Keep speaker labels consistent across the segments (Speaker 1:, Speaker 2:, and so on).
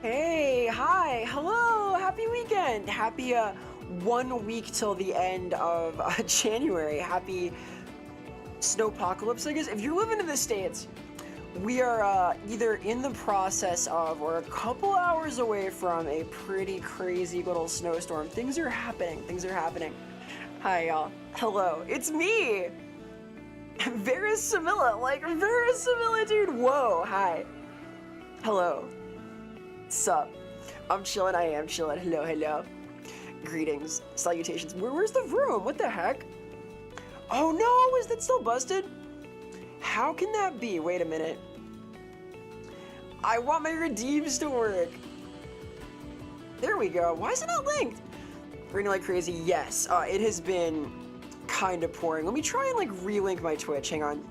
Speaker 1: Hey, hi, hello, happy weekend. Happy 1 week till the end of January. Happy snowpocalypse, I guess. If you're living in the States, we are either in the process of or a couple hours away from a pretty crazy little snowstorm. Things are happening. Things are happening. Hi, y'all. Hello. It's me. Vera Samilla. Vera Samilla, dude. Whoa. Hi. Hello. Sup? I'm chillin', I am chillin'. Hello, hello. Greetings, salutations. Where's the room? What the heck? Oh no, is that still busted? How can that be? Wait a minute. I want my redeems to work. There we go. Why is it not linked? Raining like crazy. Yes, it has been kind of pouring. Let me try and relink my Twitch. Hang on.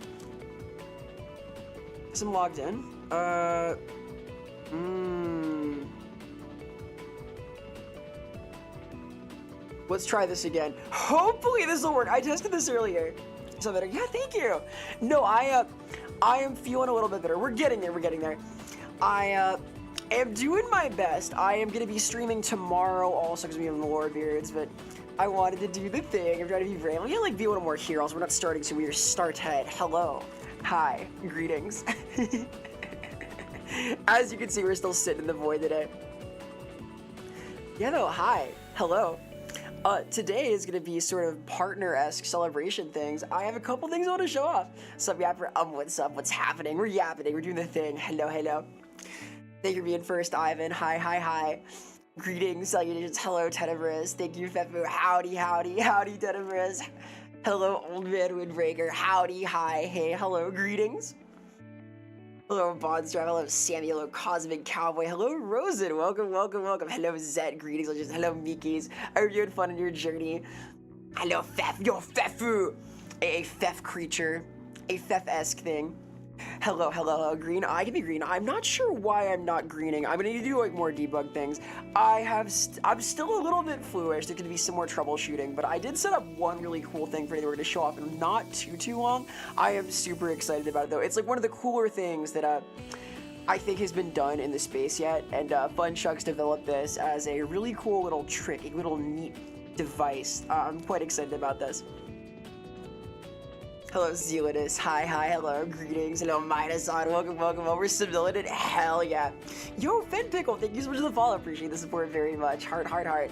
Speaker 1: Because I'm logged in. Let's try this again. Hopefully this will work. I tested this earlier. So better. Yeah, thank you. No, I am feeling a little bit better. We're getting there. We're getting there. I am doing my best. I am going to be streaming tomorrow also because we have the Lord Beards, but I wanted to do the thing. I'm trying to be brave. I'm going to be a little more here. Also, we're not starting, so we are start head. Hello. Hi. Greetings. As you can see, we're still sitting in the void today. Yeah, though. Hi. Hello. Today is going to be sort of partner-esque celebration things. I have a couple things I want to show off. Sup, yapper, what's up? What's happening? We're yapping. We're doing the thing. Hello, hello. Thank you for being first, Ivan. Hi, hi, hi. Greetings, salutations. Hello, Tenebris. Thank you, Fefu. Howdy, howdy, howdy, Tenebris. Hello, Old Man Windbreaker. Howdy, hi, hey, hello, greetings. Hello, Bondstar. Hello, Sammy. Hello, Cosmic Cowboy. Hello, Rosen. Welcome, welcome, welcome. Hello, Zed. Greetings, legends. Hello, Mikis. I hope you had fun in your journey. Hello, Fef. Yo, Fefu. A Fef creature. A Fef-esque thing. Hello, hello, hello. Green. I can be green. I'm not sure why I'm not greening. I'm going to need to do more debug things. I'm still a little bit fluish. There's going to be some more troubleshooting, but I did set up one really cool thing for anyone to show off in not too long. I am super excited about it, though. It's one of the cooler things that I think has been done in the space yet, and Funshucks developed this as a really cool little trick, a little neat device. I'm quite excited about this. Hello, Zealotous. Hi, hi, hello, greetings. Hello, Midas-on. Welcome, welcome over. Simulated. Hell yeah. Yo, Fed Pickle, thank you so much for the follow. Appreciate the support very much. Heart, heart, heart.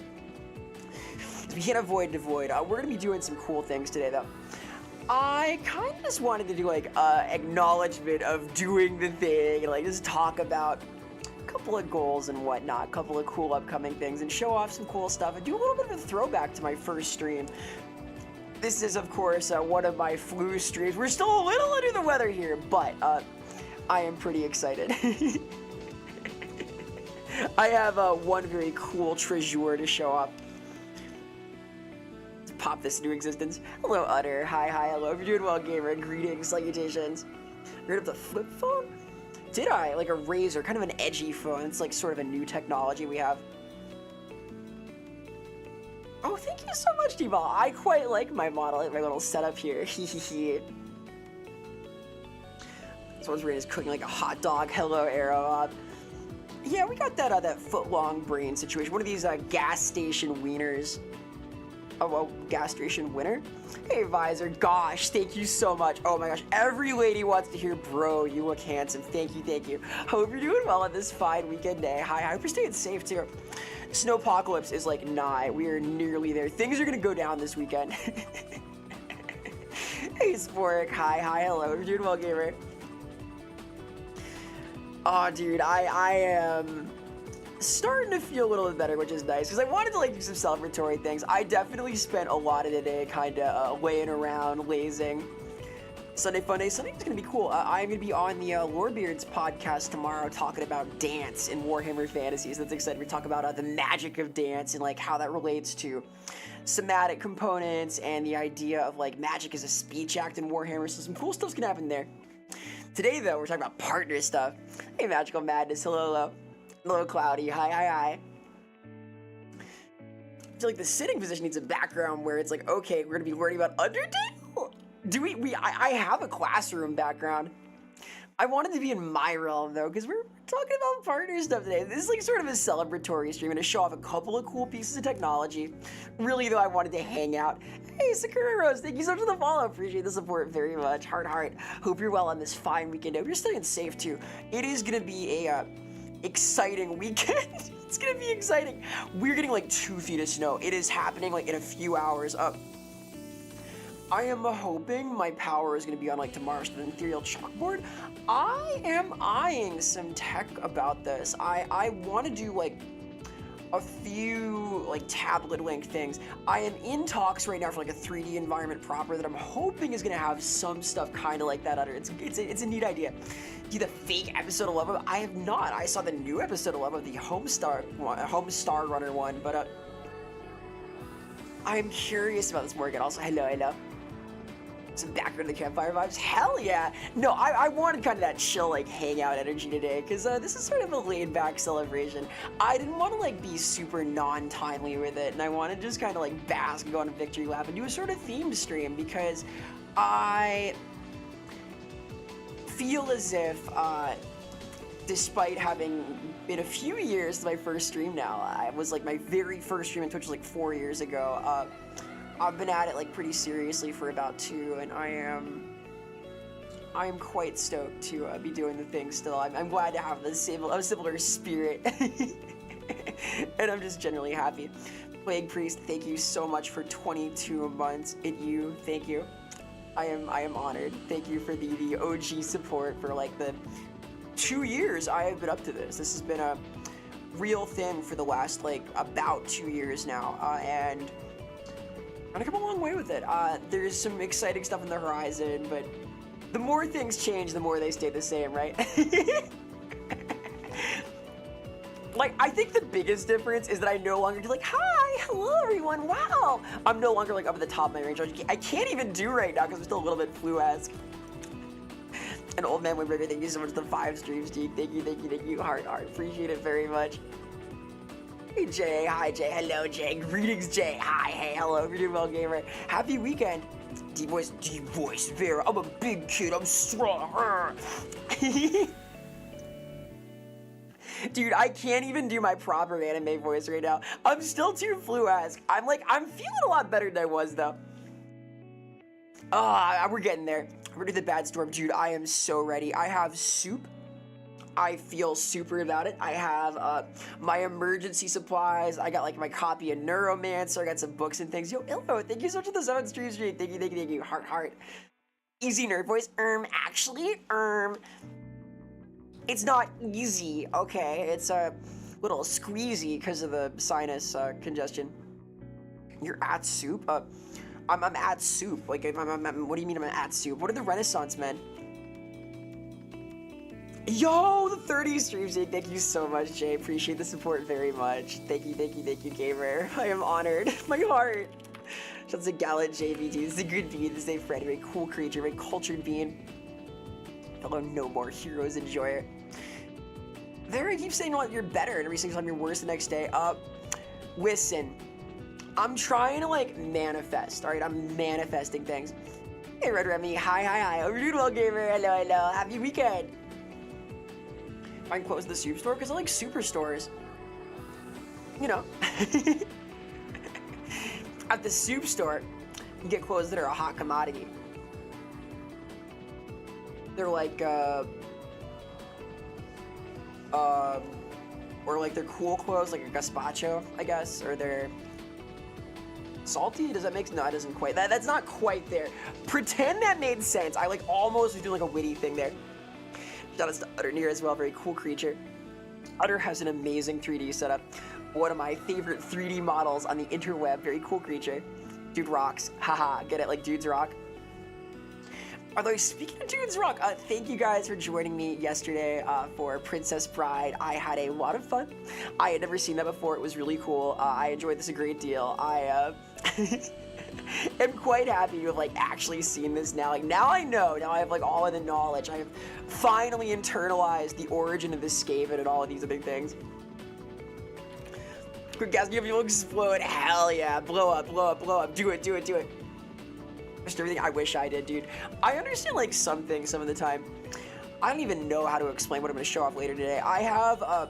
Speaker 1: We can't avoid the void. We're going to be doing some cool things today, though. I kind of just wanted to do, acknowledgement of doing the thing and, just talk about a couple of goals and whatnot, a couple of cool upcoming things, and show off some cool stuff, and do a little bit of a throwback to my first stream. This is, of course, one of my flu streams. We're still a little under the weather here, but I am pretty excited. I have one very cool treasure to show off. Let's pop this into existence. Hello, Utter. Hi, hi, hello. If you're doing well, gamer, greetings, salutations. Heard of the flip phone? Did I? Like a razor, kind of an edgy phone. It's sort of a new technology we have. Oh, thank you so much, D-Ball. I quite like my model, my little setup here. Hehehe. This one's is cooking like a hot dog. Hello, Arrow. Yeah, we got that foot-long brain situation. One of these gas station wieners. Oh, gas station winner? Hey, Visor. Gosh, thank you so much. Oh my gosh, every lady wants to hear, bro, you look handsome. Thank you, thank you. Hope you're doing well on this fine weekend day. Hi, I hope you're staying safe, too. Snowpocalypse is nigh. We are nearly there. Things are gonna go down this weekend. Hey, Spork. Hi, hi, hello. You're doing well, gamer. Oh, dude, I am starting to feel a little bit better, which is nice, because I wanted to do some celebratory things. I definitely spent a lot of the day kind of laying around, lazing. Sunday Fun Day. Sunday's gonna be cool. I'm gonna be on the Lorebeards podcast tomorrow talking about dance in Warhammer Fantasies. That's exciting. We talk about the magic of dance and how that relates to somatic components and the idea of magic as a speech act in Warhammer. So some cool stuff's gonna happen there. Today though, we're talking about partner stuff. Hey, Magical Madness. Hello, hello. Hello, Cloudy. Hi, hi, hi. I feel like the sitting position needs a background where it's okay, we're gonna be learning about Undertale. I have a classroom background. I wanted to be in my realm though, because we're talking about partner stuff today. This is like sort of a celebratory stream and to show off a couple of cool pieces of technology. Really, though, I wanted to hang out. Hey, Sakura Rose, thank you so much for the follow. Appreciate the support very much. Heart. Hope you're well on this fine weekend. Hope you're staying safe, too. It is going to be a exciting weekend. It's going to be exciting. We're getting like 2 feet of snow. It is happening like in a few hours. I am hoping my power is going to be on like tomorrow's ethereal chalkboard. I am eyeing some tech about this. I want to do like a few like tablet link things. I am in talks right now for like a 3D environment proper that I'm hoping is going to have some stuff kind of like that under. It's a neat idea. Do the fake episode 11? I have not. I saw the new episode 11 of the Homestar Runner one, but I'm curious about this more again. Also, hello. Some background of the campfire vibes. Hell yeah! No, I wanted kind of that chill, like, hangout energy today, because this is sort of a laid-back celebration. I didn't want to, like, be super non-timely with it, and I wanted to just kind of, like, bask and go on a victory lap and do a sort of themed stream, because I feel as if, despite having been a few years to my first stream now, I was, like, my very first stream on Twitch was, like, 4 years ago, I've been at it like pretty seriously for about 2, and I am quite stoked to be doing the thing still. I'm glad to have a similar spirit, and I'm just generally happy. Plague Priest, thank you so much for 22 months. Thank you. I am honored. Thank you for the OG support for like the 2 years I have been up to this. This has been a real thing for the last like about 2 years now, and I'm gonna come a long way with it. There's some exciting stuff on the horizon, but the more things change, the more they stay the same, right? Like, I think the biggest difference is that I no longer do like, hi, hello everyone, wow. I'm no longer like up at the top of my range. I can't even do right now because I'm still a little bit flu-esque. And Old Man Windbreaker, thank you so much for the 5 streams, G. Thank you, heart, appreciate it very much. Hey Jay, hi Jay, hello Jay, greetings Jay, hi, hey, hello, you're doing well gamer, happy weekend. D-Voice, Vera, I'm a big kid, I'm strong. Dude, I can't even do my proper anime voice right now. I'm still too flu-esque. I'm feeling a lot better than I was though. We're getting there. We're to the bad storm, dude, I am so ready. I have soup. I feel super about it. I have my emergency supplies. I got like my copy of Neuromancer. I got some books and things. Yo, Illo, thank you so much for the 7 streams. Thank you. Heart. Easy nerd voice. Actually, it's not easy. Okay, it's a little squeezy because of the sinus congestion. You're at soup. I'm at soup. Like, what do you mean I'm at soup? What are the Renaissance men? Yo, the 30 streams, thank you so much, Jay. Appreciate the support very much. Thank you, gamer. I am honored. My heart. Shouts to Gallant JVT. This is a good being. This is a friend, a very cool creature, a very cultured being. Hello, no more heroes enjoyer. Vera keeps saying, well, you're better, and every single time you're worse the next day. Listen, I'm trying to like manifest, all right? I'm manifesting things. Hey, Red Remy, hi. Hope you're doing well, gamer. Hello. Happy weekend. Find clothes at the soup store because I like superstores. You know. At the soup store, you get clothes that are a hot commodity. They're like, or like they're cool clothes, like a gazpacho, I guess, or they're salty. Does that make sense? No, it doesn't quite. That's not quite there. Pretend that made sense. I like almost was doing like a witty thing there. Shout out to Utter Near as well, very cool creature. Utter has an amazing 3D setup. One of my favorite 3D models on the interweb, very cool creature. Dude rocks, haha, get it, like dudes rock. Although, speaking of dudes rock, thank you guys for joining me yesterday for Princess Bride. I had a lot of fun. I had never seen that before, it was really cool. I enjoyed this a great deal. I am quite happy to have like actually seen this now. Like now I know, now I have like all of the knowledge. I have finally internalized the origin of this Skaven and all of these other things. Quick gas, give you explode. Hell yeah, blow up, do it. Just everything I wish I did, dude. I understand like some things some of the time. I don't even know how to explain what I'm going to show off later today. I have a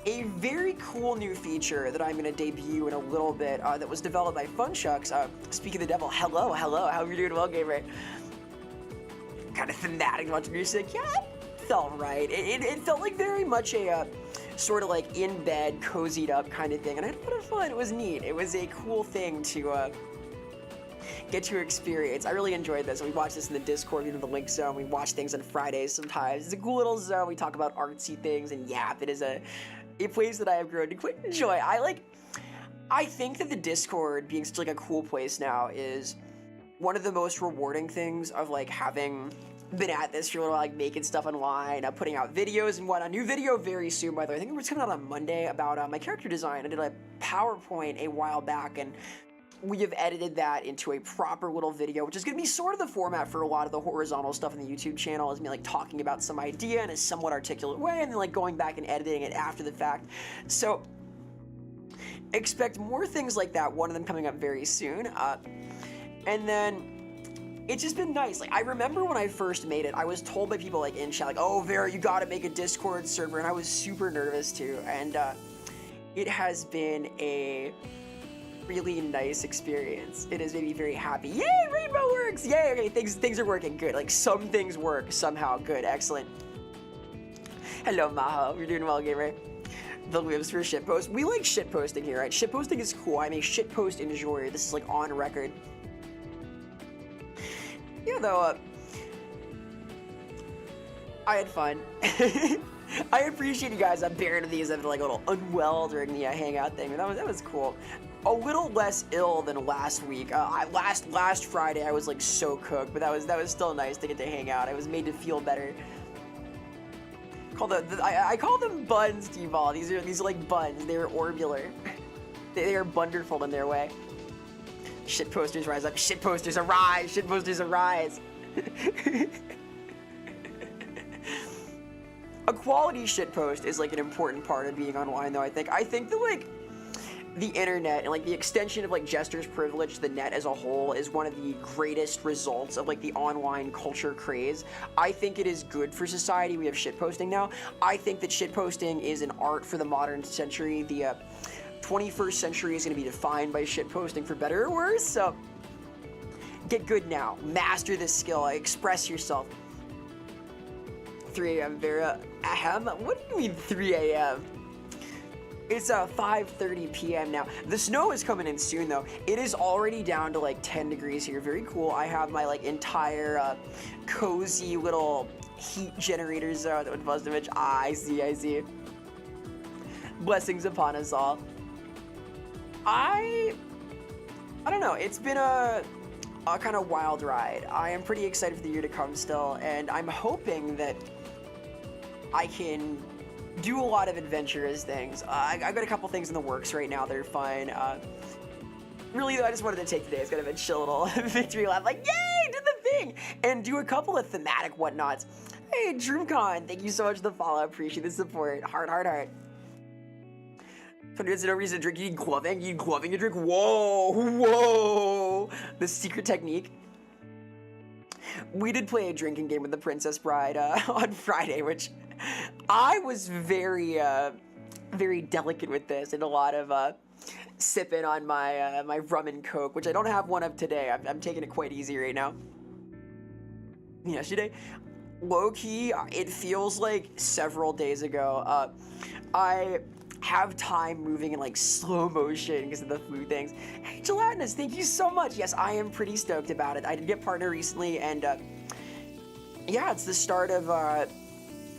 Speaker 1: very cool new feature that I'm going to debut in a little bit that was developed by Funshucks. Speaking of the devil, hello, how are you doing? Well, gamer. Kind of thematic watching music. Yeah, it felt right. It felt like very much a sort of like in bed, cozied up kind of thing, and I had a lot of fun. It was neat. It was a cool thing to get to experience. I really enjoyed this. We watched this in the Discord, the link zone. We watch things on Fridays sometimes. It's a cool little zone. We talk about artsy things, and yeah, it is a place that I have grown to quite enjoy. I think that the Discord being such like a cool place now is one of the most rewarding things of like having been at this for a little while, like making stuff online, putting out videos and whatnot. New video very soon, by the way. I think it's coming out on Monday about my character design. I did a PowerPoint a while back, and we have edited that into a proper little video, which is going to be sort of the format for a lot of the horizontal stuff on the YouTube channel, is me like talking about some idea in a somewhat articulate way, and then like going back and editing it after the fact. So expect more things like that, one of them coming up very soon. And then it's just been nice. Like, I remember when I first made it, I was told by people like in chat, like, oh, Vera, you gotta make a Discord server, and I was super nervous too, and it has been a really nice experience. It has made me very happy. Yay, Rainbow works! Yay, okay, things are working good. Like, some things work somehow. Good, excellent. Hello, Maho. You're doing well, gamer. The lives for shitpost. We like shitposting here, right? Shitposting is cool. I'm a shitpost enjoyer. This is like on record. Yeah, though, I had fun. I appreciate you guys bearing these. I've been like a little unwell during the hangout thing, but that was cool. A little less ill than last week. Last Friday I was like so cooked, but that was still nice to get to hang out. I was made to feel better. I call them buns, T-Ball. These are like buns. They're orbular. They are wonderful in their way. Shit posters rise up. Shit posters arise. Shit posters arise. A quality shit post is like an important part of being online, though. I think that like the internet and like the extension of like Jester's privilege to the net as a whole is one of the greatest results of like the online culture craze. I think it is good for society. We have shitposting now. I think that shitposting is an art for the modern century. The 21st century is going to be defined by shitposting for better or worse. So get good now. Master this skill. Express yourself. 3 a.m. Vera. Ahem? What do you mean 3 a.m.? It's 5:30 p.m. now. The snow is coming in soon, though. It is already down to like 10 degrees here. Very cool. I have my like entire cozy little heat generator zone that would buzz image. I see. Blessings upon us all. I don't know. It's been a kind of wild ride. I am pretty excited for the year to come still, and I'm hoping that I can do a lot of adventurous things. I got a couple things in the works right now that are fun. Really, though, I just wanted to take today. It's kind of a chill little victory lap. Like, yay, did the thing! And do a couple of thematic whatnots. Hey, DreamCon, thank you so much for the follow. Appreciate the support. Heart. 20 minutes, no reason to drink. You need gloving? You need gloving to drink? Whoa! The secret technique. We did play a drinking game with the Princess Bride on Friday, which I was very delicate with this, and a lot of sipping on my my rum and coke, which I don't have one of today. I'm taking it quite easy right now. Yesterday, low-key, it feels like several days ago. I have time moving in like slow motion because of the flu things. Hey, Gelatinous, thank you so much. Yes, I am pretty stoked about it. I did get partner recently, and yeah, it's the start of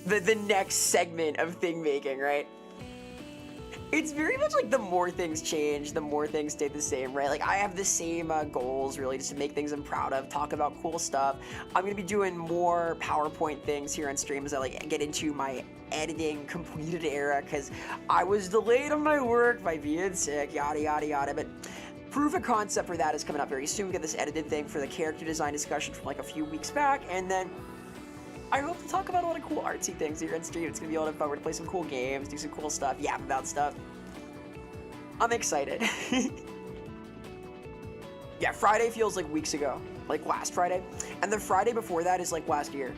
Speaker 1: the next segment of thing making, right? It's very much like the more things change, the more things stay the same, right? Like, I have the same goals, really, just to make things I'm proud of, talk about cool stuff. I'm gonna be doing more PowerPoint things here on stream as I like get into my editing completed era, because I was delayed on my work by being sick, yada yada yada. But proof of concept for that is coming up very soon. We got this edited thing for the character design discussion from like a few weeks back, and then I hope to talk about a lot of cool artsy things here on stream. It's gonna be a lot of fun. We're gonna play some cool games, do some cool stuff, yap about stuff. I'm excited. Yeah, Friday feels like weeks ago, like last Friday, and the Friday before that is like last year.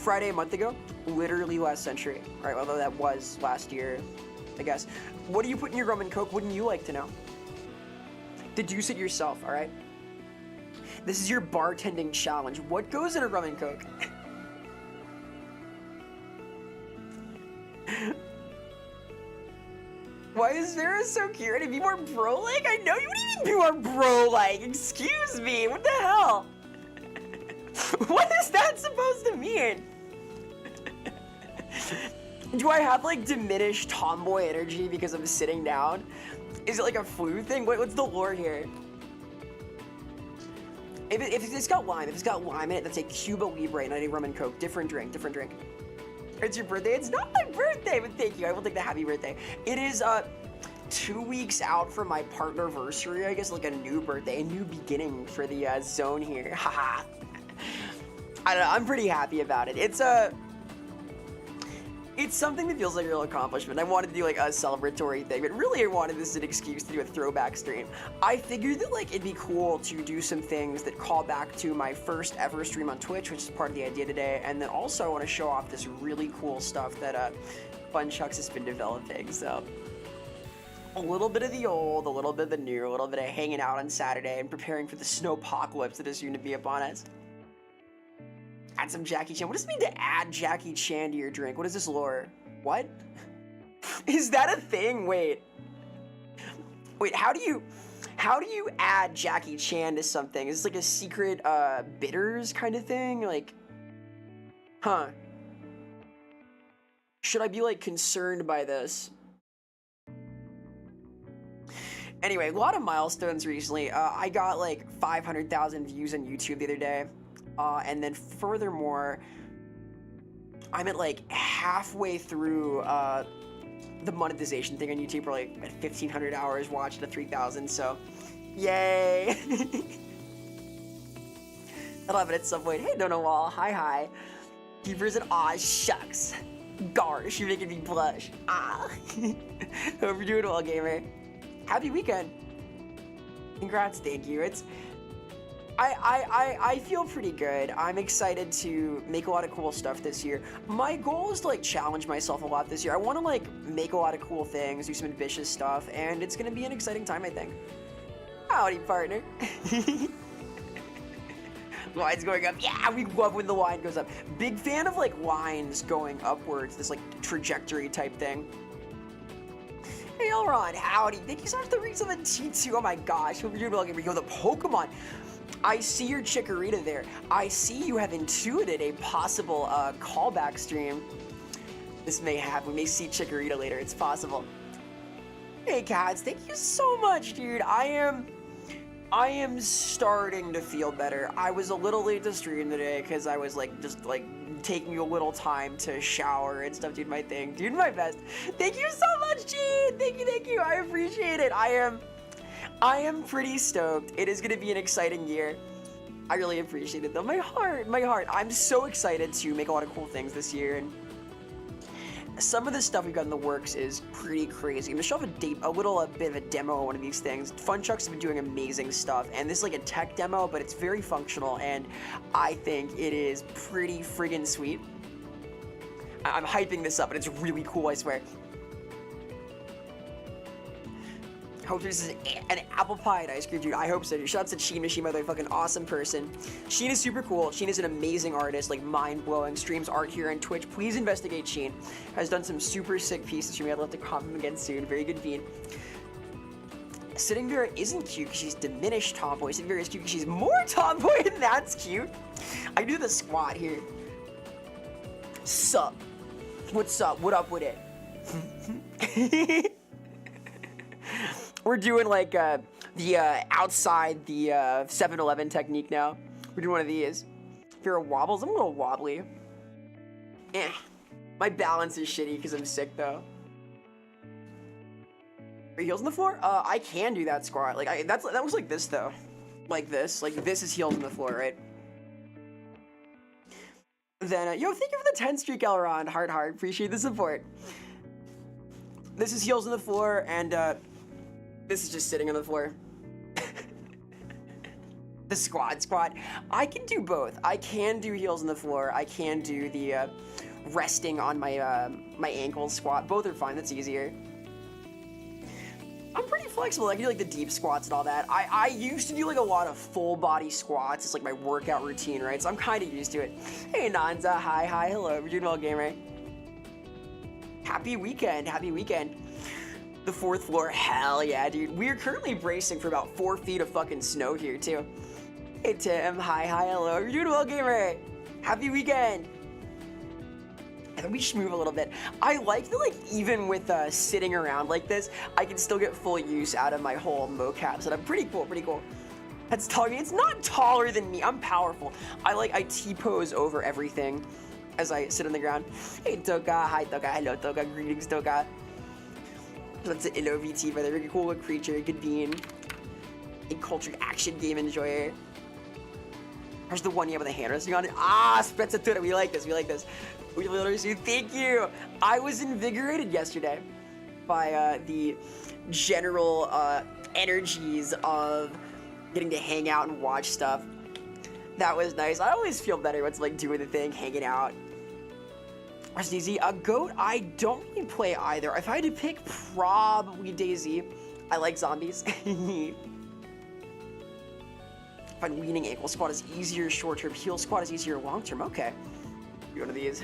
Speaker 1: Friday a month ago, literally last century. All right, although that was last year, I guess. What do you put in your rum and coke? Wouldn't you like to know? Deduce it yourself, all right? This is your bartending challenge. What goes in a rum and coke? Why is Vera so cute? To be more bro-like? I know you wouldn't even be more bro-like. Excuse me. What the hell? What is that supposed to mean? Do I have like diminished tomboy energy because I'm sitting down? Is it like a flu thing? What's the lore here? If it's got lime, in it, that's a Cuba Libre, not a rum and coke. Different drink. It's your birthday? It's not my birthday, but thank you. I will take the happy birthday. It is 2 weeks out from my partnerversary, I guess, like a new birthday, a new beginning for the zone here. Haha. I don't know, I'm pretty happy about it. It's something that feels like a real accomplishment. I wanted to do like a celebratory thing, but really I wanted this as an excuse to do a throwback stream. I figured that like it'd be cool to do some things that call back to my first ever stream on Twitch, which is part of the idea today, and then also I want to show off this really cool stuff that Funchucks has been developing. So a little bit of the old, a little bit of the new, a little bit of hanging out on Saturday and preparing for the snowpocalypse that is soon to be upon us. Add some Jackie Chan. What does it mean to add Jackie Chan to your drink? What is this lore? What? Is that a thing? Wait, how do you add Jackie Chan to something? Is this like a secret bitters kind of thing? Like, huh? Should I be like concerned by this? Anyway, a lot of milestones recently. I got like 500,000 views on YouTube the other day. And then furthermore, I'm at like halfway through the monetization thing on YouTube. We're like at 1,500 hours watched to 3,000, so yay! I love it at some point. Hey, Dono Wall, hi. Keepers and aw shucks. Gosh, you're making me blush. Ah. Hope you're doing well, gamer. Happy weekend. Congrats, thank you. I feel pretty good. I'm excited to make a lot of cool stuff this year. My goal is to like challenge myself a lot this year. I want to like make a lot of cool things, do some ambitious stuff, and it's gonna be an exciting time, I think. Howdy, partner. Line's going up. Yeah, we love when the line goes up. Big fan of like lines going upwards, this like trajectory type thing. Hey, Elron, howdy. Thank you so much for the reads of the T2. Oh my gosh, hope you're doing well. Here we go, the Pokemon. I see your Chikorita there. I see you have intuited a possible callback stream. This may happen. We may see Chikorita later. It's possible. Hey, Cats. Thank you so much, dude. I am starting to feel better. I was a little late to stream today because I was like just like taking a little time to shower and stuff, doing my thing. Doing my best. Thank you so much, Gene. Thank you. I appreciate it. I am pretty stoked. It is going to be an exciting year. I really appreciate it, though. My heart. I'm so excited to make a lot of cool things this year, and some of the stuff we've got in the works is pretty crazy. I'm going to show off a bit of a demo of one of these things. Funchucks have been doing amazing stuff, and this is like a tech demo, but it's very functional, and I think it is pretty friggin' sweet. I'm hyping this up, and it's really cool, I swear. Hope this is an apple pie and ice cream, dude. I hope so. Shout out to Sheena. She's a fucking awesome person. Sheena's super cool. Sheena's an amazing artist, like mind-blowing. Streams art here on Twitch. Please investigate Sheen. Has done some super sick pieces for me. I'd love to comment him again soon. Very good bean. Sitting Vera isn't cute because she's diminished tomboy. Sitting Vera is cute because she's more tomboy, and that's cute. I do the squat here. Sup? What's up? What up with it? We're doing like the outside the 7-Eleven technique now. We're doing one of these. Vera wobbles. I'm a little wobbly. My balance is shitty because I'm sick though. Are heels on the floor? I can do that squat. Like that was like this though. Like this is heels on the floor, right? Then yo, thank you for the 10 streak, Elron. Heart. Appreciate the support. This is heels on the floor, and this is just sitting on the floor. The squat. I can do both. I can do heels on the floor. I can do the resting on my my ankles squat. Both are fine. That's easier. I'm pretty flexible. I can do like the deep squats and all that. I used to do like a lot of full body squats. It's like my workout routine, right? So I'm kind of used to it. Hey Nanza, hi, hello. We're doing well, gamer. Happy weekend. The 4th floor, hell yeah, dude. We are currently bracing for about 4 feet of fucking snow here too. Hey Tim, hi, hello. We're doing well, gamer. Happy weekend. And we should move a little bit. I like that, like, even with sitting around like this, I can still get full use out of my whole mocap setup. Pretty cool. That's talking. It's not taller than me. I'm powerful. I T-pose over everything as I sit on the ground. Hey Toka, hi Toka, hello Toka, greetings Toka. That's an LOVT, by the way. Very cool creature, good being. A cultured action game enjoyer. There's the one you have with the hand resting on it. Ah, Sprezzatura, we like this. We literally see, thank you. I was invigorated yesterday by the general energies of getting to hang out and watch stuff. That was nice. I always feel better when it's like doing the thing, hanging out. Where's DayZ? Goat, I don't really play either. If I had to pick, probably DayZ. I like zombies. Find weaning ankle squat is easier short-term, heel squat is easier long-term. Okay. One of these.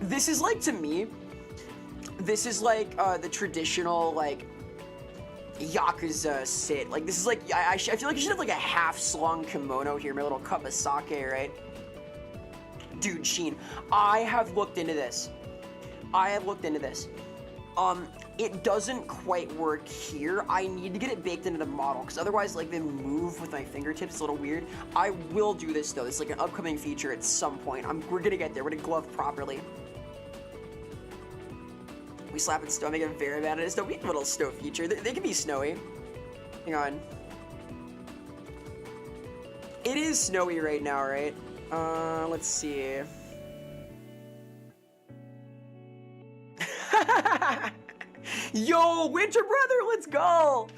Speaker 1: This is like, to me, this is like the traditional like Yakuza sit. Like this is like, I feel like I should have like a half-slung kimono here, my little cup of sake, right? Dude, Sheen, I have looked into this. It doesn't quite work here. I need to get it baked into the model, because otherwise, like, they move with my fingertips. It's a little weird. I will do this, though. It's like an upcoming feature at some point. We're gonna get there. We're gonna glove properly. We slap in snow, make a Vera band in snow. We have a little snow feature. They can be snowy. Hang on. It is snowy right now, right? Let's see. Yo, Winter Brother, let's go!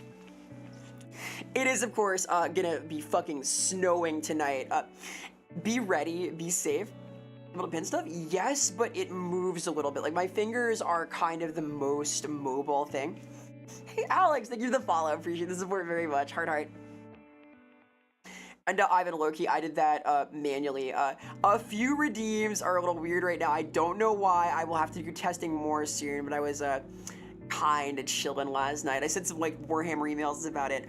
Speaker 1: It is, of course, gonna be fucking snowing tonight. Be ready, be safe. Little pin stuff? Yes, but it moves a little bit. Like, my fingers are kind of the most mobile thing. Hey, Alex, thank you for the follow. Appreciate the support very much. Heart. And Ivan Loki, I did that manually. A few redeems are a little weird right now. I don't know why. I will have to do testing more soon, but I was kind of chilling last night. I sent some like Warhammer emails about it.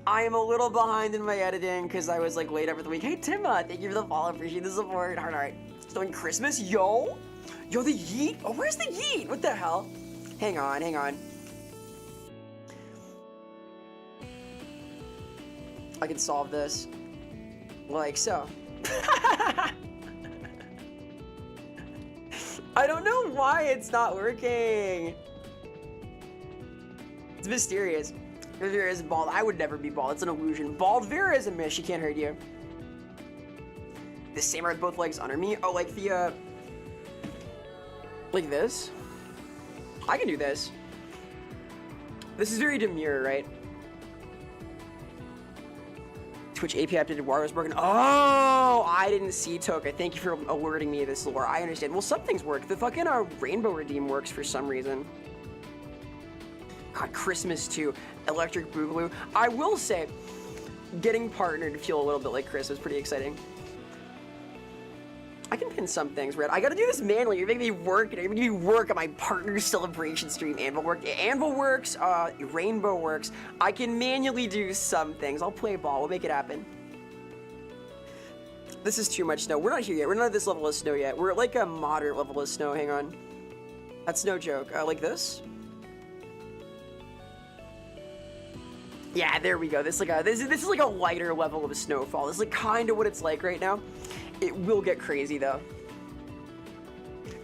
Speaker 1: I am a little behind in my editing because I was like late over the week. Hey Timma, thank you for the follow. Appreciate the support. Heart. Doing Christmas, yo, the yeet. Oh, where's the yeet? What the hell? Hang on. I can solve this, like so. I don't know why it's not working. It's mysterious. Vera is bald. I would never be bald. It's an illusion. Bald Vera is a myth. She can't hurt you. The same are both legs under me. Oh, like the like this. I can do this. This is very demure, right? Twitch API updated wire was broken. Oh, I didn't see Toka. Thank you for alerting me of this lore. I understand. Well, some things work. The fucking Rainbow Redeem works for some reason. God, Christmas too. Electric Boogaloo. I will say, getting partnered to feel a little bit like Chris was pretty exciting. I can pin some things, Red. I gotta do this manually. You're making me work. You're making me work on my partner celebration stream. Anvil works. Rainbow works. I can manually do some things. I'll play ball. We'll make it happen. This is too much snow. We're not here yet. We're not at this level of snow yet. We're at like a moderate level of snow. Hang on. That's no joke. Like this. Yeah, there we go. This is like a lighter level of snowfall. This is like kind of what it's like right now. It will get crazy though.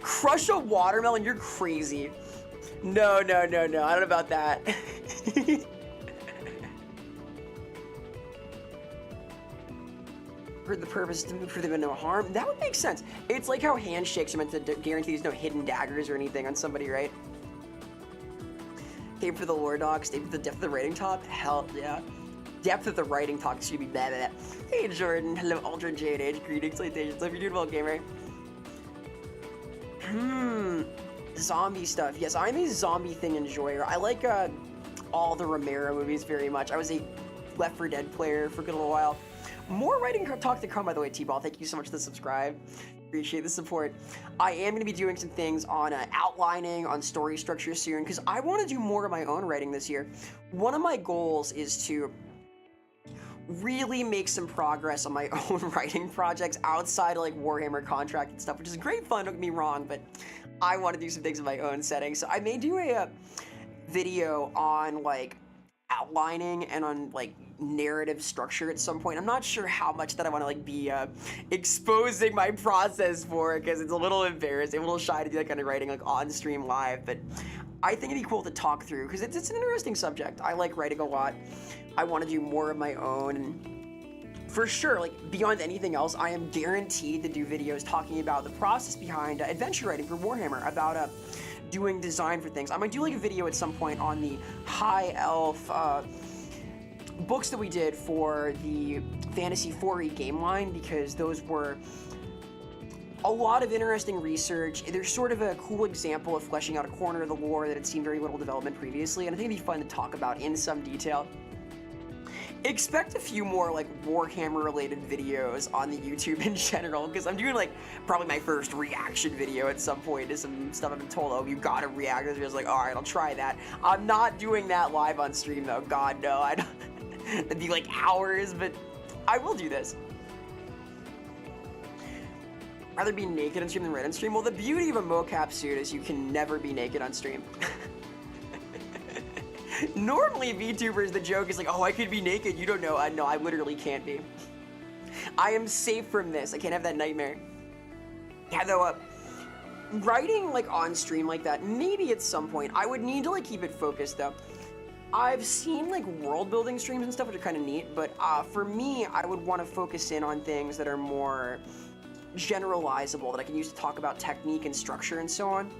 Speaker 1: Crush a watermelon? You're crazy. No. I don't know about that. For the purpose to prove them no harm. That would make sense. It's like how handshakes are meant to guarantee there's no hidden daggers or anything on somebody, right? Stay for the lore dog, stay for the depth of the rating top. Hell yeah. depth of the writing talks should be blah, blah, blah. Hey Jordan, hello Ultra JH, greetings, salutations, hope you're doing well, gamer. Zombie stuff. Yes, I'm a zombie thing enjoyer. I like all the Romero movies very much. I was a Left 4 Dead player for a good little while. More writing talk to come, by the way, T-Ball. Thank you so much for the subscribe. Appreciate the support. I am going to be doing some things on outlining, on story structure soon, because I want to do more of my own writing this year. One of my goals is to really make some progress on my own writing projects outside of like Warhammer contract and stuff, which is great fun, don't get me wrong, but I want to do some things in my own setting. So I may do a video on like outlining and on like narrative structure at some point. I'm not sure how much that I want to like be exposing my process for, because it's a little embarrassing, a little shy to do that kind of writing like on stream live, but I think it'd be cool to talk through because it's an interesting subject. I like writing a lot. I want to do more of my own, and for sure, like beyond anything else, I am guaranteed to do videos talking about the process behind adventure writing for Warhammer, about doing design for things. I might do like a video at some point on the High Elf books that we did for the Fantasy 4e game line, because those were a lot of interesting research. They're sort of a cool example of fleshing out a corner of the lore that had seen very little development previously, and I think it'd be fun to talk about in some detail. Expect a few more like Warhammer related videos on the YouTube in general, because I'm doing like probably my first reaction video at some point to some stuff I've been told, oh, you gotta react. I was like, all right, I'll try that. I'm not doing that live on stream though. God, no, I don't. It'd be like hours, but I will do this. Rather be naked on stream than red on stream. Well, the beauty of a mocap suit is you can never be naked on stream. Normally, VTubers, the joke is like, oh, I could be naked. You don't know. No, I literally can't be. I am safe from this. I can't have that nightmare. Yeah, though, writing like on stream like that, maybe at some point, I would need to like keep it focused though. I've seen like world building streams and stuff, which are kind of neat, but for me, I would want to focus in on things that are more generalizable, that I can use to talk about technique and structure and so on.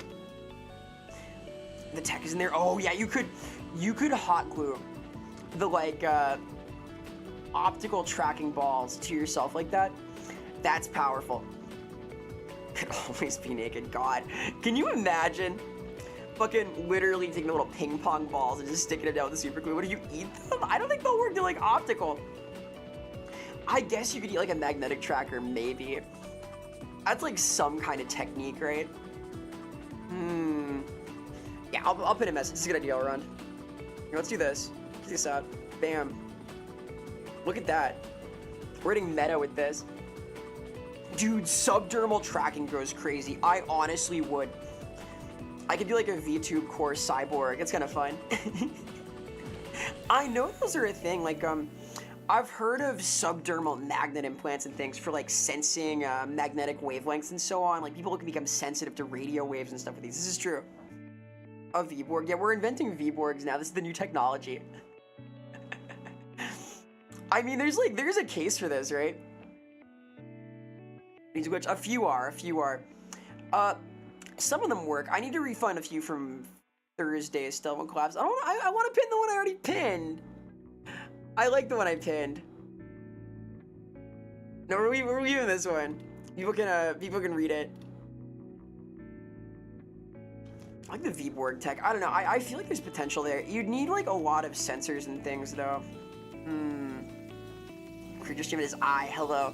Speaker 1: The tech is in there. Oh yeah, you could hot glue the like optical tracking balls to yourself like that. That's powerful. Could always be naked. God, can you imagine fucking literally taking the little ping pong balls and just sticking it down with the super glue? What do you eat them? I don't think they'll work. They're like optical. I guess you could eat like a magnetic tracker, maybe. That's like some kind of technique, right? Yeah, I'll put a message. It's a good idea all around. Here, let's do this. Check this out. Bam. Look at that. We're getting meta with this. Dude, subdermal tracking goes crazy. I honestly would. I could do like a VTube core cyborg. It's kind of fun. I know those are a thing. Like, I've heard of subdermal magnet implants and things for like sensing magnetic wavelengths and so on. Like people can become sensitive to radio waves and stuff with these. This is true. A V-Borg. Yeah, we're inventing V-Borgs now. This is the new technology. I mean, there's a case for this, right? A few are. Some of them work. I need to refund a few from Thursday's Stelvin collabs. I want to pin the one I already pinned. I like the one I pinned. No, we're reviewing this one. People can read it. I like the V-Borg tech. I don't know. I feel like there's potential there. You'd need like a lot of sensors and things though. Creature stream his eye. Hello.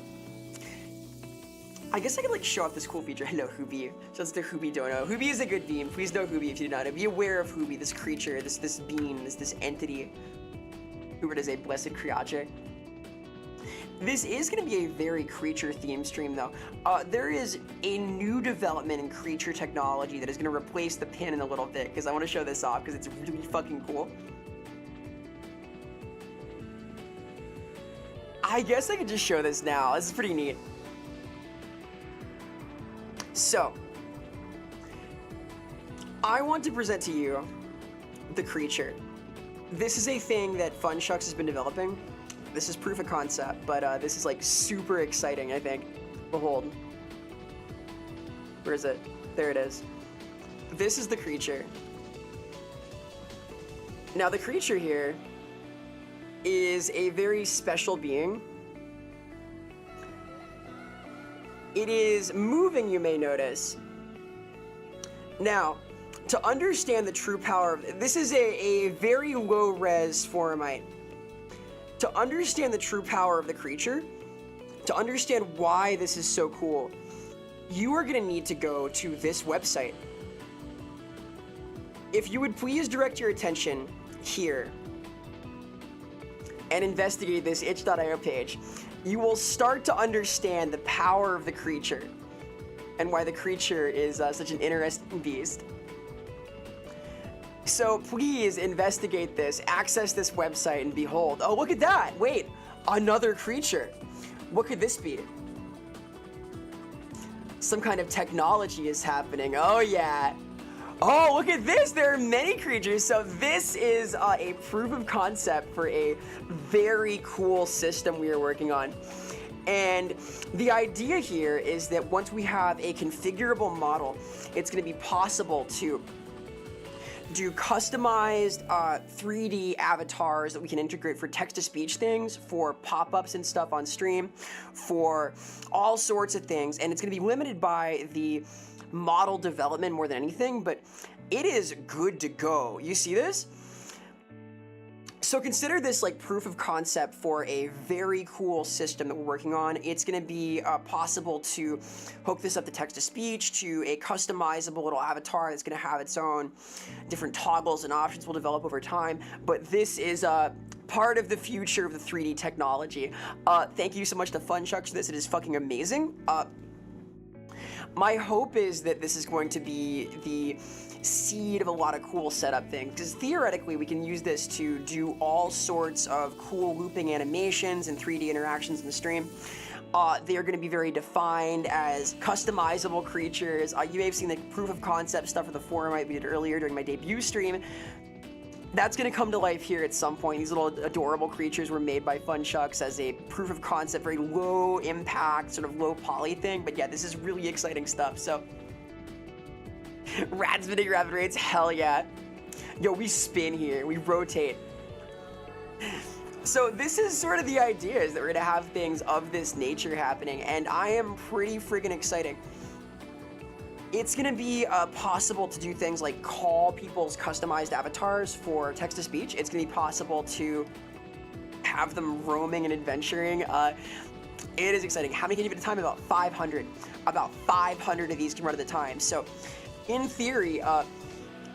Speaker 1: I guess I could like show off this cool feature. Hello, Hoobi. Just the Hoobi don't know. Hoobi is a good beam. Please know Hoobi if you do not know. Be aware of Hoobi, this creature, this beam, this entity. Hubert is a blessed creature. This is going to be a very creature-themed stream, though. There is a new development in creature technology that is going to replace the pin in a little bit, because I want to show this off, because it's really fucking cool. I guess I could just show this now. This is pretty neat. So, I want to present to you the creature. This is a thing that Funshucks has been developing. This is proof of concept, but this is like super exciting, I think. Behold. Where is it? There it is. This is the creature. Now the creature here is a very special being. It is moving, you may notice. Now, to understand the true power of this is a very low-res Foramite. To understand the true power of the creature, to understand why this is so cool, you are going to need to go to this website. If you would please direct your attention here and investigate this itch.io page, you will start to understand the power of the creature and why the creature is such an interesting beast. So please investigate this, access this website, and behold, oh, look at that. Wait, another creature. What could this be? Some kind of technology is happening. Oh, yeah. Oh, look at this. There are many creatures. So this is a proof of concept for a very cool system we are working on. And the idea here is that once we have a configurable model, it's going to be possible to do customized 3D avatars that we can integrate for text-to-speech things, for pop-ups and stuff on stream, for all sorts of things. And it's going to be limited by the model development more than anything, but it is good to go. You see this? So consider this like proof of concept for a very cool system that we're working on. It's going to be possible to hook this up to text-to-speech, to a customizable little avatar that's going to have its own different toggles and options we'll develop over time. But this is part of the future of the 3D technology. Thank you so much to Funchucks for this. It is fucking amazing. My hope is that this is going to be the seed of a lot of cool setup things, because theoretically we can use this to do all sorts of cool looping animations and 3D interactions in the stream. They are going to be very defined as customizable creatures. You may have seen the proof of concept stuff for the forum I did earlier during my debut stream. That's going to come to life here at some point. These little adorable creatures were made by Funchucks as a proof of concept, very low impact, sort of low poly thing. But yeah, this is really exciting stuff. So rat spinning rapid rates, hell yeah. Yo, we spin here, we rotate. So this is sort of the idea, is that we're gonna have things of this nature happening, and I am pretty friggin' excited. It's gonna be possible to do things like call people's customized avatars for text-to-speech. It's gonna be possible to have them roaming and adventuring. It is exciting. How many can you do at a time? About 500. About 500 of these can run at a time. So in theory,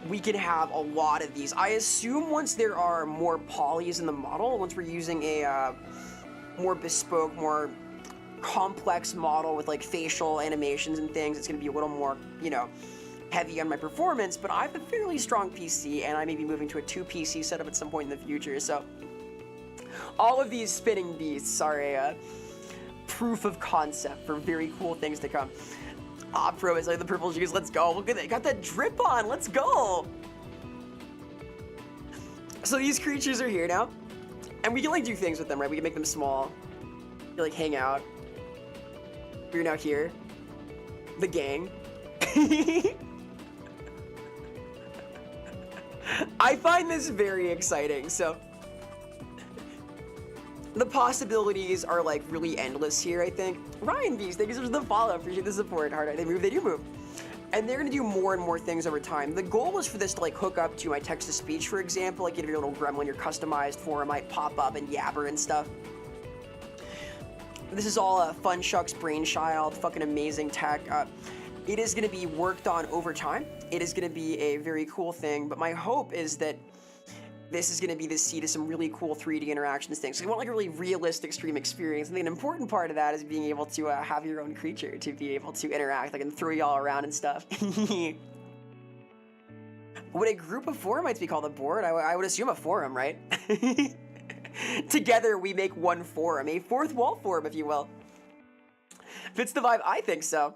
Speaker 1: we can have a lot of these. I assume once there are more polys in the model, once we're using a more bespoke, more complex model with like facial animations and things, it's going to be a little more, you know, heavy on my performance. But I have a fairly strong PC, and I may be moving to a 2 PC setup at some point in the future. So all of these spinning beasts are a proof of concept for very cool things to come. Pro is like the purple shoes. Let's go. Look at that. Got that drip on. Let's go. So these creatures are here now, and we can like do things with them, right? We can make them small. You like hang out. We're now here. The gang. I find this very exciting. So the possibilities are like really endless here, I think. Ryan Beast, thank you so much for the follow. Appreciate the support. Hard. They move, they do move. And they're gonna do more and more things over time. The goal is for this to like hook up to my text-to-speech, for example. Like, you have your little gremlin, your customized forum might pop up and yabber and stuff. This is all a Funchucks brainchild, fucking amazing tech. It is gonna be worked on over time. It is gonna be a very cool thing, but my hope is that this is going to be the seed of some really cool 3D interactions things. So you want like a really realistic stream experience. I think an important part of that is being able to have your own creature to be able to interact, like, and throw y'all around and stuff. Would a group of forumites be called a board? I would assume a forum, right? Together we make one forum, a fourth wall forum, if you will. Fits the vibe? I think so.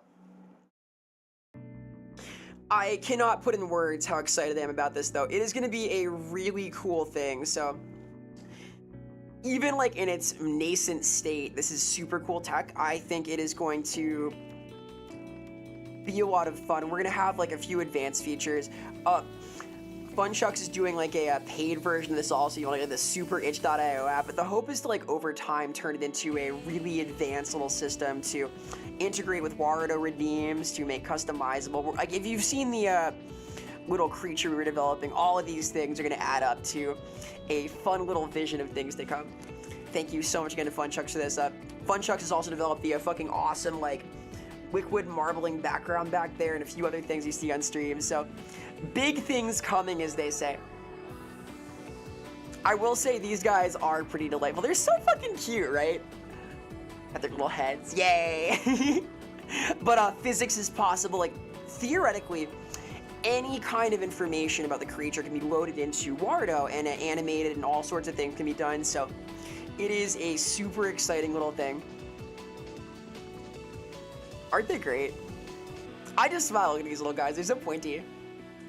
Speaker 1: I cannot put in words how excited I am about this, though. It is going to be a really cool thing. So even like in its nascent state, this is super cool tech. I think it is going to be a lot of fun. We're going to have like a few advanced features. Funchucks is doing like a paid version of this also. You want like the super itch.io app, but the hope is to like over time turn it into a really advanced little system to integrate with Warudo redeems, to make customizable. Like if you've seen the little creature we were developing, all of these things are going to add up to a fun little vision of things to come. Thank you so much again to Funchucks for this. Funchucks has also developed the fucking awesome like liquid marbling background back there and a few other things you see on stream. So big things coming, as they say. I will say these guys are pretty delightful. They're so fucking cute, right? Got their little heads. Yay! But physics is possible. Like, theoretically, any kind of information about the creature can be loaded into Warudo and animated and all sorts of things can be done. So it is a super exciting little thing. Aren't they great? I just smile looking at these little guys. They're so pointy.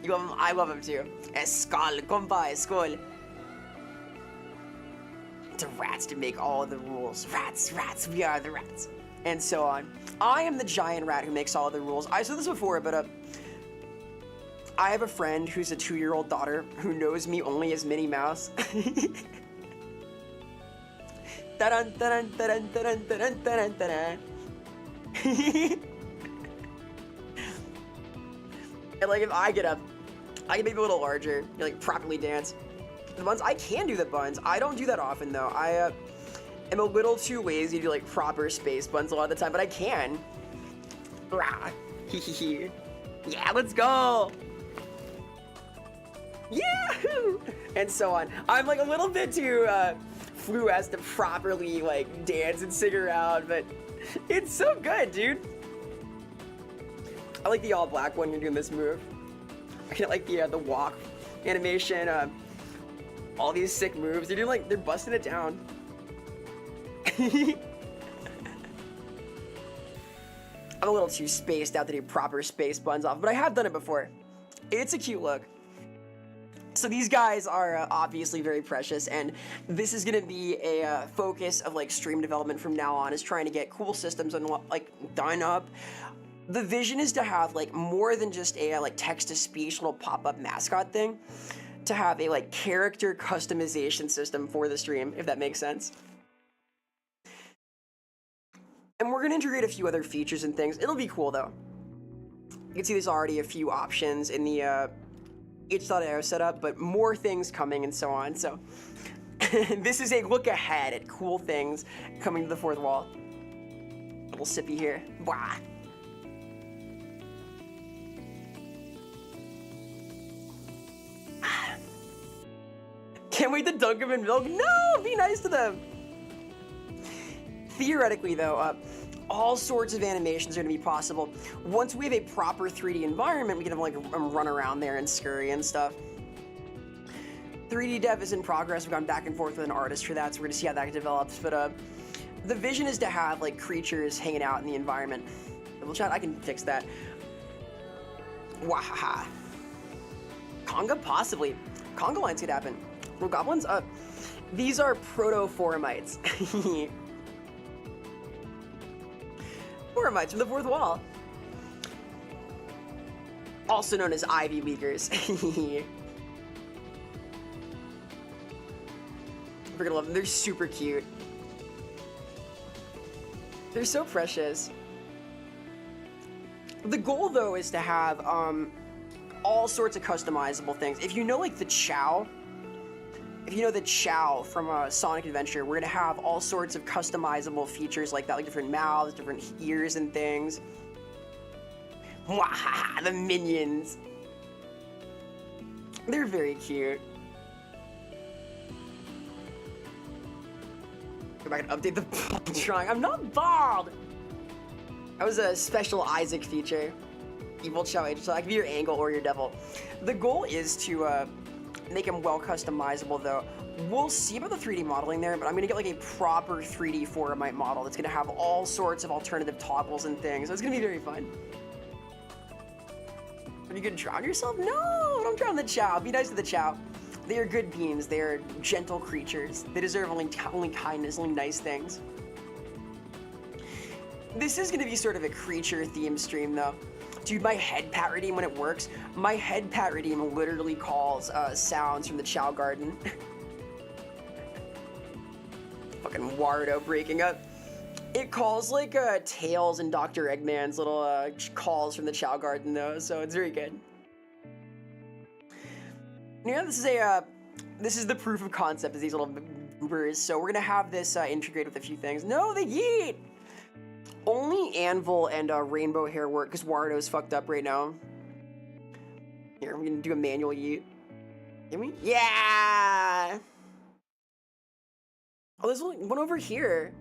Speaker 1: You love them? I love them too. Skull, compa, skull. To rats to make all of the rules. Rats, rats, we are the rats. And so on. I am the giant rat who makes all of the rules. I said this before, but I have a friend who's a 2-year-old daughter who knows me only as Minnie Mouse. Ta-dun, ta-dun, ta-dun, ta-dun, ta-dun, ta-dun, ta-dun. And like if I get up, I can make it a little larger, like properly dance. The buns, I can do the buns. I don't do that often though. I am a little too lazy to do like proper space buns a lot of the time, but I can. Yeah, let's go. Yeah, and so on. I'm like a little bit too fluous to properly like dance and sing around, but it's so good, dude. I like the all black when you're doing this move. I like the walk animation. All these sick moves. They're doing like they're busting it down. I'm a little too spaced out to do proper space buns off, but I have done it before. It's a cute look. So these guys are obviously very precious, and this is gonna be a focus of like stream development from now on, is trying to get cool systems and like done up. The vision is to have like more than just a like text-to-speech little pop-up mascot thing, to have a like character customization system for the stream, if that makes sense. And we're gonna integrate a few other features and things. It'll be cool though. You can see there's already a few options in the itch.io setup, but more things coming and so on. So this is a look ahead at cool things coming to the fourth wall. A little sippy here. Blah. Can't wait to dunk them in milk. No, be nice to them. Theoretically though, all sorts of animations are going to be possible. Once we have a proper 3D environment, we can have like run around there and scurry and stuff. 3D dev is in progress. We've gone back and forth with an artist for that, so we're going to see how that develops. But the vision is to have like creatures hanging out in the environment. Double chat, I can fix that. Wahaha. Conga possibly. Conga lines could happen. Little goblins? These are proto-foramites. Foramites from the fourth wall. Also known as Ivy Leaguers. We're gonna love them. They're super cute. They're so precious. The goal though is to have all sorts of customizable things. If you know like the Chow, if you know the Chow from Sonic Adventure, we're gonna have all sorts of customizable features like that, like different mouths, different ears and things. Mwahaha, the minions. They're very cute. Go back and update the bald drawing. I'm not bald! That was a special Isaac feature. Evil Chow Agent, so I can be your Angle or your Devil. The goal is to make them well customizable though. We'll see about the 3D modeling there, but I'm gonna get like a proper 3D Foramite model that's gonna have all sorts of alternative toggles and things. So it's gonna be very fun. Are you gonna drown yourself? No, don't drown the Chow. Be nice to the Chow. They are good beings. They are gentle creatures. They deserve only kindness, only nice things. This is gonna be sort of a creature themed stream though. Dude, my head pat redeem when it works, my head pat redeem literally calls sounds from the Chow Garden. Fucking Wardo breaking up. It calls like Tails and Dr. Eggman's little calls from the Chow Garden though, so it's very good. Yeah, this is the proof of concept, is these little goobers. So we're gonna have this integrated with a few things. No, they yeet! Only Anvil and Rainbow Hair work because Wardo's fucked up right now. Here, I'm gonna do a manual yeet. Can we? Yeah! Oh, there's one over here.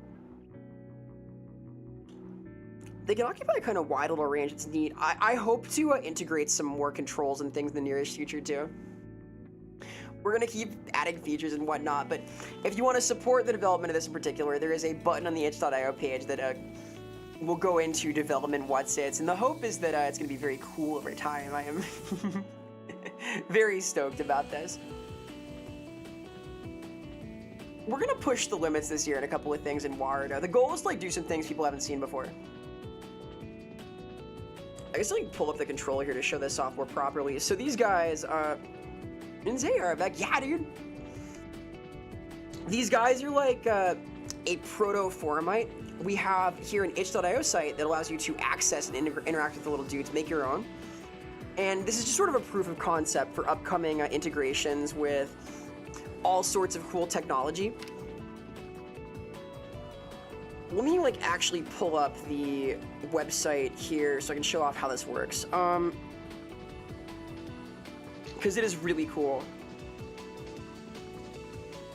Speaker 1: They can occupy a kind of wide little range. It's neat. I hope to integrate some more controls and things in the nearest future too. We're gonna keep adding features and whatnot, but if you want to support the development of this in particular, there is a button on the itch.io page that will go into development what's its, and the hope is that it's gonna be very cool over time. I am very stoked about this. We're gonna push the limits this year in a couple of things in Wardo. The goal is to like do some things people haven't seen before. I guess like pull up the controller here to show this software properly. So these guys, and Zay back, yeah, dude. These guys are like a proto-Forumite. We have here an itch.io site that allows you to access and interact with the little dudes, make your own. And this is just sort of a proof of concept for upcoming integrations with all sorts of cool technology. Let me like actually pull up the website here so I can show off how this works. Because it is really cool.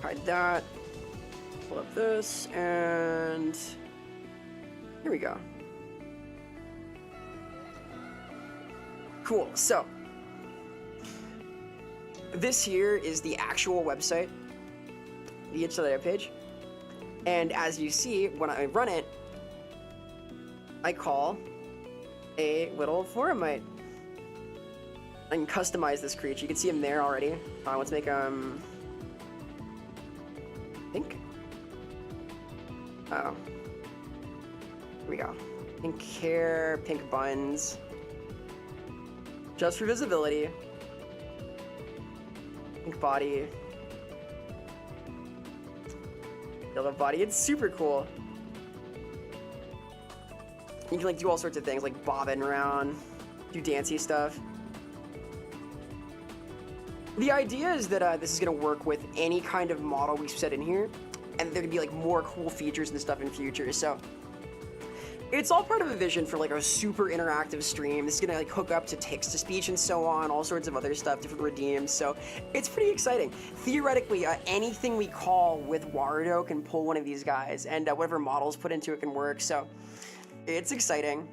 Speaker 1: Hide that. Pull up this, and here we go. Cool, so this here is the actual website, the itch.io page. And as you see, when I run it, I call a little Forumite. I can customize this creature. You can see him there already. Let's make him pink. Oh. Here we go. Pink hair, pink buns. Just for visibility. Pink body. Yellow body. It's super cool. You can like do all sorts of things, like bobbing around, do dancey stuff. The idea is that this is going to work with any kind of model we set in here, and there to be like more cool features and stuff in future. So it's all part of a vision for like a super interactive stream. This is going to like hook up to text-to-speech and so on, all sorts of other stuff, different redeems. So it's pretty exciting. Theoretically, anything we call with Wardo can pull one of these guys, and whatever models put into it can work. So it's exciting.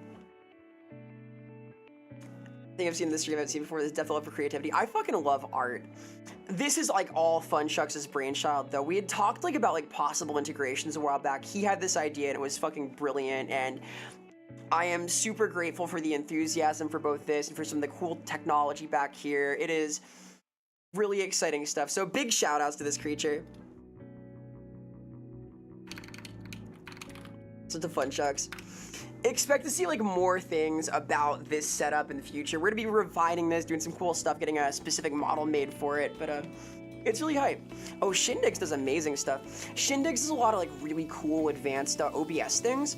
Speaker 1: I think I've seen this stream I've seen before. This definitely for creativity. I fucking love art. This is like all Funshucks' brainchild though. We had talked like about like possible integrations a while back. He had this idea and it was fucking brilliant, and I am super grateful for the enthusiasm for both this and for some of the cool technology back here. It is really exciting stuff. So big shout outs to this creature. Such a Funshucks. Expect to see like more things about this setup in the future. We're gonna be refining this, doing some cool stuff, getting a specific model made for it, but it's really hype. Oh, Shindex does amazing stuff. Shindex does a lot of like really cool advanced OBS things.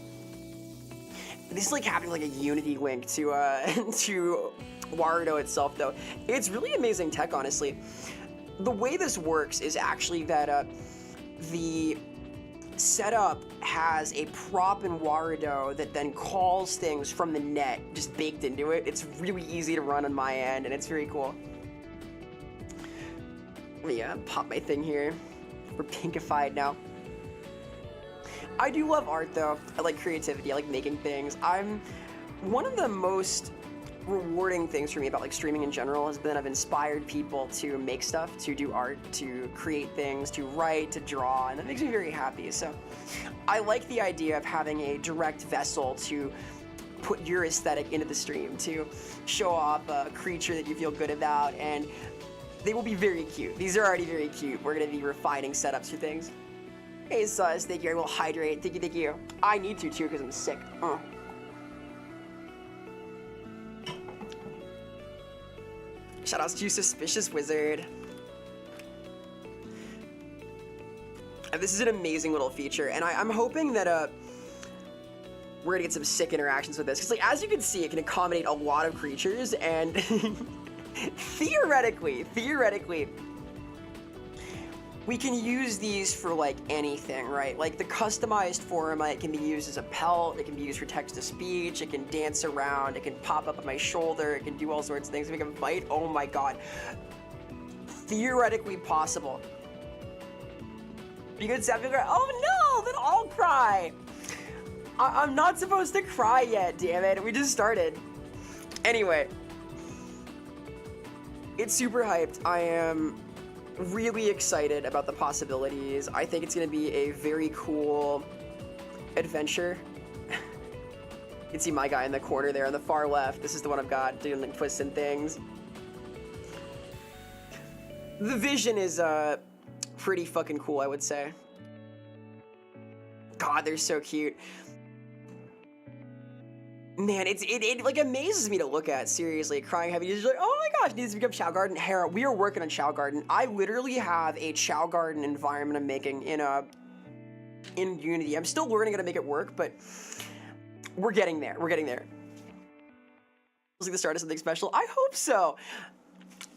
Speaker 1: This is like having like a Unity link to to Wardo itself though. It's really amazing tech, honestly. The way this works is actually that the setup has a prop in Wardo that then calls things from the net just baked into it. It's really easy to run on my end, and it's very cool. Let me pop my thing here. We're pinkified now. I do love art though. I like creativity. I like making things. One of the most rewarding things for me about like streaming in general has been I've inspired people to make stuff, to do art, to create things, to write, to draw, and that makes me very happy. So I like the idea of having a direct vessel to put your aesthetic into the stream, to show off a creature that you feel good about, and they will be very cute. These are already very cute. We're going to be refining setups for things. Hey Sus, thank you. I will hydrate. Thank you. I need to too because I'm sick. Shoutouts to Suspicious Wizard. And this is an amazing little feature, and I'm hoping that we're gonna get some sick interactions with this, because like as you can see, it can accommodate a lot of creatures, and theoretically, we can use these for like anything, right? Like the customized Forumite can be used as a pelt, it can be used for text-to-speech, it can dance around, it can pop up on my shoulder, it can do all sorts of things, make a bite, oh my god. Theoretically possible. You could say, oh no, then I'll cry. I'm not supposed to cry yet, damn it, we just started. Anyway. It's super hyped. I am really excited about the possibilities. I think it's going to be a very cool adventure. You can see my guy in the corner there on the far left. This is the one I've got doing like twists and things. The vision is pretty fucking cool, I would say. God, they're so cute. Man, it like amazes me to look at, seriously. Crying Heavy is like, oh my gosh, needs to become Chow Garden. Hera, we are working on Chow Garden. I literally have a Chow Garden environment I'm making in Unity. I'm still learning how to make it work, but we're getting there. We're getting there. Looks like the start of something special. I hope so.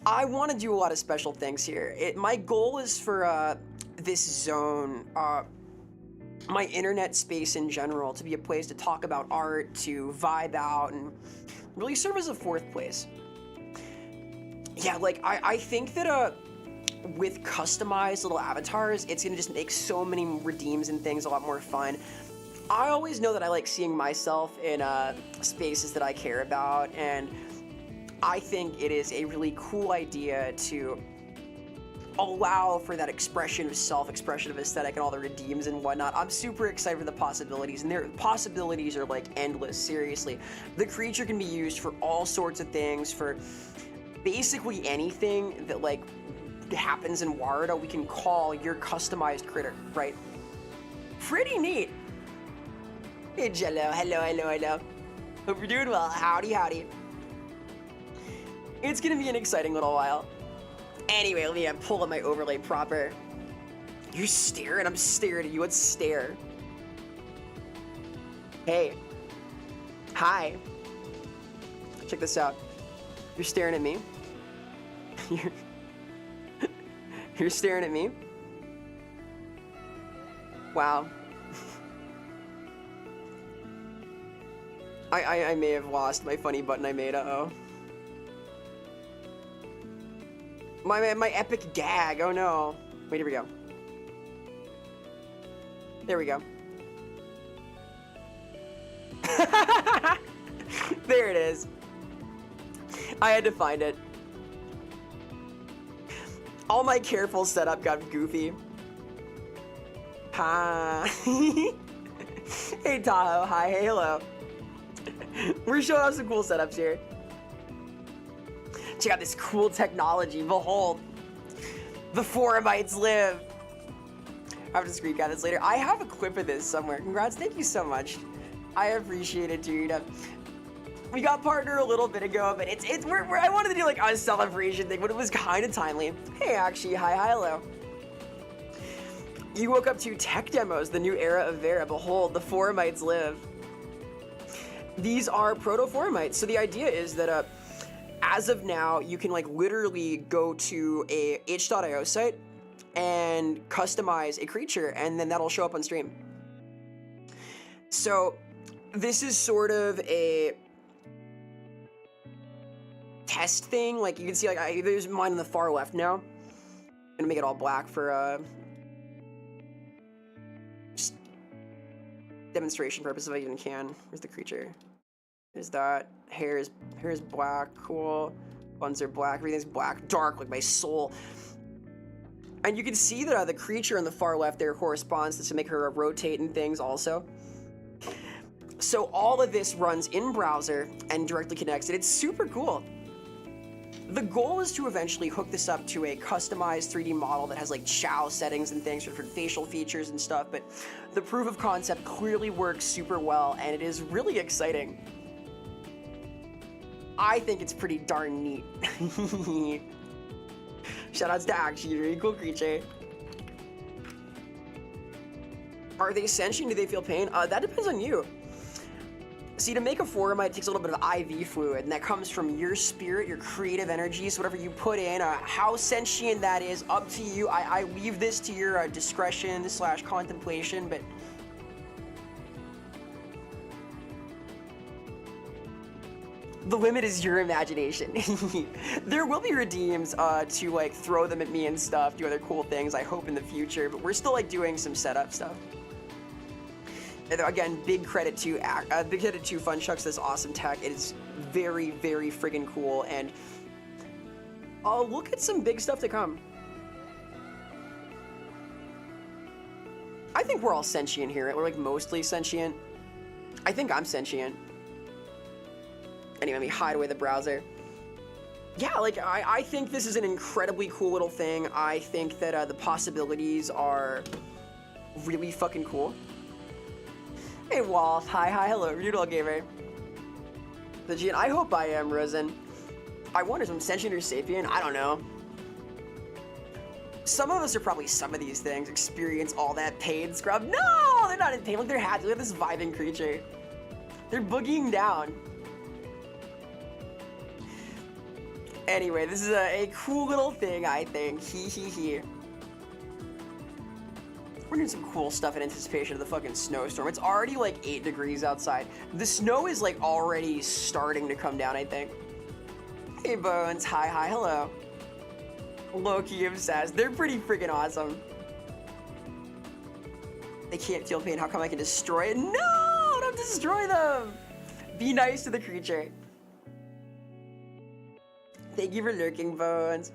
Speaker 1: I want to do a lot of special things here. My goal is for this zone, my internet space in general, to be a place to talk about art, to vibe out, and really serve as a fourth place. Yeah, like, I think that with customized little avatars, it's gonna just make so many redeems and things a lot more fun. I always know that I like seeing myself in spaces that I care about, and I think it is a really cool idea to allow for that expression of self-expression of aesthetic and all the redeems and whatnot. I'm super excited for the possibilities, and their possibilities are like endless, seriously. The creature can be used for all sorts of things, for basically anything that like happens in Warda, we can call your customized critter, right? Pretty neat. Hey Jello, hello. Hope you're doing well, howdy. It's gonna be an exciting little while. Anyway, let me pull up my overlay proper. You're staring? I'm staring at you. Let's stare. Hey. Hi. Check this out. You're staring at me. You're staring at me. Wow. I may have lost my funny button I made, uh-oh. My epic gag, oh no. Wait, here we go. There we go. There it is. I had to find it. All my careful setup got goofy. Hi. Hey Tahoe, hi, hey, hello. We're showing off some cool setups here. Check out this cool technology, behold. The Forumites live. I have to screen cap this later. I have a clip of this somewhere. Congrats, thank you so much. I appreciate it, dude. We got partner a little bit ago, but I wanted to do like a celebration thing, but it was kind of timely. Hey, actually, hi, hello. You woke up to tech demos, the new era of Vera. Behold, the Forumites live. These are proto-Forumites, so the idea is that as of now, you can like literally go to a itch.io site and customize a creature, and then that'll show up on stream. So this is sort of a test thing. Like you can see, like there's mine on the far left now. I'm gonna make it all black for just demonstration purposes if I even can. Where's the creature? There's that. Hair is black, cool. Buns are black, everything's black, dark, like my soul. And you can see that the creature on the far left there corresponds to make her rotate and things also. So all of this runs in browser and directly connects, and it's super cool. The goal is to eventually hook this up to a customized 3D model that has like chow settings and things for different facial features and stuff, but the proof of concept clearly works super well, and it is really exciting. I think it's pretty darn neat. Shoutouts to Actually, very cool creature. Are they sentient? Do they feel pain? That depends on you. See, to make a Forumite, it takes a little bit of IV fluid, and that comes from your spirit, your creative energy, so whatever you put in, how sentient that is, up to you. I leave this to your discretion / contemplation, but the limit is your imagination. There will be redeems to like throw them at me and stuff, do other cool things, I hope in the future, but we're still like doing some setup stuff. And again, big credit to Funchucks, this awesome tech. It is very, very friggin' cool, and I'll look at some big stuff to come. I think we're all sentient here. We're like mostly sentient. I think I'm sentient. Anyway, let me hide away the browser. Yeah, like, I think this is an incredibly cool little thing. I think that the possibilities are really fucking cool. Hey, Wolf. Hi, hello, Rudol Gamer. Legit, I hope I am, Rosen. I wonder if I'm sentient or sapient. I don't know. Some of us are probably some of these things. Experience all that pain, scrub. No, they're not in pain. Look, they're happy. Look at this vibing creature. They're boogieing down. Anyway, this is a cool little thing, I think. Hee. We're doing some cool stuff in anticipation of the fucking snowstorm. It's already like 8 degrees outside. The snow is like already starting to come down, I think. Hey, Bones. Hi, hello. Low-key obsessed. They're pretty freaking awesome. They can't feel pain. How come I can destroy it? No! Don't destroy them! Be nice to the creature. Thank you for lurking, Bones.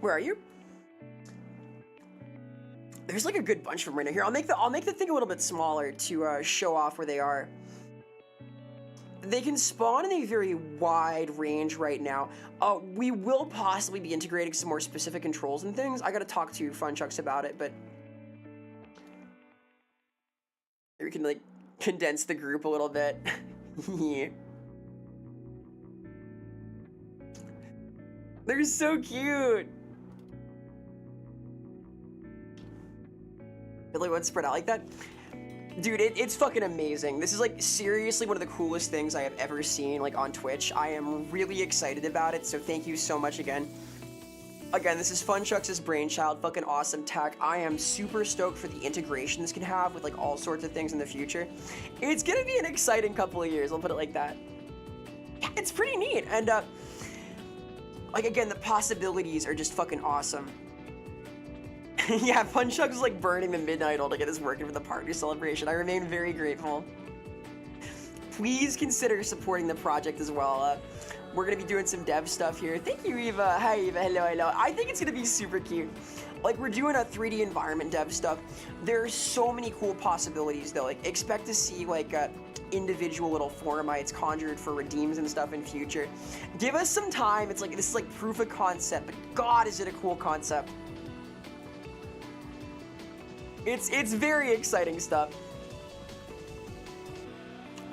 Speaker 1: Where are you? There's like a good bunch of them right now. Here, I'll make the thing a little bit smaller to show off where they are. They can spawn in a very wide range right now. We will possibly be integrating some more specific controls and things. I gotta talk to Funchucks about it, but we can like condense the group a little bit. Yeah. They're so cute. Really want to spread out like that? Dude, it's fucking amazing. This is like seriously one of the coolest things I have ever seen like on Twitch. I am really excited about it, so thank you so much again. Again, this is Funchucks' brainchild, fucking awesome tech. I am super stoked for the integration this can have with like all sorts of things in the future. It's gonna be an exciting couple of years, I'll put it like that. It's pretty neat, and like again, the possibilities are just fucking awesome. Yeah, Funchucks is like burning the midnight oil to get us working for the partner celebration. I remain very grateful. Please consider supporting the project as well. We're gonna be doing some dev stuff here. Thank you, Eva. Hi, Eva. Hello. I think it's gonna be super cute. Like, we're doing a 3D environment dev stuff. There's so many cool possibilities, though. Like, expect to see like individual little Forumites conjured for redeems and stuff in future. Give us some time. It's like this is like proof of concept, but God, is it a cool concept. It's very exciting stuff.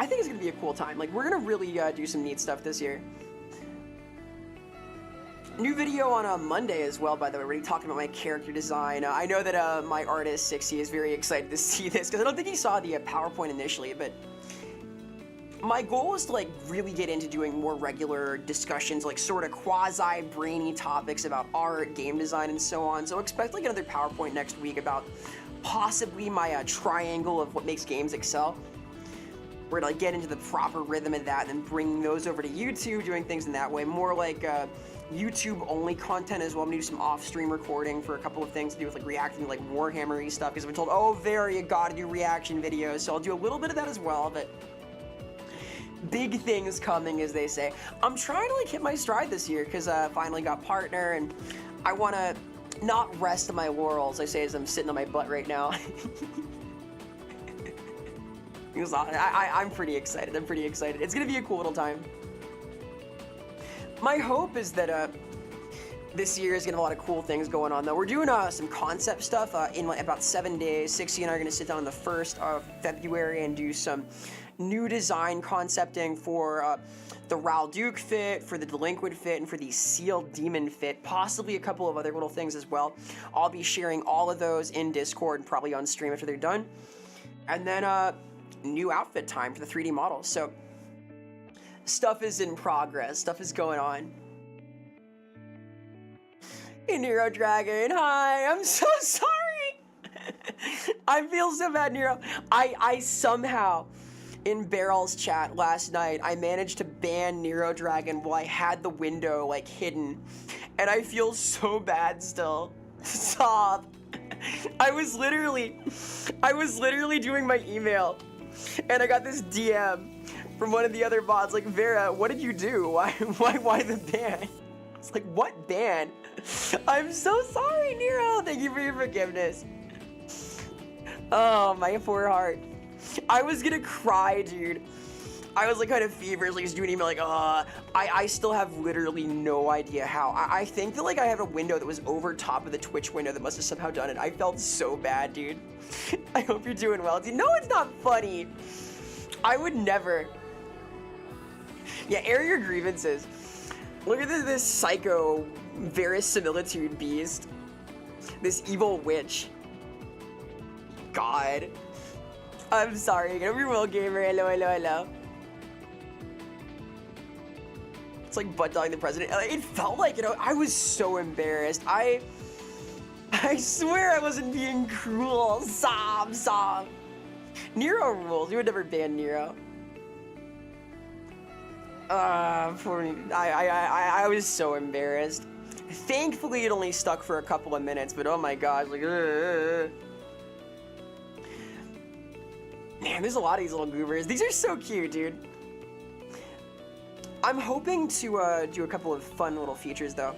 Speaker 1: I think it's gonna be a cool time. Like, we're gonna really do some neat stuff this year. New video on Monday as well, by the way. We're already talking about my character design. I know that my artist, 60, is very excited to see this, because I don't think he saw the PowerPoint initially, but my goal is to like really get into doing more regular discussions, like sort of quasi-brainy topics about art, game design, and so on. So expect like another PowerPoint next week about possibly my triangle of what makes games excel. We're gonna like get into the proper rhythm of that, and then bringing those over to YouTube, doing things in that way. More like YouTube only content as well. I'm gonna do some off-stream recording for a couple of things to do with like reacting to like Warhammer-y stuff, because I've been told, oh, Vera, you gotta do reaction videos. So I'll do a little bit of that as well, but big things coming, as they say. I'm trying to like hit my stride this year, because I finally got partner, and I wanna not rest on my laurels, I say, as I'm sitting on my butt right now. I'm pretty excited. It's gonna be a cool little time. My hope is that This year is gonna have a lot of cool things going on though. We're doing some concept stuff in like about 7 days. 60 and I are gonna sit down on the 1st of February and do some new design concepting for the Ral Duke fit, for the Delinquent fit, and for the Sealed Demon fit, possibly a couple of other little things as well. I'll be sharing all of those in Discord and probably on stream after they're done. And then new outfit time for the 3D models. So stuff is in progress, stuff is going on. Hey, Nero Dragon, hi, I'm so sorry. I feel so bad, Nero. I somehow, in Barrel's chat last night, I managed to ban Nero Dragon while I had the window like hidden. And I feel so bad still. Sob. I was literally doing my email and I got this DM from one of the other bots like, Vera, what did you do? Why the ban? It's like, what ban? I'm so sorry, Nero. Thank you for your forgiveness. Oh, my poor heart. I was gonna cry, dude. I was like kind of feverishly just doing an email like, I still have literally no idea how. I think that like I have a window that was over top of the Twitch window that must have somehow done it. I felt so bad, dude. I hope you're doing well, dude. No, it's not funny. I would never. Yeah, air your grievances. Look at this psycho verisimilitude beast. This evil witch. God. I'm sorry. Get over your will, gamer. Hello, hello, hello. It's like butt dogging the president. It felt like, you know, I was so embarrassed. I swear I wasn't being cruel. Sob, sob. Nero rules. You would never ban Nero. Poor me. I was so embarrassed. Thankfully, it only stuck for a couple of minutes, but oh my gosh, like, Man, there's a lot of these little goobers. These are so cute, dude. I'm hoping to do a couple of fun little features, though.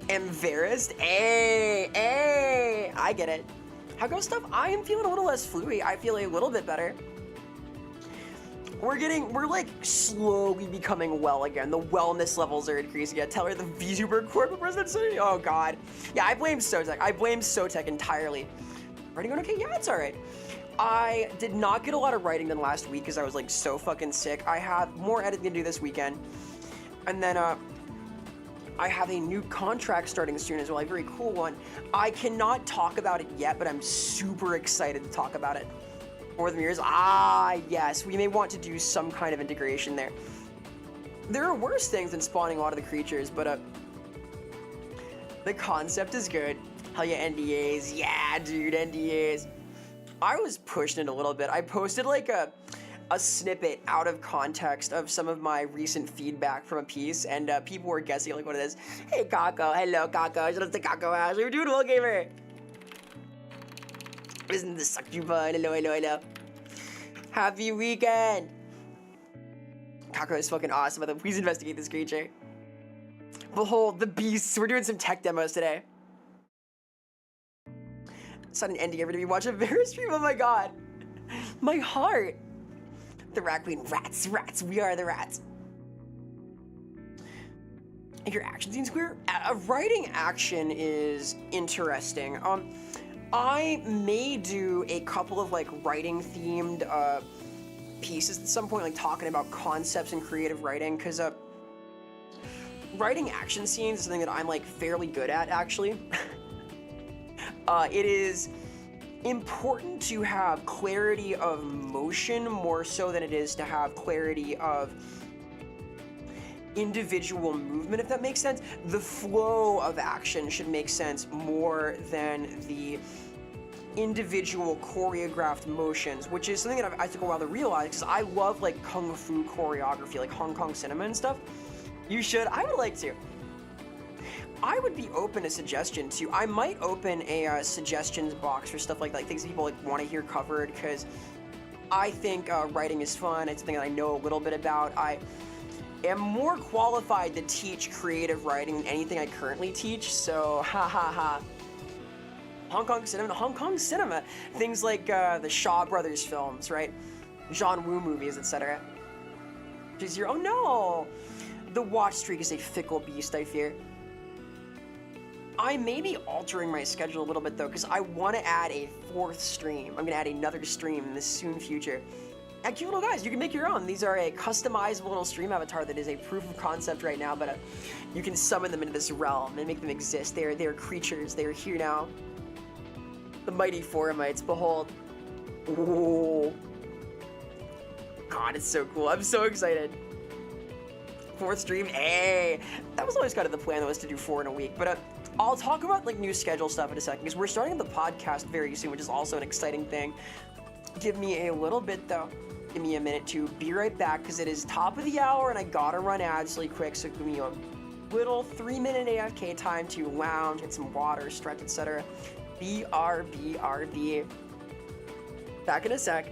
Speaker 1: Embarrassed? Hey, I get it. How goes stuff? I am feeling a little less fluey. I feel a little bit better. We're like slowly becoming well again. The wellness levels are increasing. Yeah, tell her the VTuber corporate presidency. Oh God. Yeah, I blame Sotek. I blame Sotek entirely. Writing going okay? Yeah, it's all right. I did not get a lot of writing done last week because I was like so fucking sick. I have more editing to do this weekend. And then I have a new contract starting soon as well, a very cool one. I cannot talk about it yet, but I'm super excited to talk about it. More than years. Ah, yes, we may want to do some kind of integration there. There are worse things than spawning a lot of the creatures, but the concept is good. Hell yeah, NDAs. Yeah, dude, NDAs. I was pushing it a little bit. I posted like a snippet out of context of some of my recent feedback from a piece, and people were guessing like what it is. Hey, Kako. Hello, Kako. Shout out to Kako House. We're doing well, gamer. Isn't this such fun? Hello, hello, hello. Happy weekend. Kako is fucking awesome. Please investigate this creature. Behold the beasts. We're doing some tech demos today. It's not an ending ever to be watching a Vera stream. Oh my God. My heart. The rat queen. Rats, rats. We are the rats. And your action scene's clear? Writing action is interesting. I may do a couple of like writing themed pieces at some point, like talking about concepts and creative writing, because writing action scenes is something that I'm like fairly good at actually. It is important to have clarity of motion more so than it is to have clarity of individual movement, if that makes sense. The flow of action should make sense more than the individual choreographed motions, which is something that I took a while to realize, because I love like kung fu choreography, like Hong Kong cinema and stuff. You should. I would like to. I would be open to suggestion too. I might open a suggestions box for stuff like that, like things that people like want to hear covered, because I think writing is fun. It's something that I know a little bit about. I am more qualified to teach creative writing than anything I currently teach, so ha ha ha. Hong Kong cinema, things like the Shaw Brothers films, right? John Woo movies, etc. Oh no! The watch streak is a fickle beast, I fear. I may be altering my schedule a little bit though, because I want to add a 4th stream. I'm gonna add another stream in the soon future. And cute little guys, you can make your own. These are a customizable little stream avatar that is a proof of concept right now, but you can summon them into this realm and make them exist. They're creatures. They're here now. The mighty Foramites, behold. Ooh. God, it's so cool. I'm so excited. 4th stream, hey! That was always kind of the plan, that was to do 4 in a week, but I'll talk about like new schedule stuff in a second, because we're starting the podcast very soon, which is also an exciting thing. Give me a little bit though. Give me a minute to be right back, because it is top of the hour and I gotta run ads really quick, so give me a little 3-minute AFK time to lounge, get some water, stretch, etc. BRB. Back in a sec.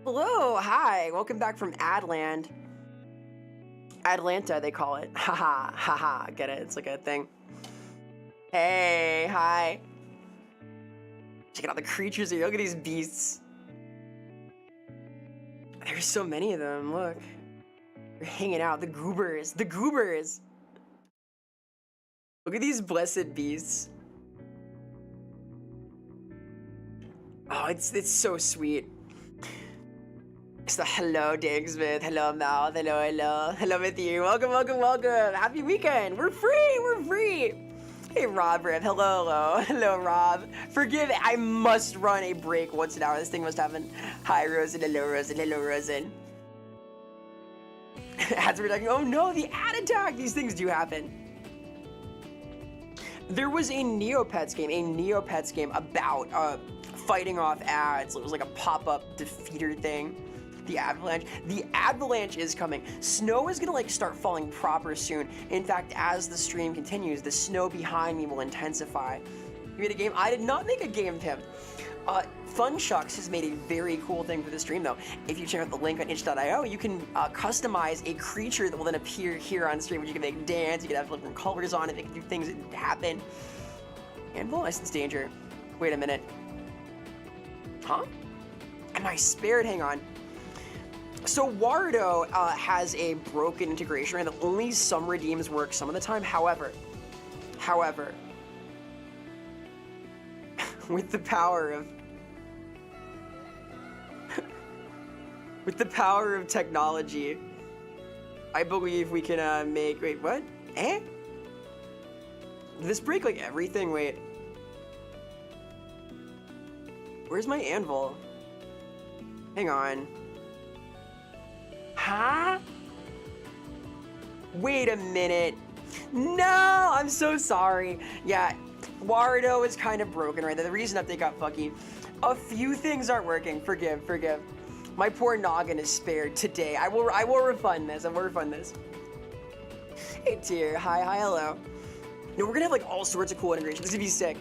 Speaker 1: Hello, hi, welcome back from Adland. Atlanta, they call it. Haha, haha, get it? It's like a thing. Hey, hi. Check out all the creatures here. Look at these beasts. There's so many of them, look. They're hanging out, the goobers, the goobers. Look at these blessed beasts. Oh, it's so sweet. So hello, Digsmith. Hello, Mouth. Hello, Matthew. Welcome. Happy weekend. We're free. Hey, Rob Riv. Hello, Rob. Forgive it. I must run a break once an hour. This thing must happen. Hi, Rosen. Hello, Rosen. Ads were attacking. Oh no, the ad attack. These things do happen. There was a Neopets game about fighting off ads. It was like a pop-up defeater thing. The avalanche is coming. Snow is gonna like start falling proper soon. In fact, as the stream continues, the snow behind me will intensify. You made a game? I did not make a game, Tim. Funshucks has made a very cool thing for the stream though. If you check out the link on itch.io, you can customize a creature that will then appear here on stream, which you can make dance, you can have different colors on it, they can do things that happen. Anvil, I sense danger. Wait a minute. Huh? Am I spared? Hang on. So Wardo has a broken integration right, that only some redeems work some of the time. However, with the power of technology, I believe we can make. Wait, what? Eh? Did this break like everything? Wait. Where's my anvil? Hang on. Huh? Wait a minute. No, I'm so sorry. Yeah, Wardo is kind of broken, right? The reason update got fucky. A few things aren't working. Forgive. My poor noggin is spared today. I will refund this. Hey, Tier. Hi, hello. No, we're gonna have like all sorts of cool integrations. This is gonna be sick.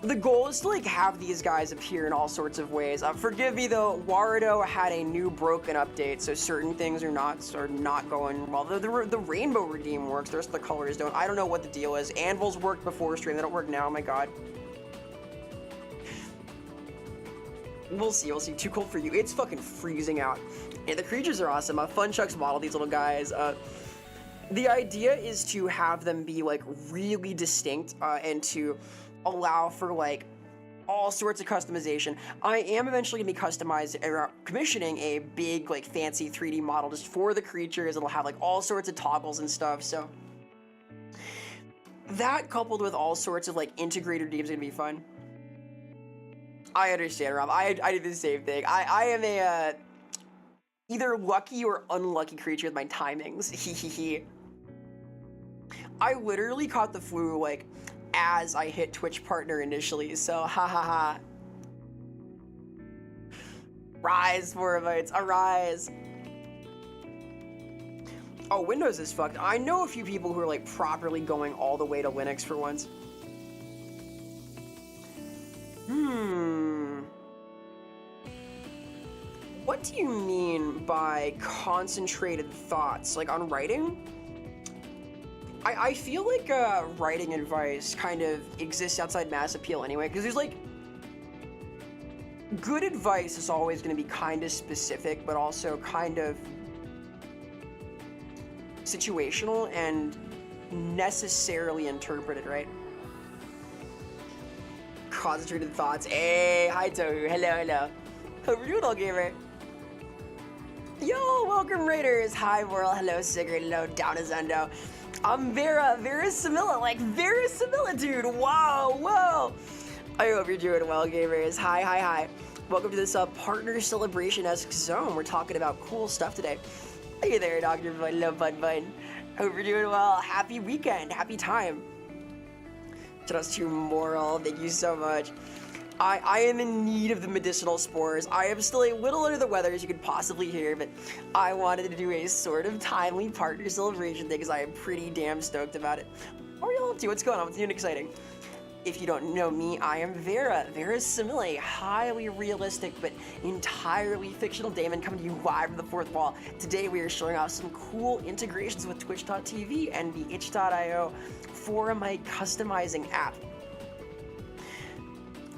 Speaker 1: The goal is to like have these guys appear in all sorts of ways. Forgive me though, Wardo had a new broken update, so certain things are not going well. The rainbow redeem works, the rest of the colors don't. I don't know what the deal is. Anvils worked before stream, they don't work now, oh my god. We'll see. Too cold for you. It's fucking freezing out. And the creatures are awesome. Funchucks model these little guys. The idea is to have them be like really distinct and to allow for like all sorts of customization. I am eventually gonna be commissioning a big like fancy 3D model just for the creatures. It'll have like all sorts of toggles and stuff. So that coupled with all sorts of like integrated games is gonna be fun. I understand, Rob. I did the same thing. I am a either lucky or unlucky creature with my timings. Hee. I literally caught the flu like as I hit Twitch partner initially, so ha. Rise, Moravites, arise. Oh, Windows is fucked. I know a few people who are like properly going all the way to Linux for once. What do you mean by concentrated thoughts? Like on writing? I feel like writing advice kind of exists outside mass appeal anyway, because there's like good advice is always going to be kind of specific, but also kind of situational and necessarily interpreted, right? Concentrated thoughts. Hey, hi Tohu. Hello. Hope you're doing all gamer. Yo, welcome Raiders. Hi world. Hello Sigrid. Hello Downazendo. I'm Vera Samilla, like Vera Samilla, dude. Wow, whoa. I hope you're doing well, gamers. Hi. Welcome to this partner celebration-esque zone. We're talking about cool stuff today. Hey there, Dr. Bun. Hello, Bun. Hope you're doing well. Happy weekend. Happy time. Shout out to Moral. Thank you so much. I am in need of the medicinal spores. I am still a little under the weather, as you could possibly hear, but I wanted to do a sort of timely partner celebration thing because I am pretty damn stoked about it. What are you all up to? What's going on? What's new and exciting? If you don't know me, I am Vera Simile, highly realistic but entirely fictional daemon coming to you live from the fourth wall. Today we are showing off some cool integrations with Twitch.tv and the itch.io for my customizing app.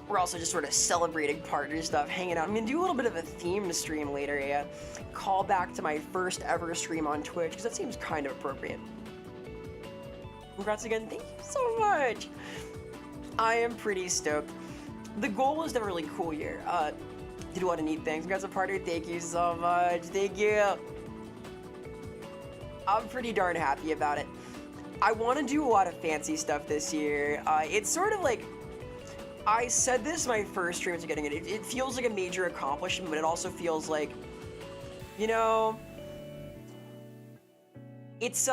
Speaker 1: We're also just sort of celebrating partner stuff, hanging out. I'm gonna do a little bit of a themed stream later, a call back to my first ever stream on Twitch, because that seems kind of appropriate. Congrats again, thank you so much. I am pretty stoked. The goal was to have a really cool year. Did a lot of neat things. Congrats on partner, thank you so much, thank you. I'm pretty darn happy about it. I want to do a lot of fancy stuff this year. It's sort of like, I said this my first stream to getting it. It feels like a major accomplishment, but it also feels like, you know, it's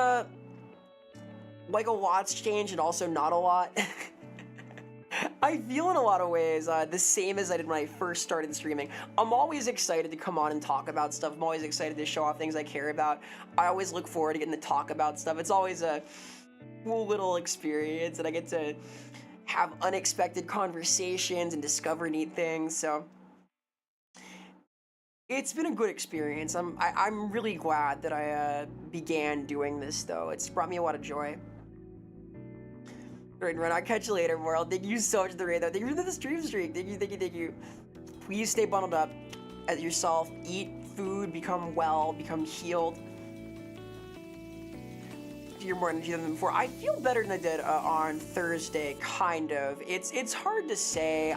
Speaker 1: like a lot's changed and also not a lot. I feel in a lot of ways the same as I did when I first started streaming. I'm always excited to come on and talk about stuff. I'm always excited to show off things I care about. I always look forward to getting to talk about stuff. It's always a cool little experience, and I get to have unexpected conversations and discover neat things. So it's been a good experience. I'm really glad that I began doing this, though. It's brought me a lot of joy. Right, I'll catch you later, world. Thank you so much for the raid, though. Thank you for the stream streak. Thank you, thank you, thank you. Please stay bundled up at yourself. Eat food, become well, become healed. You're more energy than before. I feel better than I did on Thursday, kind of. It's hard to say.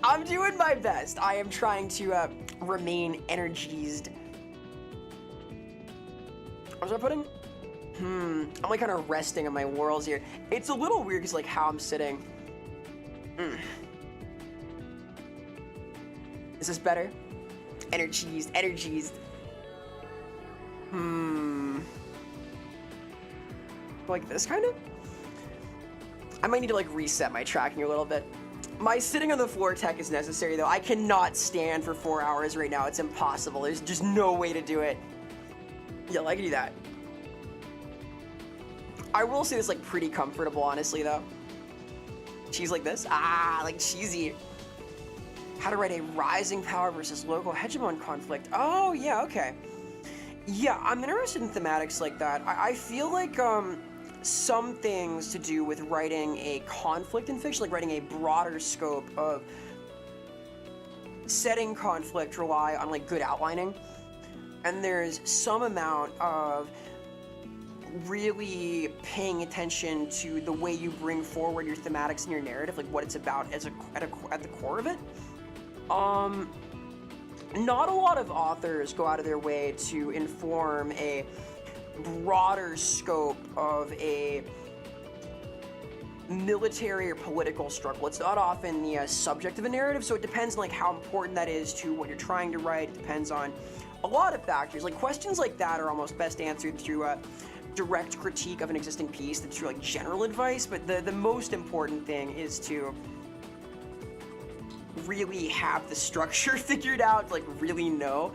Speaker 1: I'm doing my best. I am trying to remain energized. What was I putting? I'm like kind of resting on my laurels here. It's a little weird because like how I'm sitting. Is this better? Energized. Like this kind of? I might need to like reset my tracking a little bit. My sitting on the floor tech is necessary though. I cannot stand for 4 hours right now. It's impossible. There's just no way to do it. Yeah, I can do that. I will say this like pretty comfortable, honestly, though. Cheese like this? Like cheesy. How to write a rising power versus local hegemon conflict. Oh, yeah, okay. Yeah, I'm interested in thematics like that. I feel like some things to do with writing a conflict in fiction, like writing a broader scope of setting conflict, rely on like good outlining. And there's some amount of really paying attention to the way you bring forward your thematics and your narrative, like what it's about as at the core of it. Not a lot of authors go out of their way to inform a broader scope of a military or political struggle. It's not often the subject of a narrative, so it depends on like how important that is to what you're trying to write. It depends on a lot of factors. Like questions like that are almost best answered through direct critique of an existing piece that's through like general advice, but the most important thing is to really have the structure figured out, like really know.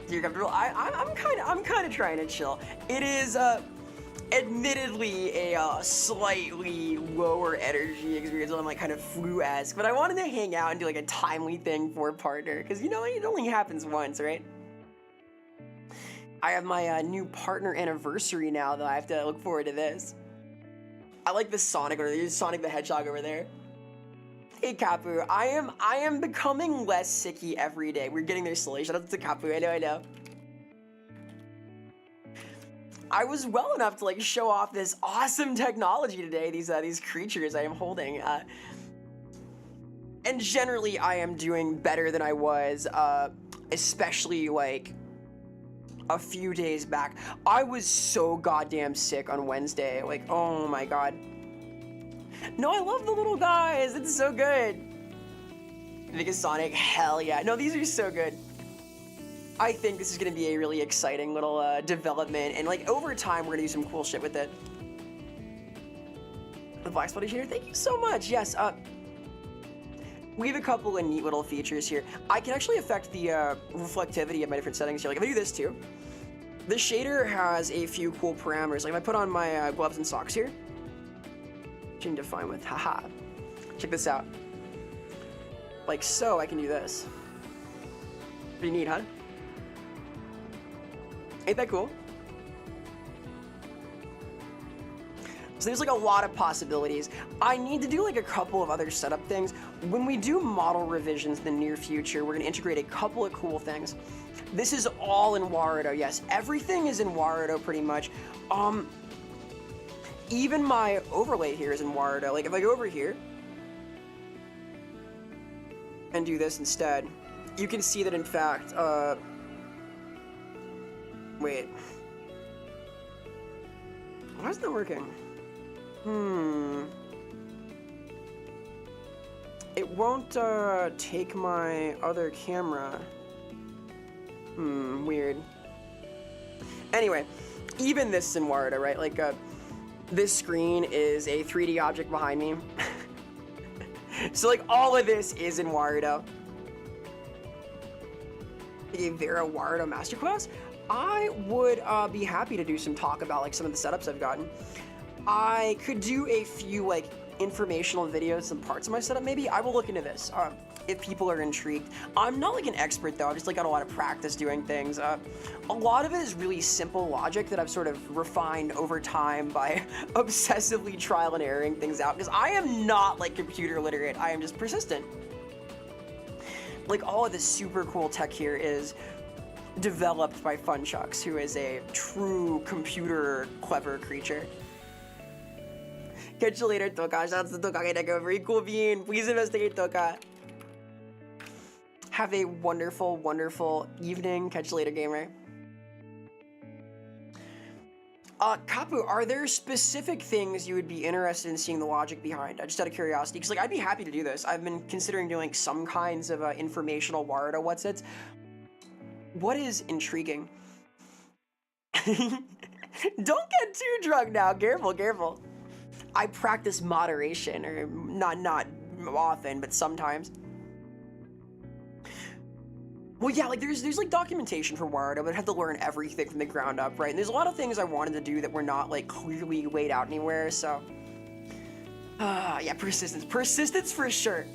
Speaker 1: You're comfortable? I'm kind of trying to chill. It is admittedly a slightly lower energy experience. I'm like kind of flu-esque, but I wanted to hang out and do like a timely thing for a partner because you know it only happens once, right? I have my new partner anniversary now, though. I have to look forward to this. I like the Sonic over there. There's Sonic the Hedgehog over there. Hey, Kapu. I am becoming less sicky every day. We're getting there slowly. Shout out to Kapu. I know. I was well enough to like show off this awesome technology today. These creatures I am holding. And generally, I am doing better than I was, especially like a few days back. I was so goddamn sick on Wednesday. Like, oh my god. No, I love the little guys. It's so good. Because Sonic, hell yeah. No, these are so good. I think this is going to be a really exciting little development. And like over time, we're going to do some cool shit with it. The Black Spot is here. Thank you so much. Yes, we have a couple of neat little features here. I can actually affect the reflectivity of my different settings here. Like if I do this too, the shader has a few cool parameters. Like if I put on my gloves and socks here, which I can define with haha. Check this out. Like so, I can do this. Pretty neat, huh? Ain't that cool? So there's like a lot of possibilities. I need to do like a couple of other setup things. When we do model revisions in the near future, we're gonna integrate a couple of cool things. This is all in Warudo, yes. Everything is in Warudo pretty much. Even my overlay here is in Warudo. Like if I go over here and do this instead, you can see that in fact, wait. Why isn't that working? It won't take my other camera. Weird. Anyway, even this is in Warudo, right? Like This screen is a 3D object behind me. So like all of this is in Warudo. A Vera Warudo Masterclass. I would be happy to do some talk about like some of the setups I've gotten. I could do a few like informational videos, some parts of my setup maybe. I will look into this if people are intrigued. I'm not like an expert though, I've just like got a lot of practice doing things. A lot of it is really simple logic that I've sort of refined over time by obsessively trial and erroring things out, because I am not like computer literate, I am just persistent. Like all of this super cool tech here is developed by Funchucks, who is a true computer clever creature. Catch you later, Toka. Shouts to Tokage Neko. Very cool being. Please investigate, Toka. Have a wonderful, wonderful evening. Catch you later, gamer. Kapu, are there specific things you would be interested in seeing the logic behind? Just out of curiosity, because like I'd be happy to do this. I've been considering doing some kinds of informational Warudo whatsits. What is intriguing? Don't get too drunk now. Careful, careful. I practice moderation, or not often, but sometimes. Well, yeah, like there's like documentation for Warudo, but I'd have to learn everything from the ground up, right? And there's a lot of things I wanted to do that were not like clearly laid out anywhere, so. Yeah, persistence. Persistence for sure.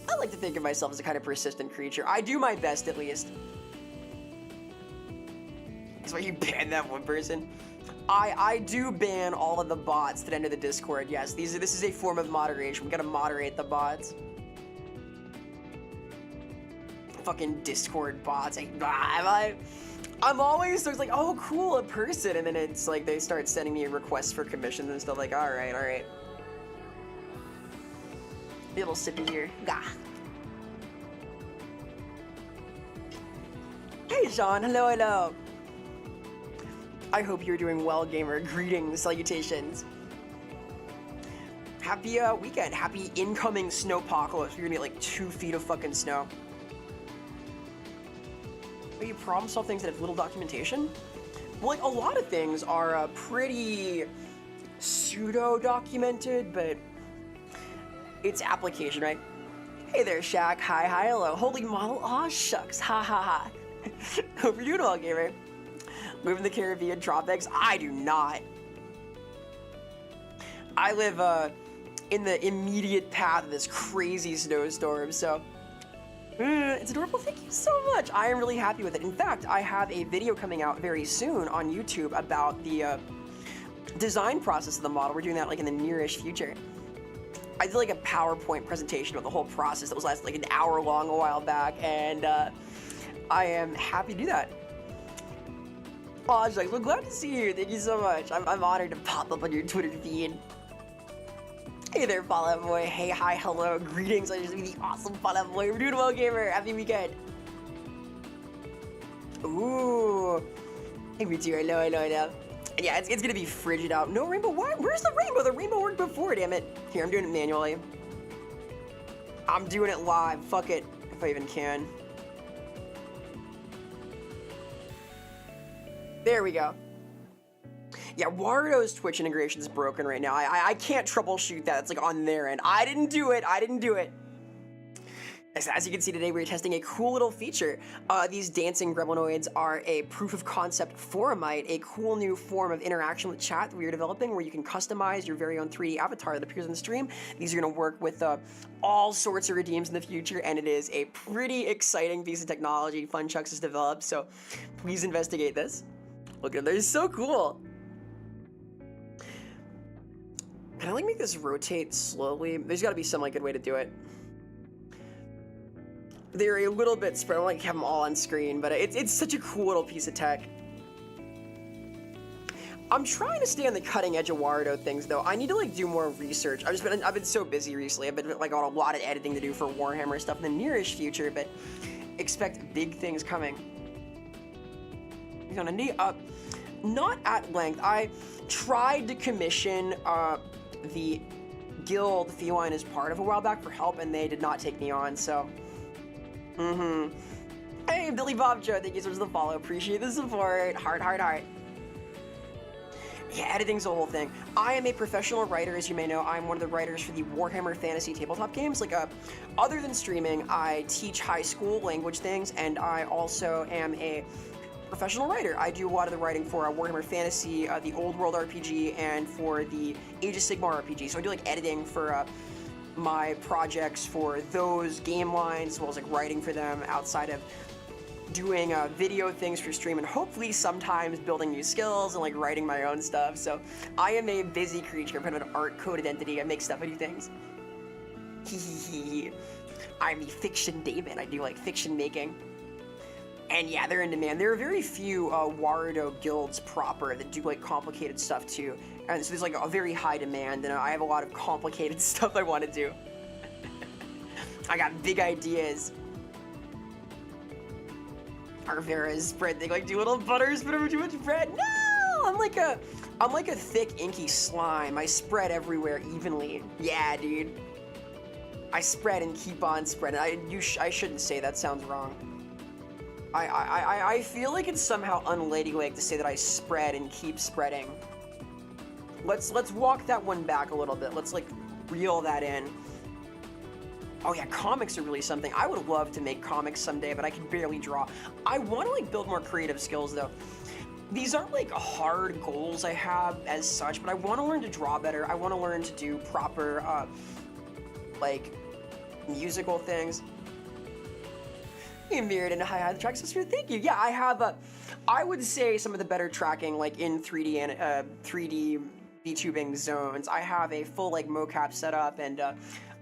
Speaker 1: I like to think of myself as a kind of persistent creature. I do my best, at least. That's why you banned that one person. I do ban all of the bots that enter the Discord. Yes, this is a form of moderation. We gotta moderate the bots. Fucking Discord bots. I'm always so it's like, oh cool, a person, and then it's like they start sending me requests for commissions and stuff. Like, all right. A little sippy here. Gah. Hey Sean, hello. I hope you're doing well, gamer. Greetings, salutations. Happy weekend. Happy incoming snowpocalypse. You're gonna get like 2 feet of fucking snow. But you problem solve things that have little documentation? Well, like a lot of things are pretty pseudo-documented, but it's application, right? Hey there, Shaq. Hi, hello. Holy model. Aw, shucks. Ha ha ha. Hope you're doing well, gamer. Live in the Caribbean tropics? I do not. I live in the immediate path of this crazy snowstorm, so it's adorable. Thank you so much. I am really happy with it. In fact, I have a video coming out very soon on YouTube about the design process of the model. We're doing that like in the nearish future. I did like a PowerPoint presentation of the whole process that was like an hour long a while back, and I am happy to do that. Aw, Shucks, well, glad to see you. Thank you so much. I'm honored to pop up on your Twitter feed. Hey there, Fallout Boy. Hey, hi, hello, greetings. I just be the awesome Fallout Boy. We're doing well, gamer. Happy weekend. Ooh. Hey, me too. I know. And yeah, it's gonna be frigid out. No rainbow. What? Where's the rainbow? The rainbow worked before, damn it. Here, I'm doing it manually. I'm doing it live. Fuck it, if I even can. There we go. Yeah, Warudo's Twitch integration is broken right now. I can't troubleshoot that. It's like on their end. I didn't do it. As you can see today, we're testing a cool little feature. These dancing gremlinoids are a proof of concept forumite, a cool new form of interaction with chat that we are developing where you can customize your very own 3D avatar that appears on the stream. These are going to work with all sorts of redeems in the future, and it is a pretty exciting piece of technology Funchucks has developed, so please investigate this. Look at them, they're so cool. Can I like make this rotate slowly? There's got to be some like good way to do it. They're a little bit spread. I don't like have them all on screen, but it's such a cool little piece of tech. I'm trying to stay on the cutting edge of Warudo things though. I need to like do more research. I've been so busy recently. I've been like on a lot of editing to do for Warhammer stuff in the nearish future, but expect big things coming. Not at length. I tried to commission the guild Feline is part of a while back for help, and they did not take me on, so. Hey, Billy Bob Joe, thank you so much for the follow. Appreciate the support. Heart. Yeah, editing's the whole thing. I am a professional writer, as you may know. I'm one of the writers for the Warhammer Fantasy tabletop games. Other than streaming, I teach high school language things, and I also am a professional writer. I do a lot of the writing for Warhammer Fantasy, the Old World RPG, and for the Age of Sigmar RPG. So I do like editing for my projects for those game lines, as well as like writing for them outside of doing video things for stream, and hopefully sometimes building new skills and like writing my own stuff. So I am a busy creature, kind of an art-coded entity. I make stuff, I do things. I'm the fiction David. I do like fiction making. And yeah, they're in demand. There are very few Warudo guilds proper that do like complicated stuff too. And so there's like a very high demand, and I have a lot of complicated stuff I want to do. I got big ideas. Our Vera's spread thing, like, do little butters, but over too much bread. No! I'm like a thick, inky slime. I spread everywhere evenly. Yeah, dude. I spread and keep on spreading. I shouldn't say that, sounds wrong. I feel like it's somehow unladylike to say that I spread and keep spreading. Let's walk that one back a little bit. Let's like reel that in. Oh yeah, comics are really something. I would love to make comics someday, but I can barely draw. I want to like build more creative skills though. These aren't like hard goals I have as such, but I want to learn to draw better. I want to learn to do proper like musical things. Mirrored into high the track system. Thank you. Yeah, I have I would say some of the better tracking like in 3D and 3D VTubing zones. I have a full like mocap setup, and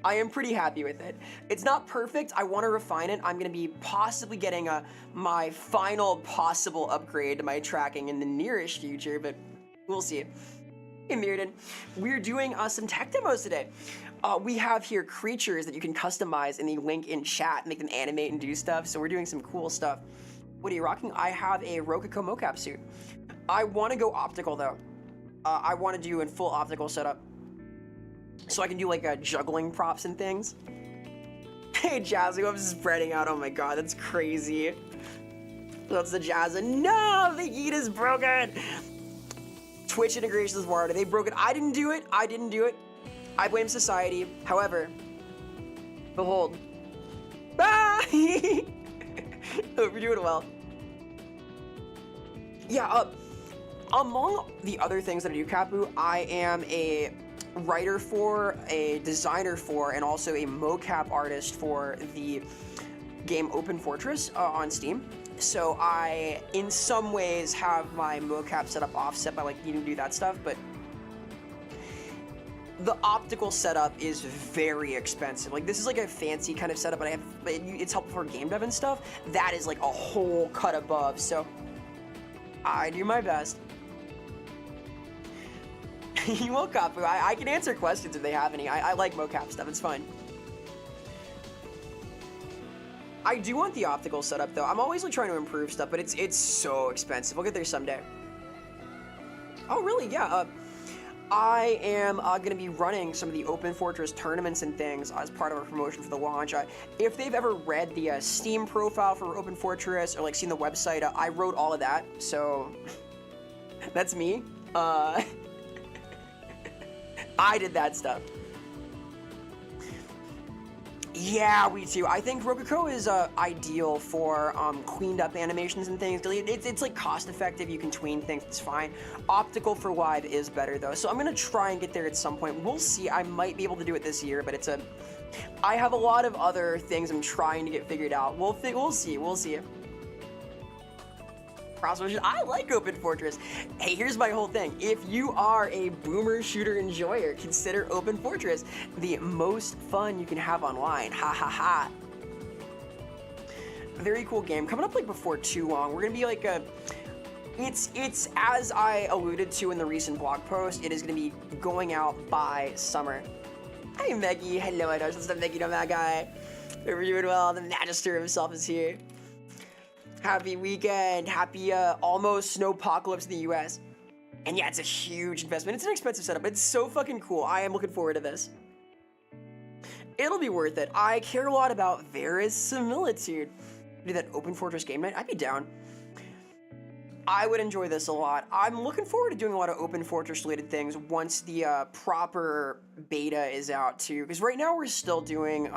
Speaker 1: I am pretty happy with it. It's not perfect. I want to refine it. I'm going to be possibly getting my final possible upgrade to my tracking in the nearest future, but we'll see. Hey, Mirrodin. We're doing some tech demos today. We have here creatures that you can customize in the link in chat, make them animate and do stuff, so we're doing some cool stuff. What are you rocking? I have a Rococo mocap suit. I want to go optical, though. I want to do a full optical setup, so I can do like juggling props and things. Hey, Jazzy, I'm spreading out. Oh my god, that's crazy. That's the Jazzy. No, the heat is broken. Twitch integration with Warudo. They broke it. I didn't do it. I didn't do it. I blame society. However, behold. Ah! Hope you're doing well. Yeah, among the other things that I do, Kapu, I am a writer for, a designer for, and also a mocap artist for the game Open Fortress on Steam. So I, in some ways, have my mocap setup offset by like needing to do that stuff, but the optical setup is very expensive. Like, this is like a fancy kind of setup, but it's helpful for game dev and stuff. That is like a whole cut above, so I do my best. You won't copy. I can answer questions if they have any. I like mocap stuff, it's fun. I do want the optical setup though. I'm always like trying to improve stuff, but it's so expensive. We'll get there someday. Oh really? Yeah. I am going to be running some of the Open Fortress tournaments and things as part of our promotion for the launch. If they've ever read the Steam profile for Open Fortress or like seen the website, I wrote all of that. So that's me. I did that stuff. Yeah, we too. I think Rococo is ideal for cleaned up animations and things. It's like cost effective. You can tween things. It's fine. Optical for live is better though. So I'm gonna try and get there at some point. We'll see. I might be able to do it this year, but I have a lot of other things I'm trying to get figured out. We'll see. We'll see. I like Open Fortress. Hey, here's my whole thing. If you are a boomer shooter enjoyer, consider Open Fortress the most fun you can have online. Ha ha ha. Very cool game. Coming up like before too long. We're gonna be like it's as I alluded to in the recent blog post, it is gonna be going out by summer. Hey Meggy, hello my darling. What's up, Meggy, no that guy. Hope you're doing well. The Magister himself is here. Happy weekend, happy almost snowpocalypse in the US. And yeah, it's a huge investment. It's an expensive setup, but it's so fucking cool. I am looking forward to this. It'll be worth it. I care a lot about Vera's similitude. Do that Open Fortress game night? I'd be down. I would enjoy this a lot. I'm looking forward to doing a lot of open fortress related things once the proper beta is out too. Because right now we're still doing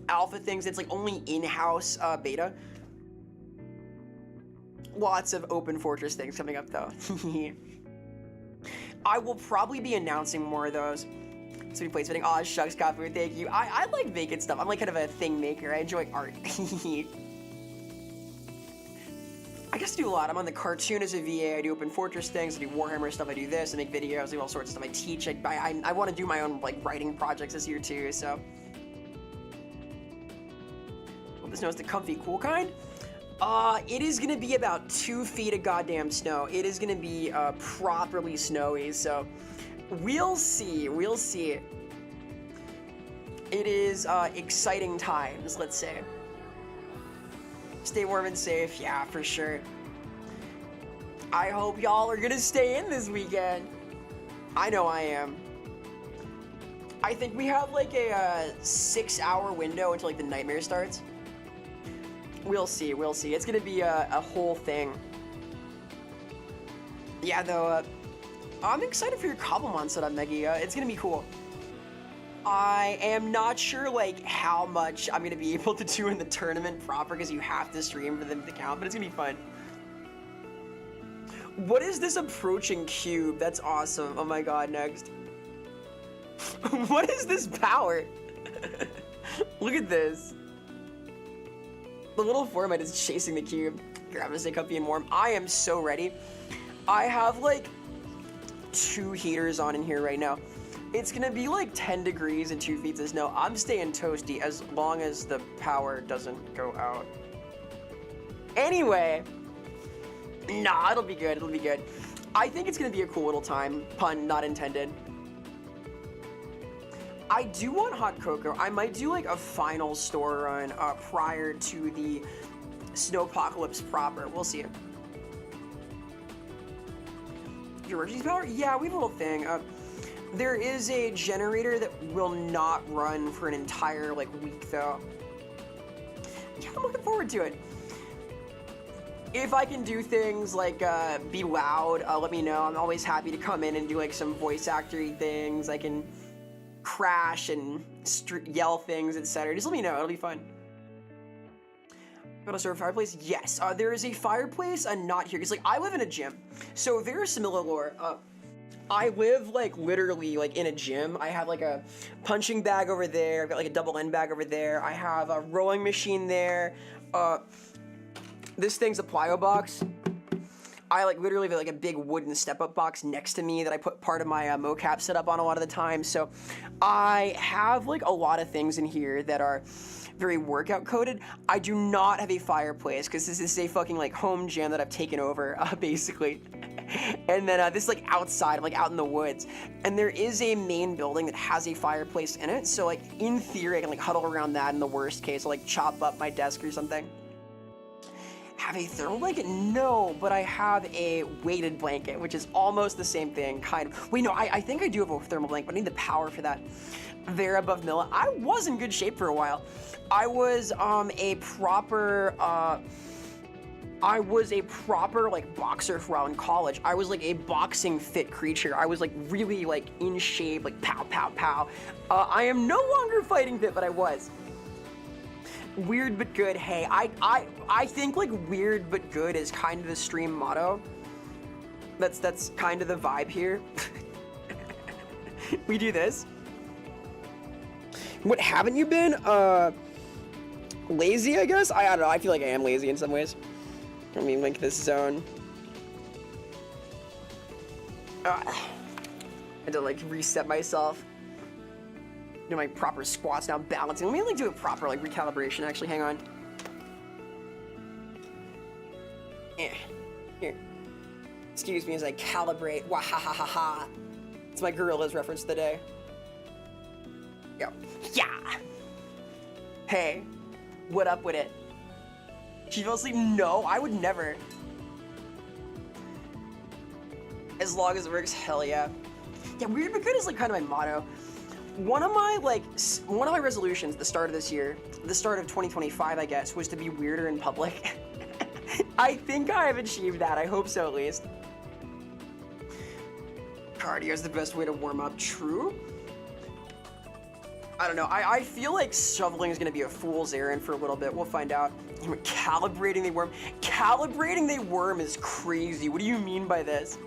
Speaker 1: alpha things. It's like only in-house beta. Lots of open fortress things coming up though. I will probably be announcing more of those. So we play spinning. Aw, shucks, Kafu, thank you. I like making stuff. I'm like kind of a thing maker. I enjoy art. I guess I do a lot. I'm on the cartoon as a VA. I do open fortress things. I do Warhammer stuff. I do this. I make videos. I do all sorts of stuff. I teach. I want to do my own like writing projects this year too. So, well, the snow is the comfy, cool kind. It is gonna be about 2 feet of goddamn snow. It is gonna be properly snowy. So, we'll see. We'll see. It is exciting times. Let's say. Stay warm and safe, yeah, for sure. I hope y'all are gonna stay in this weekend. I know I am. I think we have like a 6-hour window until like the nightmare starts. We'll see, we'll see. It's gonna be a whole thing. Yeah, though, I'm excited for your Cobblemon setup, Meggy. It's gonna be cool. I am not sure like how much I'm gonna be able to do in the tournament proper because you have to stream for them to count, but it's gonna be fun. What is this approaching cube? That's awesome. Oh my god, next. What is this power? Look at this. The little Formite is chasing the cube. Here, I'm gonna stay comfy and warm. I am so ready. I have like 2 heaters on in here right now. It's gonna be like 10 degrees and 2 feet of snow. I'm staying toasty as long as the power doesn't go out. Anyway, nah, it'll be good, it'll be good. I think it's gonna be a cool little time, pun not intended. I do want hot cocoa. I might do like a final store run prior to the snowpocalypse proper. We'll see. Your emergency power? Yeah, we have a little thing. There is a generator that will not run for an entire like week though. Yeah, I'm looking forward to it. If I can do things like be loud, let me know. I'm always happy to come in and do like some voice actory things. I can crash and yell things, etc. Just let me know, it'll be fun. Got a serve fireplace? Yes, there is a fireplace not here, because like I live in a gym. So very similar lore. I live like literally like in a gym. I have like a punching bag over there. I've got like a double end bag over there. I have a rowing machine there. This thing's a plyo box. I like literally have like a big wooden step-up box next to me that I put part of my mocap setup on a lot of the time. So I have like a lot of things in here that are very workout coded. I do not have a fireplace because this is a fucking like home gym that I've taken over basically. And then this is like outside, I'm like out in the woods. And there is a main building that has a fireplace in it. So like in theory, I can like huddle around that in the worst case, or like chop up my desk or something. Have a thermal blanket? No, but I have a weighted blanket, which is almost the same thing, kind of. Wait, no, I think I do have a thermal blanket, but I need the power for that. Vera above Milla. I was in good shape for a while. I was a proper like boxer for a while in college. I was like a boxing fit creature. I was like really like in shape, like pow, pow, pow. I am no longer fighting fit, but I was. Weird but good. Hey, I think like weird but good is kind of the stream motto. That's kind of the vibe here. We do this. What haven't you been? Lazy, I guess? I don't know. I feel like I am lazy in some ways. I mean, like this zone. I had to like reset myself. Do my proper squats now, balancing. Let me like do a proper like recalibration. Actually, hang on. Here. Excuse me as I calibrate. Wah ha ha ha ha. It's my Gorillaz reference of the day. Go. Yeah. Hey, what up with it? She fell asleep? No, I would never. As long as it works, hell yeah. Yeah, weird but good is like kind of my motto. One of my resolutions at the start of this year, the start of 2025, I guess, was to be weirder in public. I think I have achieved that. I hope so, at least. Cardio is the best way to warm up. True. I don't know. I feel like shoveling is going to be a fool's errand for a little bit. We'll find out. Calibrating the worm. Calibrating the worm is crazy. What do you mean by this?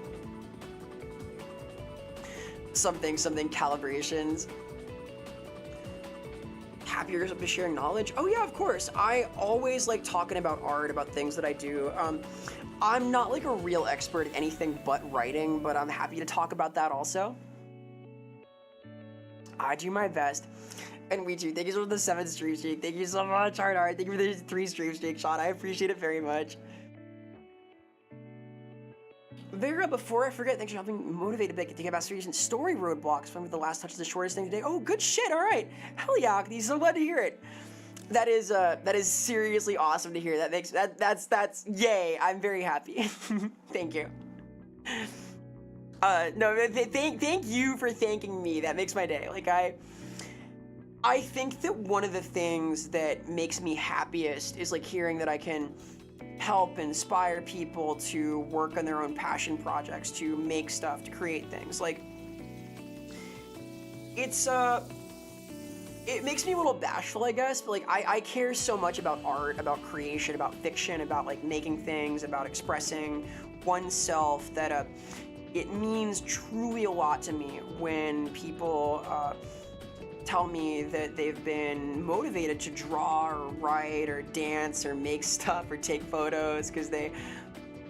Speaker 1: Something calibrations. Happier to sharing knowledge. Oh yeah, of course. I always like talking about art, about things that I do. I'm not like a real expert at anything but writing, but I'm happy to talk about that also. I do my best. And we too. Thank you for the 7th stream streak. Thank you so much, Hard Art. Thank you for the 3 stream streak, Sean. I appreciate it very much. Vera, before I forget, thanks for helping motivate a bit to get about story roadblocks. From the last touch is the shortest thing today. Oh, good shit. All right. Hell yeah, Akdi. So glad to hear it. That is seriously awesome to hear. That's yay. I'm very happy. Thank you. No, thank you for thanking me. That makes my day. Like I think that one of the things that makes me happiest is like hearing that I can help inspire people to work on their own passion projects, to make stuff, to create things. Like it makes me a little bashful, I guess, but like I care so much about art, about creation, about fiction, about like making things, about expressing oneself that it means truly a lot to me when people tell me that they've been motivated to draw or write or dance or make stuff or take photos because they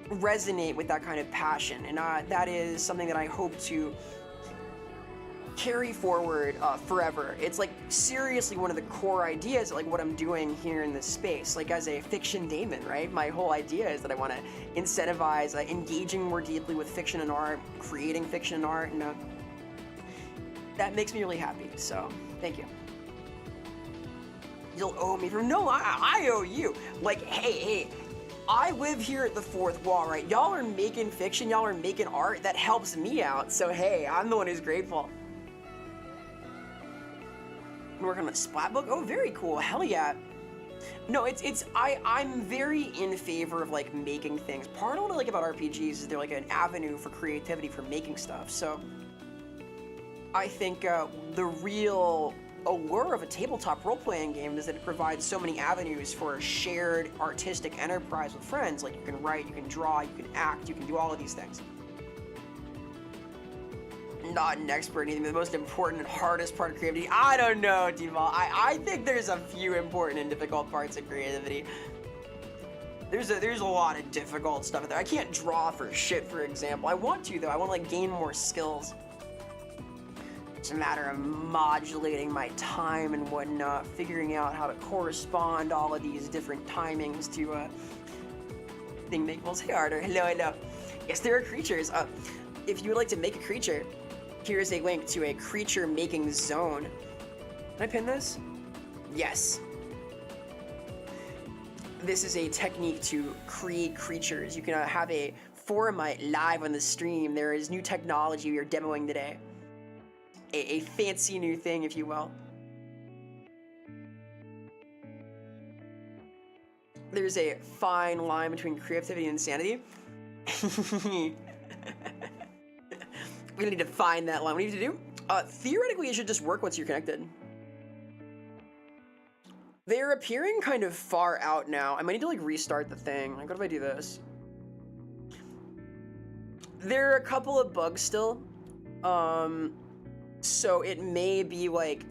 Speaker 1: resonate with that kind of passion. And that is something that I hope to carry forward forever. It's like seriously one of the core ideas of like what I'm doing here in this space. Like as a fiction daemon, right? My whole idea is that I want to incentivize engaging more deeply with fiction and art, creating fiction and art, and that makes me really happy. So thank you. You'll owe me from no, I owe you. Like, hey, I live here at the 4th wall, right? Y'all are making fiction, y'all are making art. That helps me out. So hey, I'm the one who's grateful. Work on a splat book. Oh, very cool. Hell yeah. No, I'm very in favor of like making things. Part of what I like about RPGs is they're like an avenue for creativity, for making stuff. So I think the real allure of a tabletop role-playing game is that it provides so many avenues for a shared artistic enterprise with friends. Like you can write, you can draw, you can act, you can do all of these things. Not an expert in anything, but the most important and hardest part of creativity. I don't know, Deval. I think there's a few important and difficult parts of creativity. There's a lot of difficult stuff there. I can't draw for shit, for example. I want to though. I want to like gain more skills. It's a matter of modulating my time and whatnot, figuring out how to correspond all of these different timings to thing makeables. Hey Arter, hello. Yes, there are creatures. If you would like to make a creature, here's a link to a creature making zone. Can I pin this? Yes. This is a technique to create creatures. You can have a Forumite live on the stream. There is new technology we are demoing today. A fancy new thing, if you will. There's a fine line between creativity and insanity. We need to find that line. What do you need to do? Theoretically, it should just work once you're connected. They're appearing kind of far out now. I might need to like restart the thing. Like, what if I do this? There are a couple of bugs still. So it may be like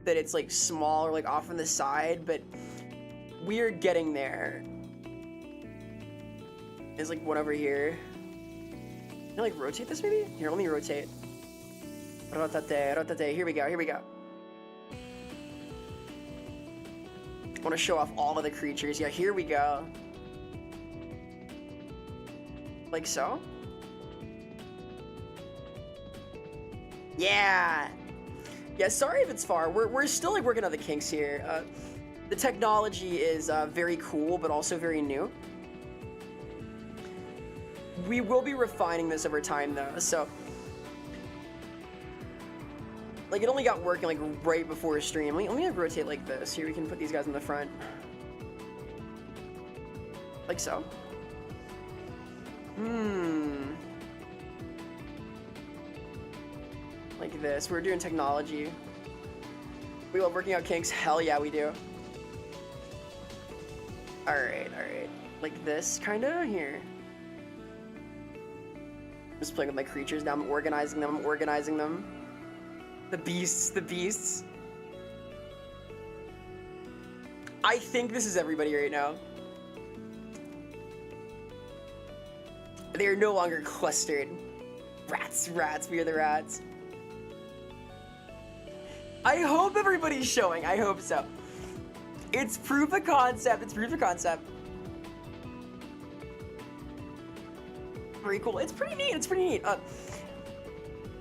Speaker 1: that it's like small or like off on the side, but we're getting there. There's like one over here. Can I like rotate this maybe? Here, let me rotate. Rotate. Here we go. I want to show off all of the creatures. Yeah, here we go. Like so? Yeah, sorry if it's far. We're still like working on the kinks here. The technology is very cool, but also very new. We will be refining this over time though, so. Like it only got working like right before stream. Let me rotate like this. Here we can put these guys in the front. Like so. Like this. We're doing technology. We love working out kinks. Hell yeah, we do. Alright. Like this, kinda? Here. Just playing with my creatures now. I'm organizing them. The beasts. I think this is everybody right now. They are no longer clustered. Rats, we are the rats. I hope everybody's showing. I hope so. It's proof of concept. Very cool. It's pretty neat.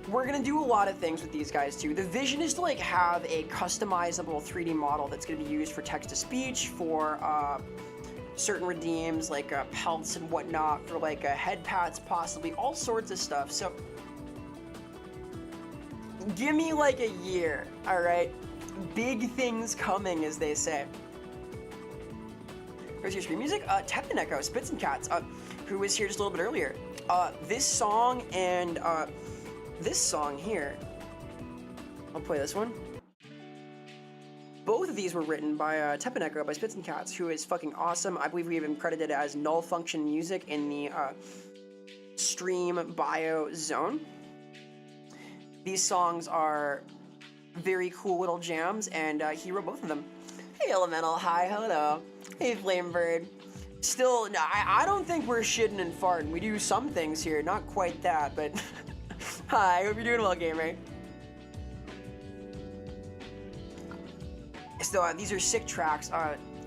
Speaker 1: We're gonna do a lot of things with these guys too. The vision is to like have a customizable 3D model that's gonna be used for text-to-speech, for certain redeems like pelts and whatnot, for like head pads, possibly all sorts of stuff. So give me like a year, all right? Big things coming, as they say. Where's your screen music? Tepineko, Spits and Cats, who was here just a little bit earlier. This song and this song here, I'll play this one. Both of these were written by Tepineko, by Spits and Cats, who is fucking awesome. I believe we have him credited as null function music in the stream bio zone. These songs are very cool little jams, and he wrote both of them. Hey Elemental, hi, hello. Hey Flamebird. Still, I don't think we're shitting and farting. We do some things here, not quite that, but hi, hope you're doing well, gamer. So these are sick tracks.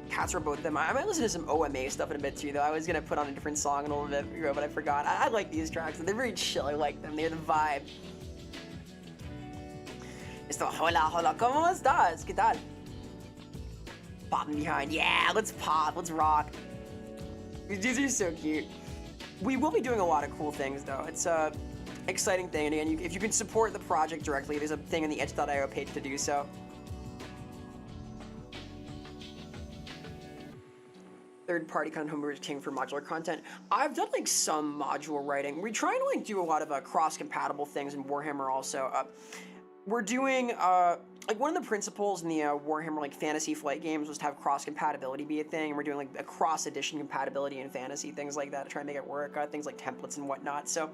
Speaker 1: Cats wrote both of them. I might listen to some OMA stuff in a bit too, though. I was gonna put on a different song in a little bit ago, but I forgot. I like these tracks. They're very chill. I like them. They're the vibe. Hola, ¿cómo estás? ¿Qué tal? Popping behind. Yeah, let's pop. Let's rock. These are so cute. We will be doing a lot of cool things, though. It's a exciting thing. And again, if you can support the project directly, there's a thing on the itch.io page to do so. Third-party content homebrewers king for modular content. I've done like some module writing. We're trying to like do a lot of cross-compatible things in Warhammer also. We're doing like one of the principles in the Warhammer like Fantasy Flight games was to have cross-compatibility be a thing, and we're doing like a cross-edition compatibility in fantasy, things like that to try and make it work, things like templates and whatnot. So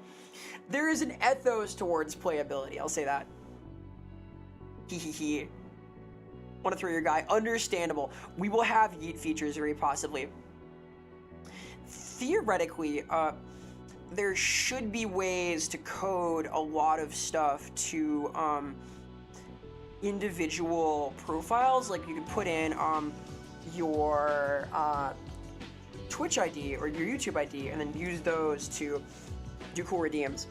Speaker 1: there is an ethos towards playability, I'll say that. Hee. Want to throw your guy? Understandable. We will have yeet features very possibly. Theoretically, there should be ways to code a lot of stuff to individual profiles. Like you could put in your Twitch ID or your YouTube ID and then use those to do cool redeems.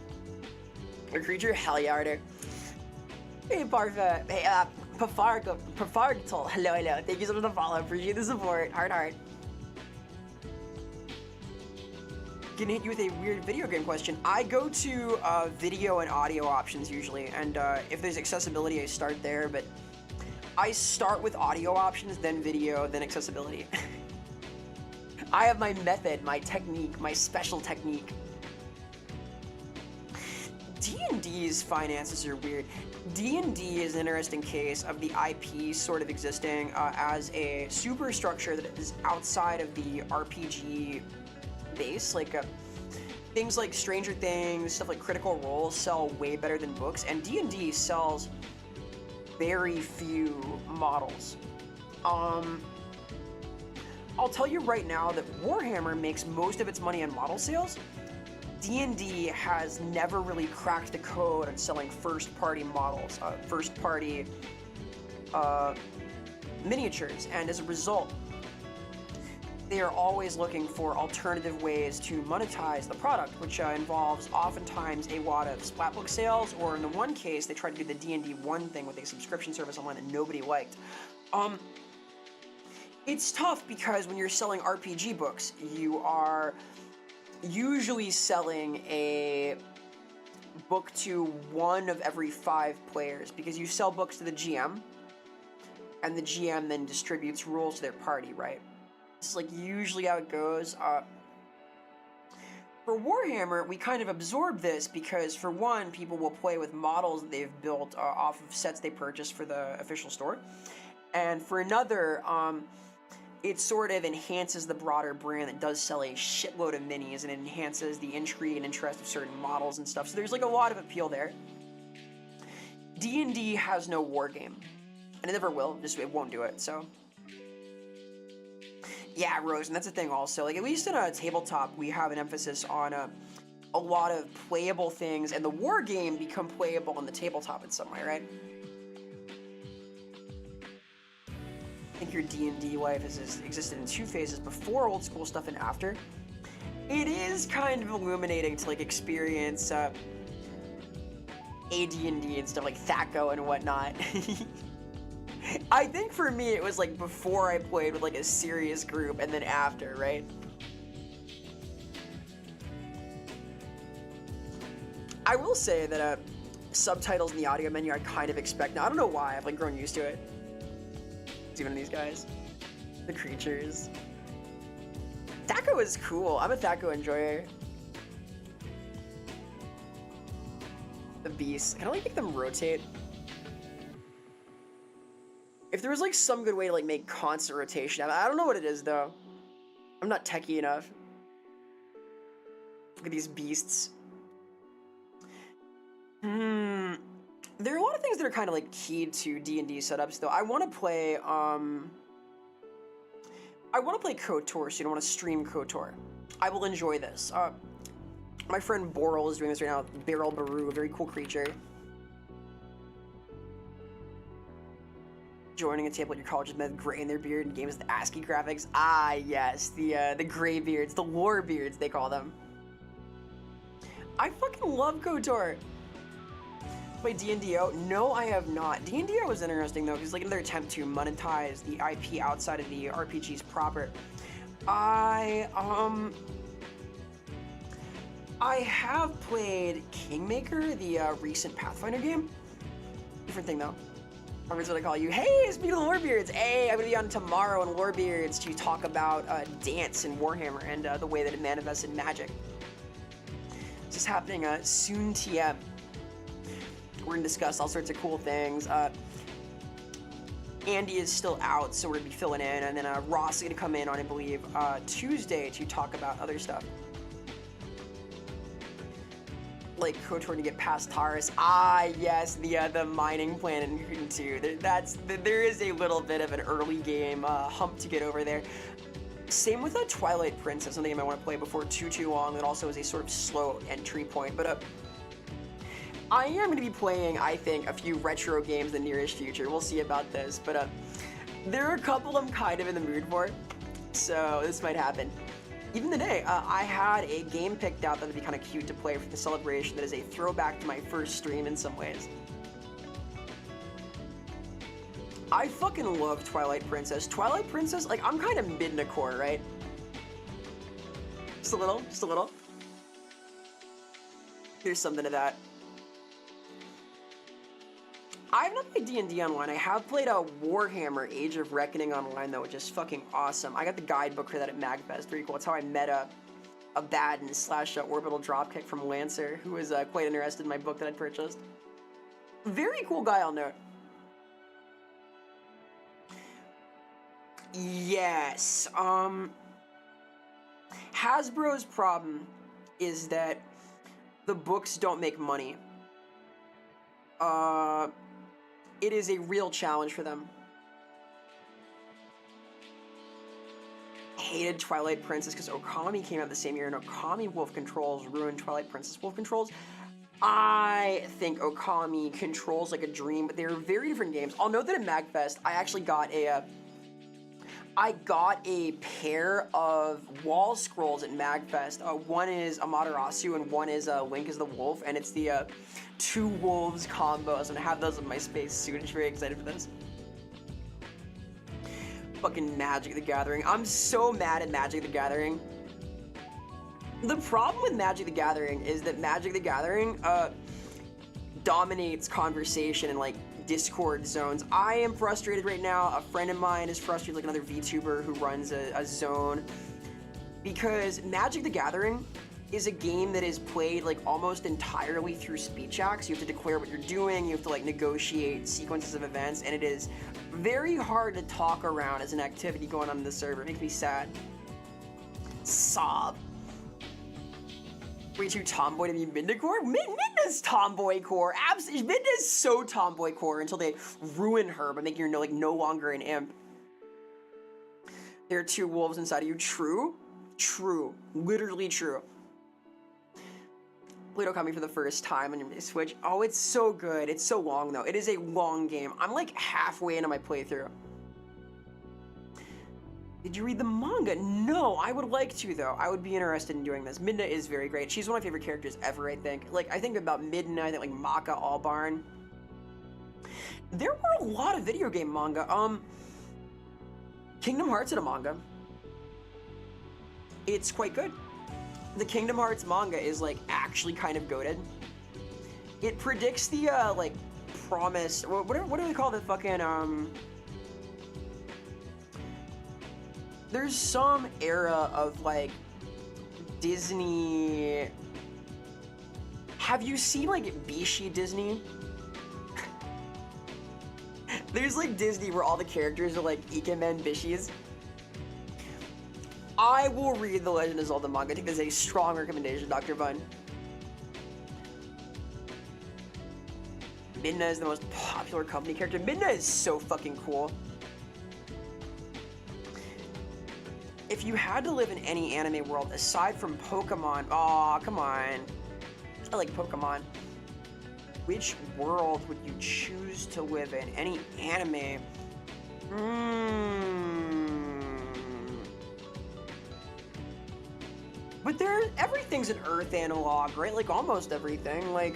Speaker 1: Your creature, hell yeah, Arter. Hey Parfa, hey Pafargatol, hello. Thank you so much for the follow, appreciate the support, heart. Gonna hit you with a weird video game question. I go to video and audio options usually, and if there's accessibility, I start there, but I start with audio options, then video, then accessibility. I have my method, my technique, my special technique. D&D's finances are weird. D&D is an interesting case of the IP sort of existing as a superstructure that is outside of the RPG base. Like things like Stranger Things, stuff like Critical Role sell way better than books, and D&D sells very few models. I'll tell you right now that Warhammer makes most of its money on model sales. D&D has never really cracked the code on selling first-party models, first-party miniatures, and as a result, they are always looking for alternative ways to monetize the product, which involves oftentimes a lot of splatbook sales, or in the one case, they tried to do the D&D 1 thing with a subscription service online that nobody liked. It's tough because when you're selling RPG books, you are usually selling a book to one of every 5 players, because you sell books to the GM, and the GM then distributes rules to their party, right? This is like usually how it goes. For Warhammer, we kind of absorb this because, for one, people will play with models that they've built off of sets they purchased for the official store. And for another, it sort of enhances the broader brand that does sell a shitload of minis, and it enhances the intrigue and interest of certain models and stuff. So there's like a lot of appeal there. D&D has no war game, and it never will. Just it won't do it. So yeah, Rose, and that's the thing also. Like, at least in a tabletop, we have an emphasis on a lot of playable things, and the war game become playable on the tabletop in some way, right? I think your D&D life has existed in two phases: before old school stuff and after. It is kind of illuminating to like experience AD&D and stuff like THAC0 and whatnot. I think for me it was like before I played with like a serious group, and then after, right? I will say that subtitles in the audio menu I kind of expect now. I don't know why, I've like grown used to it. Even these guys, the creatures. THAC0 is cool. I'm a THAC0 enjoyer. The beasts. Can I like make them rotate? If there was like some good way to like make constant rotation, I don't know what it is though. I'm not techie enough. Look at these beasts. There are a lot of things that are kind of like keyed to D&D setups though. I want to play KOTOR, so you don't want to stream KOTOR. I will enjoy this. My friend Boral is doing this right now. Beryl Baru, a very cool creature. Joining a table at your college with gray in their beard and games with ASCII graphics. Ah, yes, the gray beards, the lore beards, they call them. I fucking love KOTOR. Play D&DO? No, I have not. D&DO was interesting though, because like another attempt to monetize the IP outside of the RPGs proper. I have played Kingmaker, the recent Pathfinder game. Different thing though. That's what I call you. Hey, it's me, Lorebeards. Hey, I'm gonna be on tomorrow in Lorebeards to talk about dance in Warhammer and the way that it manifests in Magic. This is happening soon TM. We're gonna discuss all sorts of cool things. Andy is still out, so we're gonna be filling in, and then Ross is gonna come in on, I believe, Tuesday to talk about other stuff. Like KOTOR to get past Taurus. Ah, yes, the mining plan in Green 2. There is a little bit of an early game hump to get over there. Same with Twilight Princess, something I might want to play before too long. That also is a sort of slow entry point, but I am going to be playing, I think, a few retro games in the nearest future. We'll see about this, but there are a couple I'm kind of in the mood for, so this might happen. Even today, I had a game picked out that would be kind of cute to play for the celebration that is a throwback to my first stream in some ways. I fucking love Twilight Princess. Twilight Princess, like, I'm kind of mid in a core, right? Just a little, just a little. There's something to that. I have not played D&D online. I have played Warhammer Age of Reckoning online though, which is fucking awesome. I got the guidebook for that at MagFest. Very cool. It's how I met a Baden / orbital dropkick from Lancer, who was quite interested in my book that I'd purchased. Very cool guy, I'll note. Yes. Hasbro's problem is that the books don't make money. It is a real challenge for them. Hated Twilight Princess because Okami came out the same year, and Okami Wolf Controls ruined Twilight Princess Wolf Controls. I think Okami controls like a dream, but they're very different games. I'll note that at MagFest, I actually got a pair of wall scrolls at MagFest. One is Amaterasu and one is Link as the Wolf, and it's the two wolves combo. So I'm gonna have those in my space soon. I'm very excited for this. Fucking Magic the Gathering. I'm so mad at Magic the Gathering. The problem with Magic the Gathering is that Magic the Gathering dominates conversation and like Discord zones. I am frustrated right now. A friend of mine is frustrated, like another VTuber who runs a zone, because Magic the Gathering is a game that is played like almost entirely through speech acts. You have to declare what you're doing, you have to like negotiate sequences of events, and it is very hard to talk around as an activity going on in the server. It makes me sad. Sob. Way too tomboy to be Midnacore? Midna's tomboy core. Midna's so tomboy core until they ruin her by making her no longer an imp. There are two wolves inside of you. True? True. Literally true. Pluto coming for the first time on your Switch. Oh, it's so good. It's so long, though. It is a long game. I'm like halfway into my playthrough. Did you read the manga? No, I would like to, though. I would be interested in doing this. Midna is very great. She's one of my favorite characters ever, I think. Like, I think about Midna, I think like Maka Allbarn. There were a lot of video game manga. Kingdom Hearts had a manga. It's quite good. The Kingdom Hearts manga is like actually kind of goated. It predicts the like promise. What do they call the fucking There's some era of like Disney. Have you seen like Bishi Disney? There's like Disney where all the characters are like Ikemen Bishis. I will read The Legend of Zelda manga. I think that's a strong recommendation, Dr. Bun. Midna is the most popular company character. Midna is so fucking cool. If you had to live in any anime world aside from Pokemon, aw, come on. I like Pokemon. Which world would you choose to live in? Any anime? But everything's an Earth analog, right? Like almost everything. Like,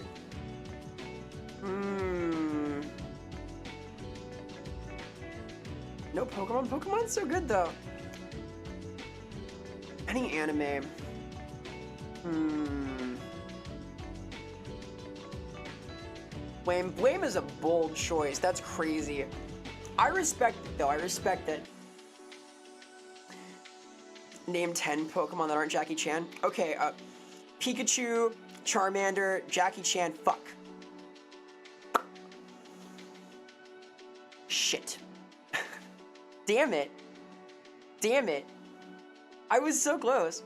Speaker 1: no Pokemon. Pokemon's so good though. Any anime? Blame is a bold choice. That's crazy. I respect it though. I respect it. Name 10 Pokemon that aren't Jackie Chan. Okay, Pikachu, Charmander, Jackie Chan, fuck. Shit. Damn it. Damn it. I was so close.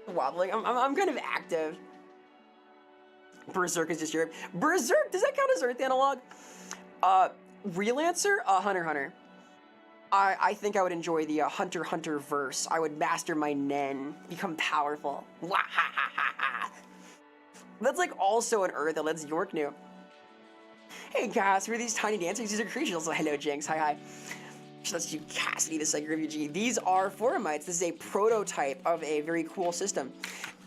Speaker 1: Wobbling. I'm kind of active. Berserk is just Europe. Berserk, does that count as Earth analog? Real-Answer? Hunter x Hunter. I think I would enjoy the Hunter x Hunter verse. I would master my Nen, become powerful. That's like also an Earth that lets York knew. Hey guys, who are these tiny dancers? These are creatures. Also, hello Jinx, hi. Let's do Cassidy, the Psychic Refugee. These are Formites. This is a prototype of a very cool system.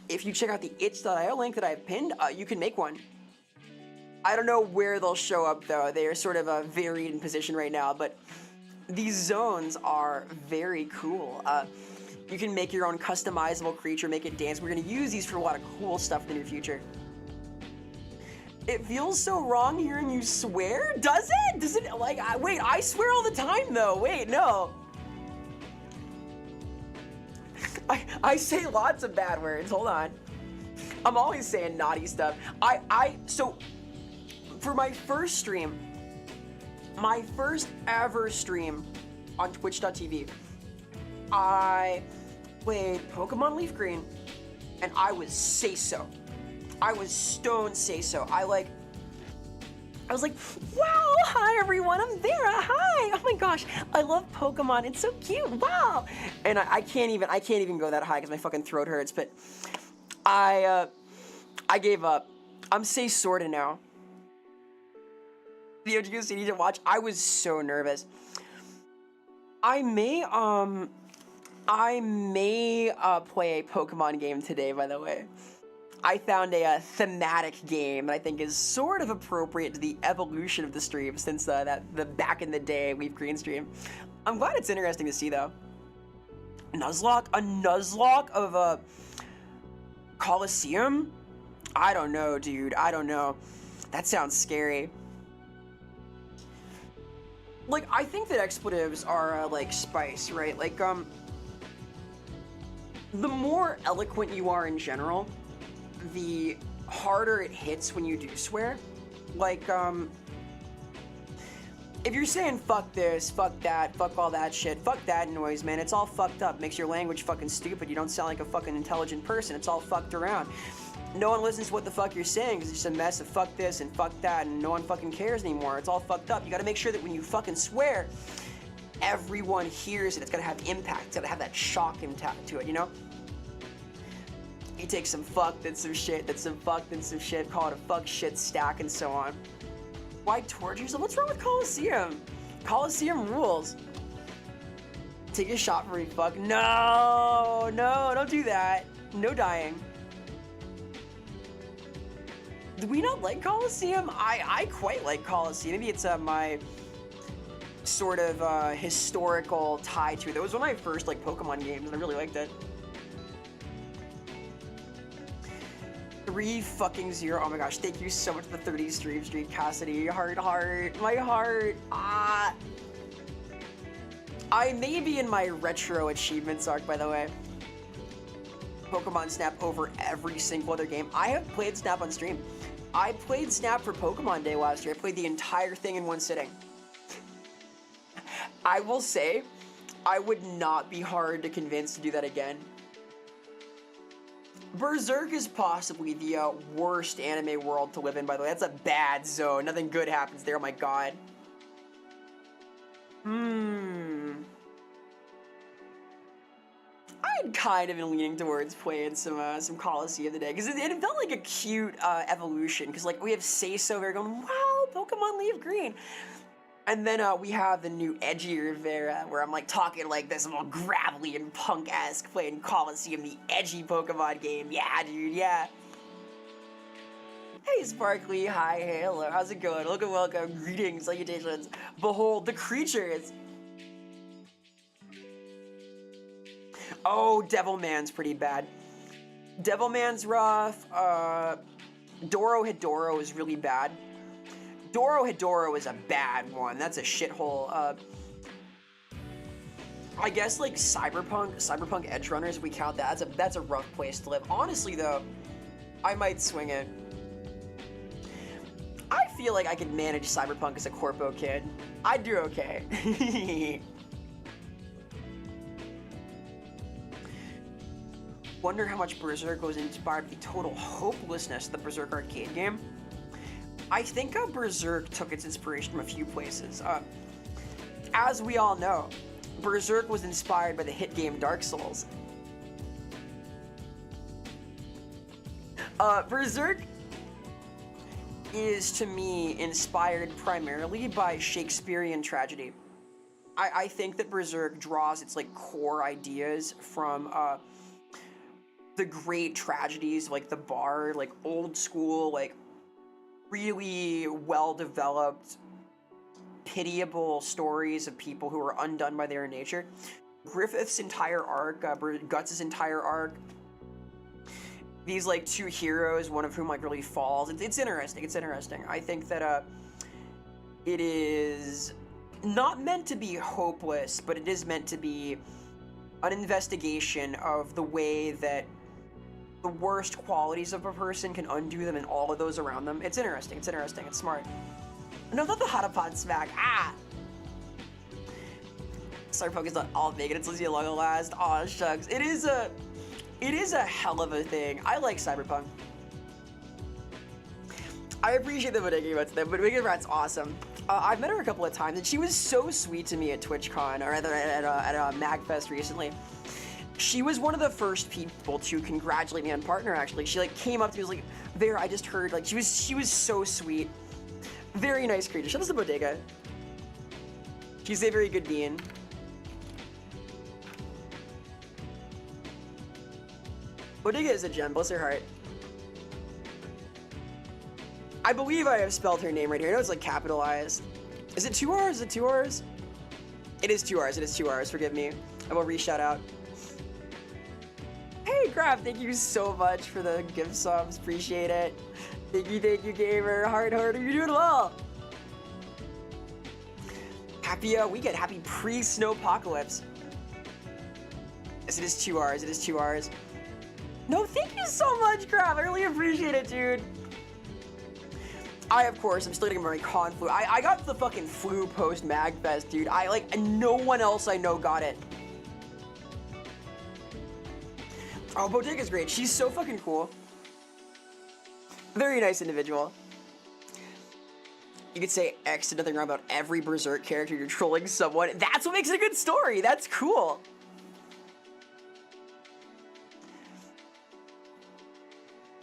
Speaker 1: If you check out the itch.io link that I've pinned, you can make one. I don't know where they'll show up though. They are sort of varied in position right now, but these zones are very cool. You can make your own customizable creature, make it dance. We're gonna use these for a lot of cool stuff in the near future. It feels so wrong hearing you swear? Does it? Does it, like, wait, I swear all the time though. Wait, no. I say lots of bad words, hold on. I'm always saying naughty stuff. So, for my first stream, my first ever stream on twitch.tv, I played Pokemon Leaf Green, and I was say-so. I was stone say-so. I was like, wow, hi everyone, I'm Vera, hi. Oh my gosh, I love Pokemon, it's so cute, wow. And I can't even go that high because my fucking throat hurts, but I gave up. I'm say sorta now. The OGC need to watch. I was so nervous. I may play a Pokemon game today, by the way. I found a thematic game that I think is sort of appropriate to the evolution of the stream since the back in the day Leaf Green stream. I'm glad it's interesting to see though. Nuzlocke? A Nuzlocke of a Colosseum? I don't know, dude. I don't know. That sounds scary. Like, I think that expletives are, like, spice, right? Like, the more eloquent you are in general, the harder it hits when you do swear. Like, if you're saying fuck this, fuck that, fuck all that shit, fuck that noise, man, it's all fucked up. Makes your language fucking stupid. You don't sound like a fucking intelligent person. It's all fucked around. No one listens to what the fuck you're saying because it's just a mess of fuck this and fuck that, and no one fucking cares anymore. It's all fucked up. You gotta make sure that when you fucking swear, everyone hears it. It's gotta have impact. It's gotta have that shock impact to it, you know? You take some fuck, then some shit, then some fuck, then some shit, call it a fuck shit stack, and so on. Why torture yourself? What's wrong with Colosseum? Colosseum rules. Take a shot for every fuck. No, no, don't do that. No dying. Do we not like Colosseum? I quite like Colosseum. Maybe it's my sort of historical tie to it. That was one of my first like Pokemon games, and I really liked it. 3-0. Oh my gosh, thank you so much for the 30 stream streak, Cassidy. Heart, my heart. Ah. I may be in my retro achievements arc, by the way. Pokemon Snap over every single other game. I have played Snap on stream. I played Snap for Pokemon Day last year. I played the entire thing in one sitting. I will say, I would not be hard to convince to do that again. Berserk is possibly the worst anime world to live in, by the way. That's a bad zone. Nothing good happens there, oh my god. I'd kind of been leaning towards playing some Colosseum today, because it felt like a cute evolution, because like we have Seiso Vera going, wow, Pokemon Leaf Green. And then we have the new edgier Vera, where I'm like talking like this, I'm all gravelly and punk-esque, playing Colosseum, the edgy Pokemon game. Yeah, dude, yeah. Hey, Sparkly, hi, hey, hello, how's it going? Welcome, greetings, salutations. Behold the creatures. Oh, Devilman's pretty bad. Devilman's rough. Dorohedoro is really bad. Dorohedoro is a bad one. That's a shithole. I guess like Cyberpunk Edge Runners, if we count that, that's a rough place to live. Honestly though, I might swing it. I feel like I could manage Cyberpunk as a corpo kid. I'd do okay. Wonder how much Berserk was inspired by the total hopelessness of the Berserk arcade game. I think Berserk took its inspiration from a few places. As we all know, Berserk was inspired by the hit game Dark Souls. Berserk is, to me, inspired primarily by Shakespearean tragedy. I think that Berserk draws its like core ideas from the great tragedies like the Bard, like old school, like really well-developed, pitiable stories of people who are undone by their nature. Griffith's entire arc, Guts' entire arc, these like two heroes, one of whom like really falls. It's interesting. It's interesting. I think that it is not meant to be hopeless, but it is meant to be an investigation of the way that the worst qualities of a person can undo them and all of those around them. It's interesting. It's interesting. It's smart. No, not the Hatapod smack. Ah! Cyberpunk is not all big and it's Lizzie long last. Aw, shucks. It is a hell of a thing. I like Cyberpunk. I appreciate the bodega about them, but Bodega Rat's awesome. I've met her a couple of times and she was so sweet to me at TwitchCon, or rather at a MagFest recently. She was one of the first people to congratulate me on Partner, actually. She like came up to me and was like, Vera, I just heard, like, she was so sweet. Very nice creature. Shout out to Bodega. She's a very good being. Bodega is a gem, bless her heart. I believe I have spelled her name right here. I know it's like capitalized. Is it 2 R's? Is it 2 R's? It is 2 R's. It is 2 R's. Forgive me. I will re-shout out. Hey, Craft, thank you so much for the gift subs. Appreciate it. Thank you, gamer. Heart, you're doing well. Happy weekend. Happy pre-snowpocalypse. Yes, it is 2 R's. It is 2 R's. No, thank you so much, Crab. I really appreciate it, dude. I, of course, I'm still getting my con flu. I got the fucking flu post Magfest, dude. No one else I know got it. Oh, Bodega's great. She's so fucking cool. Very nice individual. You could say X to nothing wrong about every Berserk character you're trolling someone. That's what makes it a good story. That's cool.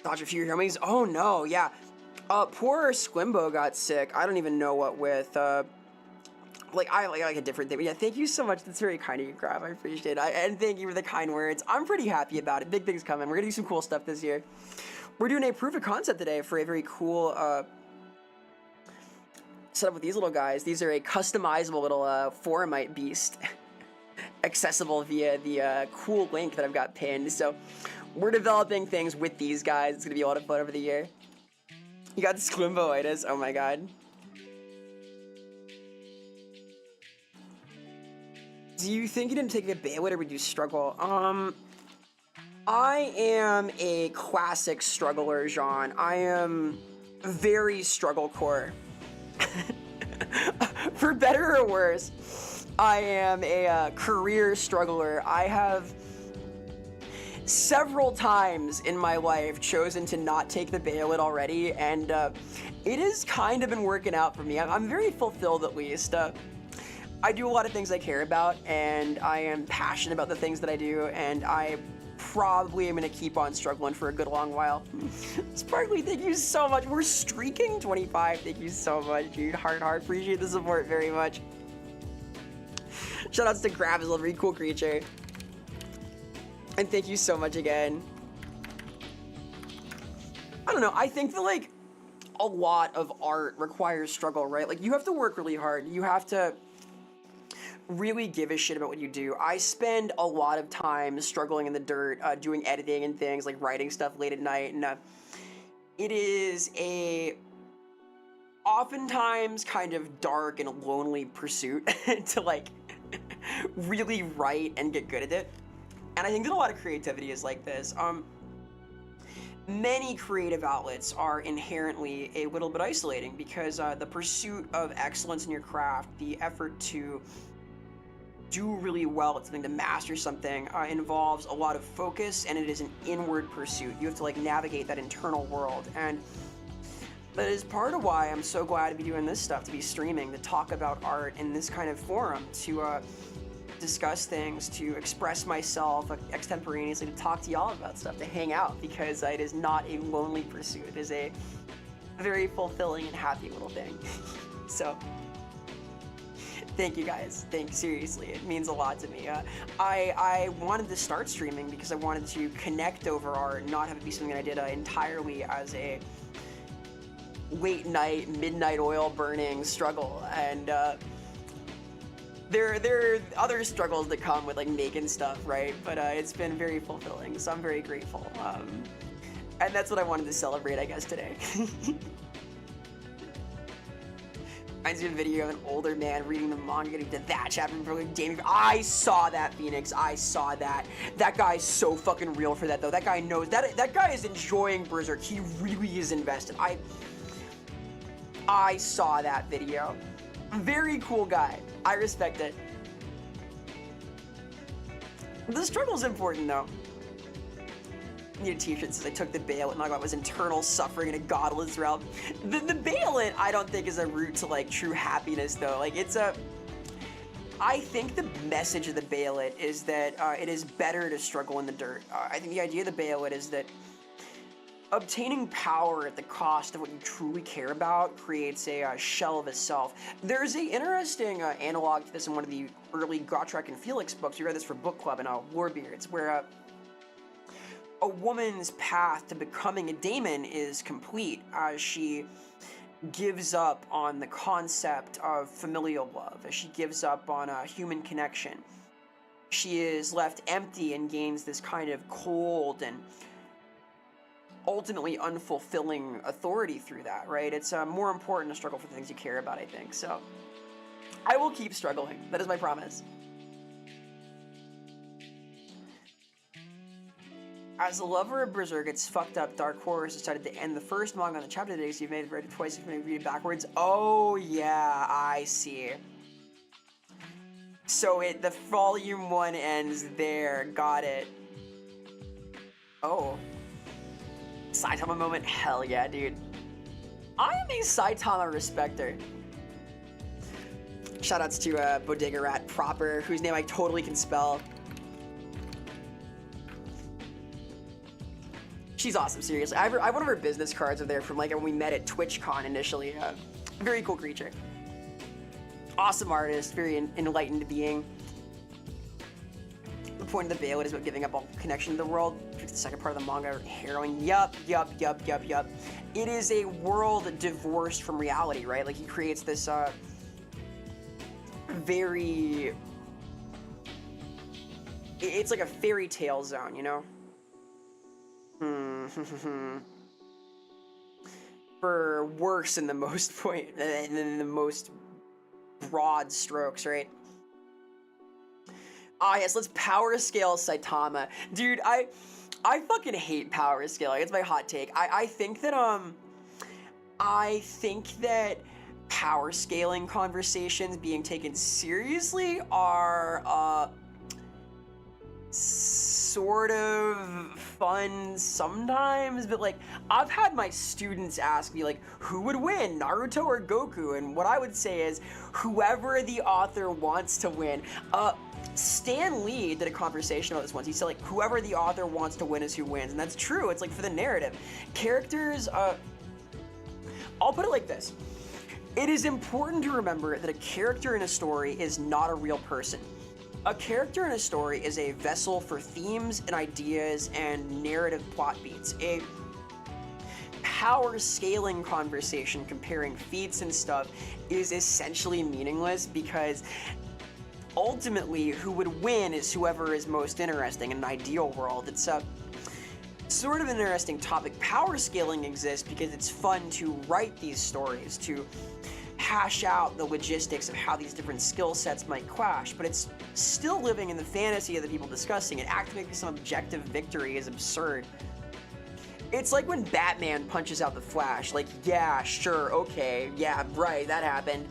Speaker 1: Dodge a few homies. Oh no, yeah. Poor Squimbo got sick. I don't even know what with. I like a different thing. But yeah, thank you so much. That's very kind of you, Crab. I appreciate it. And thank you for the kind words. I'm pretty happy about it. Big things coming. We're gonna do some cool stuff this year. We're doing a proof of concept today for a very cool setup with these little guys. These are a customizable little Foramite beast, accessible via the cool link that I've got pinned. So we're developing things with these guys. It's gonna be a lot of fun over the year. You got Squimboitis. Oh my god. Do you think you didn't take a Baywit or would you struggle? I am a classic struggler, Jean. I am very struggle core. For better or worse, I am a career struggler. I have several times in my life chosen to not take the Baywit already, and it has kind of been working out for me. I'm very fulfilled, at least. I do a lot of things I care about, and I am passionate about the things that I do, and I probably am going to keep on struggling for a good long while. Sparkly, thank you so much. We're streaking 25. Thank you so much, dude. Heart. Appreciate the support very much. Shoutouts to Grab, is a very cool creature. And thank you so much again. I don't know, I think that, like, a lot of art requires struggle, right? Like, you have to work really hard. You have to really give a shit about what you do. I spend a lot of time struggling in the dirt, doing editing and things, like writing stuff late at night, and it is a oftentimes kind of dark and lonely pursuit to, like, really write and get good at it. And I think that a lot of creativity is like this. Many creative outlets are inherently a little bit isolating because the pursuit of excellence in your craft, the effort to do really well at something, to master something, involves a lot of focus, and it is an inward pursuit. You have to, like, navigate that internal world, and that is part of why I'm so glad to be doing this stuff, to be streaming, to talk about art in this kind of forum, to discuss things, to express myself extemporaneously, to talk to y'all about stuff, to hang out, because it is not a lonely pursuit. It is a very fulfilling and happy little thing. So thank you guys. Seriously, it means a lot to me. I wanted to start streaming because I wanted to connect over art and not have it be something that I did entirely as a late night, midnight oil burning struggle. And there are other struggles that come with, like, making stuff, right? But it's been very fulfilling, so I'm very grateful. And that's what I wanted to celebrate, I guess, today. I see a video of an older man reading the manga getting to that chapter from Damien. I saw that, Phoenix. I saw that. That guy's so fucking real for that, though. That guy knows. That guy is enjoying Berserk. He really is invested. I saw that video. Very cool guy. I respect it. The struggle's important, though. I need a t-shirt that says I took the Bayonet and I got was internal suffering in a godless realm. The Bayonet, I don't think, is a route to, like, true happiness, though. Like, it's a... I think the message of the Bayonet is that it is better to struggle in the dirt. I think the idea of the Bayonet is that obtaining power at the cost of what you truly care about creates a shell of itself. There's an interesting analog to this in one of the early Gotrek and Felix books. We read this for book club in Warbeards, where a woman's path to becoming a daemon is complete as she gives up on the concept of familial love, as she gives up on a human connection. She is left empty and gains this kind of cold and ultimately unfulfilling authority through that, right? It's more important to struggle for the things you care about, I think. So I will keep struggling. That is my promise. As a lover of Berserk, it's fucked up. Dark Horse decided to end the first manga on the chapter today, so you've made it read it twice, you've made it read it backwards. Oh, yeah, I see. So the volume 1 ends there. Got it. Oh. Saitama moment? Hell yeah, dude. I am a Saitama respecter. Shoutouts to Bodega Rat proper, whose name I totally can spell. She's awesome, seriously. I have one of her business cards are there from like when we met at TwitchCon initially. Very cool creature. Awesome artist, very enlightened being. The point of the Beyblade is about giving up all connection to the world. The second part of the manga, harrowing. Yup. It is a world divorced from reality, right? Like he creates this very... It's like a fairy tale zone, you know? For worse in the most point, in the most broad strokes, right? Ah, yes, let's power scale Saitama. Dude, I fucking hate power scaling. It's my hot take. I think that power scaling conversations being taken seriously are sort of fun sometimes, but like I've had my students ask me like, who would win, Naruto or Goku? And what I would say is whoever the author wants to win. Stan Lee did a conversation about this once. He said like whoever the author wants to win is who wins, and that's true. It's like for the narrative. Characters, I'll put it like this. It is important to remember that a character in a story is not a real person. A character in a story is a vessel for themes and ideas and narrative plot beats. A power scaling conversation comparing feats and stuff is essentially meaningless because ultimately who would win is whoever is most interesting in an ideal world. It's a sort of an interesting topic. Power scaling exists because it's fun to write these stories, to hash out the logistics of how these different skill sets might clash, but it's still living in the fantasy of the people discussing it. Acting some objective victory is absurd. It's like when Batman punches out the Flash, like, yeah, sure, okay, yeah, right, that happened.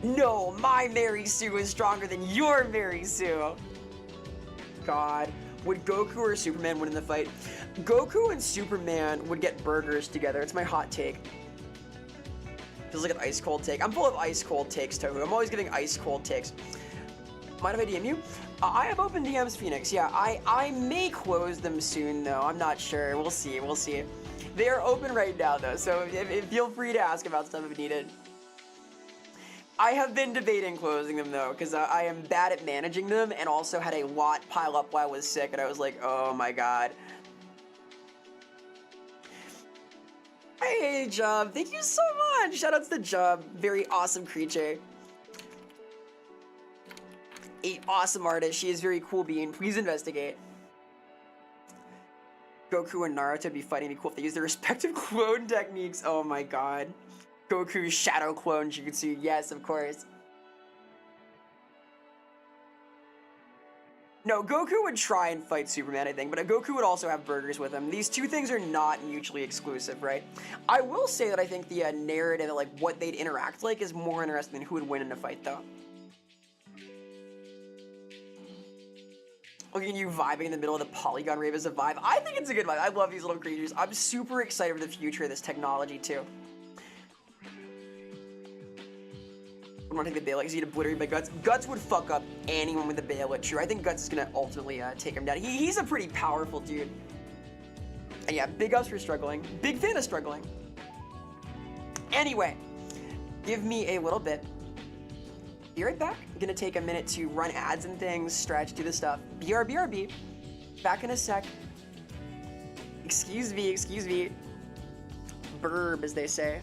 Speaker 1: No, my Mary Sue is stronger than your Mary Sue. God. Would Goku or Superman win in the fight? Goku and Superman would get burgers together. It's my hot take. Feels like an ice cold take. I'm full of ice cold takes, Tohu. I'm always giving ice cold takes. Mind if I DM you? I have open DMs, Phoenix. Yeah, I may close them soon, though. I'm not sure. We'll see. We'll see. They are open right now, though, so feel free to ask about stuff if needed. I have been debating closing them, though, because I am bad at managing them and also had a lot pile up while I was sick, and I was like, oh my god. Hey, Job. Thank you so much. Shoutouts to Job. Very awesome creature. A awesome artist. She is very cool being. Please investigate. Goku and Naruto would be fighting. It'd be cool if they use their respective clone techniques. Oh my god. Goku's shadow clone jutsu. Yes, of course. No, Goku would try and fight Superman, I think, but Goku would also have burgers with him. These two things are not mutually exclusive, right? I will say that I think the narrative, like what they'd interact like, is more interesting than who would win in a fight, though. Look at you vibing in the middle of the polygon rave as a vibe. I think it's a good vibe. I love these little creatures. I'm super excited for the future of this technology, too. I want to take the Beyblade because he'd obliterate by Guts. Guts would fuck up anyone with the Beyblade. True, I think Guts is going to ultimately take him down. He's a pretty powerful dude. And yeah, big ups for struggling. Big fan of struggling. Anyway, give me a little bit. Be right back. I'm going to take a minute to run ads and things, stretch, do the stuff. BRB. Back in a sec. Excuse me, excuse me. Burb, as they say.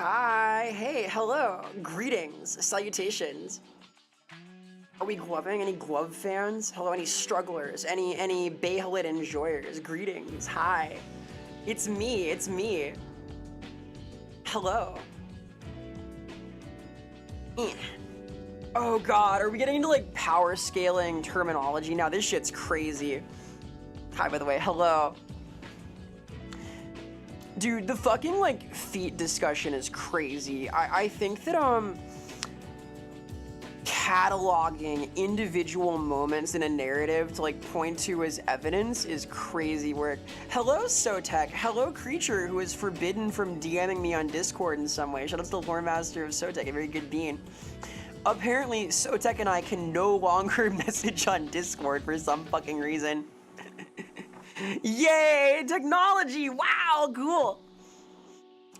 Speaker 1: Hi, hey, hello, greetings, salutations. Are we gloving? Any glove fans? Hello, any strugglers? Any Bayhalit enjoyers? Greetings, hi. It's me. Hello. Eh. Oh god, are we getting into like power scaling terminology now? This shit's crazy. Hi, by the way, hello. Dude, the fucking like feat discussion is crazy. I think that cataloging individual moments in a narrative to like point to as evidence is crazy work. Hello Sotek, hello creature who is forbidden from DMing me on Discord in some way. Shout out to the lore master of Sotek, a very good being. Apparently Sotek and I can no longer message on Discord for some fucking reason. Yay, technology, wow, cool.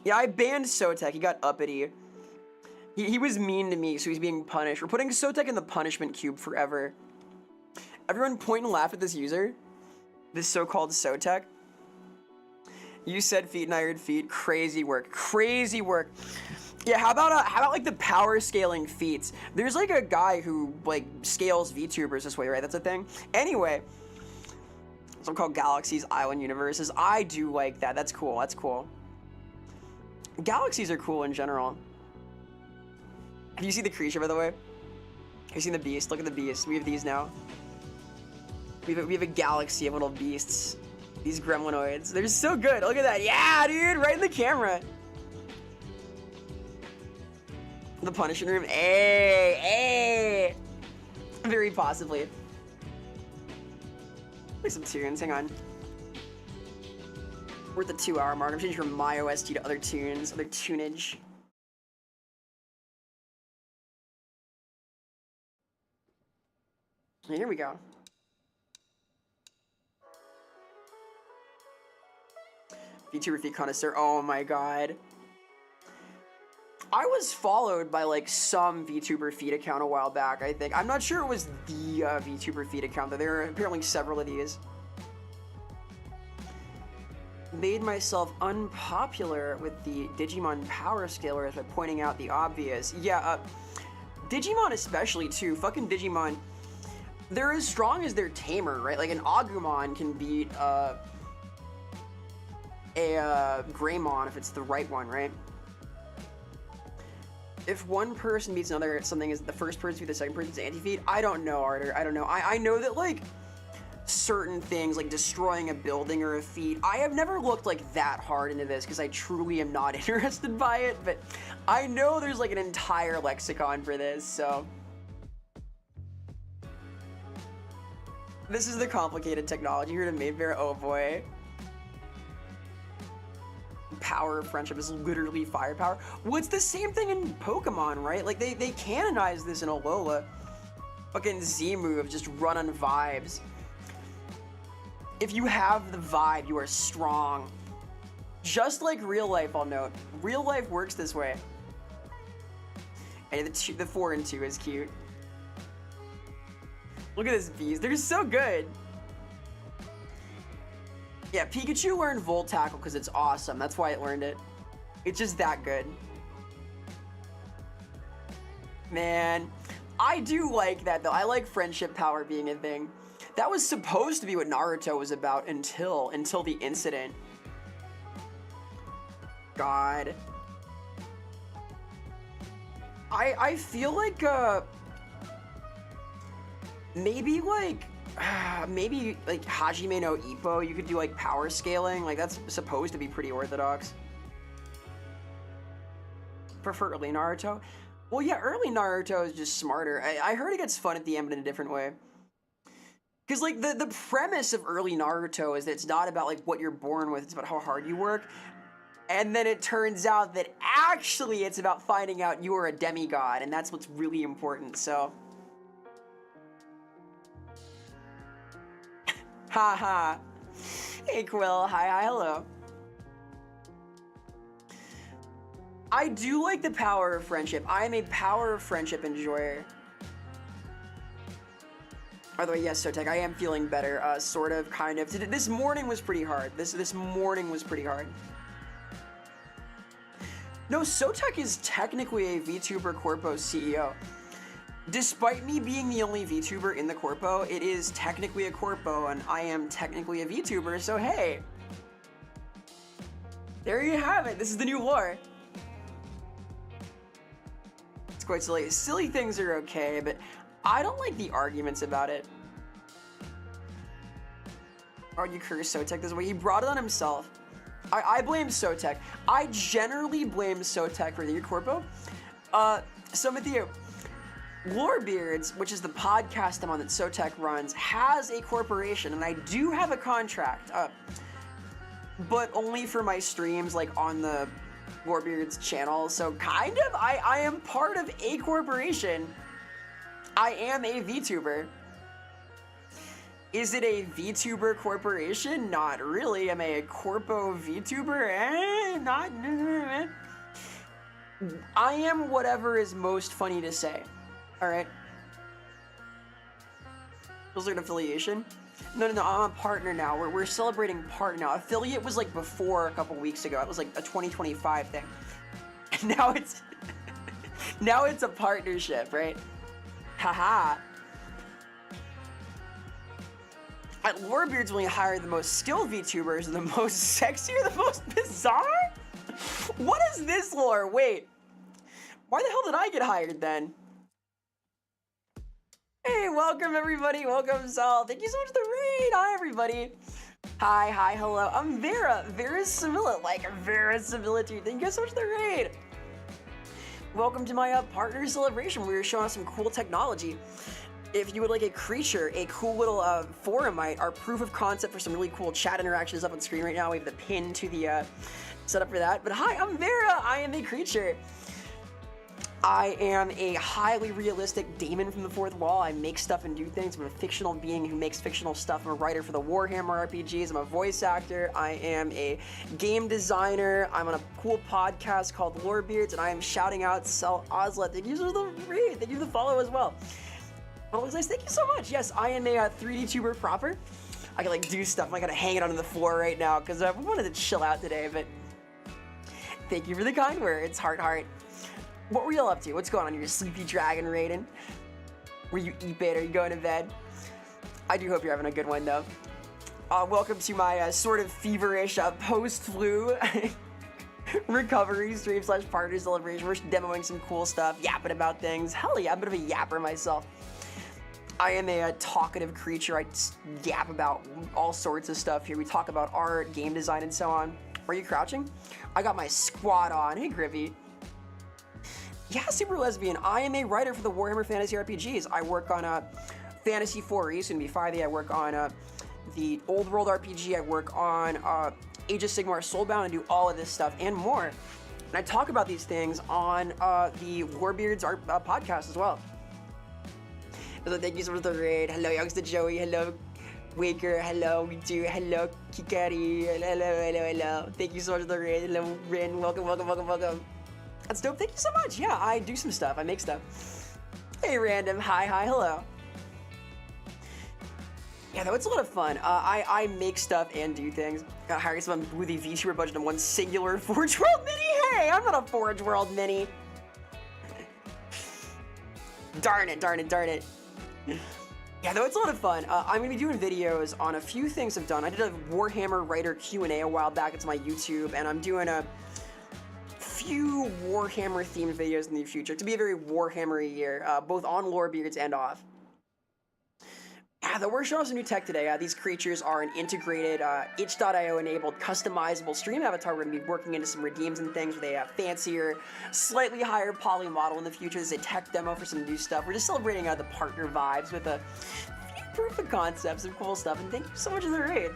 Speaker 1: Yeah, I banned Sotek, he got uppity. He was mean to me, so he's being punished. We're putting Sotek in the punishment cube forever. Everyone point and laugh at this user. This so-called Sotek. You said feet and I heard feet. Crazy work. Crazy work. Yeah, how about like the power scaling feats? There's like a guy who like scales VTubers this way, right? That's a thing. Anyway, some called galaxies, island universes. I do like that. That's cool. That's cool. Galaxies are cool in general. Have you seen the creature, by the way? Have you seen the beast? Look at the beast. We have these now. We have a galaxy of little beasts. These gremlinoids. They're so good. Look at that. Yeah, dude. Right in the camera. The punishment room. Hey. Very possibly. Play some tunes. Hang on. We're at the 2-hour mark. I'm changing from my OST to other tunes, other tunage. Here we go. VTuber feet connoisseur. Oh my god. I was followed by like some VTuber feed account a while back, I think. I'm not sure it was the VTuber feed account, but there are apparently several of these. Made myself unpopular with the Digimon power scalers by pointing out the obvious. Yeah, Digimon especially too. Fucking Digimon. They're as strong as their tamer, right? Like an Agumon can beat a Greymon if it's the right one, right? If one person beats another, something is the first person to beat the second person's anti-feat. I don't know, Arter. I don't know. I know that like certain things like destroying a building or a feat. I have never looked like that hard into this because I truly am not interested by it, but I know there's like an entire lexicon for this, so. This is the complicated technology here to make Vera. Oh boy. Power of friendship is literally firepower. Well, it's the same thing in Pokemon, right? Like they canonized this in Alola. Fucking Z move, just run on vibes. If you have the vibe, you are strong. Just like real life, I'll note. Real life works this way. And the 4 and 2 is cute. Look at this beast. They're so good. Yeah, Pikachu learned Volt Tackle because it's awesome. That's why it learned it. It's just that good. Man, I do like that though. I like friendship power being a thing. That was supposed to be what Naruto was about until the incident. God. I feel like maybe like Hajime no Ippo, you could do like power scaling. Like that's supposed to be pretty orthodox. Prefer early Naruto? Well, yeah, early Naruto is just smarter. I heard it gets fun at the end, but in a different way. Because like the premise of early Naruto is that it's not about like what you're born with, it's about how hard you work. And then it turns out that actually it's about finding out you are a demigod, and that's what's really important, so. Haha. Hey Quill, hi, hello. I do like the power of friendship. I am a power of friendship enjoyer. By the way, yes, Sotek, I am feeling better, sort of, kind of. This morning was pretty hard. This morning was pretty hard. No, Sotek is technically a VTuber Corpo CEO. Despite me being the only VTuber in the Corpo, it is technically a Corpo, and I am technically a VTuber, so hey. There you have it. This is the new lore. It's quite silly. Silly things are okay, but I don't like the arguments about it. Argue curse Sotek this way. He brought it on himself. I blame Sotek. I generally blame Sotek for the Corpo. So Matthew, Lorebeards, which is the podcast I'm on that Sotek runs, has a corporation, and I do have a contract, but only for my streams, like on the Lorebeards channel. So kind of, I am part of a corporation. I am a VTuber. Is it a VTuber corporation? Not really. Am I a Corpo VTuber? Not. I am whatever is most funny to say. Alright? Feels like an affiliation? No, I'm a partner now. We're celebrating partner now. Affiliate was like before a couple weeks ago. It was like a 2025 thing. And now it's... now it's a partnership, right? Haha. At Lorebeards, when you hire the most skilled VTubers, the most sexy or the most bizarre? What is this lore? Wait. Why the hell did I get hired then? Hey, welcome everybody. Welcome, Sal. Thank you so much for the raid. Hi, everybody. Hi, hello. I'm Vera. Vera Sevilla. Like Vera Civility. Thank you guys so much for the raid. Welcome to my partner celebration. We were showing off some cool technology. If you would like a creature, a cool little forumite, our proof of concept for some really cool chat interactions up on screen right now. We have the pin to the setup for that. But hi, I'm Vera. I am a creature. I am a highly realistic daemon from the fourth wall. I make stuff and do things. I'm a fictional being who makes fictional stuff. I'm a writer for the Warhammer RPGs. I'm a voice actor. I am a game designer. I'm on a cool podcast called Lorebeards, and I am shouting out Sel Ozlet. Thank you for the read. Thank you for the follow as well. Always nice. Thank you so much. Yes, I am a 3D tuber proper. I can like do stuff. I gotta hang it on the floor right now because I wanted to chill out today. But thank you for the kind words, heart. What were you all up to? What's going on? Your sleepy dragon raiding? Were you eat-bait? Are you going to bed? I do hope you're having a good one though. Welcome to my sort of feverish post-flu recovery stream / partner celebration. We're demoing some cool stuff, yapping about things. Hell yeah, I'm a bit of a yapper myself. I am a talkative creature. I yap about all sorts of stuff here. We talk about art, game design, and so on. Are you crouching? I got my squat on. Hey, Grivy. Yeah, super lesbian. I am a writer for the Warhammer Fantasy RPGs. I work on Fantasy 4e, soon to be 5e. I work on the Old World RPG. I work on Age of Sigmar Soulbound. I do all of this stuff and more. And I talk about these things on the Lorebeards art podcast as well. So thank you so much for the raid. Hello, youngster Joey. Hello, Waker. Hello, we do. Hello, Kikari. Hello. Thank you so much for the raid. Hello, Rin. Welcome. That's dope. Thank you so much. Yeah, I do some stuff. I make stuff. Hey, random. Hi. Hello. Yeah, that was a lot of fun. I make stuff and do things. Got hired someone with the VTuber budget on one singular Forge World Mini. Hey, I'm not a Forge World Mini. Darn it. Yeah, though it's a lot of fun. I'm gonna be doing videos on a few things I've done. I did a Warhammer writer Q&A a while back. It's my YouTube, and I'm doing a few Warhammer themed videos in the future to be a very Warhammer year, both on Lorebeards and off. Yeah, though we're showing some new tech today. These creatures are an integrated itch.io enabled customizable stream avatar. We're going to be working into some redeems and things with a fancier, slightly higher poly model in the future. This is a tech demo for some new stuff. We're just celebrating the partner vibes with a few proof of concepts and cool stuff. And thank you so much for the raid.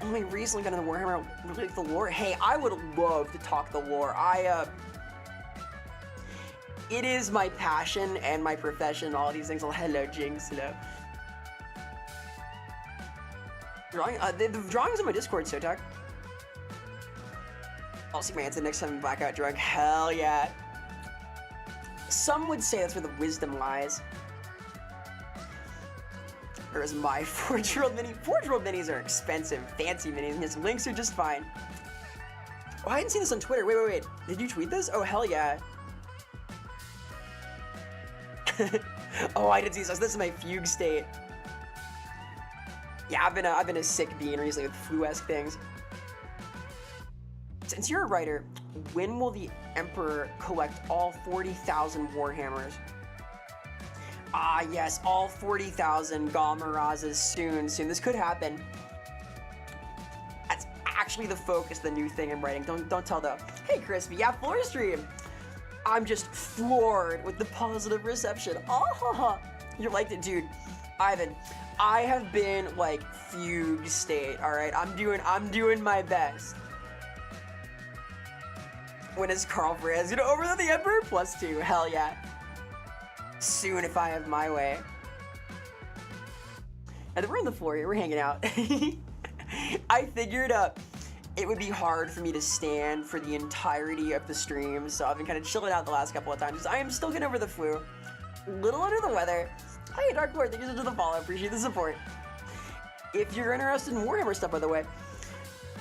Speaker 1: Only recently got into Warhammer, really the lore. Hey, I would love to talk the lore. It is my passion and my profession, all these things. Oh, hello, Jinx. Hello. The drawing's on my Discord, Sotak. I'll see my answer next time I'm blackout drunk. Hell yeah. Some would say that's where the wisdom lies. Where's my Forge World Mini? Forge World Minis are expensive, fancy minis, and his links are just fine. I hadn't seen this on Twitter. Wait. Did you tweet this? Oh, hell yeah. Oh, I did see this. This is my fugue state. Yeah, I've been a sick bean recently with flu-esque things. Since you're a writer, when will the Emperor collect all 40,000 Warhammers? Ah, yes, all 40,000 Galmarazes soon. This could happen. That's actually the focus, the new thing I'm writing. Don't tell though. Hey, Crispy, yeah, floor stream. I'm just floored with the positive reception. Oh, you liked it, dude. Ivan, I have been like fugue state. All right, I'm doing my best. When is Carl Franz gonna overthrow the Emperor? +2. Hell yeah. Soon, if I have my way. And we're on the floor here. We're hanging out. I figured it would be hard for me to stand for the entirety of the stream, so I've been kind of chilling out the last couple of times. I am still getting over the flu. A little under the weather. Hi, Dark Lord. Thank you for the follow. Appreciate the support. If you're interested in Warhammer stuff, by the way,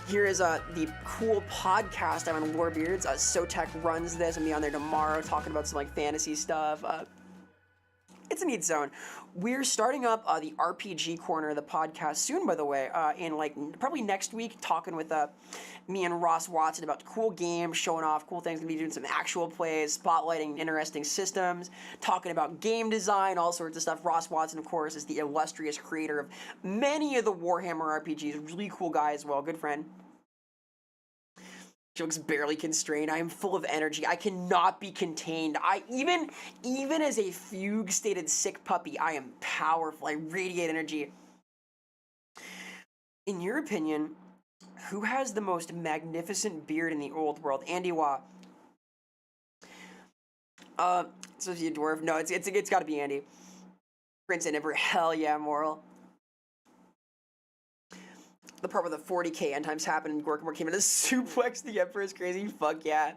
Speaker 1: here is the cool podcast I'm on Warbeards. Sotek runs this. I'm gonna be on there tomorrow talking about some like fantasy stuff. It's a neat zone. We're starting up the RPG corner of the podcast soon, by the way, in like probably next week, talking with me and Ross Watson about cool games, showing off cool things. Gonna be doing some actual plays, spotlighting interesting systems, talking about game design, all sorts of stuff. Ross Watson, of course, is the illustrious creator of many of the Warhammer RPGs. Really cool guy as well, good friend. She looks barely constrained. I am full of energy. I cannot be contained. Even as a fugue-stated sick puppy, I am powerful. I radiate energy. In your opinion, who has the most magnificent beard in the old world? Andy Wah. So is he a dwarf? No, it's got to be Andy. Prince and Emperor. Hell yeah, Moral. The part where the 40k end times happened and Gorkamore came in to suplex the Emperor is crazy. Fuck yeah.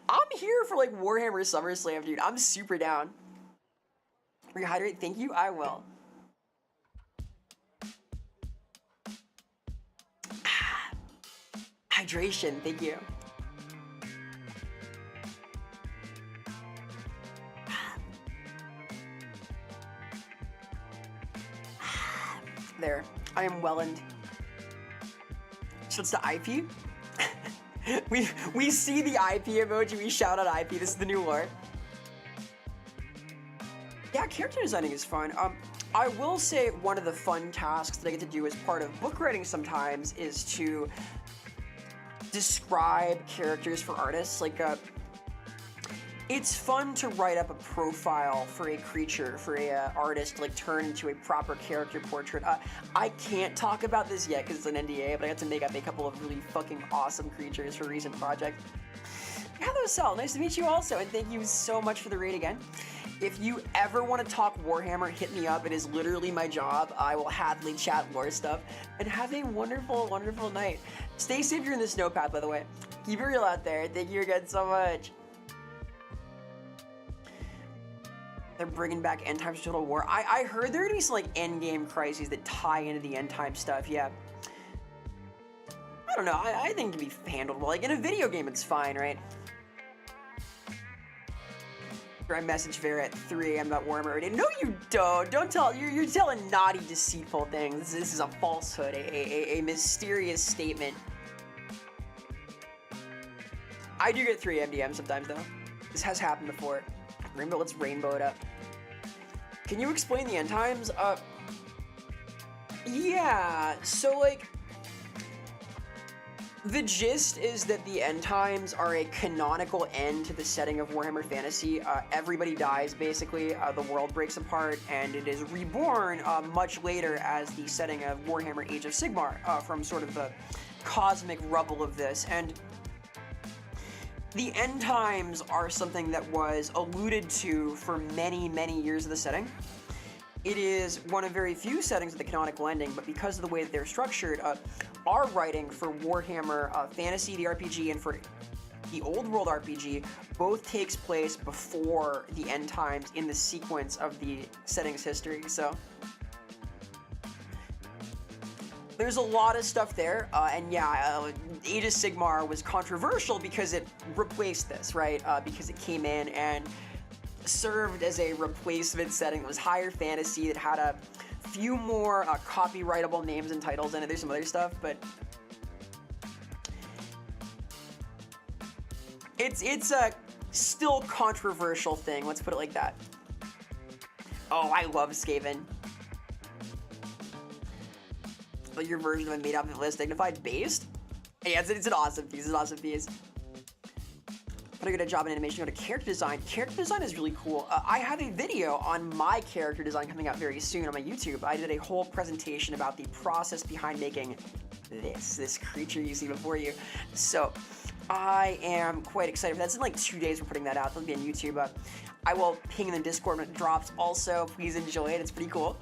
Speaker 1: I'm here for like Warhammer SummerSlam, dude. I'm super down. Rehydrate, thank you. I will. Hydration, thank you. There, I am Welland. So it's the IP? we see the IP emoji, we shout out IP, this is the new lore. Yeah, character designing is fun. I will say one of the fun tasks that I get to do as part of book writing sometimes is to describe characters for artists. Like, it's fun to write up a profile for a creature, for a artist to like turn into a proper character portrait. I can't talk about this yet because it's an NDA, but I got to make up a couple of really fucking awesome creatures for a recent project. Hello, Sal. Nice to meet you also, and thank you so much for the raid again. If you ever want to talk Warhammer, hit me up. It is literally my job. I will happily chat lore stuff. And have a wonderful, wonderful night. Stay safe during the snowpath, by the way. Keep it real out there. Thank you again so much. They're bringing back End Times Total War. I heard there are these like endgame crises that tie into the end time stuff. Yeah. I don't know. I think it can be handled well. Like in a video game, it's fine, right? I message Vera at 3 a.m. about Warhammer every day. No, you don't. Don't tell. You're telling naughty, deceitful things. This is a falsehood, a mysterious statement. I do get 3 MDM sometimes, though. This has happened before. Rainbow, let's rainbow it up. Can you explain the end times? Yeah, so like, the gist is that the end times are a canonical end to the setting of Warhammer Fantasy. Everybody dies, basically. The world breaks apart, and it is reborn much later as the setting of Warhammer Age of Sigmar from sort of the cosmic rubble of this. And the end times are something that was alluded to for many, many years of the setting. It is one of very few settings with a canonical ending, but because of the way that they're structured, our writing for Warhammer Fantasy, the RPG, and for the Old World RPG both takes place before the end times in the sequence of the setting's history. So there's a lot of stuff there, and yeah, Age of Sigmar was controversial because it replaced this, right? Because it came in and served as a replacement setting that was higher fantasy, that had a few more copyrightable names and titles in it. There's some other stuff, but it's a still controversial thing. Let's put it like that. Oh, I love Skaven. Like your version of a made up list, dignified based. Yeah, it's an awesome piece. It's an awesome piece. When I get a job in animation, go to character design. Character design is really cool. I have a video on my character design coming out very soon on my YouTube. I did a whole presentation about the process behind making this creature you see before you. So I am quite excited for that. It's in like 2 days we're putting that out. It'll be on YouTube. I will ping in the Discord when it drops. Also, please enjoy it. It's pretty cool.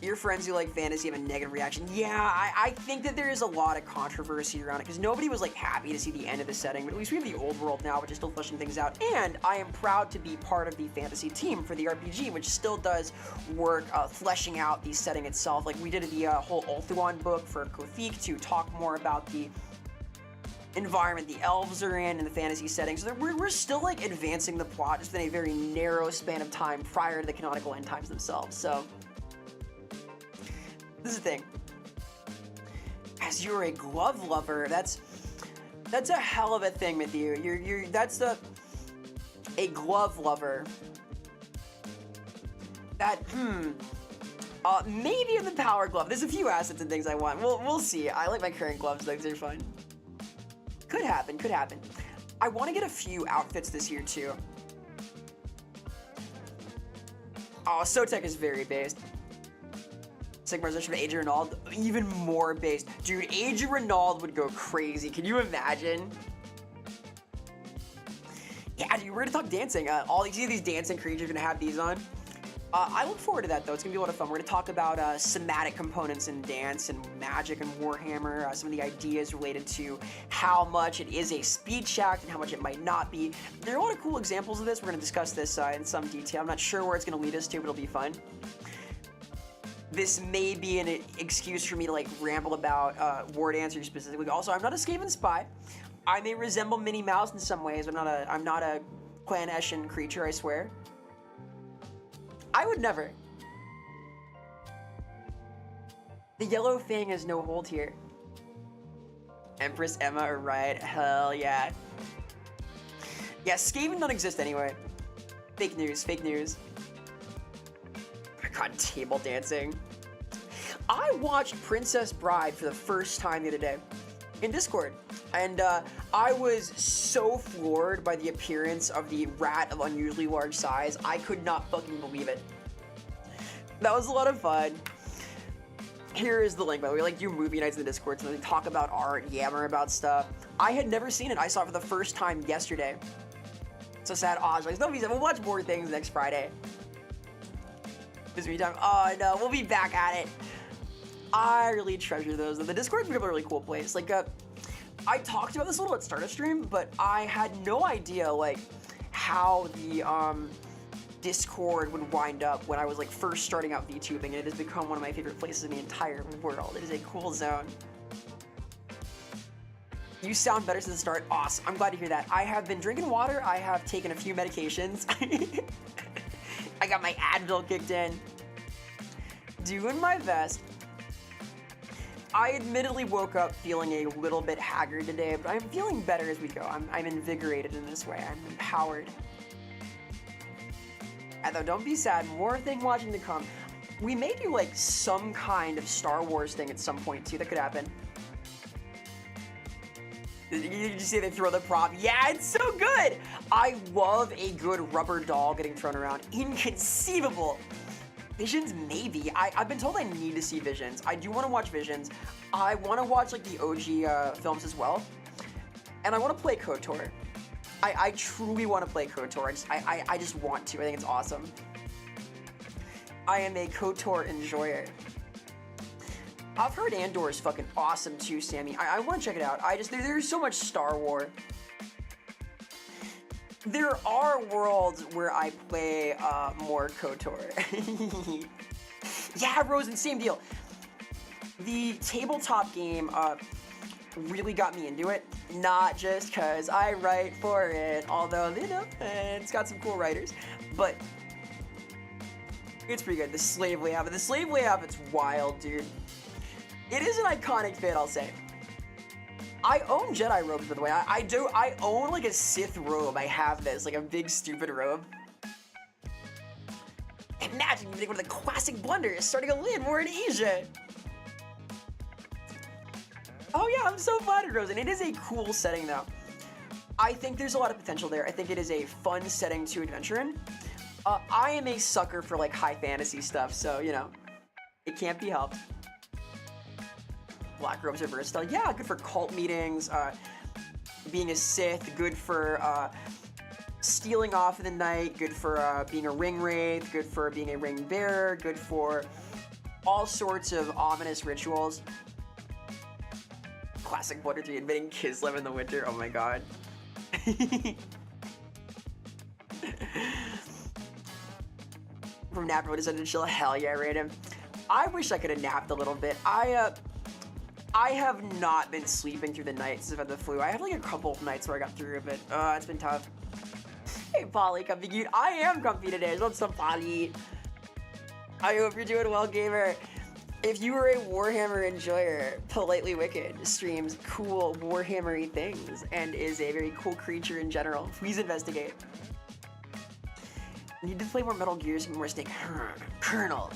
Speaker 1: Your friends who like fantasy have a negative reaction. Yeah, I think that there is a lot of controversy around it because nobody was like happy to see the end of the setting, but at least we have the old world now, which is still fleshing things out. And I am proud to be part of the fantasy team for the RPG, which still does work fleshing out the setting itself. Like we did the whole Ulthuan book for Kothik to talk more about the environment the elves are in and the fantasy setting. So we're still like advancing the plot just in a very narrow span of time prior to the canonical end times themselves. So this is the thing. As you're a glove lover, that's a hell of a thing with you. That's a glove lover. That maybe in the power glove. There's a few assets and things I want. We'll see. I like my current gloves. Those are fun. Could happen. Could happen. I want to get a few outfits this year too. Oh, Sotek is very based. Sigmar's version of Age of Renald, even more based. Dude, Age of Renald would go crazy. Can you imagine? Yeah, dude, we're gonna talk dancing. All these dancing creatures are gonna have these on. I look forward to that though. It's gonna be a lot of fun. We're gonna talk about somatic components in dance and magic and Warhammer. Some of the ideas related to how much it is a speech act and how much it might not be. There are a lot of cool examples of this. We're gonna discuss this in some detail. I'm not sure where it's gonna lead us to, but it'll be fun. This may be an excuse for me to like ramble about war dancers specifically. Also, I'm not a Skaven spy. I may resemble Minnie Mouse in some ways. I'm not a Clan Eshin creature, I swear. I would never. The yellow fang has no hold here. Empress Emma, right? Hell yeah. Yeah, Skaven don't exist anyway. Fake news, fake news. God, table dancing. I watched Princess Bride for the first time the other day in Discord, and I was so floored by the appearance of the rat of unusually large size. I could not fucking believe it. That was a lot of fun. Here is the link, by the way. We like do movie nights in the Discord, so we talk about art, yammer about stuff. I had never seen it. I saw it for the first time yesterday. So sad. Oh, like, we'll watch more things next Friday. This me time. Oh no, we'll be back at it. I really treasure those. The Discord's become a really cool place. Like, I talked about this a little at start of stream, but I had no idea like how the Discord would wind up when I was like first starting out VTubing, and it has become one of my favorite places in the entire world. It is a cool zone. You sound better since the start. Awesome. I'm glad to hear that. I have been drinking water. I have taken a few medications. I got my Advil kicked in. Doing my best. I admittedly woke up feeling a little bit haggard today, but I'm feeling better as we go. I'm invigorated in this way. I'm empowered. Although, don't be sad. More thing watching to come. We may do like some kind of Star Wars thing at some point too. That could happen. Did you see they throw the prop? Yeah, it's so good. I love a good rubber doll getting thrown around. Inconceivable. Visions, maybe. I've been told I need to see Visions. I do want to watch Visions. I want to watch like the OG films as well. And I want to play KOTOR. I truly want to play KOTOR. I just want to. I think it's awesome. I am a KOTOR enjoyer. I've heard Andor is fucking awesome too, Sammy. I want to check it out. There's so much Star Wars. There are worlds where I play more KOTOR. Yeah, Rosen, same deal. The tabletop game really got me into it, not just because I write for it, although, you know, it's got some cool writers, but it's pretty good. The slave layout, it's wild, dude. It is an iconic fit, I'll say. I own Jedi robes, by the way. I own like a Sith robe. I have this, like a big stupid robe. Imagine you make one of the classic blunders, starting a land war in Asia. Oh yeah, I'm so flattered, Rosen. It is a cool setting, though. I think there's a lot of potential there. I think it is a fun setting to adventure in. I am a sucker for like high fantasy stuff, so you know, it can't be helped. Black robes are versatile. Yeah, good for cult meetings. Being a Sith, good for stealing off in the night. Good for being a ring wraith. Good for being a ring bearer. Good for all sorts of ominous rituals. Classic Wonder 3 admitting Kislev in the winter. Oh my god. From Napper, what is it? Chill? Hell yeah, rate him. I wish I could have napped a little bit. I have not been sleeping through the night since I've had the flu. I had like a couple of nights where I got through it, but it's been tough. Hey, Polly, comfy cute. I am comfy today. What's up, Polly? I hope you're doing well, gamer. If you were a Warhammer enjoyer, Politely Wicked streams cool Warhammer-y things and is a very cool creature in general. Please investigate. Need to play more Metal Gears and more Snake. Colonel.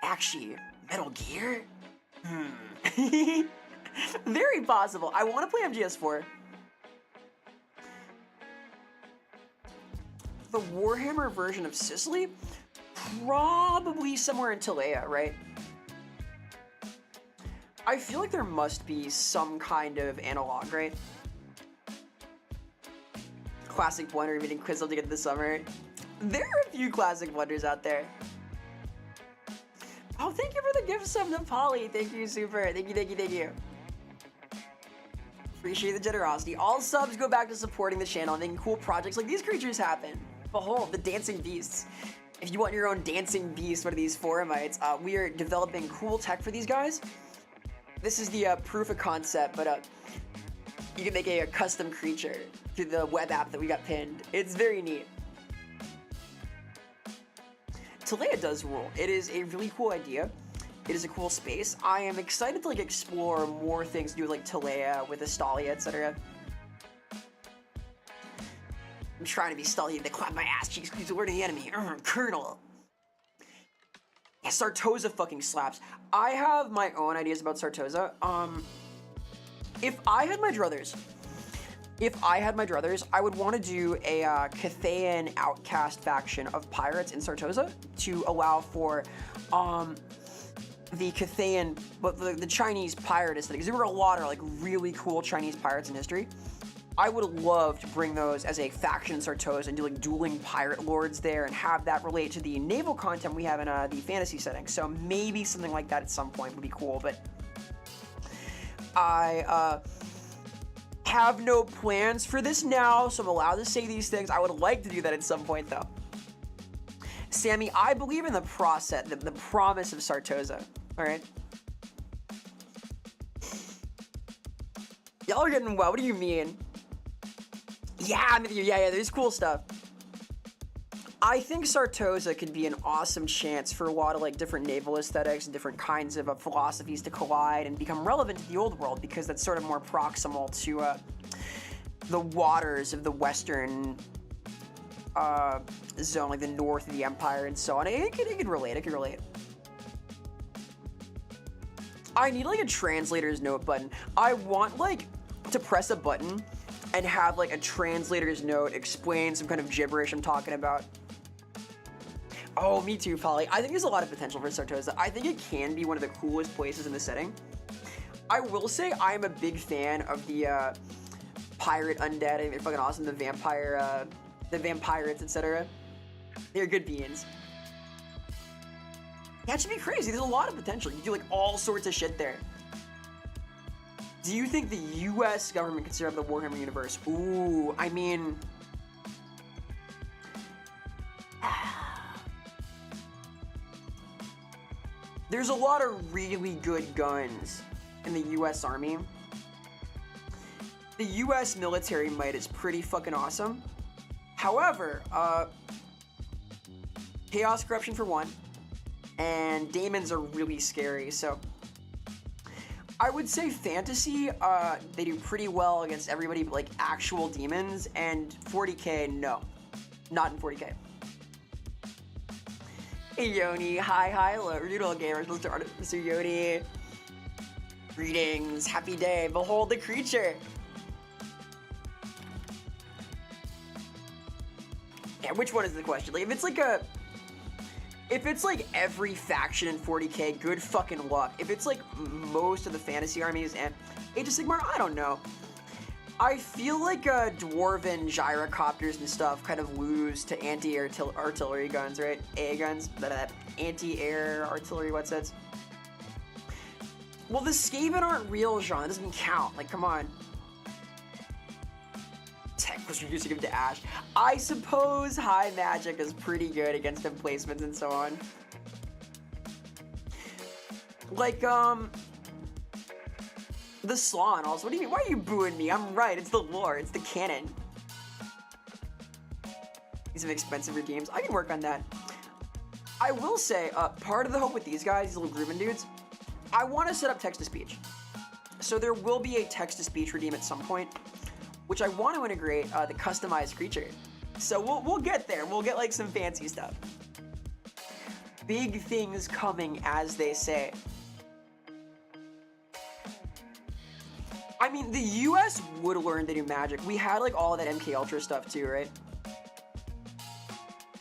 Speaker 1: Actually, Metal Gear? Very possible. I want to play MGS4. The Warhammer version of Sicily? Probably somewhere in Talea, right? I feel like there must be some kind of analog, right? Classic Blunder meeting Quizzle to get this summer. There are a few classic blunders out there. Oh, thank you for the gift sub, Nepali. Thank you, super. Thank you, thank you, thank you. Appreciate the generosity. All subs go back to supporting the channel and making cool projects like these creatures happen. Behold, the dancing beasts. If you want your own dancing beast, one of these Foramites, we are developing cool tech for these guys. This is the proof of concept, but you can make a custom creature through the web app that we got pinned. It's very neat. Talea does rule. It is a really cool idea. It is a cool space. I am excited to like explore more things to do with like Talea, with Astalia, etc. I'm trying to be Stalia to clap my ass cheeks because you're the enemy. Colonel. Yeah, Sartosa fucking slaps. I have my own ideas about Sartosa. If I had my druthers, I would want to do a Cathayan outcast faction of pirates in Sartosa to allow for the Cathayan, but the Chinese pirate aesthetic. Because there were a lot of like really cool Chinese pirates in history. I would love to bring those as a faction in Sartosa and do like dueling pirate lords there and have that relate to the naval content we have in the fantasy setting. So maybe something like that at some point would be cool, but I have no plans for this now, so I'm allowed to say these things. I would like to do that at some point though. Sammy, I believe in the process, the promise of Sartosa, all right? Y'all are getting well, what do you mean? Yeah, I'm with you. Yeah, there's cool stuff. I think Sartosa could be an awesome chance for a lot of like different naval aesthetics and different kinds of philosophies to collide and become relevant to the old world because that's sort of more proximal to the waters of the western zone, like the north of the empire and so on. It could relate. I need like a translator's note button. I want like to press a button and have like a translator's note explain some kind of gibberish I'm talking about. Oh, me too, Polly. I think there's a lot of potential for Sartosa. I think it can be one of the coolest places in the setting. I will say I'm a big fan of the pirate undead. I think they're fucking awesome. The vampirates, etc. They're good beings. That should be crazy. There's a lot of potential. You do like all sorts of shit there. Do you think the U.S. government could serve the Warhammer universe? Ooh, I mean... there's a lot of really good guns in the U.S. Army. The U.S. military might is pretty fucking awesome. However, chaos corruption for one, and daemons are really scary, so I would say fantasy, they do pretty well against everybody but like actual demons, and 40k, no. Not in 40k. Hey Yoni, hi, hello, Doodle Gamers, Mr. Yoni. Greetings, happy day, behold the creature. Yeah, which one is the question? Like, if it's like every faction in 40k, good fucking luck. If it's like most of the fantasy armies and Age of Sigmar, I don't know. I feel like dwarven gyrocopters and stuff kind of lose to anti-air artillery guns, right? AA guns, anti-air artillery whatsits. Well, the Skaven aren't real, Jean. It doesn't count. Like, come on. Tech was reducing him to ash. I suppose high magic is pretty good against emplacements and so on. Like, the Slan also. What do you mean? Why are you booing me? I'm right. It's the lore. It's the canon. These are expensive redeems. I can work on that. I will say, part of the hope with these guys, these little Grooven dudes, I want to set up text-to-speech. So there will be a text-to-speech redeem at some point, which I want to integrate the customized creature. So we'll get there. We'll get like some fancy stuff. Big things coming, as they say. I mean, the US would learn to do magic. We had like all of that MK Ultra stuff too, right?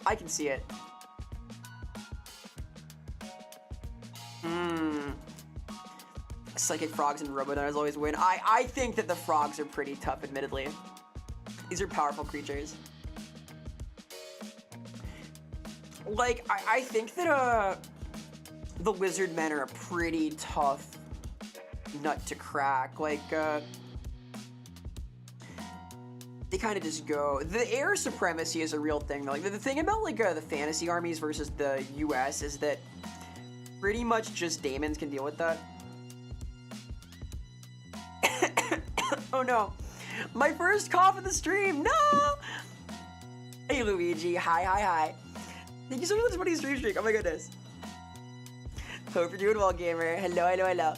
Speaker 1: I can see it. Psychic frogs and Robodars always win. I think that the frogs are pretty tough, admittedly. These are powerful creatures. Like, I think that the lizard men are a pretty tough nut to crack. Like, they kind of just go. The air supremacy is a real thing, though. Like, the thing about like the fantasy armies versus the US is that pretty much just daemons can deal with that. Oh no, my first cough of the stream, no! Hey Luigi, hi. Thank you so much for supporting the stream streak, oh my goodness. Hope you're doing well, gamer. Hello.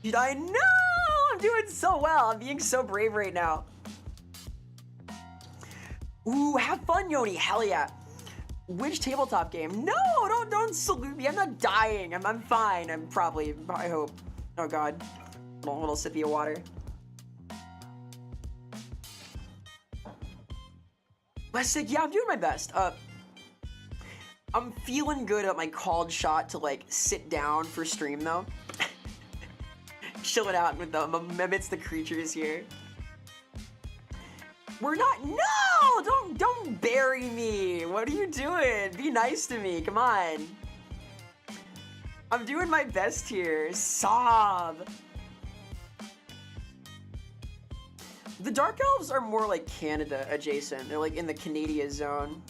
Speaker 1: Dude, I know, I'm doing so well. I'm being so brave right now. Ooh, have fun, Yoni, hell yeah. Which tabletop game? No, don't salute me, I'm not dying, I'm fine, I hope. Oh God. A little sippy of water. Westic, yeah, I'm doing my best. I'm feeling good at my called shot to like sit down for stream though. Chill it out with them amidst the creatures here. We're not. No, don't bury me. What are you doing? Be nice to me. Come on. I'm doing my best here. Sob. The Dark Elves are more like Canada adjacent. They're like in the Canada zone.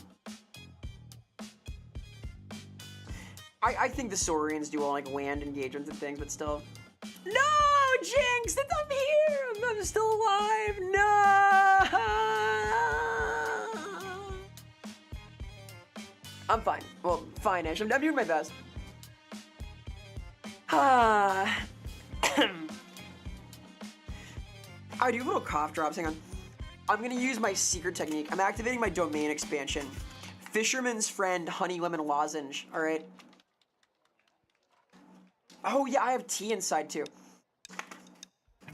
Speaker 1: I think the Saurians do all like land engagements and things, but still. No, Jinx! I'm here! I'm still alive! No! I'm fine. Well, fine-ish. I'm doing my best. I do little cough drops. Hang on. I'm gonna use my secret technique. I'm activating my domain expansion. Fisherman's Friend Honey Lemon Lozenge. All right. Oh yeah, I have tea inside too.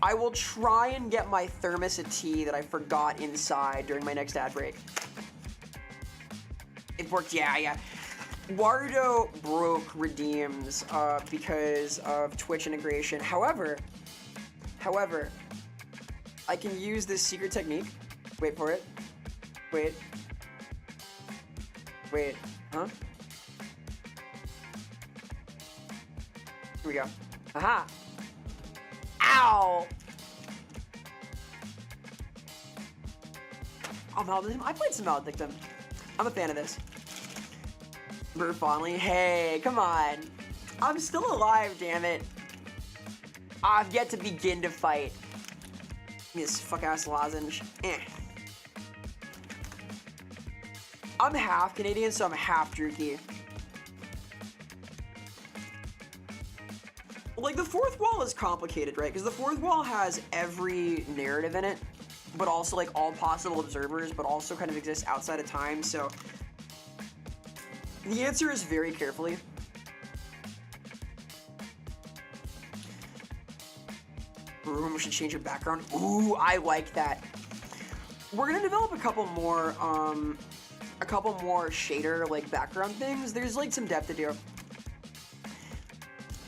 Speaker 1: I will try and get my thermos of tea that I forgot inside during my next ad break. It worked. Yeah. Wardo broke redeems because of Twitch integration. However, I can use this secret technique. Wait for it. Wait. Huh? Here we go. Aha! Ow! Oh, Maledictum. I played some Maledictum. I'm a fan of this. Remember fondly? Hey, come on. I'm still alive, damn it. I've yet to begin to fight. This fuck-ass lozenge. Eh. I'm half Canadian, so I'm half Druki. Like, the fourth wall is complicated, right? Because the fourth wall has every narrative in it, but also, like, all possible observers, but also kind of exists outside of time, so... The answer is very carefully. Room should change your background. Ooh, I like that. We're gonna develop a couple more shader, like, background things. There's, like, some depth to do.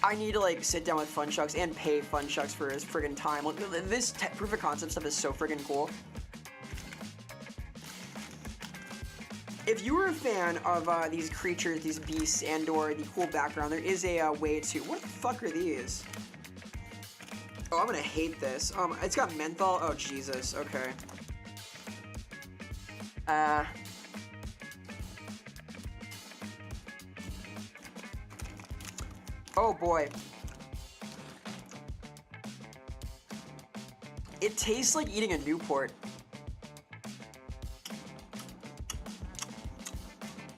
Speaker 1: I need to, like, sit down with Funchucks and pay Funchucks for his friggin' time. Look, this proof of concept stuff is so friggin' cool. If you were a fan of these creatures, these beasts, and/or the cool background, there is a way to... What the fuck are these? Oh, I'm gonna hate this. It's got menthol. Oh, Jesus. Okay. Oh, boy. It tastes like eating a Newport.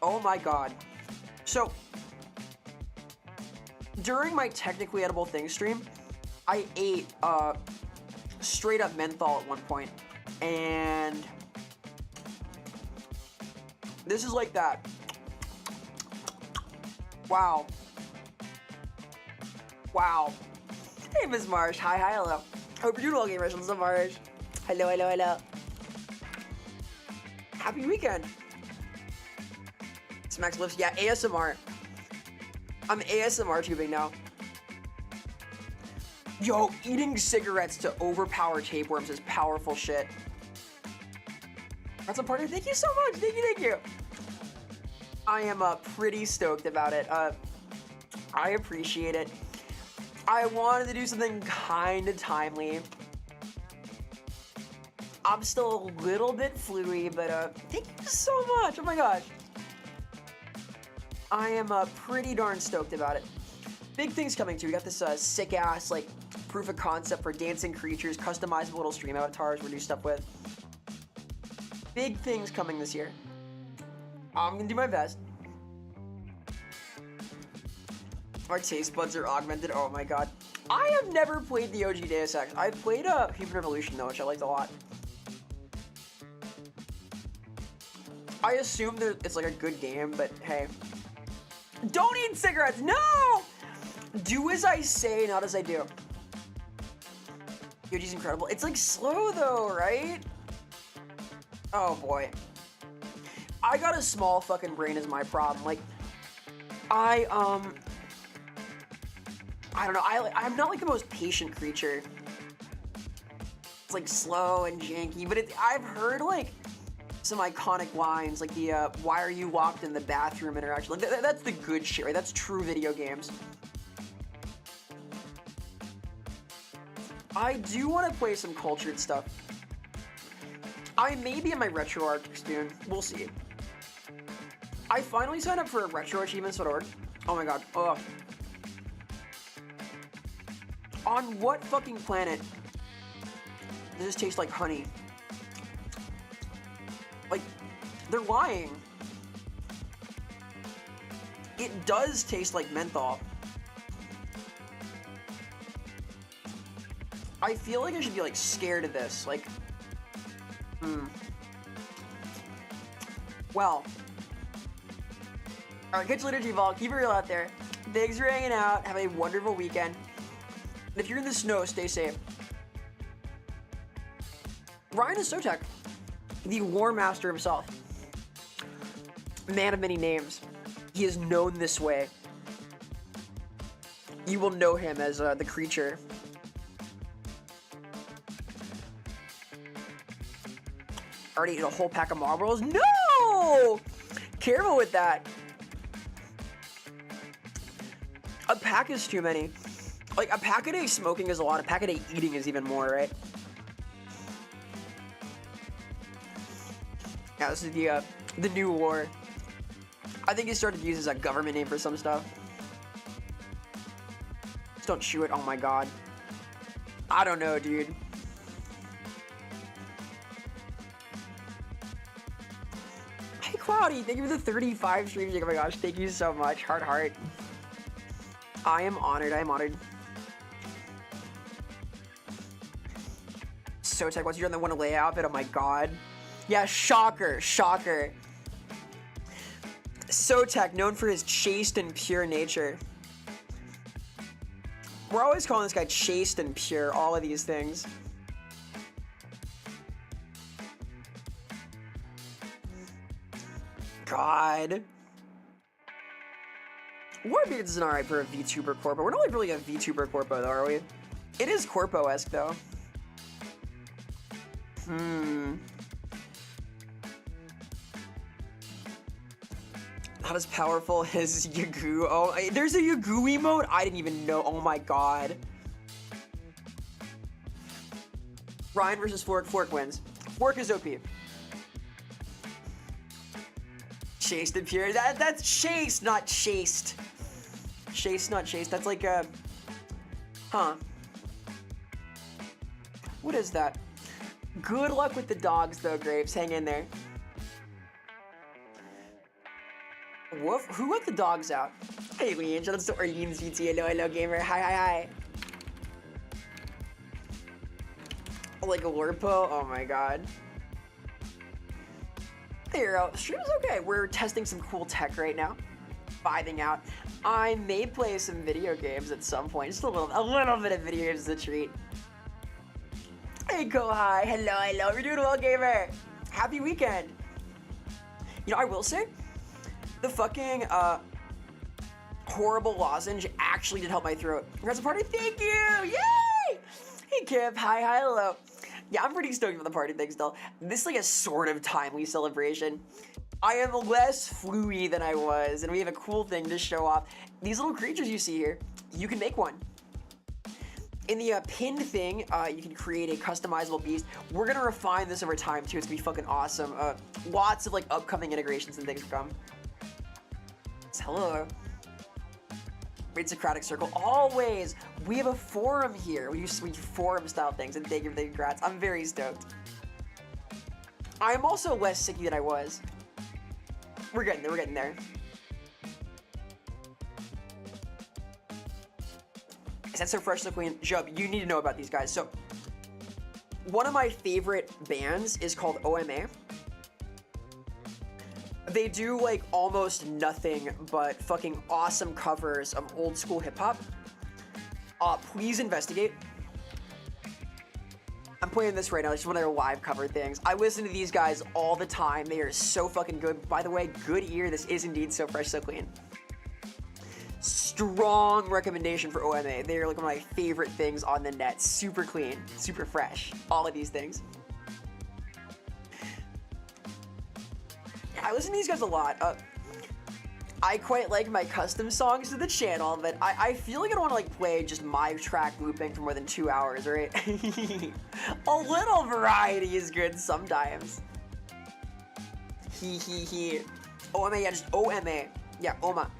Speaker 1: Oh my god. So, during my technically edible thing stream, I ate straight up menthol at one point, and this is like that. Wow. Wow. Hey, Ms. Marsh. Hi, hello. Hope you're doing well, gamers. What's up, Marsh? Hello, hello, hello. Happy weekend. Smacks lips. Yeah, ASMR. I'm ASMR tubing now. Yo, eating cigarettes to overpower tapeworms is powerful shit. That's a partner. Thank you so much. Thank you, thank you. I am pretty stoked about it. I appreciate it. I wanted to do something kind of timely. I'm still a little bit fluey, but thank you so much. Oh my gosh. I am pretty darn stoked about it. Big things coming too. We got this sick ass like proof of concept for dancing creatures, customizable little stream avatars we're doing stuff with. Big things coming this year. I'm gonna do my best. Our taste buds are augmented. Oh my god. I have never played the OG Deus Ex. I played Human Revolution though, which I liked a lot. I assume that it's like a good game, but hey. Don't eat cigarettes! No! Do as I say, not as I do. OG's incredible. It's like slow though, right? Oh boy. I got a small fucking brain is my problem. Like, I don't know, I'm not like the most patient creature. It's like slow and janky, but I've heard like some iconic lines, like the why are you locked in the bathroom interaction. Like that's the good shit, right? That's true video games. I do want to play some cultured stuff. I may be in my RetroArch soon. We'll see. I finally signed up for retroachievements.org. Oh my god. Ugh. On what fucking planet does this taste like honey? Like, they're lying. It does taste like menthol. I feel like I should be like scared of this. Like, Well. Alright, catch you later, G-Ball. Keep it real out there. Thanks for hanging out. Have a wonderful weekend. And if you're in the snow, stay safe. Ryan is Sotek, the War Master himself. Man of many names. He is known this way. You will know him as the creature. Already ate a whole pack of Marlboros? No! Careful with that. A pack is too many. Like, a pack a day smoking is a lot. A pack a day eating is even more, right? Yeah, this is the new war. I think he started to use as a government name for some stuff. don't chew it. Oh my god. I don't know, dude. Hey, Cloudy, thank you for the 35 streams. Oh my gosh, thank you so much. Heart. I am honored. I am honored. So tech, once you're on the one to lay outfit, oh my god. Yeah, shocker. So tech, known for his chaste and pure nature. We're always calling this guy chaste and pure, all of these things. God. Warbeards is an alright for a VTuber Corpo. We're not like really a VTuber Corpo though, are we? It is Corpo-esque though. Not as powerful as Yagoo. Oh, there's a Yagoo emote? I didn't even know. Oh my god. Ryan versus Fork. Fork wins. Fork is OP. Chaste and pure. That's chaste, not chaste. Chaste, not chaste. That's like a... Huh. What is that? Good luck with the dogs though, Grapes. Hang in there. Woof. Who let the dogs out? Hey, Lean. Shout out to Orleans GT. Hello, gamer. Hi. Like a Lurpo? Oh my god. There you go. Stream's okay. We're testing some cool tech right now. Vibing out. I may play some video games at some point. Just a little bit of video games is a treat. Hey, Kohai. Hello. You're doing well, gamer. Happy weekend. You know, I will say, the fucking horrible lozenge actually did help my throat. Congrats, party. Thank you. Yay! Hey, Kip. Hi, hello. Yeah, I'm pretty stoked for the party thing still. This is like a sort of timely celebration. I am less flu-y than I was, and we have a cool thing to show off. These little creatures you see here, you can make one. In the pinned thing, you can create a customizable beast. We're gonna refine this over time too. It's gonna be fucking awesome. Lots of like upcoming integrations and things to come. Hello. Great Socratic Circle. Always. We have a forum here. We do forum style things, and thank you for the congrats. I'm very stoked. I'm also less sicky than I was. We're getting there. Is that so fresh, so clean? Jub, you need to know about these guys. So, one of my favorite bands is called OMA. They do like almost nothing but fucking awesome covers of old school hip hop. Please investigate. I'm playing this right now. It's one of their live cover things. I listen to these guys all the time. They are so fucking good. By the way, good ear. This is indeed so fresh, so clean. Strong recommendation for OMA. They are like one of my favorite things on the net. Super clean, super fresh. All of these things. I listen to these guys a lot. I quite like my custom songs to the channel, but I feel like I don't want to like play just my track looping for more than 2 hours, right? A little variety is good sometimes. OMA, yeah, just OMA. Yeah, OMA.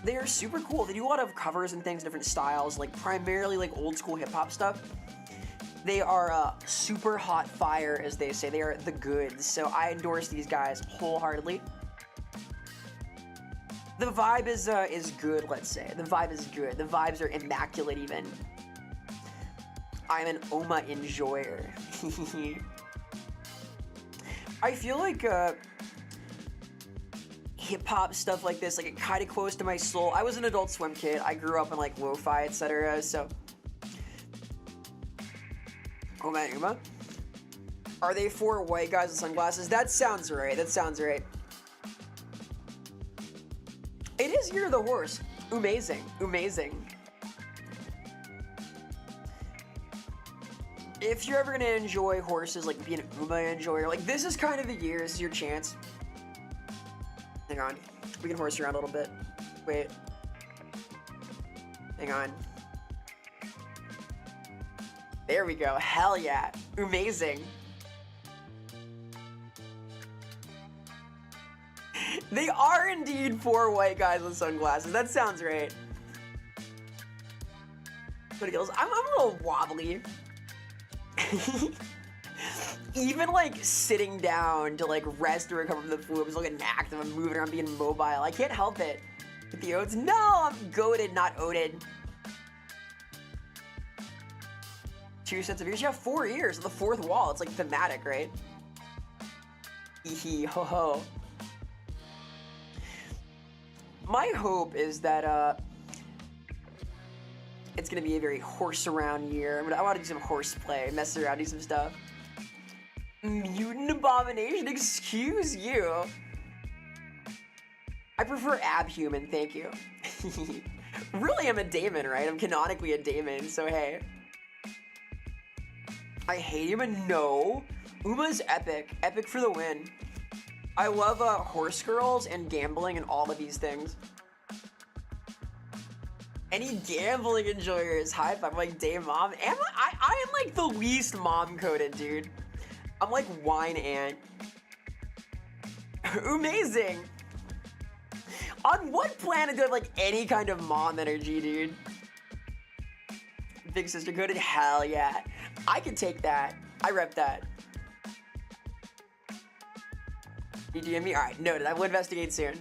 Speaker 1: They are super cool. They do a lot of covers and things, different styles, like primarily like old school hip hop stuff. They are super hot fire, as they say. They are the goods. So I endorse these guys wholeheartedly. The vibe is good, let's say. The vibe is good. The vibes are immaculate even. I'm an OMA enjoyer. I feel like hip-hop stuff like this, like it kind of close to my soul. I was an Adult Swim kid. I grew up in like lo-fi, etc. So OMA. Are they 4 white guys with sunglasses? That sounds right. That sounds right. It is Year of the Horse. Amazing. If you're ever gonna enjoy horses, like being an UMA enjoyer, like this is kind of the year. This is your chance. Hang on. We can horse around a little bit. Wait. Hang on. There we go. Hell yeah. Amazing. They are indeed 4 white guys with sunglasses. That sounds right. skills. I'm a little wobbly. Even like sitting down to like rest or recover from the flu, I'm looking active. I'm moving around, being mobile. I can't help it. With the oats, no, I'm goated, not oated. 2 sets of ears. You have 4 ears on the 4th wall. It's like thematic, right? Hee ho ho. My hope is that it's gonna be a very horse around year. I want to do some horseplay, mess around, do some stuff. Mutant abomination, excuse you. I prefer abhuman, thank you. Really, I'm a daemon, right? I'm canonically a daemon, so hey. I hate Uma, no. Uma's epic, epic for the win. I love horse girls and gambling and all of these things. Any gambling enjoyers, high five. I'm like, damn mom. I am like the least mom coded, dude. I'm like wine ant. Amazing. On what planet do I have like any kind of mom energy, dude? Big sister coded? Hell yeah. I could take that. I rep that. You DM me? Alright, noted. I will investigate soon.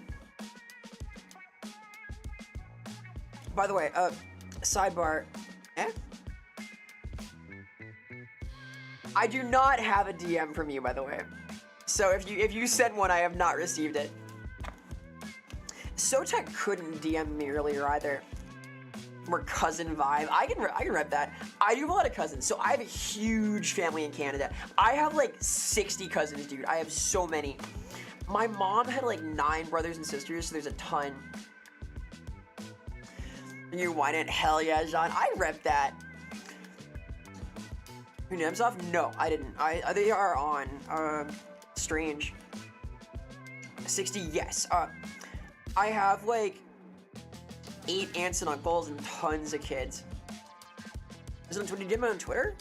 Speaker 1: By the way, sidebar. I do not have a DM from you, by the way. So if you sent one, I have not received it. Sotek couldn't DM me earlier either. More cousin vibe. I can rep that. I do have a lot of cousins, so I have a huge family in Canada. I have like 60 cousins, dude. I have so many. My mom had like 9 brothers and sisters, so there's a ton. You whine it? Hell yeah, Jean. I rep that. Your name's off? No, I didn't. They are on. Strange. 60, yes. I have like 8 aunts and uncles and tons of kids. Is it on Twitter? Did you get me on Twitter?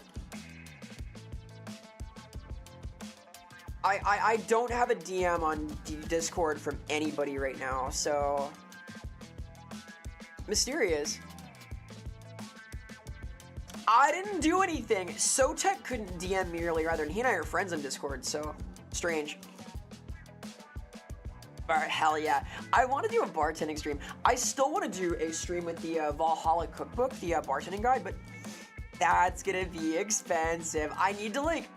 Speaker 1: I don't have a DM on Discord from anybody right now, so mysterious. I didn't do anything. Sotek couldn't DM me earlier either, and he and I are friends on Discord, so strange. Alright, hell yeah. I want to do a bartending stream. I still want to do a stream with the Valhalla cookbook, the bartending guide, but that's gonna be expensive. I need to like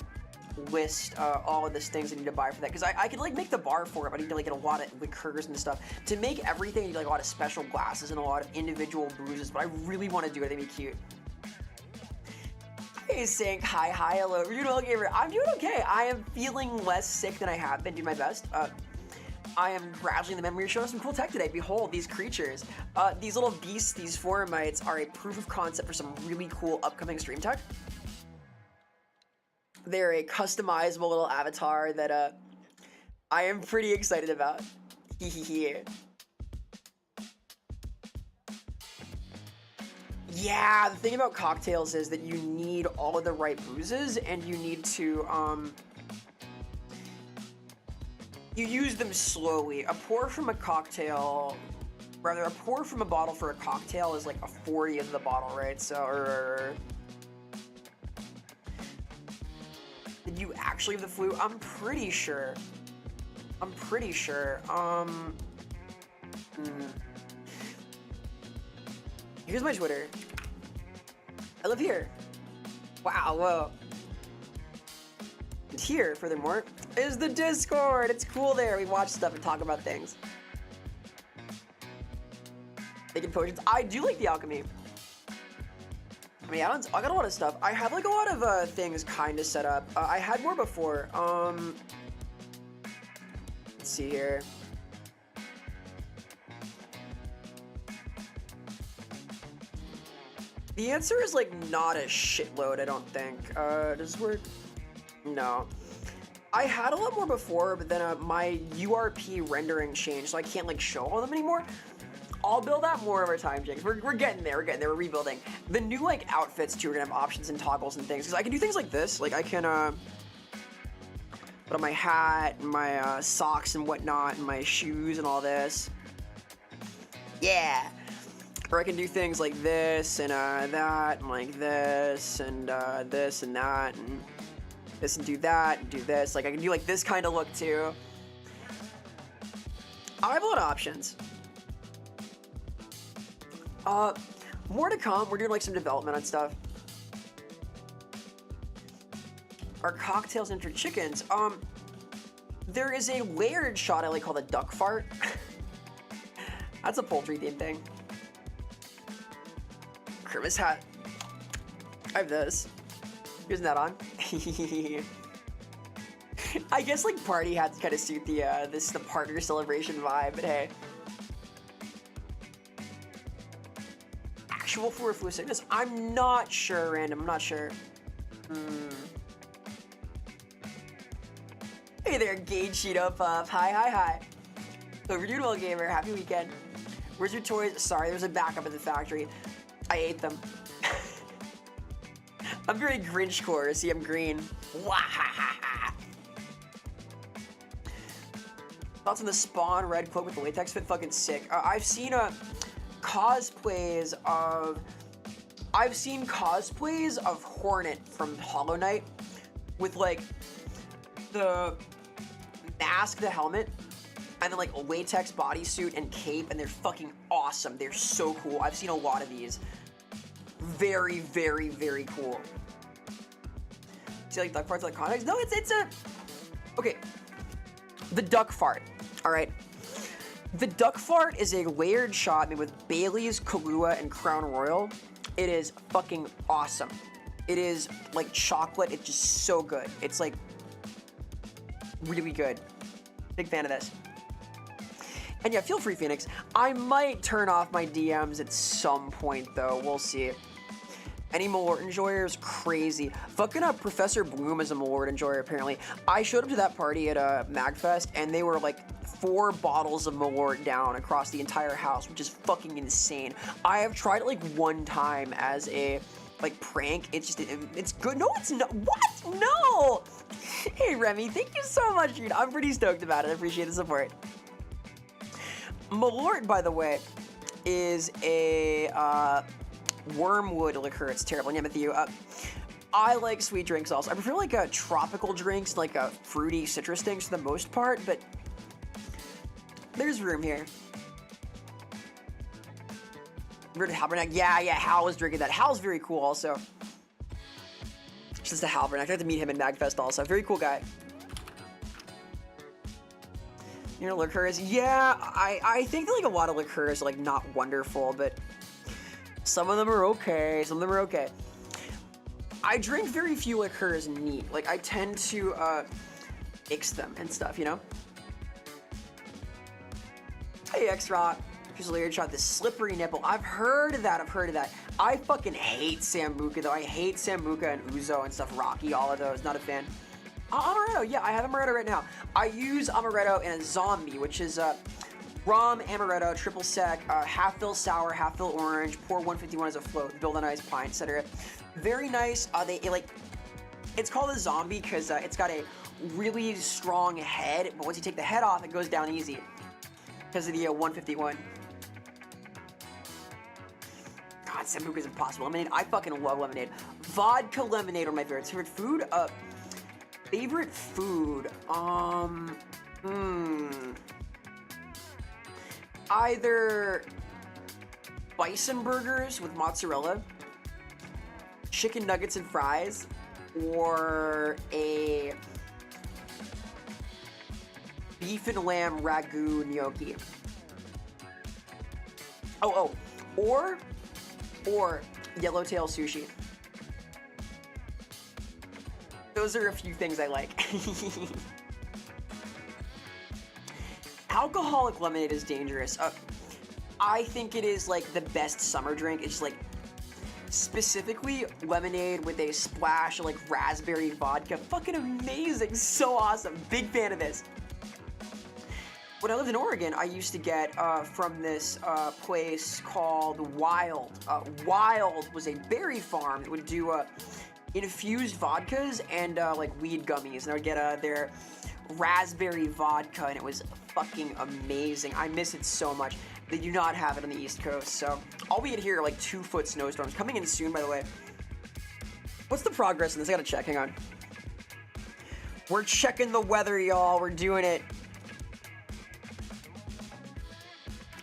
Speaker 1: list all of the things I need to buy for that, because I could like make the bar for it, but I need to like get a lot of liqueurs and stuff. To make everything, you need like a lot of special glasses and a lot of individual bruises, but I really want to do it. I think it'd be cute. Hey, Sync. Hi, hello. Beautiful gamer. I'm doing okay. I am feeling less sick than I have been. Do my best. I am gradually in the memory. You're showing us some cool tech today. Behold, these creatures. These little beasts, these foramites, are a proof of concept for some really cool upcoming stream tech. They're a customizable little avatar that I am pretty excited about. Yeah, the thing about cocktails is that you need all of the right boozes, and you need to you use them slowly. A pour from a cocktail, rather a pour from a bottle for a cocktail is like a 40th of the bottle, right? So, did you actually have the flu? I'm pretty sure. Here's my Twitter. I live here. Wow, whoa. And here, furthermore, is the Discord. It's cool there. We watch stuff and talk about things. Making potions. I do like the alchemy. I mean, I got a lot of stuff. I have like a lot of things kind of set up. I had more before. Let's see here. The answer is like not a shitload, I don't think. Does this work? No. I had a lot more before, but then my URP rendering changed, so I can't like show all of them anymore. I'll build out more over time, Jinx. We're getting there, we're rebuilding. The new like outfits too are gonna have options and toggles and things, because I can do things like this. Like I can put on my hat and my socks and whatnot and my shoes and all this. Yeah. Or I can do things like this and that, and like this and that, and this and do that, and do this. Like I can do like this kind of look too. I have a lot of options. More to come. We're doing like some development on stuff. Our cocktails and chickens. There is a layered shot I like called a duck fart. That's a poultry themed thing. Christmas hat. I have this. Isn't that on? I guess like party hats kind of suit the the partner celebration vibe, but hey. Actual flu sickness? I'm not sure, random. I'm not sure. Hey there, Gage Sheet Up. Hi. Hope you're doing well, gamer. Happy weekend. Where's your toys? Sorry, there's a backup at the factory. I ate them. I'm very Grinch core. See, I'm green. Thoughts on the Spawn red cloak with the latex fit? Fucking sick. I've seen cosplays of Hornet from Hollow Knight with like the mask, the helmet, and then like a latex bodysuit and cape, and they're fucking awesome. They're so cool. I've seen a lot of these. Very, very, very cool. See, like duck farts like context? No, it's a... Okay. The duck fart, all right? The duck fart is a layered shot made with Bailey's, Kahlua, and Crown Royal. It is fucking awesome. It is like chocolate. It's just so good. It's like really good. Big fan of this. And yeah, feel free, Phoenix. I might turn off my DMs at some point, though. We'll see. Any Malort enjoyers? Crazy. Fucking Professor Bloom is a Malort enjoyer, apparently. I showed up to that party at MagFest, and they were like 4 bottles of Malort down across the entire house, which is fucking insane. I have tried it like one time as a like prank. It's just, it's good. No, it's not. What? No! Hey, Remy, thank you so much, dude. I'm pretty stoked about it. I appreciate the support. Malort, by the way, is a wormwood liqueur. It's terrible. Yeah, with you. I like sweet drinks also. I prefer like tropical drinks, like fruity citrus things for the most part, but there's room here. Halbernac. Yeah, Hal was drinking that. Hal's very cool also. Just a Halbernac. I got to meet him in MagFest also. Very cool guy. You know, liqueurs? Yeah, I think that like a lot of liqueurs are like not wonderful, but some of them are okay. Some of them are okay. I drink very few liqueurs neat. Like I tend to mix them and stuff, you know? Hey, X-Rock. Here's a layered shot. This slippery nipple. I've heard of that. I fucking hate Sambuca though. I hate Sambuca and Ouzo and stuff. Rocky, all of those. Not a fan. Amaretto. Yeah, I have Amaretto right now. I use Amaretto in a zombie, which is rum, Amaretto, triple sec, half fill sour, half fill orange, pour 151 as a float, build a nice pint, etc. Very nice. It's called a zombie because it's got a really strong head, but once you take the head off, it goes down easy because of the 151. God, Sambuca is impossible. Lemonade, I fucking love lemonade. Vodka lemonade are my favorites. Favorite food? Either bison burgers with mozzarella, chicken nuggets and fries, or a beef and lamb ragu gnocchi. Or yellowtail sushi. Those are a few things I like. Alcoholic lemonade is dangerous. I think it is like the best summer drink. It's just like specifically lemonade with a splash of like raspberry vodka. Fucking amazing. So awesome. Big fan of this. When I lived in Oregon, I used to get from this place called Wild. Wild was a berry farm that would do infused vodkas and like weed gummies, and I would get their raspberry vodka, and it was fucking amazing. I miss it so much. They do not have it on the East Coast, so all we get here are like 2-foot snowstorms. Coming in soon, by the way. What's the progress in this? I gotta check, hang on. We're checking the weather, y'all. We're doing it.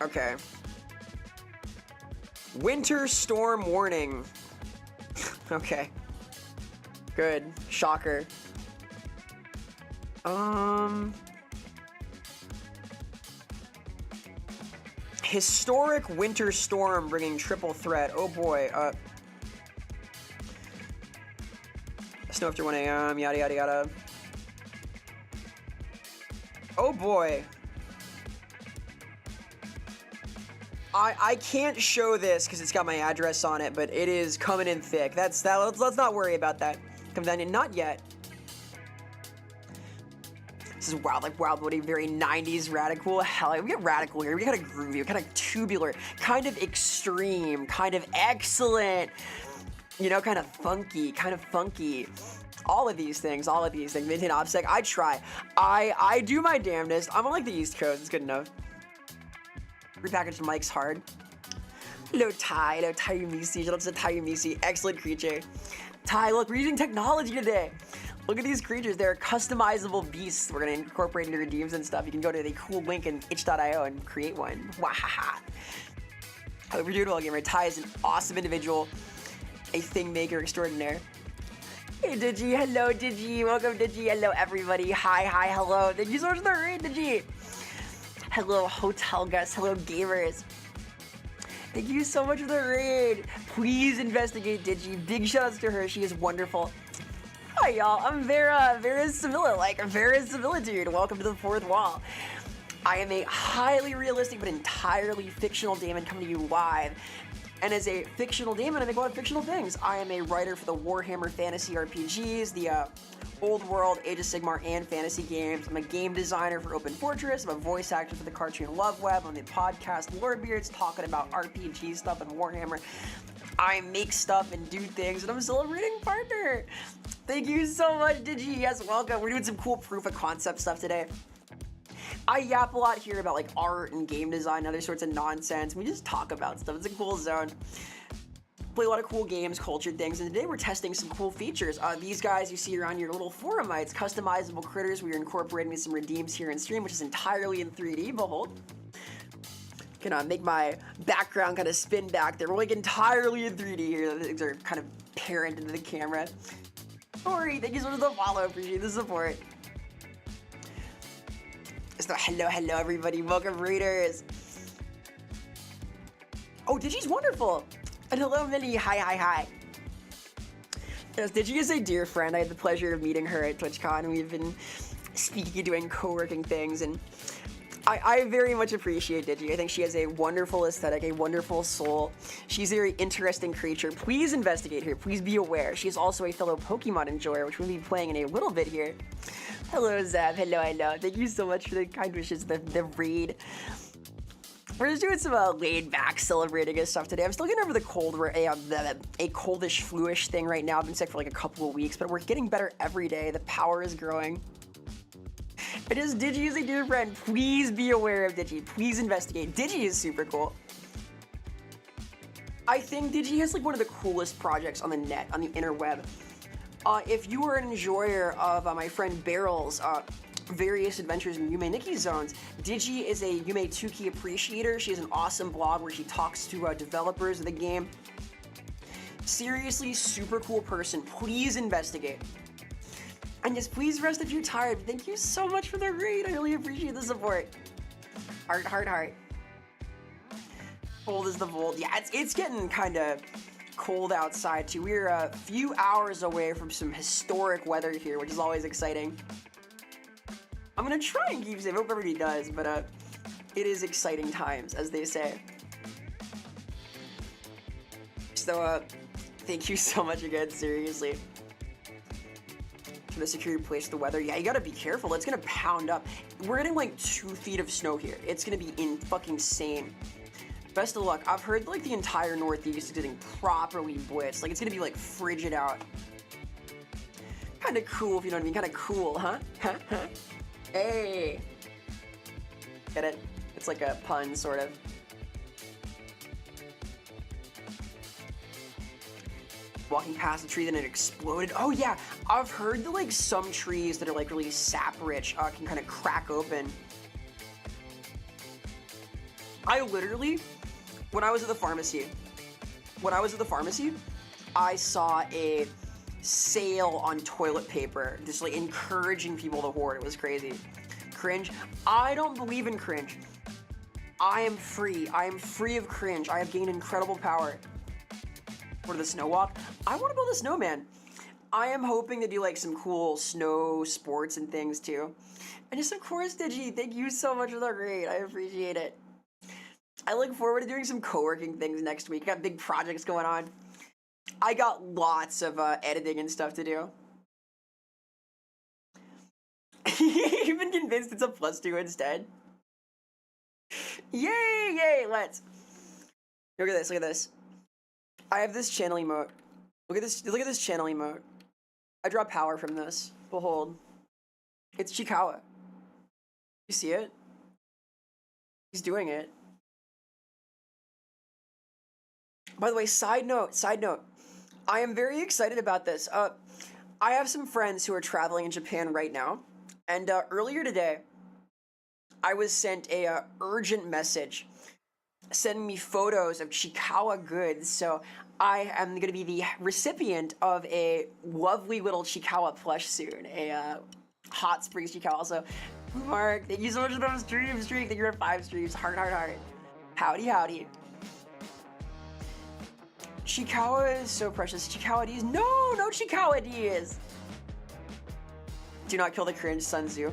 Speaker 1: Okay. Winter storm warning. Okay. Good. Shocker. Historic winter storm bringing triple threat. Oh boy. Snow after 1 a.m. Yada yada yada. Oh boy. I can't show this because it's got my address on it, but it is coming in thick. Let's not worry about that. Come down in, not yet. This is wild, like wild, what a very 90s radical. Hell, we get radical here. We got a groovy, kind of tubular, kind of extreme, kind of excellent. You know, kind of funky, all of these things, maintain OBSEC. I try. I do my damnedest. I'm on like the East Coast, it's good enough. Repackaged mics hard. Hello Ty Yumisi, shout out to Ty Yumisi, excellent creature. Ty, look, we're using technology today. Look at these creatures, they're customizable beasts we're gonna incorporate into redeems and stuff. You can go to the cool link in itch.io and create one. Wahaha. Hope you're doing well, gamer. Ty is an awesome individual, a thing maker extraordinaire. Hey Digi, hello Digi, welcome Digi, hello everybody, hi, hello. Thank you so much for the raid, Digi. Hello hotel guests, hello gamers. Thank you so much for the raid. Please investigate Digi. Big shoutouts to her, she is wonderful. Hi y'all, I'm Vera, Vera's Similitude. Welcome to the fourth wall. I am a highly realistic but entirely fictional daemon coming to you live. And as a fictional daemon, I make a lot of fictional things. I am a writer for the Warhammer Fantasy RPGs, the Old World, Age of Sigmar, and fantasy games. I'm a game designer for Open Fortress. I'm a voice actor for the cartoon Love Web. On the podcast Lorebeards, talking about RPG stuff and Warhammer. I make stuff and do things, and I'm still a reading partner. Thank you so much, Digi. Yes, welcome. We're doing some cool proof of concept stuff today. I yap a lot here about like art and game design and other sorts of nonsense. We just talk about stuff. It's a cool zone. Play a lot of cool games, cultured things, and today we're testing some cool features. These guys you see around your little forumites, customizable critters. We are incorporating some redeems here in stream, which is entirely in 3D. Behold. Gonna make my background kind of spin back there. We're like entirely in 3D here. The things are kind of parent into the camera. Sorry, thank you so much for the follow. Appreciate the support. So hello everybody. Welcome raiders. Oh, Digi's wonderful. And hello, Millie. Hi. Yes, Digi is a dear friend. I had the pleasure of meeting her at TwitchCon. We've been speaking and doing co-working things, and I very much appreciate Digi. I think she has a wonderful aesthetic, a wonderful soul. She's a very interesting creature. Please investigate her. Please be aware. She is also a fellow Pokemon enjoyer, which we'll be playing in a little bit here. Hello, Zeb. Hello. Thank you so much for the kind wishes, the raid. We're just doing some laid back celebrating and stuff today. I'm still getting over the cold, a coldish, fluish thing right now. I've been sick for like a couple of weeks, but we're getting better every day. The power is growing. It is Digi is a dear friend. Please be aware of Digi. Please investigate. Digi is super cool. I think Digi has like one of the coolest projects on the net, on the interweb. If you are an enjoyer of my friend Barrel's various adventures in Yume Nikki zones, Digi is a Yume 2-key appreciator. She has an awesome blog where she talks to developers of the game. Seriously, super cool person. Please investigate. And yes, please rest if you're tired. Thank you so much for the raid. I really appreciate the support. Heart. Cold as the Volt. Yeah, it's getting kind of cold outside too. We're a few hours away from some historic weather here, which is always exciting. I'm gonna try and keep safe. I hope everybody does, but it is exciting times, as they say. So thank you so much again, seriously. For the secure place, the weather. Yeah, you gotta be careful. It's gonna pound up. We're getting like 2 feet of snow here. It's gonna be fucking insane. Best of luck. I've heard like the entire Northeast is getting properly blitzed. Like it's gonna be like frigid out. Kind of cool, if you know what I mean. Kind of cool, huh? Hey. Get it? It's like a pun, sort of. walking past the tree, then it exploded. Oh yeah, I've heard that like some trees that are like really sap rich can kind of crack open. I literally, when I was at the pharmacy, I saw a sale on toilet paper, just like encouraging people to hoard. It was crazy. Cringe. I don't believe in cringe. I am free. I am free of cringe. I have gained incredible power. For the snow walk, I want to build a snowman. I am hoping to do like some cool snow sports and things too. And just of course, Digi, thank you so much for the raid. I appreciate it. I look forward to doing some co-working things next week. Got big projects going on. I got lots of editing and stuff to do. You've been convinced it's a +2 instead. Yay, yay, let's. Look at this, look at this. I have this channel emote. Look at this channel emote. I draw power from this. Behold. It's Chikawa. You see it? He's doing it. By the way, side note. I am very excited about this. I have some friends who are traveling in Japan right now. And earlier today, I was sent a urgent message sending me photos of Chikawa goods. So I am going to be the recipient of a lovely little Chikawa plush soon. A Hot Springs Chikawa. Also, Mark, thank you so much for those streams. Thank you for 5 streams. Heart. Howdy, howdy. Chikawa is so precious. Chikawa D's. No Chikawa D's. Do not kill the cringe, Sun Tzu.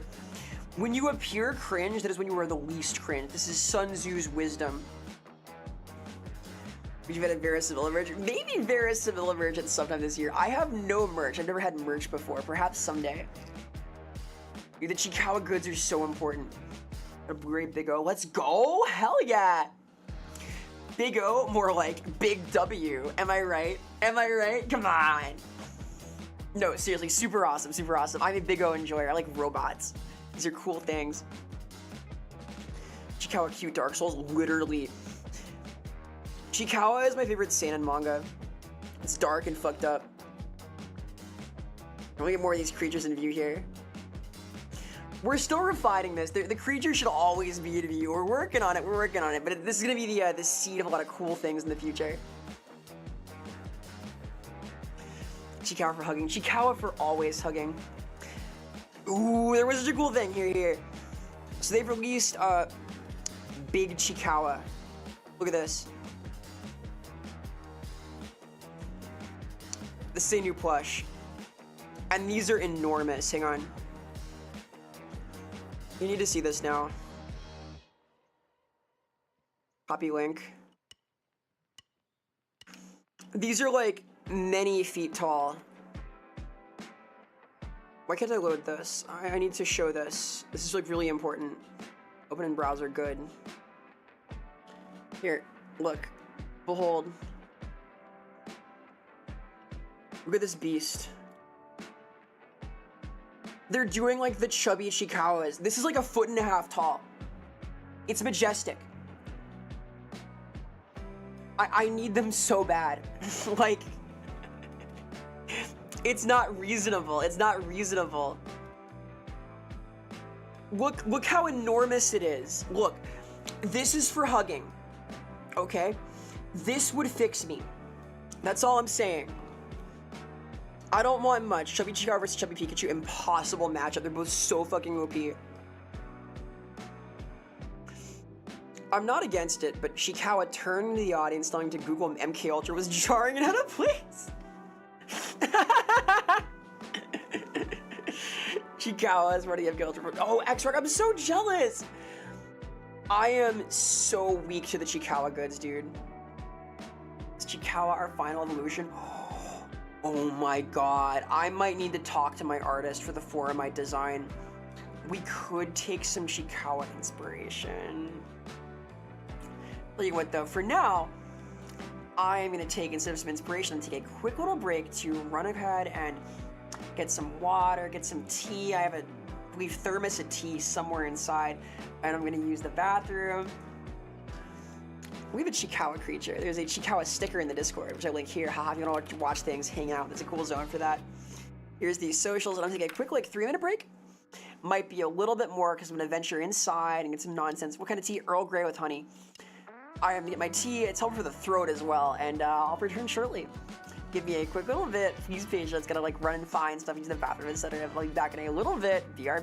Speaker 1: When you appear cringe, that is when you are the least cringe. This is Sun Tzu's wisdom. Would you have had a Vera Sevilla merch? Maybe Vera Sevilla merch at sometime this year. I have no merch. I've never had merch before. Perhaps someday. Dude, the Chikawa goods are so important. A Blu-ray Big O. Let's go! Hell yeah! Big O, more like Big W. Am I right? Come on! No, seriously, super awesome. I'm a Big O enjoyer. I like robots. These are cool things. Chikawa cute Dark Souls, literally. Chikawa is my favorite seinen manga. It's dark and fucked up. I want to get more of these creatures in view here. We're still refining this. The creature should always be in view. We're working on it. But this is gonna be the seed of a lot of cool things in the future. Chikawa for hugging. Chikawa for always hugging. Ooh, there was such a cool thing. Here. So they've released Big Chikawa. Look at this. This is a new plush. And these are enormous. Hang on. You need to see this now. Copy link. These are like many feet tall. Why can't I load this? I need to show this. This is like really important. Open in browser, good. Here, look. Behold. Look at this beast. They're doing like the chubby Chikawas. This is like 1.5 feet tall. It's majestic. I need them so bad. Like, it's not reasonable. Look how enormous it is. Look, this is for hugging, okay? This would fix me. That's all I'm saying. I don't want much. Chubby Chikawa versus Chubby Pikachu, impossible matchup. They're both so fucking OP. I'm not against it, but Chikawa turning to the audience telling to Google MK Ultra was jarring and out of place. Chikawa is running MK Ultra. Oh, X-Rock, I'm so jealous. I am so weak to the Chikawa goods, dude. Is Chikawa our final evolution? Oh my god, I might need to talk to my artist for the forum I design. We could take some Chikawa inspiration. Tell you what though, for now, I'm gonna take, instead of some inspiration, take a quick little break to run ahead and get some water, get some tea. I have a, I believe, thermos of tea somewhere inside, and I'm gonna use the bathroom. We have a Chikawa creature. There's a Chikawa sticker in the Discord, which I link here. Haha, if you want to watch things, hang out. There's a cool zone for that. Here's the socials, and I'm taking a quick, like, 3-minute break. Might be a little bit more because I'm going to venture inside and get some nonsense. What kind of tea? Earl Grey with honey. I am going to get my tea. It's helpful for the throat as well, and I'll return shortly. Give me a quick little bit. Please patience. Gotta, like, run and find stuff into the bathroom, etc. I'll be back in a little bit. VR.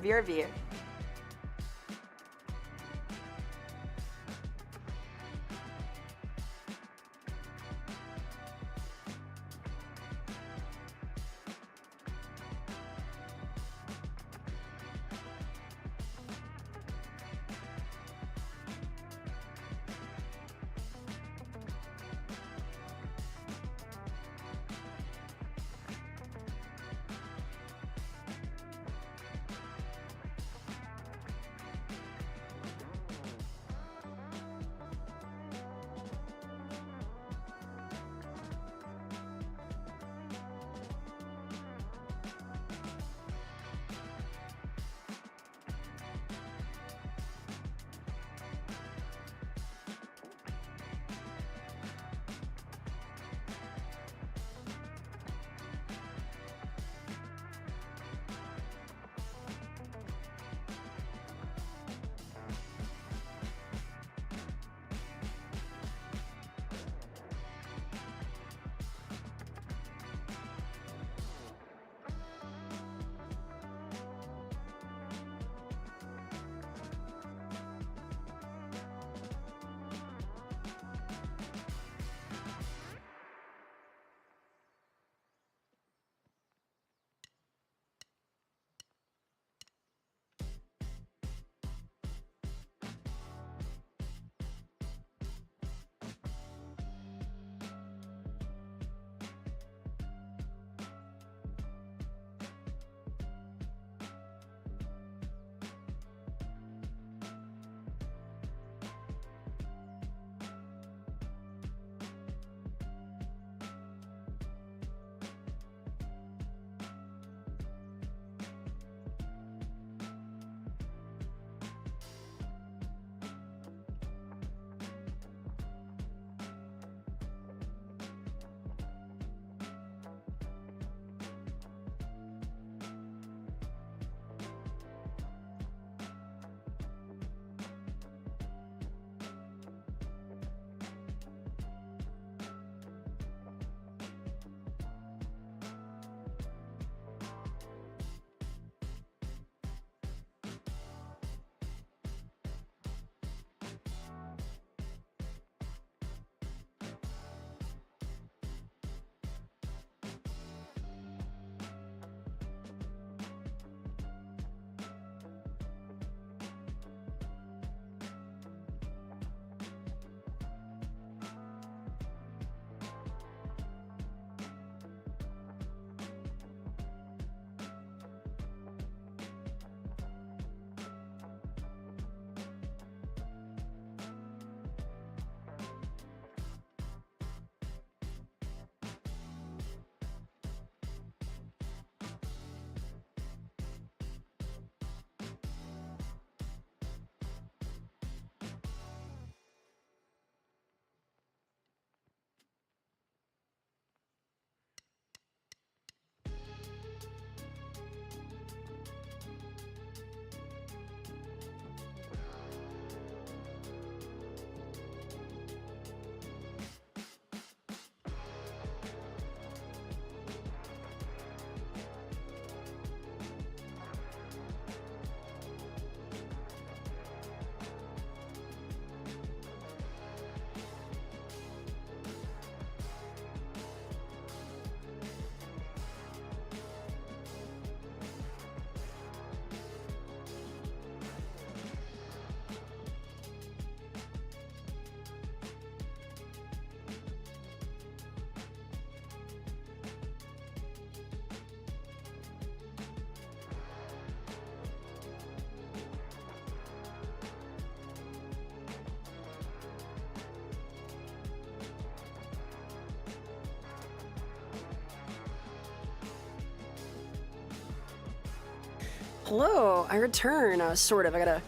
Speaker 1: Hello, I return, sort of. I gotta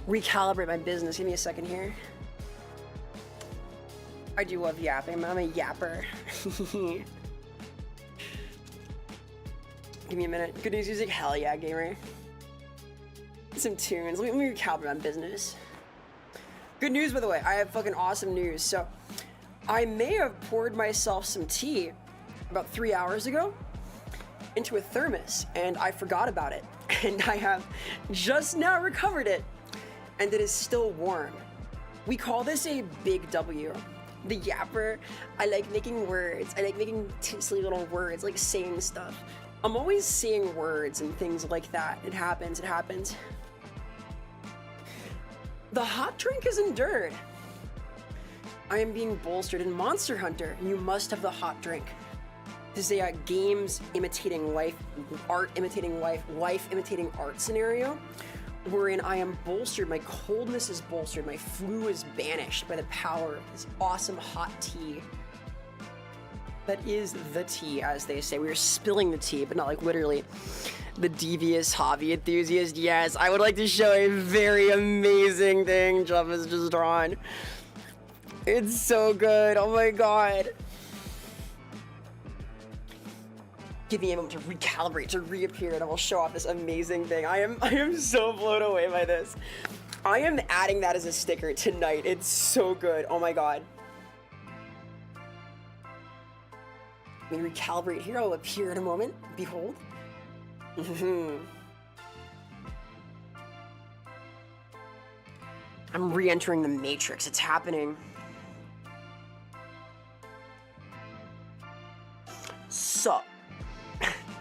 Speaker 1: recalibrate my business. Give me a second here. I do love yapping. I'm a yapper. Give me a minute. Good news music? Hell yeah, gamer. Some tunes. Let me recalibrate on business. Good news, by the way. I have fucking awesome news. So, I may have poured myself some tea about 3 hours ago into a thermos, and I forgot about it. And I have just now recovered it, and it is still warm. We call this a big W. The yapper. I like making words. I like making silly little words, like saying stuff. I'm always saying words and things like that. It happens, it happens. The hot drink is endured. I am being bolstered in Monster Hunter. You must have the hot drink. This is a games imitating life, art imitating life, life imitating art scenario, wherein I am bolstered, my coldness is bolstered, my flu is banished by the power of this awesome hot tea. That is the tea, as they say. We are spilling the tea, but not like literally. The devious hobby enthusiast. Yes, I would like to show a very amazing thing Jeff has just drawn. It's so good. Oh my god. Give me a moment to recalibrate, to reappear, and I will show off this amazing thing. I am so blown away by this. I am adding that as a sticker tonight. It's so good. Oh my god. Let me recalibrate here. I'll appear in a moment. Behold. I'm re-entering the Matrix. It's happening. Sup?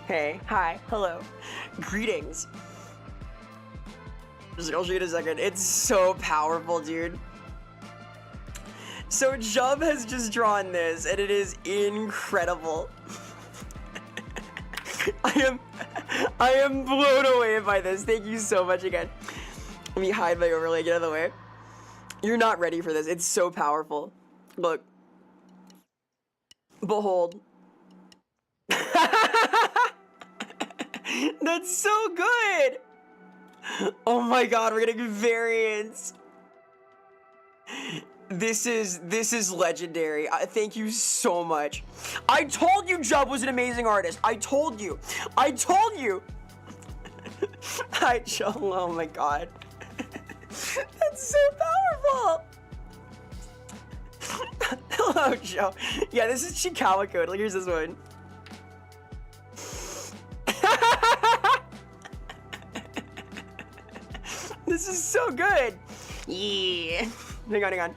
Speaker 1: Hey, hi, hello, greetings. I'll show you in a second. It's so powerful, dude. So Jub has just drawn this, and it is incredible. I am blown away by this. Thank you so much again. Let me hide my overlay, get out of the way. You're not ready for this. It's so powerful. Look. Behold. That's so good. Oh my god, we're getting variants. This is legendary. Thank you so much. I told you Jub was an amazing artist. I told you. Hi, Joe. Oh my god. That's so powerful. Hello, Joe. Yeah, this is Chikawa code. Like, here's this one. This is so good. Yeah. Hang on.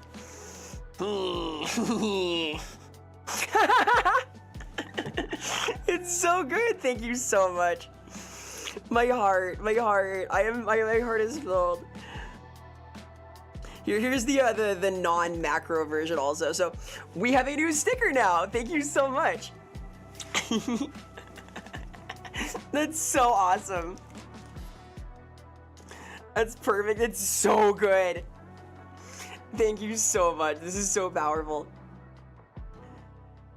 Speaker 1: It's so good. Thank you so much. My heart. My heart is filled. Here's the non-macro version also. So we have a new sticker now. Thank you so much. That's so awesome. That's perfect. It's so good. Thank you so much. This is so powerful.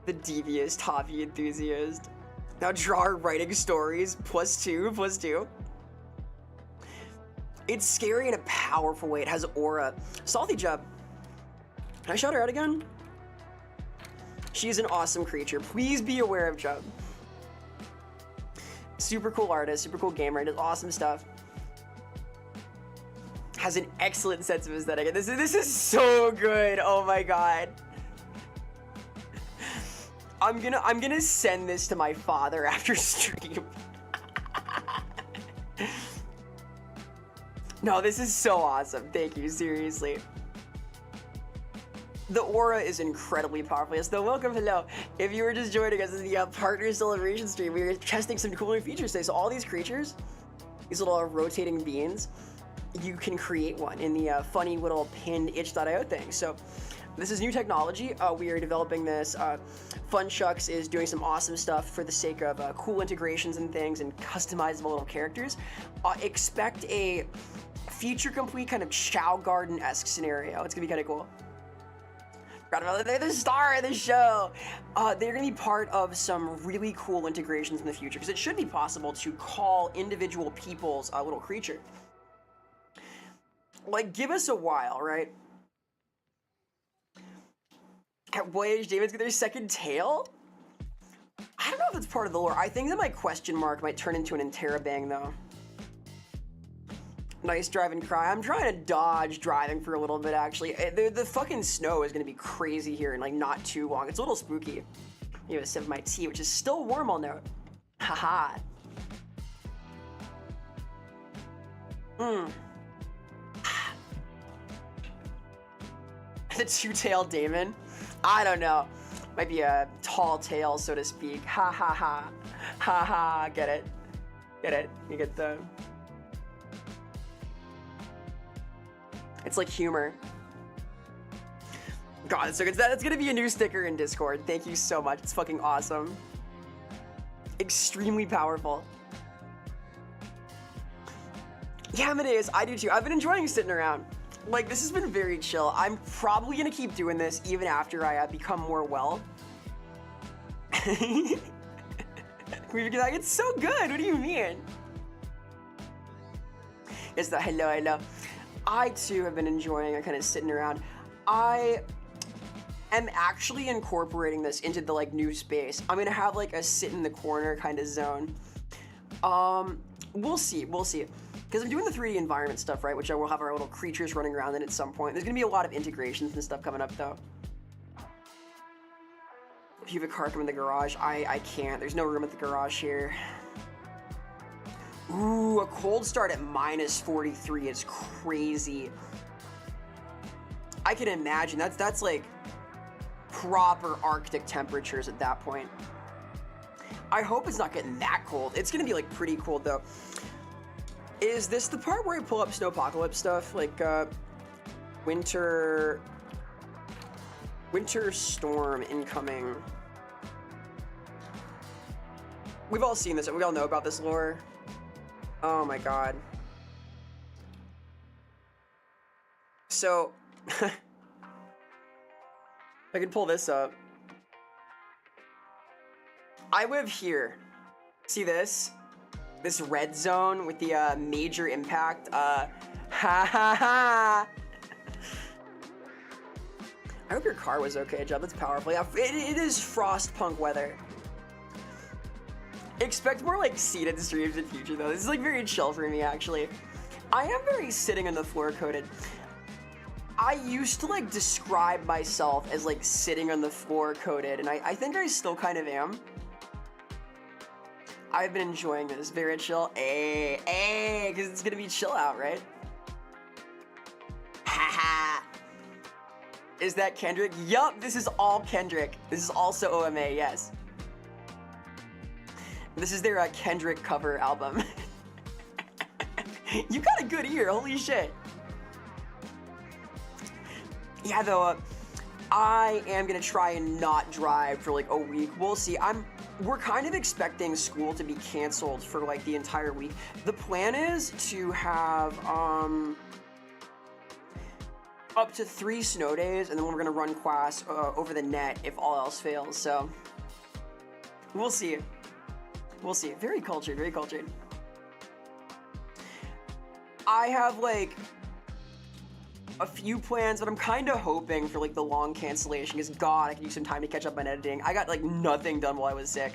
Speaker 1: The devious hobby enthusiast. Now draw writing stories. +2. It's scary in a powerful way. It has aura. Salty Jub. Can I shout her out again? She's an awesome creature. Please be aware of Jub. Super cool artist, super cool gamer, does awesome stuff. Has an excellent sense of aesthetic. This is so good. Oh my god. I'm gonna send this to my father after stream. No, this is so awesome. Thank you, seriously. The aura is incredibly powerful. Yes, though, welcome, hello. If you were just joining us in the partner celebration stream, we were testing some cool new features today. So all these creatures, these little rotating beans, you can create one in the funny little pinned itch.io thing. So this is new technology. We are developing this. Funshucks is doing some awesome stuff for the sake of cool integrations and things and customizable little characters. Expect a feature complete kind of Chow Garden-esque scenario. It's gonna be kind of cool. They're the star of the show. They're gonna be part of some really cool integrations in the future because it should be possible to call individual people's little creature. Like, give us a while, right? At what age demons get their second tail? I don't know if that's part of the lore. I think that my question mark might turn into an interrobang though. Nice drive and cry. I'm trying to dodge driving for a little bit actually. The fucking snow is gonna be crazy here in like not too long. It's a little spooky. You have a sip of my tea, which is still warm, I'll note. Haha. The two-tailed daemon? I don't know. Might be a tall tail, so to speak. Ha ha ha. Ha ha. Get it? Get it? You get the... It's like humor. God, it's so good. That's gonna be a new sticker in Discord. Thank you so much. It's fucking awesome. Extremely powerful. Yeah, Amadeus, I do too. I've been enjoying sitting around. Like, this has been very chill. I'm probably gonna keep doing this even after I become more well. Like, it's so good. What do you mean? It's the hello. I too have been enjoying kind of sitting around. I am actually incorporating this into the like new space. I'm gonna have like a sit in the corner kind of zone. We'll see. Because I'm doing the 3D environment stuff, right? Which I will have our little creatures running around in at some point. There's gonna be a lot of integrations and stuff coming up though. If you have a car come in the garage, I can't. There's no room at the garage here. Ooh, a cold start at -43 is crazy. I can imagine. That's like proper Arctic temperatures at that point. I hope it's not getting that cold. It's gonna be like pretty cold though. Is this the part where I pull up Snowpocalypse stuff? Like winter storm incoming. We've all seen this. We all know about this lore. Oh my god. So, I can pull this up. I live here. See this? This red zone with the major impact. Ha ha ha! I hope your car was okay, Jeb. That's powerful. Yeah, it is frostpunk weather. Expect more like seated streams in future though. This is like very chill for me actually. I am very sitting on the floor coated. I used to like describe myself as like sitting on the floor coated, and I think I still kind of am. I've been enjoying this. Very chill. Hey, because it's gonna be chill out, right? Haha. Is that Kendrick? Yup, this is all Kendrick. This is also OMA, yes. This is their Kendrick cover album. You got a good ear, holy shit. Yeah, though, I am gonna try and not drive for like a week. We'll see. We're kind of expecting school to be canceled for like the entire week. The plan is to have up to 3 snow days, and then we're gonna run class over the net if all else fails. So we'll see. We'll see. Very cultured, very cultured. I have like a few plans, but I'm kind of hoping for like the long cancellation because God, I can use some time to catch up on editing. I got like nothing done while I was sick.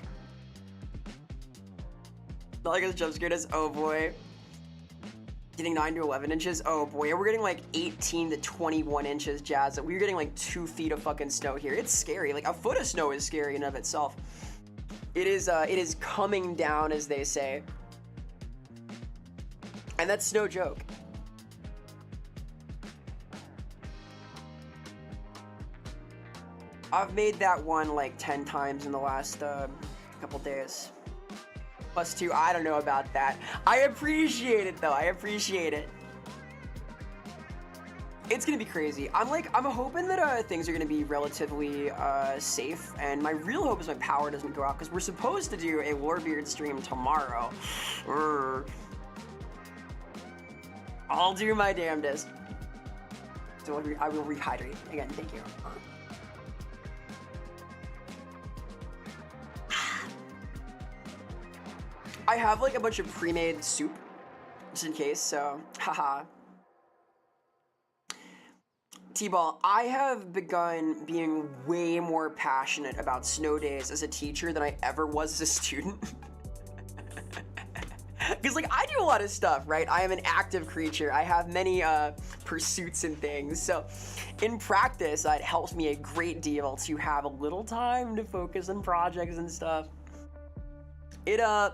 Speaker 1: Not like as jump scared as, oh boy. Getting 9 to 11 inches, oh boy. We're getting like 18 to 21 inches, Jazz. We're getting like 2 feet of fucking snow here. It's scary. Like a foot of snow is scary in and of itself. It is coming down, as they say. And that's no joke. I've made that one like 10 times in the last couple days. +2, I don't know about that. I appreciate it though, I appreciate it. It's gonna be crazy. I'm hoping that things are gonna be relatively safe, and my real hope is my power doesn't go out, because we're supposed to do a Warbeard stream tomorrow. I'll do my damnedest. So I will rehydrate. Again, thank you. I have like a bunch of pre-made soup, just in case, so haha. T-Ball, I have begun being way more passionate about snow days as a teacher than I ever was as a student. Because, like, I do a lot of stuff, right? I am an active creature. I have many pursuits and things. So, in practice, it helps me a great deal to have a little time to focus on projects and stuff. Yeah.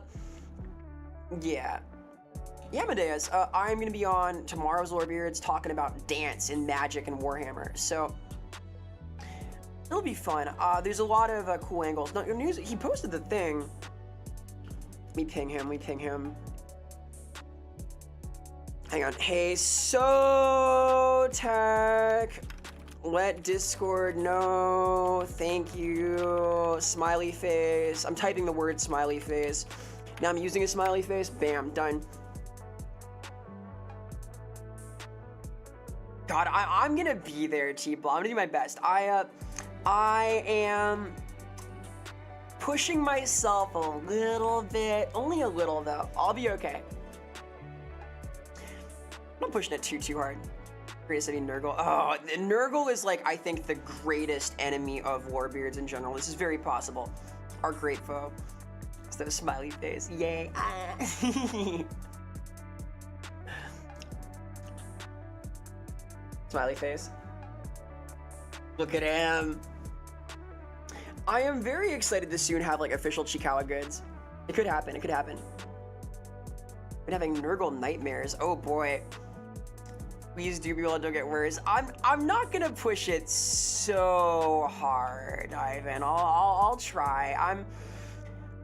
Speaker 1: Yeah, Amadeus, I'm going to be on tomorrow's Lorebeards talking about dance and magic and Warhammer. So, it'll be fun. There's a lot of cool angles. No, news, he posted the thing. We ping him. Hang on. Hey, so tech. Let Discord know. Thank you. Smiley face. I'm typing the word smiley face. Now I'm using a smiley face. Bam, done. God, I'm gonna be there, T-Ball. I'm gonna do my best. I am pushing myself a little bit, only a little though. I'll be okay. I'm not pushing it too hard. Greatest enemy, Nurgle. Oh, Nurgle is like, I think, the greatest enemy of Lorebeards in general. This is very possible. Our great foe. Instead of smiley face. Yay. Smiley face. Look at him. I am very excited to soon have like official Chikawa goods. It could happen. Been having Nurgle nightmares. Oh boy. Please do be able to get worse. I'm not gonna push it so hard, Ivan. I'll try.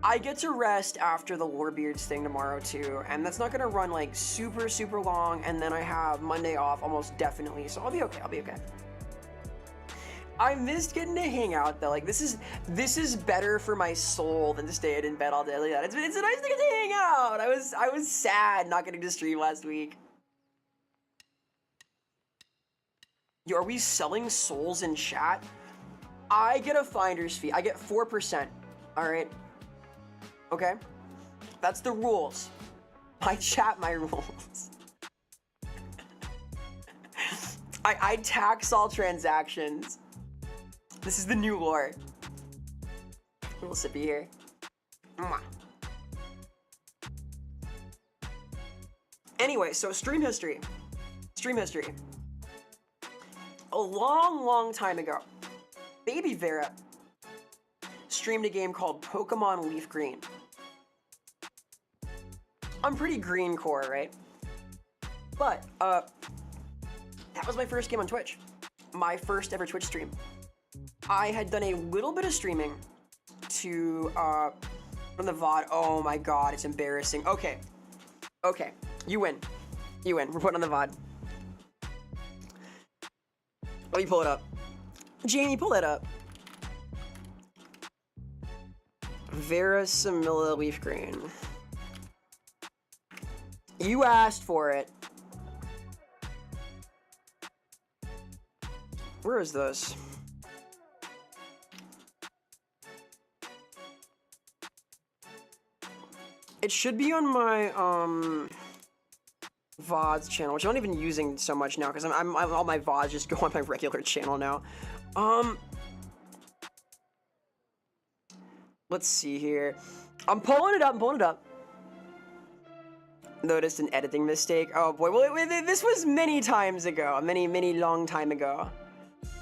Speaker 1: I get to rest after the Lorebeards thing tomorrow too, and that's not gonna run like super long, and then I have Monday off almost definitely, so I'll be okay. I missed getting to hang out though. Like this is better for my soul than to stay in bed all day like that. It's a nice thing to hang out. I was sad not getting to stream last week. Yo, are we selling souls in chat? I get a finder's fee. I get 4%. All right. Okay. That's the rules. I chat my rules. I tax all transactions. This is the new lore. A little sippy here. Mwah. Anyway, so stream history. A long time ago, baby Vera streamed a game called Pokemon Leaf Green. I'm pretty green core, right? But, that was my first game on Twitch. My first ever Twitch stream. I had done a little bit of streaming to, from the VOD. Oh my god, it's embarrassing. Okay. You win. We're putting on the VOD. Let me pull it up. Jamie, pull that up. Vera Samilla Leaf Green. You asked for it. Where is this? It should be on my VODs channel, which I'm not even using so much now because I'm all my VODs just go on my regular channel now. Let's see here. I'm pulling it up. Noticed an editing mistake. Oh boy, well this was many times ago, many long time ago.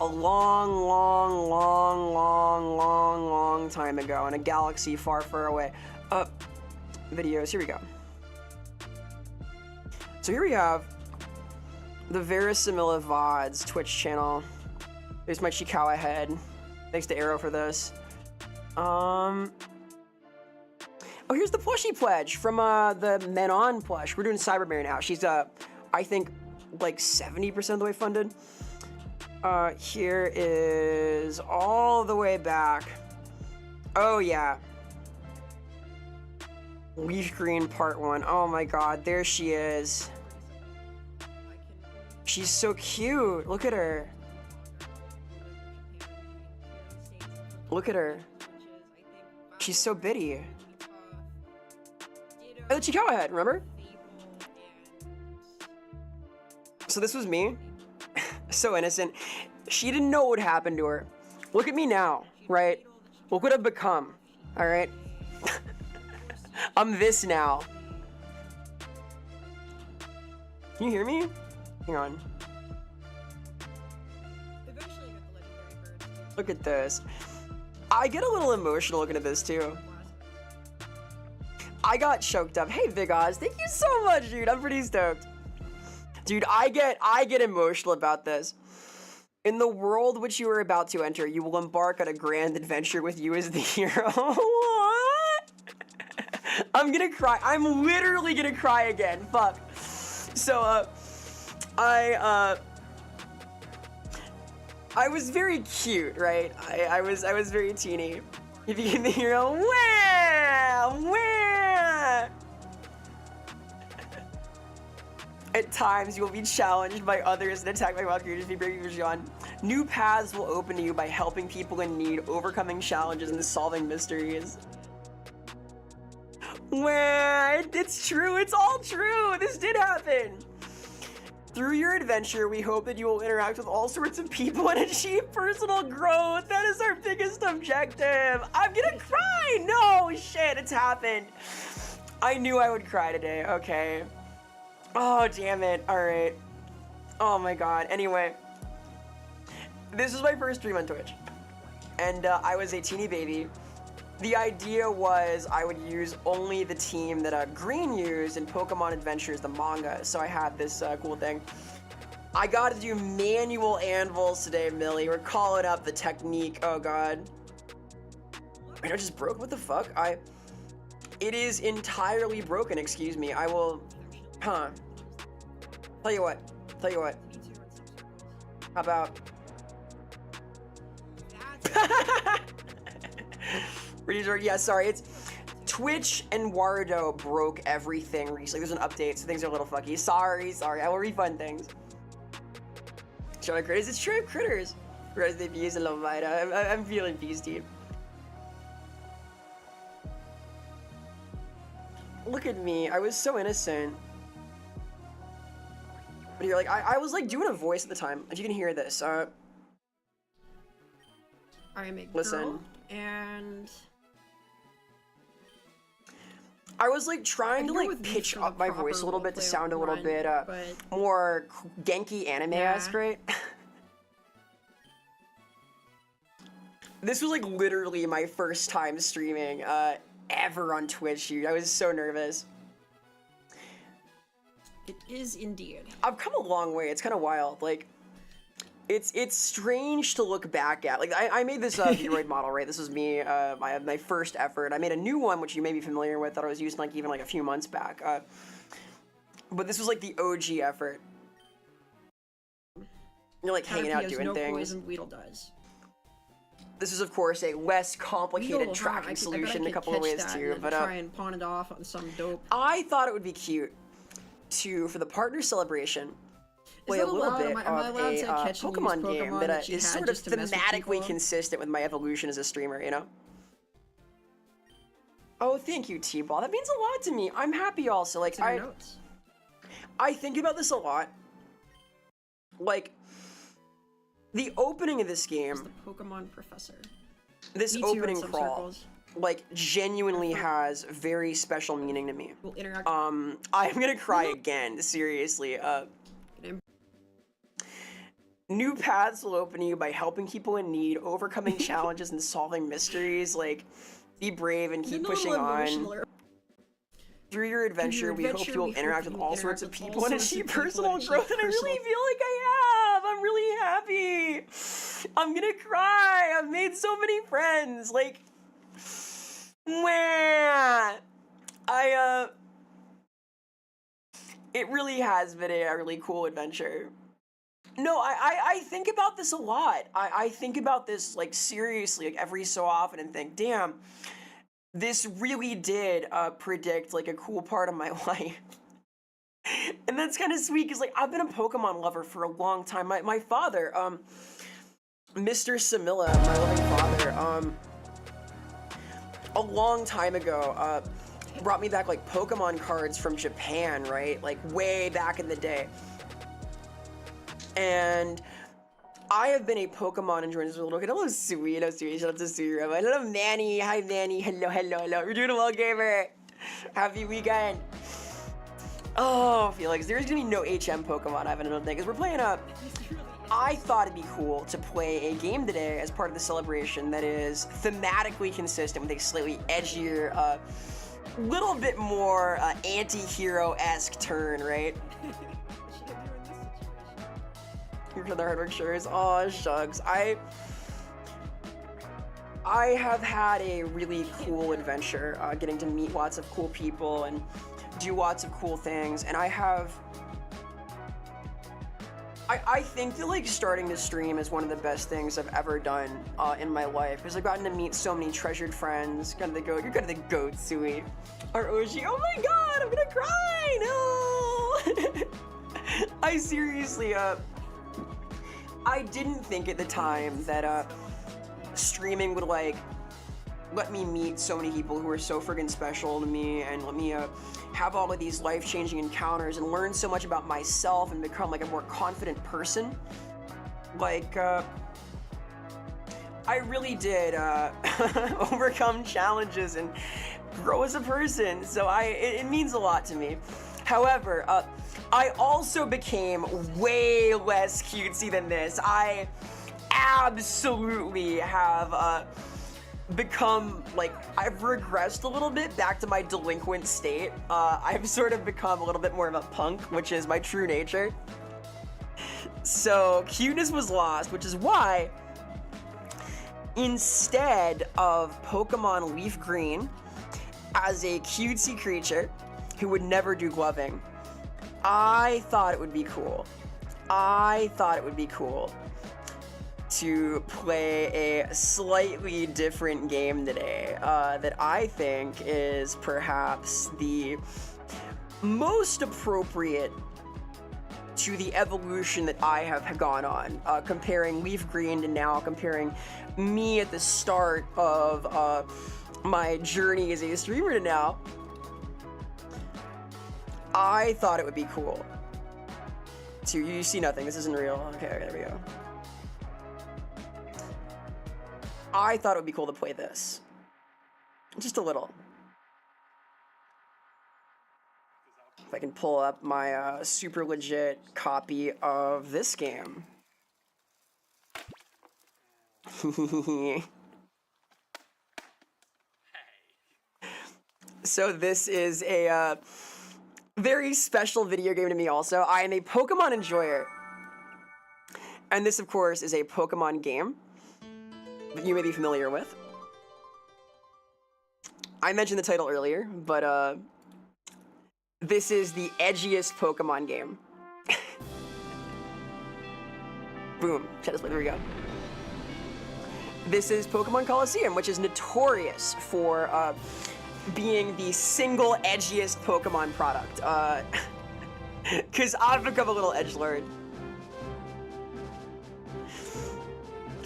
Speaker 1: A long time ago in a galaxy far away. Videos, here we go. So here we have the Vera Samilla VODs Twitch channel. There's my Chikawa head. Thanks to Arrow for this. Oh, here's the plushie pledge from the Men On plush. We're doing Cybermare now. She's I think like 70% of the way funded. Here is all the way back. Oh yeah. Leaf Green Part 1. Oh my god, there she is. She's so cute. Look at her. She's so bitty. Oh, the Chikawa head, remember? So this was me. So innocent. She didn't know what happened to her. Look at me now, right? Look what I've become, all right? I'm this now. Can you hear me? Hang on. Look at this. I get a little emotional looking at this too. I got choked up. Hey, Big Oz, thank you so much, dude. I'm pretty stoked. Dude, I get emotional about this. In the world which you are about to enter, you will embark on a grand adventure with you as the hero. What? I'm gonna cry. I'm literally gonna cry again. Fuck. So, I was very cute, right? I was very teeny. You became the hero. Wah! Wah! At times, you will be challenged by others and attacked by wild creatures. Be brave, be John. New paths will open to you by helping people in need, overcoming challenges, and solving mysteries. Wah! It's true. It's all true. This did happen. Through your adventure, we hope that you will interact with all sorts of people and achieve personal growth. That is our biggest objective. I'm gonna cry. No, shit, it's happened. I knew I would cry today. Okay. Oh, damn it. All right. Oh my God. Anyway, this was my first stream on Twitch, and I was a teeny baby. The idea was I would use only the team that Green used in Pokemon Adventures, the manga. So I had this cool thing. I got to do manual anvils today, Millie. We're calling up the technique. Oh God. I know, it just broke. What the fuck? It is entirely broken. Excuse me. I will. Huh. Tell you what. How about? Yeah, sorry. It's Twitch and Wardo broke everything recently. There's an update, so things are a little fucky. Sorry. I will refund things. Show critters. It's true, critters. Res de bees and Lomita. I'm feeling beastie. Look at me. I was so innocent. But you're like, I was like doing a voice at the time. If you can hear this,
Speaker 2: I am a
Speaker 1: listen.
Speaker 2: girl, and
Speaker 1: I was like trying to like pitch up my voice a little bit to sound a little bit more Genki anime-esque, right? This was like literally my first time streaming ever on Twitch, dude. I was so nervous.
Speaker 2: It is indeed.
Speaker 1: I've come a long way. It's kind of wild. Like, it's strange to look back at. Like, I made this Vroid model, right? This was me, my first effort. I made a new one, which you may be familiar with, that I was using like even like a few months back. But this was like the OG effort. You're like hanging out doing things.
Speaker 2: Poison, Weedle does.
Speaker 1: This is of course a less complicated tracking solution in a couple of ways too. But
Speaker 2: try and pawn it off on some dope.
Speaker 1: I thought it would be cute for the partner celebration. Play a little bit of a Pokemon game that is sort of thematically consistent with my evolution as a streamer, you know? Oh, thank you, T-Ball. That means a lot to me. I'm happy also. Like, I think about this a lot. Like, the opening of this game...
Speaker 2: The Pokemon Professor.
Speaker 1: This opening crawl, like, genuinely has very special meaning to me.
Speaker 2: We'll interact.
Speaker 1: I'm gonna cry again, seriously. New paths will open to you by helping people in need, overcoming challenges, and solving mysteries. Like, be brave and keep pushing on. Through your adventure, we hope you'll interact with all sorts of people and achieve personal growth, and I really feel like I have. I'm really happy. I'm gonna cry. I've made so many friends. Like, it really has been a really cool adventure. No, I think about this a lot. I think about this, like, seriously, like, every so often and think, damn, this really did predict, like, a cool part of my life. And that's kind of sweet, because, like, I've been a Pokemon lover for a long time. My father, Mr. Samilla, my loving father, a long time ago, brought me back, like, Pokemon cards from Japan, right? Like, way back in the day. And I have been a Pokemon enjoyer since a little kid. Hello, Sui. Hello, Sui. Shout out to Sui. Hello, Manny. Hi, Manny. Hello, hello, hello. You're doing well, gamer. Happy weekend. Oh, Felix, there's gonna be no HM Pokemon, I don't think, because we're playing up. I thought it'd be cool to play a game today as part of the celebration that is thematically consistent with a slightly edgier, little bit more anti-hero-esque turn, right? You're for the hard work, sure is. Aw, shucks. I have had a really cool adventure, getting to meet lots of cool people and do lots of cool things, and I think that like starting to stream is one of the best things I've ever done in my life, because I've gotten to meet so many treasured friends. You're kind of the goat, Sui. Our Oshi. Oh my god, I'm gonna cry. No. I seriously I didn't think at the time that streaming would like let me meet so many people who are so friggin' special to me, and let me have all of these life-changing encounters and learn so much about myself and become like a more confident person. Like, I really did overcome challenges and grow as a person, so it means a lot to me. However, I also became way less cutesy than this. I absolutely have become, like, I've regressed a little bit back to my delinquent state. I've sort of become a little bit more of a punk, which is my true nature. So cuteness was lost, which is why instead of Pokemon Leaf Green as a cutesy creature who would never do gloving, I thought it would be cool. To play a slightly different game today that I think is perhaps the most appropriate to the evolution that I have gone on, comparing Leaf Green to now, comparing me at the start of my journey as a streamer to now. I thought it would be cool to, you see nothing, this isn't real. Okay, there we go. I thought it would be cool to play this. Just a little. If I can pull up my super legit copy of this game. So this is a very special video game to me also. I am a Pokemon enjoyer. And this, of course, is a Pokemon game that you may be familiar with. I mentioned the title earlier, but this is the edgiest Pokemon game. Boom. Check this way. There we go. This is Pokemon Colosseum, which is notorious for being the single edgiest Pokemon product. Because I've become a little edgelord.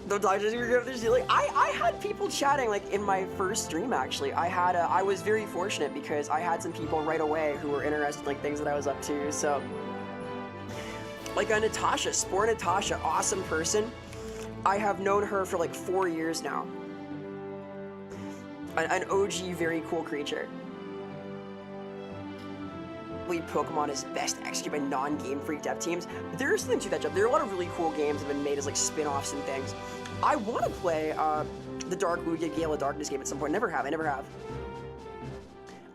Speaker 1: The doctors were like, I had people chatting like in my first stream actually. I was very fortunate because I had some people right away who were interested in like things that I was up to. So like Natasha, Spore Natasha, awesome person. I have known her for like 4 years now. An OG, very cool creature. Lead Pokemon is best executed by non-Game Freak dev teams. There is something to that job. There are a lot of really cool games that have been made as like spin-offs and things. I want to play the Dark Lugia Gale of Darkness game at some point. I never have.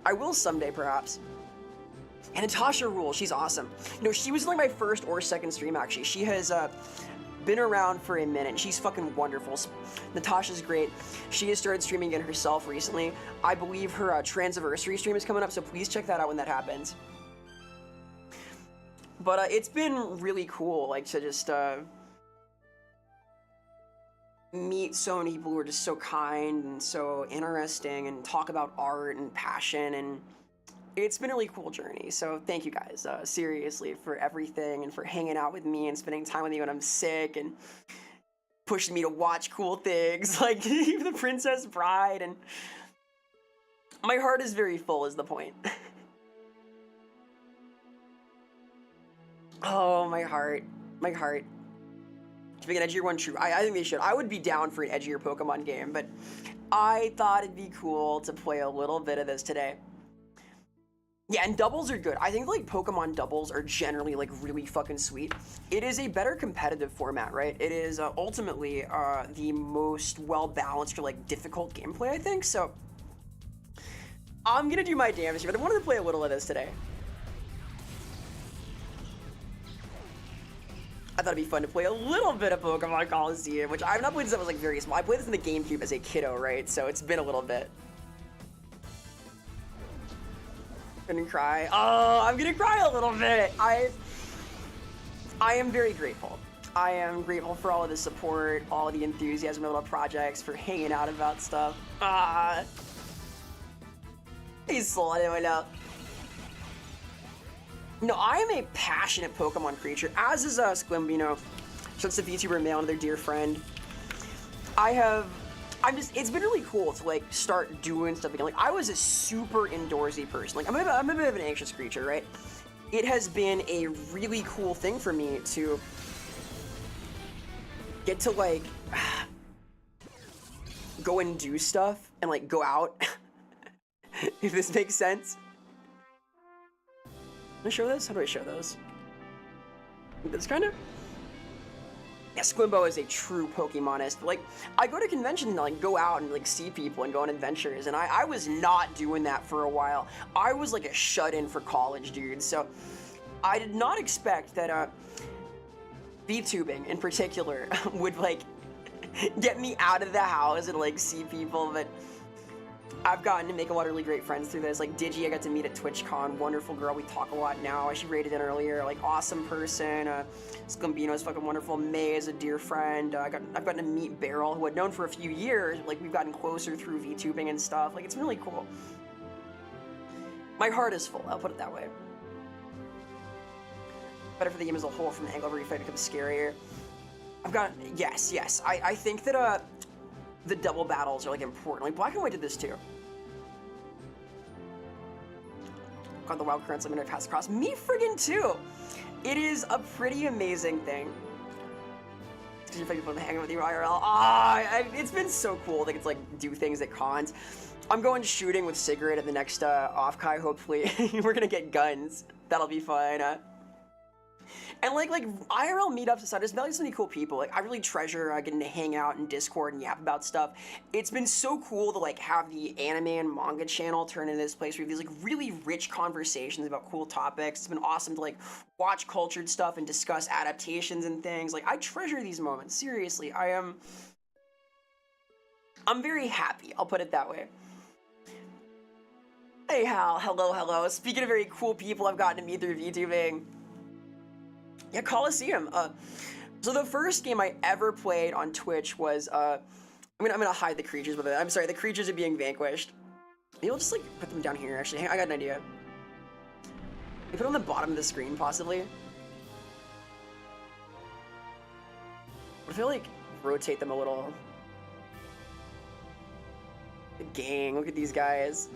Speaker 1: I will someday, perhaps. And Natasha rules. She's awesome. You know, she was like my first or second stream, actually. She has been around for a minute. She's fucking wonderful. Natasha's great. She has started streaming again herself recently. I believe her Transiversary stream is coming up, so please check that out when that happens. But it's been really cool, like, to just meet so many people who are just so kind and so interesting and talk about art and passion, and it's been a really cool journey. So thank you guys, seriously, for everything and for hanging out with me and spending time with me when I'm sick and pushing me to watch cool things like even The Princess Bride. And my heart is very full is the point. Oh, my heart. To make an edgier one, true. I think they should. I would be down for an edgier Pokemon game, but I thought it'd be cool to play a little bit of this today. Yeah, and doubles are good. I think like Pokemon doubles are generally like really fucking sweet. It is a better competitive format, right? It is ultimately the most well-balanced or like difficult gameplay, I think. So I'm gonna do my damage here, but I wanted to play a little of this today. I thought it'd be fun to play a little bit of Pokemon Colosseum, which I've not played since I was like very small. I played this in the GameCube as a kiddo, right? So it's been a little bit. Gonna cry. Oh, I'm gonna cry a little bit. I am very grateful. I am grateful for all of the support, all of the enthusiasm about projects, for hanging out about stuff. He's slowing it up. No, I am a passionate Pokemon creature, as is Squimbino. Since the VTuber mail and their dear friend. It's been really cool to like start doing stuff again. Like I was a super indoorsy person. Like I'm a bit of an anxious creature, right? It has been a really cool thing for me to get to like go and do stuff and like go out. If this makes sense. Can I show this? How do I show those? This kind of? Yeah, Squimbo is a true Pokemonist. Like, I go to conventions and like go out and like see people and go on adventures, and I was not doing that for a while. I was like a shut-in for college, dude. So I did not expect that VTubing in particular would like get me out of the house and like see people, but I've gotten to make a lot of really great friends through this. Like Digi, I got to meet at TwitchCon. Wonderful girl. We talk a lot now. She rated in earlier. Like awesome person. Scumbino is fucking wonderful. May is a dear friend. I've gotten to meet Beryl, who I'd known for a few years. Like we've gotten closer through VTubing and stuff. Like it's been really cool. My heart is full. I'll put it that way. Better for the game as a whole from the angle where you fight becomes scarier. Yes. I think that the double battles are like important. Like Black and White did this too. God, the wild currents I'm gonna pass across. Me friggin' too. It is a pretty amazing thing. Because you're people to hang out with you IRL. It's been so cool. Like it's like do things at cons. I'm going shooting with Sigrid at the next off-kai. Hopefully, we're gonna get guns. That'll be fun. And like IRL meetups aside, there's really so many cool people. Like I really treasure getting to hang out in Discord and yap about stuff. It's been so cool to like have the anime and manga channel turn into this place where we have these like really rich conversations about cool topics. It's been awesome to like watch cultured stuff and discuss adaptations and things. Like I treasure these moments. Seriously, I'm very happy. I'll put it that way. Hey Hal, hello. Speaking of very cool people I've gotten to meet through VTubing. Yeah, Colosseum. So the first game I ever played on Twitch was I'm gonna hide the creatures with it. I'm sorry, the creatures are being vanquished. Maybe I'll just like put them down here. Actually, I got an idea. Put it on the bottom of the screen, possibly. What if I like rotate them a little? The gang. Look at these guys.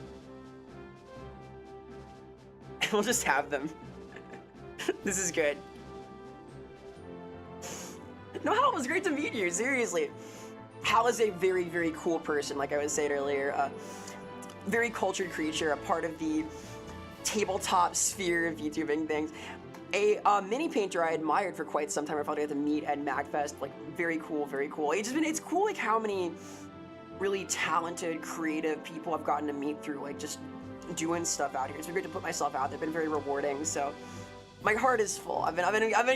Speaker 1: We'll just have them. This is good. No, Hal, it was great to meet you, seriously. Hal is a very, very cool person, like I was saying earlier. Very cultured creature, a part of the tabletop sphere of YouTubing things. A mini painter I admired for quite some time. I probably got to meet at MagFest. Like, very cool, very cool. It's cool, like, how many really talented, creative people I've gotten to meet through, like, just doing stuff out here. It's been great to put myself out there. It's been very rewarding, so... My heart is full. I've been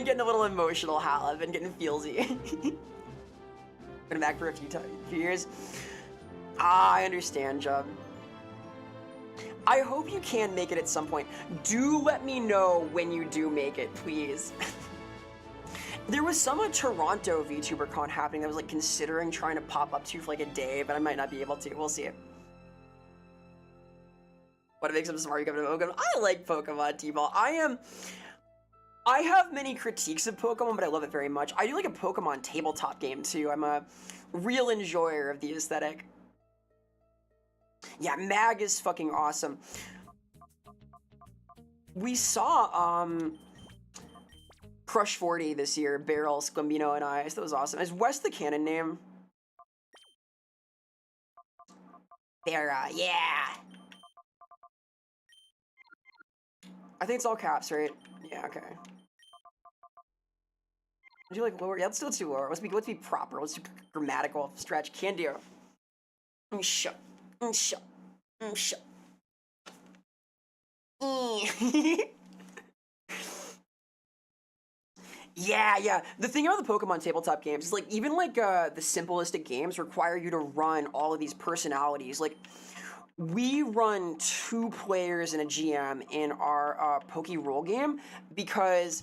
Speaker 1: getting a little emotional, Hal. I've been getting feelsy. Been back for a few years. I understand, Jub. I hope you can make it at some point. Do let me know when you do make it, please. There was some Toronto VTuberCon happening that I was like considering trying to pop up to for like a day, but I might not be able to. We'll see. What makes him smart? You come to Pokemon. I like Pokemon, T-Ball. I have many critiques of Pokemon, but I love it very much. I do like a Pokemon tabletop game, too. I'm a real enjoyer of the aesthetic. Yeah, Mag is fucking awesome. We saw, Crush 40 this year, Barrel, Squambino, and I. That was awesome. Is West the canon name? Vera, yeah! I think it's all caps, right? Yeah, okay. Would you like lower? Yeah, let's do lower. Let's be proper. Let's do grammatical stretch. Can do. Shut. Shut. Shut. Yeah. The thing about the Pokemon tabletop games is like even like the simplistic games require you to run all of these personalities. Like we run 2 players and a GM in our Poke Roll game because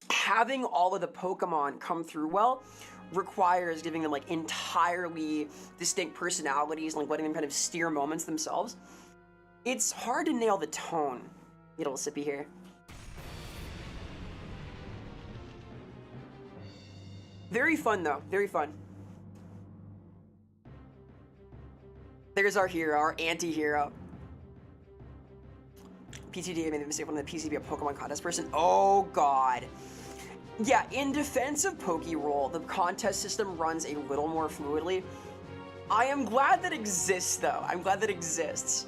Speaker 1: having all of the Pokemon come through well requires giving them like entirely distinct personalities and like letting them kind of steer moments themselves. It's hard to nail the tone. Get a little sippy here. Very fun though, very fun. There's our hero, our anti-hero. PTD made the mistake when the PC be a Pokemon contest person. Oh god. Yeah, in defense of Pokeroll, the contest system runs a little more fluidly. I am glad that exists though. I'm glad that exists.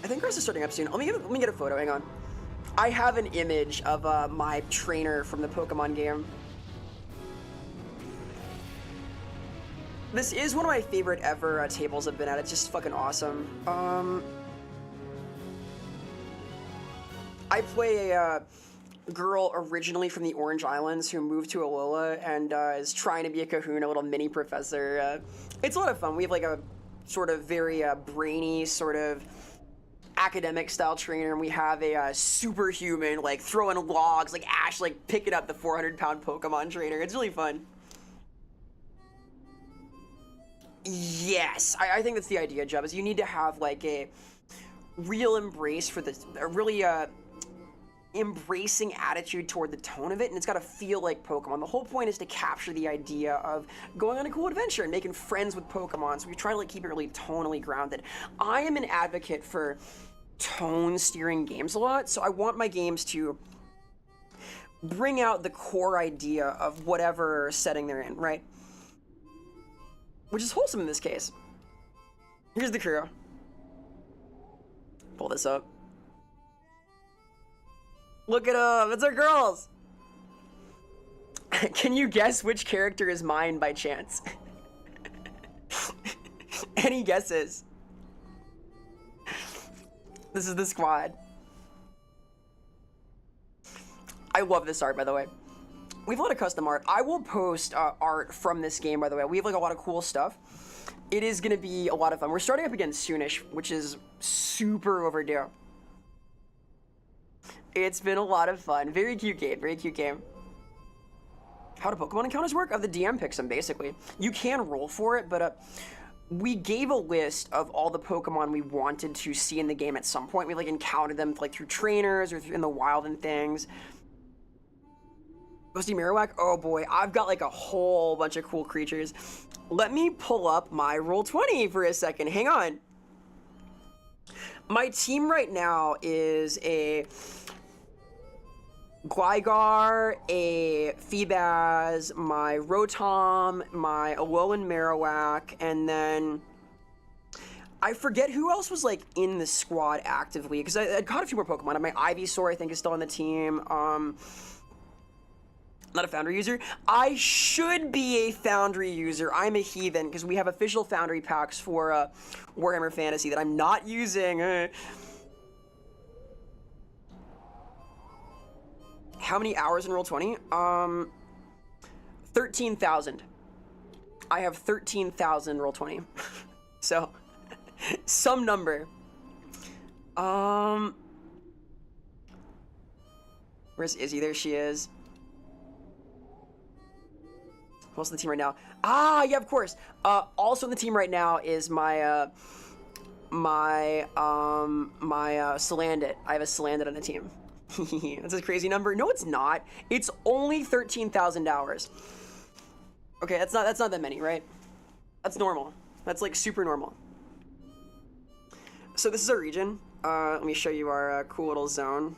Speaker 1: I think Chris is starting up soon. Let me get a photo, hang on. I have an image of my trainer from the Pokemon game. This is one of my favorite ever tables I've been at. It's just fucking awesome. I play a girl originally from the Orange Islands who moved to Alola and is trying to be a Kahuna, little mini professor. It's a lot of fun. We have like a sort of very brainy sort of academic style trainer, and we have a superhuman like throwing logs like Ash like picking up the 400-pound Pokemon trainer. It's really fun. Yes, I think that's the idea, Jeb, is you need to have like a real embrace for this, a really embracing attitude toward the tone of it, and it's got to feel like Pokemon. The whole point is to capture the idea of going on a cool adventure and making friends with Pokemon, so we try to like keep it really tonally grounded. I am an advocate for tone steering games a lot, so I want my games to bring out the core idea of whatever setting they're in, right? Which is wholesome in this case. Here's the crew. Pull this up. Look at them, it's our girls! Can you guess which character is mine by chance? Any guesses? This is the squad. I love this art, by the way. We have a lot of custom art. I will post art from this game, by the way. We have like a lot of cool stuff. It is going to be a lot of fun. We're starting up again soonish, which is super overdue. It's been a lot of fun. Very cute game. Very cute game. How do Pokemon encounters work? The DM picks them, basically. You can roll for it, but we gave a list of all the Pokemon we wanted to see in the game at some point. We like encountered them like through trainers or in the wild and things. Ghosty Marowak? Oh boy, I've got like a whole bunch of cool creatures. Let me pull up my Roll20 for a second. Hang on. My team right now is a Gligar, a Feebaz, my Rotom, my Alolan Marowak, and then I forget who else was like in the squad actively, because I caught a few more Pokemon. My Ivysaur, I think, is still on the team. Not a Foundry user. I should be a Foundry user. I'm a heathen because we have official Foundry packs for Warhammer Fantasy that I'm not using. How many hours in Roll20? 13,000. I have 13,000 Roll20. So, some number. Where's Izzy? There she is. Who's on the team right now? Ah, yeah, of course. Also on the team right now is my Salandit. I have a Salandit on the team. That's a crazy number. No, it's not. It's only 13,000 hours. Okay, that's not that many, right? That's normal. That's like super normal. So this is our region. Let me show you our cool little zone.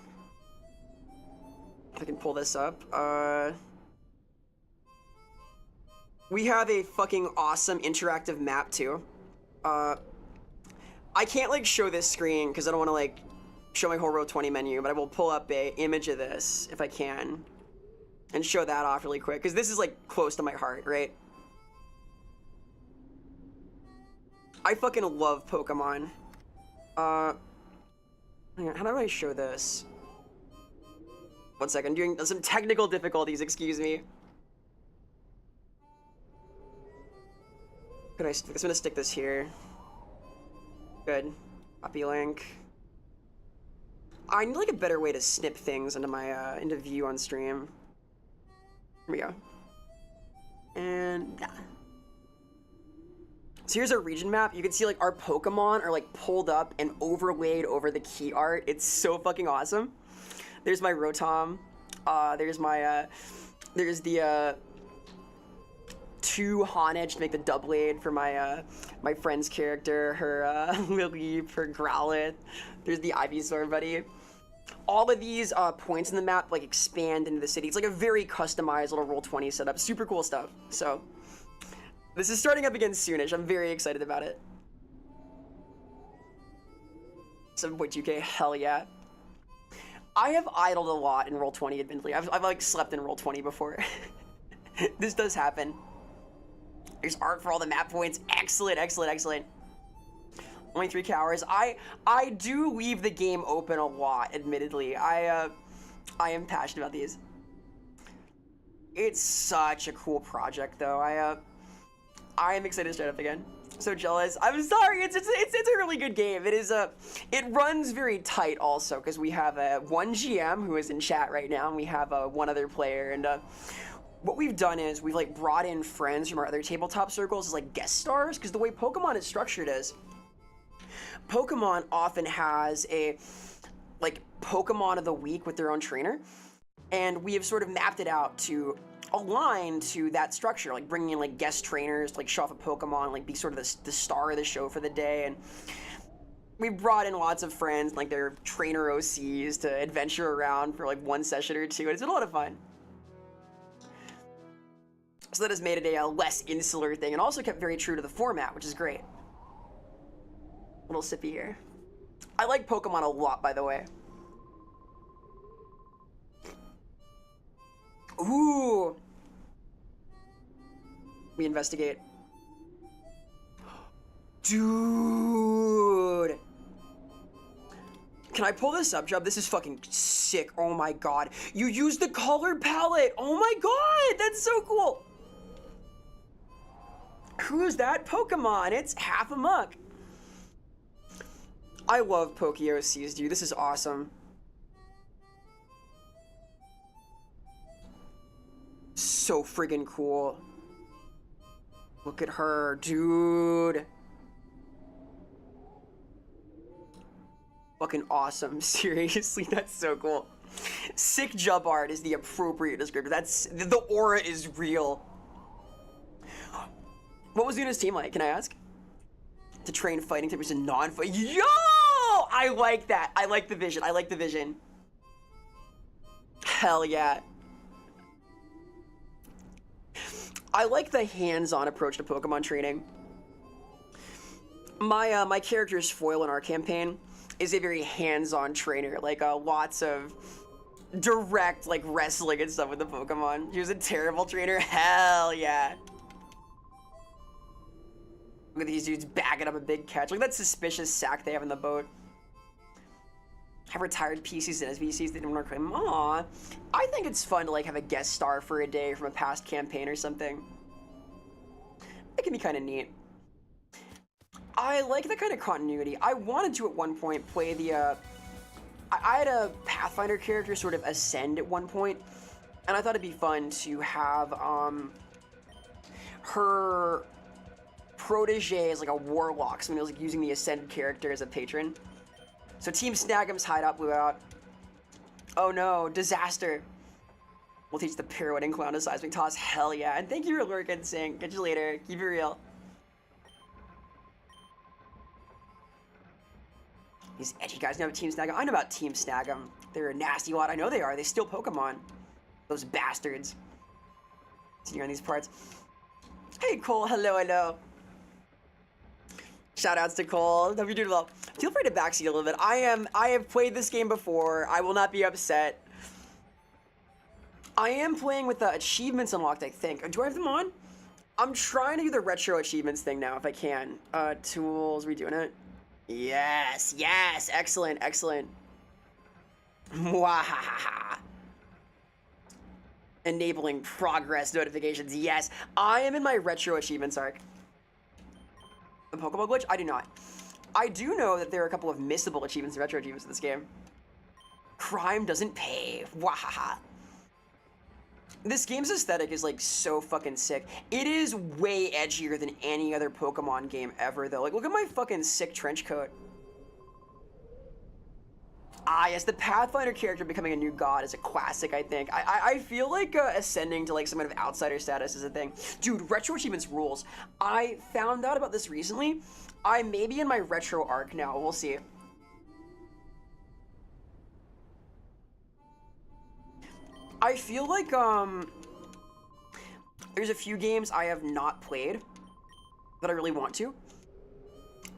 Speaker 1: If I can pull this up. We have a fucking awesome interactive map too. I can't like show this screen because I don't want to like show my whole row 20 menu, but I will pull up a image of this if I can and show that off really quick because this is like close to my heart, right? I fucking love Pokemon. Hang on, how do I show this? 1 second, doing some technical difficulties, excuse me. Could I'm gonna stick this here. Good. Copy link. I need like a better way to snip things into my into view on stream. Here we go. And yeah. So here's our region map. You can see like our Pokemon are like pulled up and overlaid over the key art. It's so fucking awesome. There's my Rotom. There's my there's the 2 Honedge to make the Doublade for my my friend's character, her Lily, her Growlithe. There's the Ivysaur buddy. All of these points in the map like expand into the city. It's like a very customized little Roll20 setup. Super cool stuff. So this is starting up again soonish. I'm very excited about it. 7.2K, hell yeah. I have idled a lot in Roll20, admittedly. I've like slept in Roll20 before. This does happen. There's art for all the map points. Excellent, excellent, excellent. Only 3 hours. I do leave the game open a lot, admittedly. I am passionate about these. It's such a cool project, though. I am excited to start up again. So jealous. I'm sorry. It's a really good game. It is it runs very tight also because we have one GM who is in chat right now, and we have one other player. And what we've done is we've like brought in friends from our other tabletop circles as like guest stars because the way Pokemon is structured is Pokemon often has a like Pokemon of the week with their own trainer, and we have sort of mapped it out to align to that structure, like bringing in like guest trainers to like show off a Pokemon, like be sort of the star of the show for the day. And we brought in lots of friends, like their trainer OCs, to adventure around for like 1 session or 2, and it's been a lot of fun. So that has made it a less insular thing and also kept very true to the format, which is great. A little sippy here. I like Pokemon a lot, by the way. Ooh. We investigate. Dude. Can I pull this up, Jub? This is fucking sick. Oh my god. You use the color palette. Oh my god. That's so cool. Who's that Pokemon? It's half a muck. I love PokeOCs, dude. This is awesome. So friggin' cool. Look at her, dude. Fucking awesome. Seriously, that's so cool. Sick Jub art is the appropriate descriptor. That's the aura is real. What was Luna's team like? Can I ask? To train fighting types and non-fight. Yo! I like that. I like the vision. I like the vision. Hell yeah. I like the hands-on approach to Pokemon training. My character's foil in our campaign is a very hands-on trainer. Like lots of direct like wrestling and stuff with the Pokemon. He was a terrible trainer. Hell yeah. Look at these dudes bagging up a big catch. Look at that suspicious sack they have in the boat. Have retired PCs and SVCs they don't want to claim. Aw. I think it's fun to like have a guest star for a day from a past campaign or something. It can be kind of neat. I like that kind of continuity. I wanted to at one point play the I had a Pathfinder character sort of ascend at one point, and I thought it'd be fun to have her protege is like a warlock, so it was like using the ascended character as a patron. So Team Snag'em's hideout blew out. Oh no, disaster. We'll teach the pirouette and clown to seismic toss. Hell yeah. And thank you for lurking, Sing. Catch you later. Keep it real. These edgy guys know about Team Snag 'em. I know about Team Snag 'em. They're a nasty lot. I know they are. They steal Pokemon. Those bastards. See you on these parts. Hey, Cole. Hello, hello. Shoutouts to Cole. Hope you're doing well. Feel free to backseat a little bit. I have played this game before. I will not be upset. I am playing with the achievements unlocked, I think. Do I have them on? I'm trying to do the retro achievements thing now, if I can. Tools, we doing it? Yes, yes, excellent, excellent. Mwahaha. Enabling progress notifications, yes. I am in my retro achievements arc. A Pokeball glitch? I do not. I do know that there are a couple of missable achievements and retro achievements in this game. Crime doesn't pay. Wahaha. This game's aesthetic is like so fucking sick. It is way edgier than any other Pokemon game ever though. Like look at my fucking sick trench coat. Ah yes, the Pathfinder character becoming a new god is a classic, I think. I feel like ascending to like some kind of outsider status is a thing. Dude, retro achievements rules. I found out about this recently. I may be in my retro arc now, we'll see. I feel like, there's a few games I have not played that I really want to.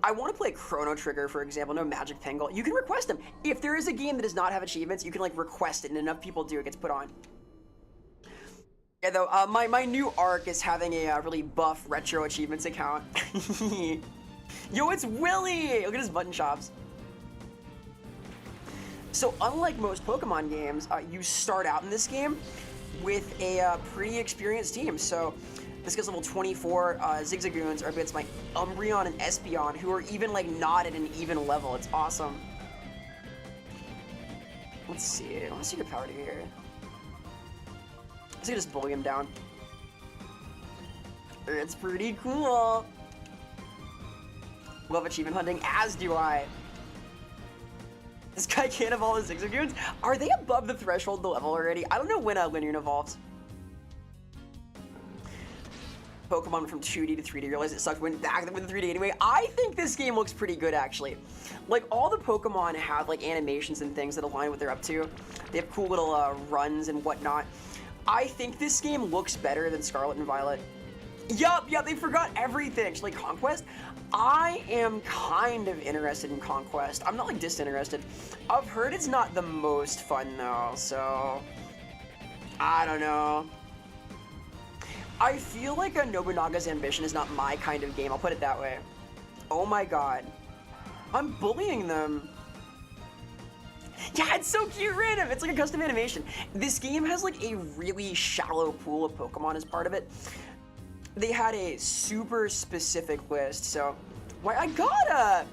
Speaker 1: I want to play Chrono Trigger, for example, no Magic Penguin. You can request them. If there is a game that does not have achievements, you can, like, request it, and enough people do, it gets put on. Yeah, though, my new arc is having a really buff retro achievements account. Yo, it's Willy! Look at his button chops. So unlike most Pokemon games, you start out in this game with a pretty experienced team. So this guy's level 24. Zigzagoons are against my Umbreon and Espeon, who are even like not at an even level. It's awesome. Let's see. I want to see your power here. Let's just bully him down. It's pretty cool. Love achievement hunting, as do I. This guy can't evolve the Zigzagoons? Are they above the threshold of the level already? I don't know when Linear evolves. Pokemon from 2D to 3D. Realize it sucked when back with the 3D anyway. I think this game looks pretty good actually. Like all the Pokemon have like animations and things that align with what they're up to. They have cool little runs and whatnot. I think this game looks better than Scarlet and Violet. Yup, they forgot everything. Like Conquest, I am kind of interested in Conquest. I'm not like disinterested. I've heard it's not the most fun though, so I don't know. I feel like a Nobunaga's Ambition is not my kind of game. I'll put it that way. Oh my god, I'm bullying them. Yeah, it's so cute, random. It's like a custom animation. This game has like a really shallow pool of Pokemon as part of it. They had a super specific list, so why I gotta.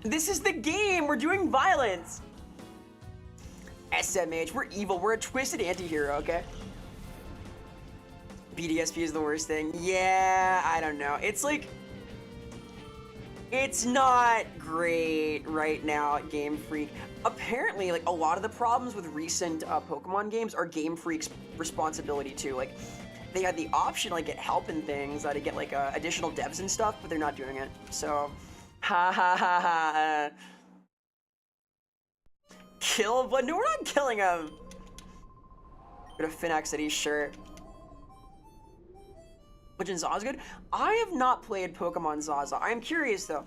Speaker 1: This is the game. We're doing violence. SMH, we're evil. We're a twisted anti-hero, okay? BDSP is the worst thing. Yeah, I don't know. It's like, it's not great right now at Game Freak. Apparently, like a lot of the problems with recent Pokemon games are Game Freak's responsibility too. Like, they had the option to like get help and things, to get like additional devs and stuff, but they're not doing it. So, ha ha ha ha. Kill, but no, we're not killing him. Go to Finax City, sure. Legend Zaza's good. I have not played Pokemon Zaza. I am curious though.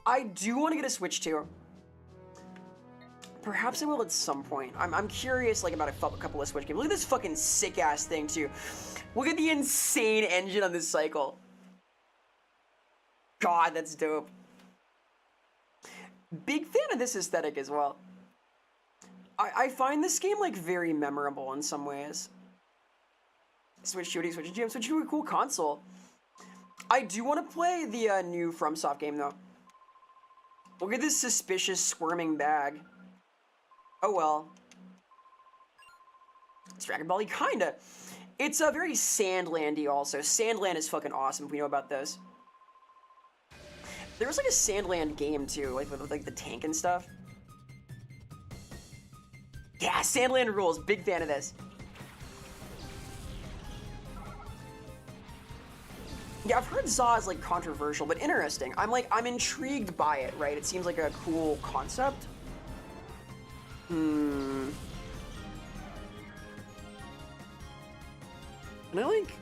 Speaker 1: I do want to get a Switch too. Perhaps I will at some point. I'm curious like about a couple of Switch games. Look at this fucking sick ass thing too. Look at the insane engine on this cycle. God, that's dope. Big fan of this aesthetic as well. I find this game like very memorable in some ways. Switch shooting, Switch GM, Switch to a cool console. I do want to play the new FromSoft game though. Look at this suspicious squirming bag. Oh well. It's Dragon Ball-y, kinda. It's a very Sandlandy also. Sandland is fucking awesome if we know about this. There was like a Sandland game too, like with like the tank and stuff. Yeah, Sandland rules. Big fan of this. Yeah, I've heard Za is like controversial, but interesting. I'm intrigued by it, right? It seems like a cool concept. Can I like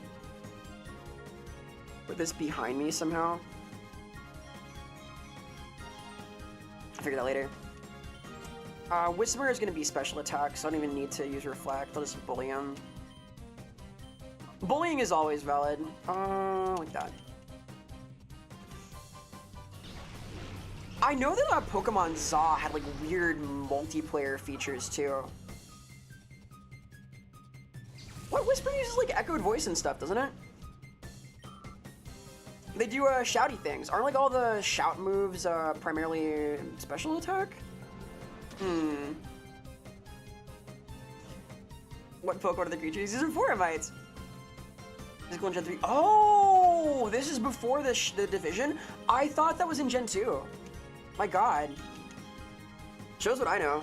Speaker 1: put this behind me somehow? I'll figure that later. Whisper is gonna be special attack, so I don't even need to use Reflect. I'll just bully him. Bullying is always valid. Like that. I know that Pokemon Za had like weird multiplayer features too. What, Whisper uses like echoed voice and stuff, doesn't it? They do shouty things. Aren't like all the shout moves primarily special attack? What Pokemon are the creatures? These are Foramites. Physical in Gen 3. Oh, this is before the division? I thought that was in Gen 2. My god. Shows what I know.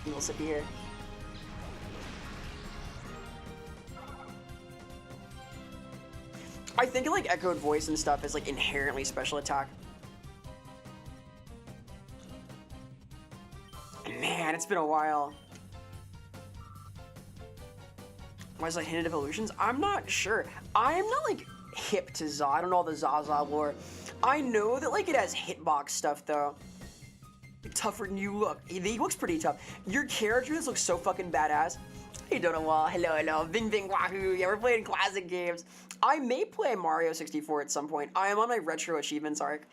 Speaker 1: We'll sit here. I think like echoed voice and stuff is like inherently special attack. Man, it's been a while. Why is it Hidden Evolutions? I'm not sure. I'm not like hip to Za. I don't know all the Zaza lore. I know that like it has hitbox stuff though. Tougher than you look. He looks pretty tough. Your character looks so fucking badass. Hey Donawall, hello. Bing bing wahoo. Yeah, we're playing classic games. I may play Mario 64 at some point. I am on my retro achievements arc.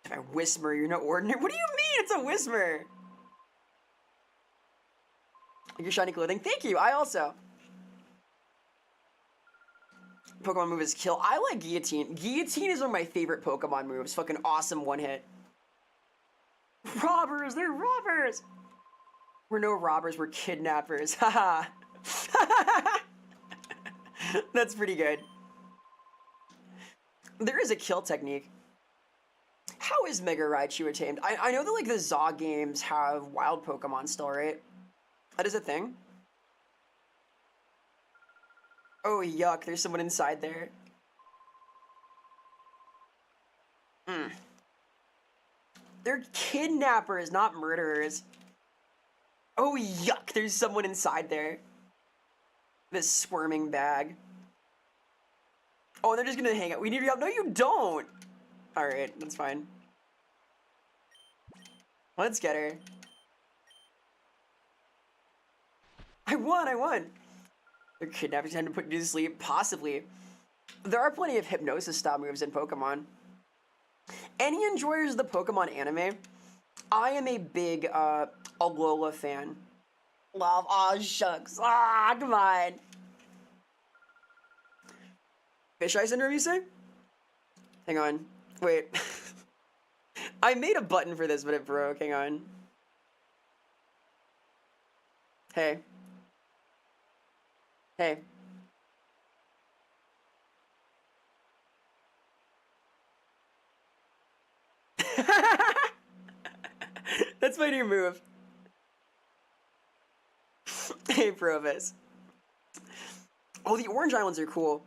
Speaker 1: If I whisper, you're not ordinary. What do you mean it's a whisper? Your shiny clothing. Thank you. I also. Pokemon move is Kill. I like Guillotine. Guillotine is one of my favorite Pokemon moves. Fucking awesome one hit. Robbers! They're robbers! We're no robbers, we're kidnappers. Haha. That's pretty good. There is a kill technique. How is Mega Raichu tamed? I know that like the Za games have wild Pokemon still, right? That is a thing? Oh, yuck, there's someone inside there. They're kidnappers, not murderers. Oh, yuck, there's someone inside there. This squirming bag. Oh, they're just gonna hang out. We need your help. No, you don't! Alright, that's fine. Let's get her. I won! They're kidnapping time to put you to sleep? Possibly. There are plenty of hypnosis-style moves in Pokemon. Any enjoyers of the Pokemon anime? I am a big, Alola fan. Love, aw, shucks. Ah, come on. Fish Eye Syndrome, you say? Hang on. Wait. I made a button for this, but it broke. Hang on. Hey. Hey. That's my new move. Hey, Provis. Oh, the Orange Islands are cool.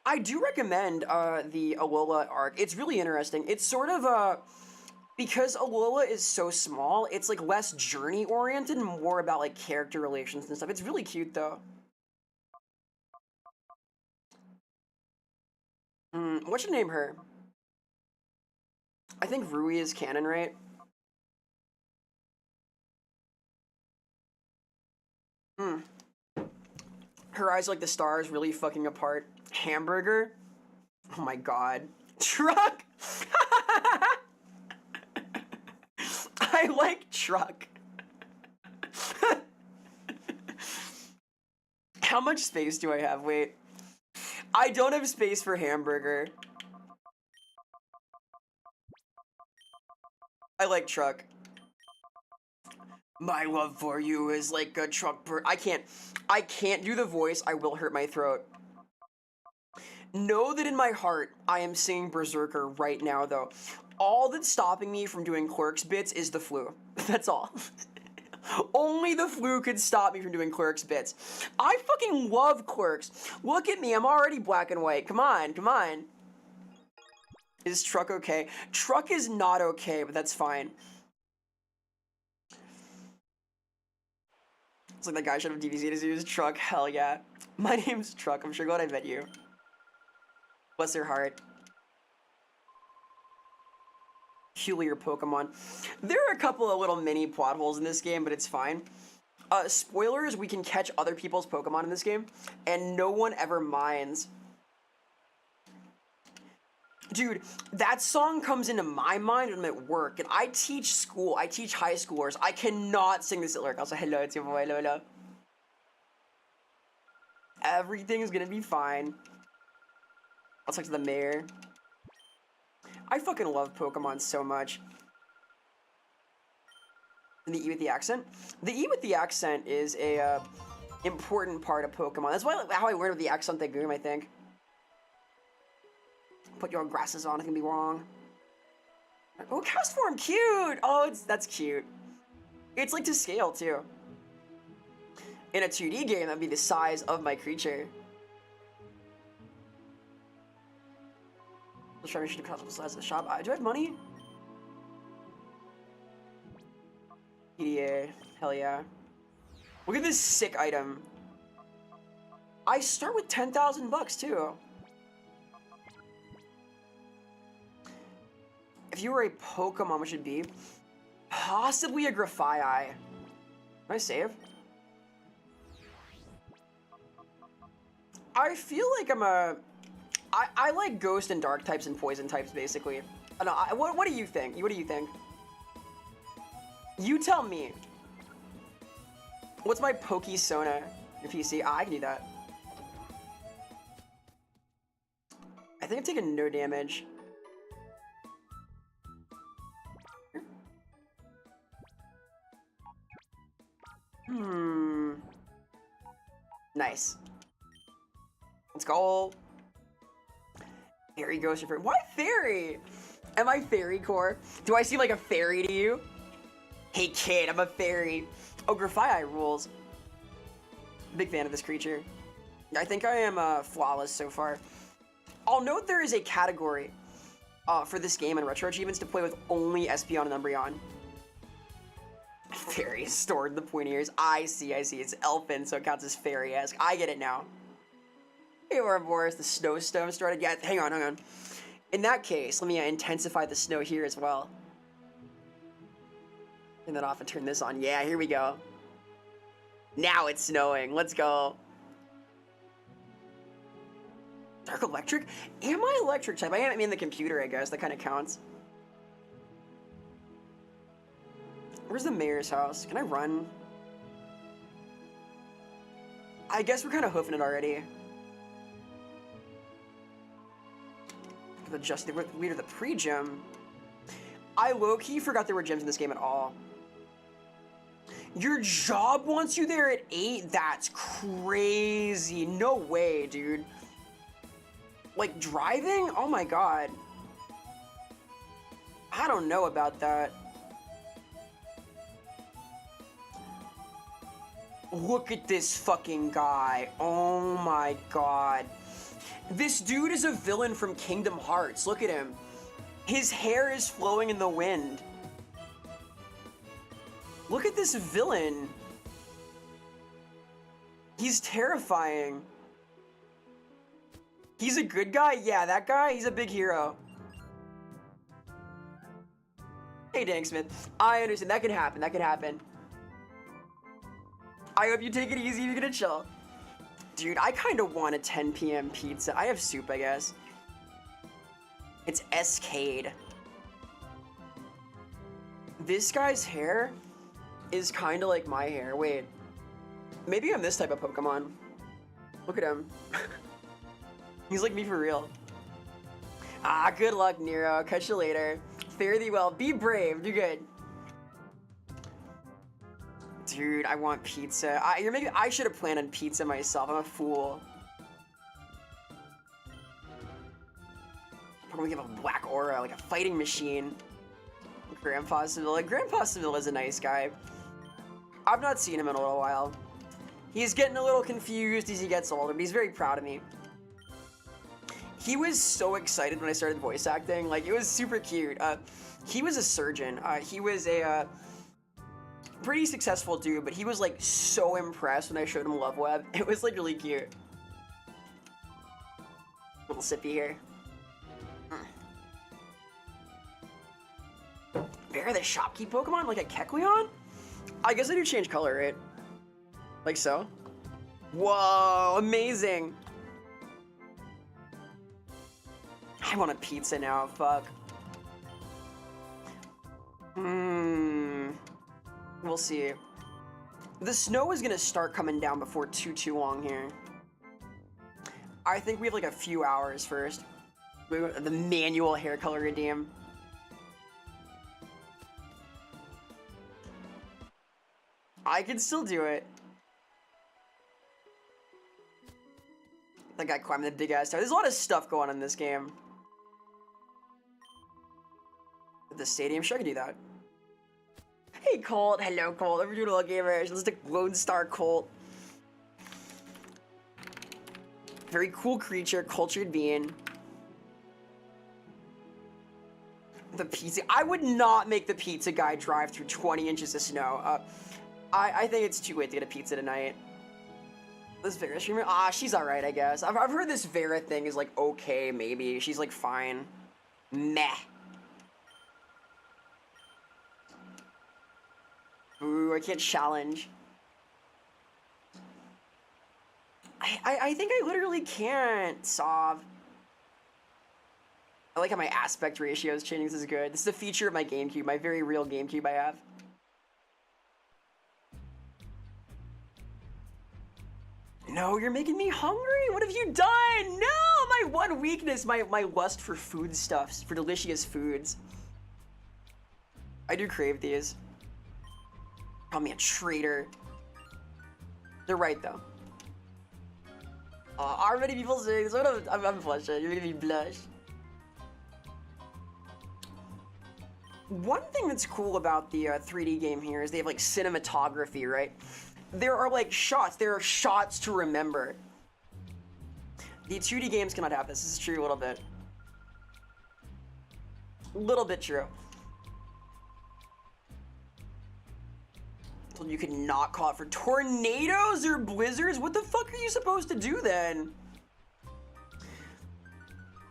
Speaker 1: I do recommend the Alola arc. It's really interesting. It's sort of because Alola is so small, it's like less journey oriented and more about like character relations and stuff. It's really cute though. What should I name her? I think Rui is canon, right? Her eyes are like the stars, really fucking apart. Hamburger? Oh my god. Truck? I like truck. How much space do I have? Wait. I don't have space for hamburger. I like truck. My love for you is like a truck I can't do the voice. I will hurt my throat. Know that in my heart, I am singing Berserker right now, though. All that's stopping me from doing Clerks bits is the flu. That's all. Only the flu could stop me from doing Clerks bits. I fucking love Clerks. Look at me, I'm already black and white. Come on, come on. Is Truck okay? Truck is not okay, but that's fine. It's like that guy should have DVC'd his use Truck. Hell yeah. My name's Truck. I'm sure glad I met you. Bless their heart. Heal your Pokemon. There are a couple of little mini plot holes in this game, but it's fine. Spoilers, we can catch other people's Pokemon in this game, and no one ever minds. Dude, that song comes into my mind when I'm at work, and I teach school. I teach high schoolers. I cannot sing this at work. I'll say, hello, it's your boy, Lola. Everything's gonna be fine. I'll talk to the mayor. I fucking love Pokemon so much. And the E with the accent? The E with the accent is a important part of Pokemon. That's why how I learned with the accent they goom, I think. Put your glasses on, it can be wrong. Oh, cast form, cute! Oh, that's cute. It's like to scale, too. In a 2D game, that'd be the size of my creature. Let's try to shoot the size of the shop. Do I have money? PDA, hell yeah. Look at this sick item. I start with 10,000 bucks, too. If you were a Pokemon, what should it be? Possibly a Grafaiai. Can I save? I feel like I'm a... I like Ghost and Dark types and Poison types, basically. I don't know, what do you think? What do you think? You tell me. What's my Pokesona? Your PC? I can do that. I think I'm taking no damage. Nice. Let's go. Fairy Ghost Refer. Why fairy? Am I fairy core? Do I seem like a fairy to you? Hey kid, I'm a fairy. Oh, Grafaiai rules. Big fan of this creature. I think I am flawless so far. I'll note there is a category for this game and Retro Achievements to play with only Espeon and Umbreon. Fairy stored the pointy ears. I see. It's elfin, so it counts as fairy-esque. I get it now. Hey, Ouroboros, the snowstorm started. Yeah, hang on. In that case, let me intensify the snow here as well. Turn that off and turn this on. Yeah, here we go. Now it's snowing. Let's go. Dark Electric? Am I electric type? I am in the computer, I guess. That kind of counts. Where's the mayor's house? Can I run? I guess we're kind of hoofing it already. Adjust the leader of the pre-gym. I low-key forgot there were gyms in this game at all. Your job wants you there at 8? That's crazy. No way, dude. Like driving? Oh my god. I don't know about that. Look at this fucking guy. Oh my god. This dude is a villain from Kingdom Hearts. Look at him. His hair is flowing in the wind. Look at this villain. He's terrifying. He's a good guy? Yeah, that guy, he's a big hero. Hey, Dang Smith. I understand. That can happen. That can happen. I hope you take it easy. You're gonna chill. Dude, I kind of want a 10 p.m. pizza. I have soup, I guess. It's Escade. This guy's hair is kind of like my hair. Wait. Maybe I'm this type of Pokemon. Look at him. He's like me for real. Ah, good luck, Nero. Catch you later. Fare thee well. Be brave. Do good. Dude, I want pizza. Maybe I should have planned on pizza myself. I'm a fool. Probably give a black aura, like a fighting machine. Grandpa Seville. Grandpa Seville is a nice guy. I've not seen him in a little while. He's getting a little confused as he gets older, but he's very proud of me. He was so excited when I started voice acting. Like, it was super cute. He was a surgeon. He was a pretty successful dude, but he was like so impressed when I showed him Love Web. It was like really cute. Little sippy here. Vera, the shopkeep Pokemon? Like a Kecleon? I guess I do change color, right? Like so? Whoa, amazing. I want a pizza now, fuck. We'll see. The snow is gonna start coming down before too long here. I think we have like a few hours first. The manual hair color redeem. I can still do it. That guy climbing the big ass tower. There's a lot of stuff going on in this game. The stadium, sure I can do that. Hey Colt, hello Colt, we're doing all gamers. Let's take Lone Star Colt. Very cool creature, cultured being. The pizza, I would not make the pizza guy drive through 20 inches of snow. I think it's too late to get a pizza tonight. This Vera streamer, she's alright, I guess. I've heard this Vera thing is like okay, maybe. She's like fine. Meh. Ooh, I can't challenge. I think I literally can't solve. I like how my aspect ratio is changing. This is good. This is a feature of my GameCube, my very real GameCube I have. No, you're making me hungry. What have you done? No, my one weakness, my lust for foodstuffs, for delicious foods. I do crave these. Call me a traitor. They're right though. Are many people saying this? I'm blushing. You're making me blush. One thing that's cool about the 3D game here is they have like cinematography, right? There are like shots. There are shots to remember. The 2D games cannot have this. This is true a little bit. A little bit true. Told you could not call it for tornadoes or blizzards? What the fuck are you supposed to do then?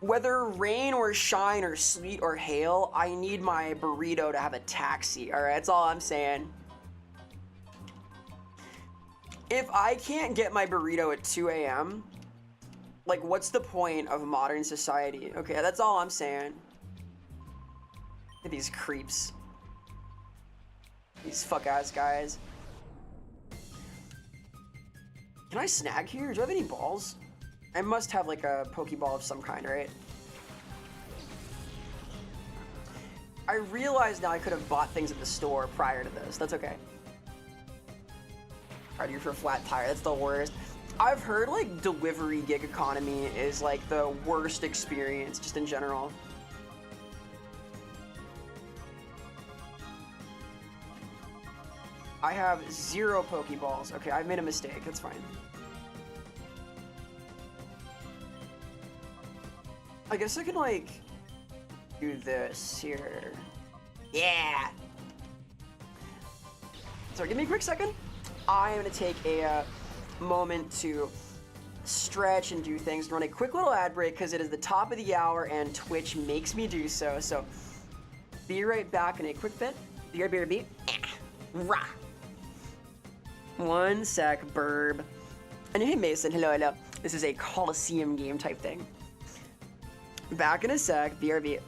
Speaker 1: Whether rain or shine or sleet or hail, I need my burrito to have a taxi. Alright, that's all I'm saying. If I can't get my burrito at 2 a.m., like, what's the point of modern society? Okay, that's all I'm saying. Look at these creeps. These fuck-ass guys. Can I snag here? Do I have any balls? I must have, like, a Pokeball of some kind, right? I realize now I could have bought things at the store prior to this. That's okay. Are you for a flat tire? That's the worst. I've heard like delivery gig economy is like the worst experience just in general. I have 0 Pokeballs. Okay, I've made a mistake. That's fine. I guess I can like do this here. Yeah. Sorry, give me a quick second. I am gonna take a moment to stretch and do things, run a quick little ad break because it is the top of the hour and Twitch makes me do so. So be right back in a quick bit. BRB. Rah. One sec, burb. And hey Mason, hello. This is a Colosseum game type thing. Back in a sec, BRB.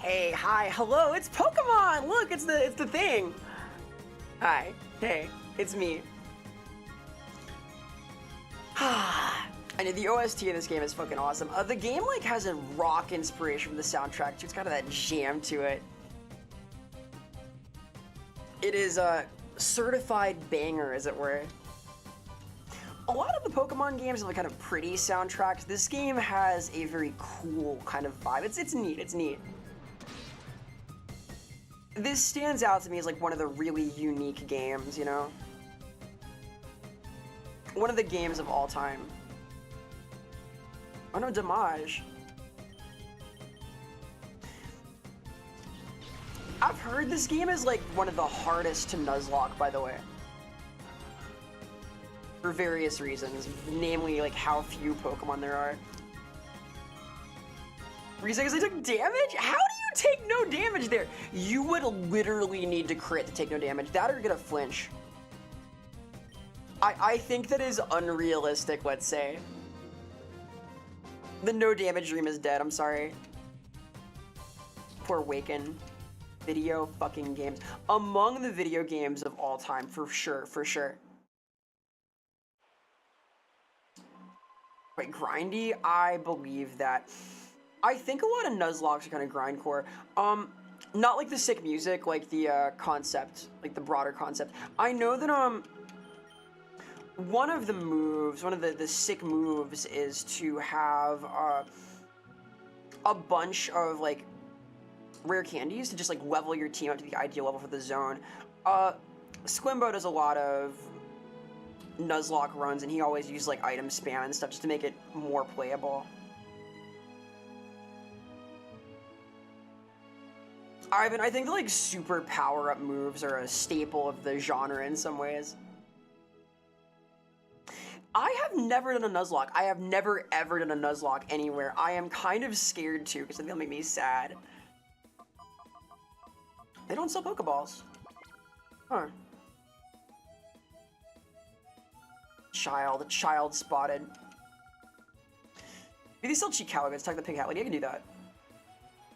Speaker 1: Hey, hi, hello, it's Pokemon! Look, it's the thing! Hi, hey, it's me. I know the OST in this game is fucking awesome. The game like has a rock inspiration from the soundtrack too. It's got that jam to it. It is a certified banger, as it were. A lot of the Pokemon games have like kind of pretty soundtracks. This game has a very cool kind of vibe. It's neat. It's neat. This stands out to me as like one of the really unique games, you know? One of the games of all time. Oh no, Damage. I've heard this game is like one of the hardest to Nuzlocke, by the way. For various reasons, namely like how few Pokemon there are. 3 seconds I took damage? How do you take no damage there? You would literally need to crit to take no damage. That or get a flinch. I think that is unrealistic, let's say. The no damage dream is dead, I'm sorry. Poor Waken. Video fucking games. Among the video games of all time, for sure, for sure. Wait, grindy? I believe that. I think a lot of Nuzlocks are kind of grindcore. Not like the sick music, like the concept, like the broader concept. I know that one of the moves, one of the sick moves is to have a bunch of like rare candies to just like level your team up to the ideal level for the zone. Squimbo does a lot of Nuzlocke runs, and he always uses like item spam and stuff just to make it more playable. Ivan, I think the like super power-up moves are a staple of the genre in some ways. I have never done a Nuzlocke. I have never ever done a Nuzlocke anywhere. I am kind of scared to because I think it'll make me sad. They don't sell Pokeballs. Huh. Child spotted. Maybe they sell cheap Calibits. Talk to the Pink Hat Lady. I can do that.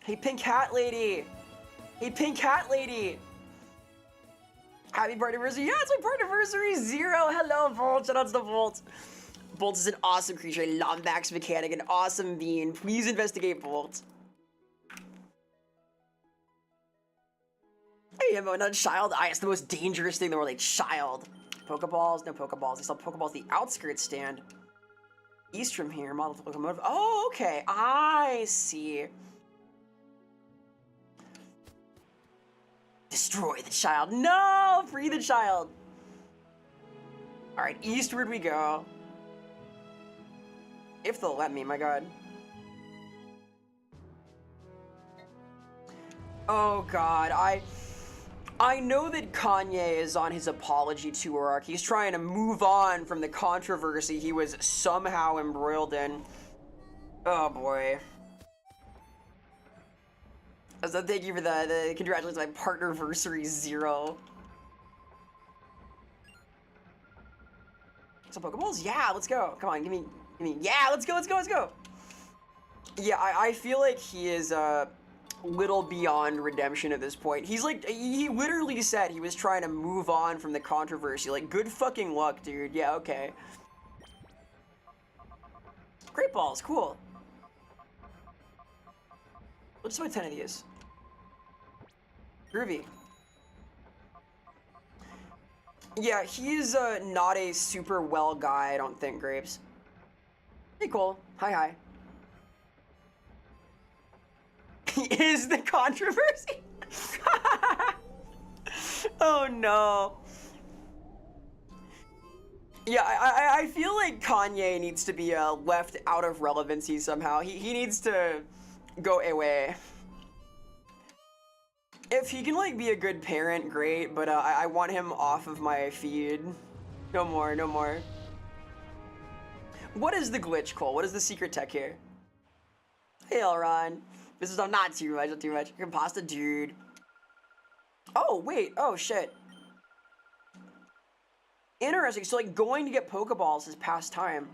Speaker 1: Hey, Pink Hat Lady. Hey, Pink Hat Lady. Happy party anniversary. Yeah, it's my party anniversary. 0. Hello, Volt. Shout out to the Volt. Volt is an awesome creature. A Lombax mechanic. An awesome being. Please investigate Volt. Hey, I'm not child. It's the most dangerous thing in the world. Like, child. Pokeballs? No Pokeballs. They sell Pokeballs at the outskirts stand. East from here. Model locomotive. Oh, okay. I see. Destroy the child. No! Free the child. Alright, eastward we go. If they'll let me, my god. Oh god, I know that Kanye is on his apology tour arc. He's trying to move on from the controversy he was somehow embroiled in. Oh boy. So thank you for the congratulations on my partnerversary 0. Some Pokeballs? Yeah, let's go. Come on, give me, yeah, let's go. Yeah, I feel like he is little beyond redemption at this point. He's like, he literally said he was trying to move on from the controversy. Like, good fucking luck, dude. Yeah, okay. Great balls, cool. Let's buy 10 of these. Groovy. Yeah, he's not a super well guy, I don't think, Grapes. Hey, Cole. Hi. He is the controversy? Oh, no. Yeah, I feel like Kanye needs to be left out of relevancy somehow. He needs to go away. If he can, like, be a good parent, great, but I want him off of my feed. No more. What is the glitch, Cole? What is the secret tech here? Hey, Elron. This is not too much. Pasta dude. Oh, wait. Oh, shit. Interesting. So, like, going to get Pokeballs is past time.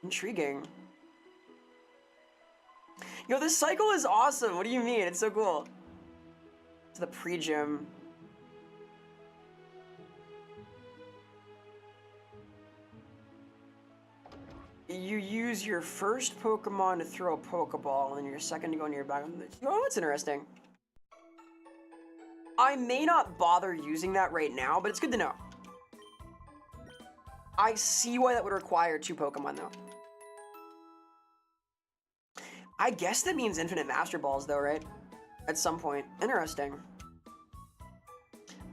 Speaker 1: Intriguing. Yo, this cycle is awesome. What do you mean? It's so cool. To the pre-gym. You use your first Pokemon to throw a Pokeball, and then your second to go into your bag. Oh, that's interesting. I may not bother using that right now, but it's good to know. I see why that would require 2 Pokemon, though. I guess that means infinite Master Balls, though, right? At some point. Interesting.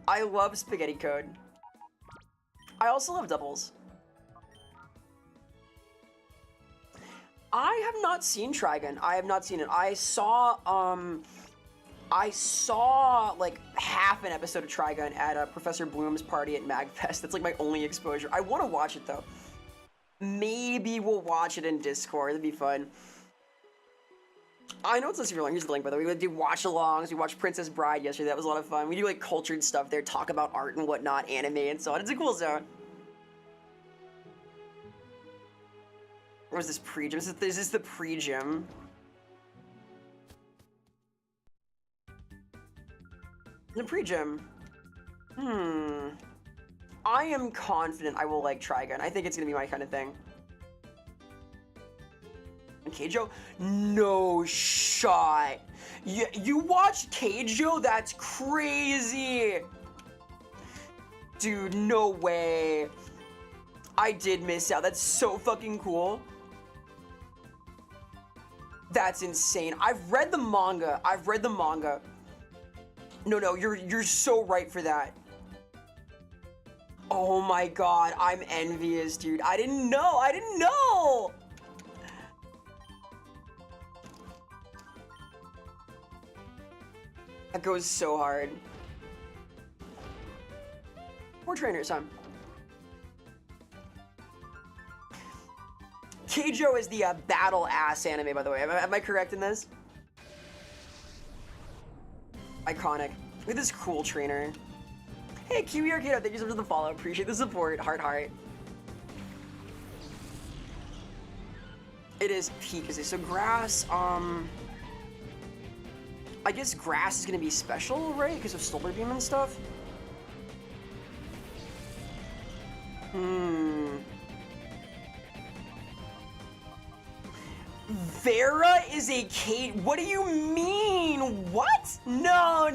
Speaker 1: I love Spaghetti Code. I also love doubles. I have not seen Trigun. I have not seen it. I saw like half an episode of Trigun at Professor Bloom's party at MagFest. That's like my only exposure. I want to watch it though. Maybe we'll watch it in Discord. That'd be fun. I know it's not super long. Here's the link, by the way. We do watch-alongs. We watched Princess Bride yesterday. That was a lot of fun. We do like cultured stuff there, talk about art and whatnot, anime and so on. It's a cool zone. Or is this pre-gym? Is this the pre-gym? The pre-gym. I am confident I will like Trigun. I think it's gonna be my kind of thing. And Keijo? No shot. You watched Keijo? That's crazy. Dude, no way. I did miss out. That's so fucking cool. That's insane. I've read the manga. No, you're so right for that. Oh my god, I'm envious, dude. I didn't know. That goes so hard. We're trainers, huh? Keijo is the battle ass anime, by the way. Am I correct in this? Iconic. Look at this cool trainer. Hey, Kiwi Arcade, thank you so much for the follow. Appreciate the support. Heart. It is peak. So grass, I guess grass is gonna be special, right? Because of solar beam and stuff. Vera is a Kate. What do you mean? What? No.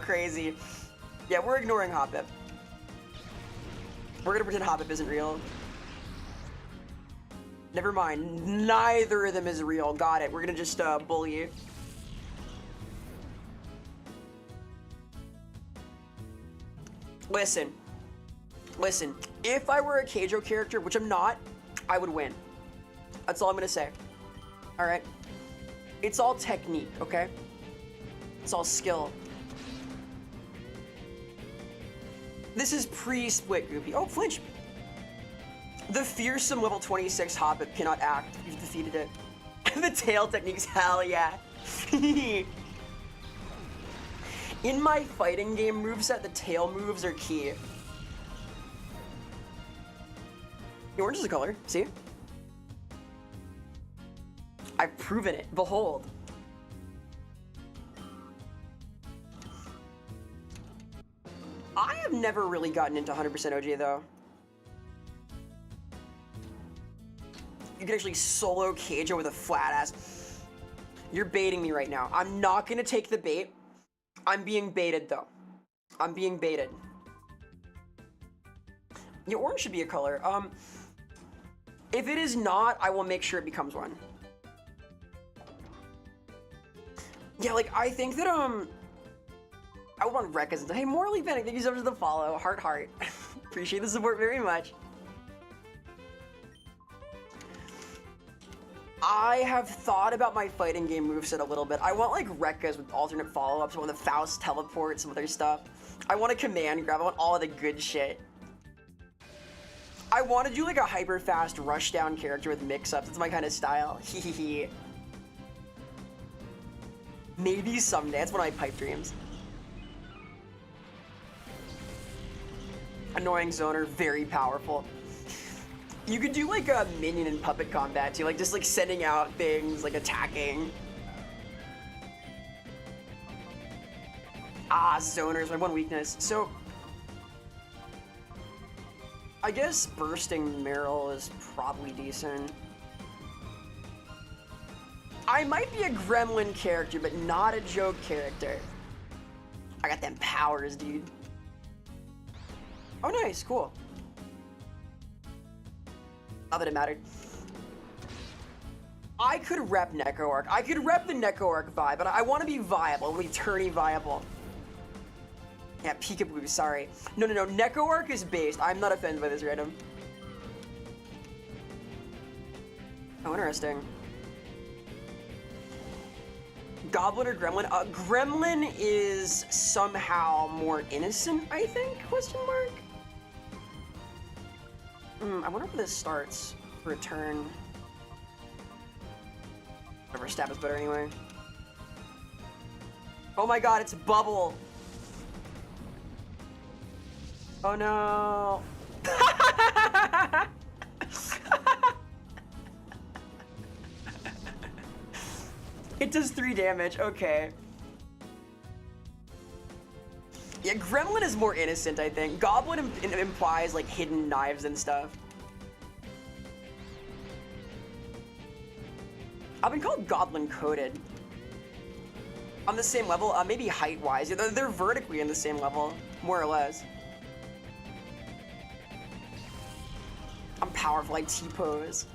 Speaker 1: Crazy. Yeah, we're ignoring Hoppip. We're gonna pretend Hoppip isn't real. Never mind. Neither of them is real. Got it. We're gonna just bully you. Listen. If I were a Keijo character, which I'm not, I would win. That's all I'm gonna say. All right. It's all technique, okay? It's all skill. This is pre-split, Goopy. Oh, flinch. The fearsome level 26 Hobbit cannot act. You've defeated it. The tail techniques, hell yeah. In my fighting game moveset, the tail moves are key. The orange is a color, see? I've proven it. Behold. I have never really gotten into 100% OG though. You can actually solo Keijo with a flat ass. You're baiting me right now. I'm not gonna take the bait. I'm being baited though. I'm being baited. Yeah, orange should be a color. If it is not, I will make sure it becomes one. Yeah, like, I think that, I would want Rekka's. Hey, Morley Benning, thank you so much for the follow. Heart. Appreciate the support very much. I have thought about my fighting game moveset a little bit. I want, like, Rekka's with alternate follow-ups. I want the Faust teleport, some other stuff. I want a command grab. I want all of the good shit. I want to do, like, a hyper-fast rushdown character with mix-ups. It's my kind of style. Hehehe. Maybe someday. That's one of my pipe dreams. Annoying zoner, very powerful. You could do like a minion and puppet combat too, like just like sending out things, like attacking. Ah, zoners, my one weakness. So, I guess bursting Meryl is probably decent. I might be a gremlin character, but not a joke character. I got them powers, dude. Oh, nice, cool. Not that it mattered. I could rep Neko Arc. I could rep the Neko Arc vibe, but I want to be viable. I want to be turny viable. Yeah, Peekaboo, sorry. No. Neko Arc is based. I'm not offended by this random. Oh, interesting. Goblin or Gremlin? Gremlin is somehow more innocent, I think? Question mark? I wonder where this starts. Return. Whatever, stab is better anyway. Oh my god, it's Bubble! Oh no! It does 3 damage, okay. Yeah, Gremlin is more innocent, I think. Goblin implies, like, hidden knives and stuff. I've been called Goblin-coded. On the same level, maybe height-wise. They're vertically in the same level, more or less. I'm powerful like T-pose.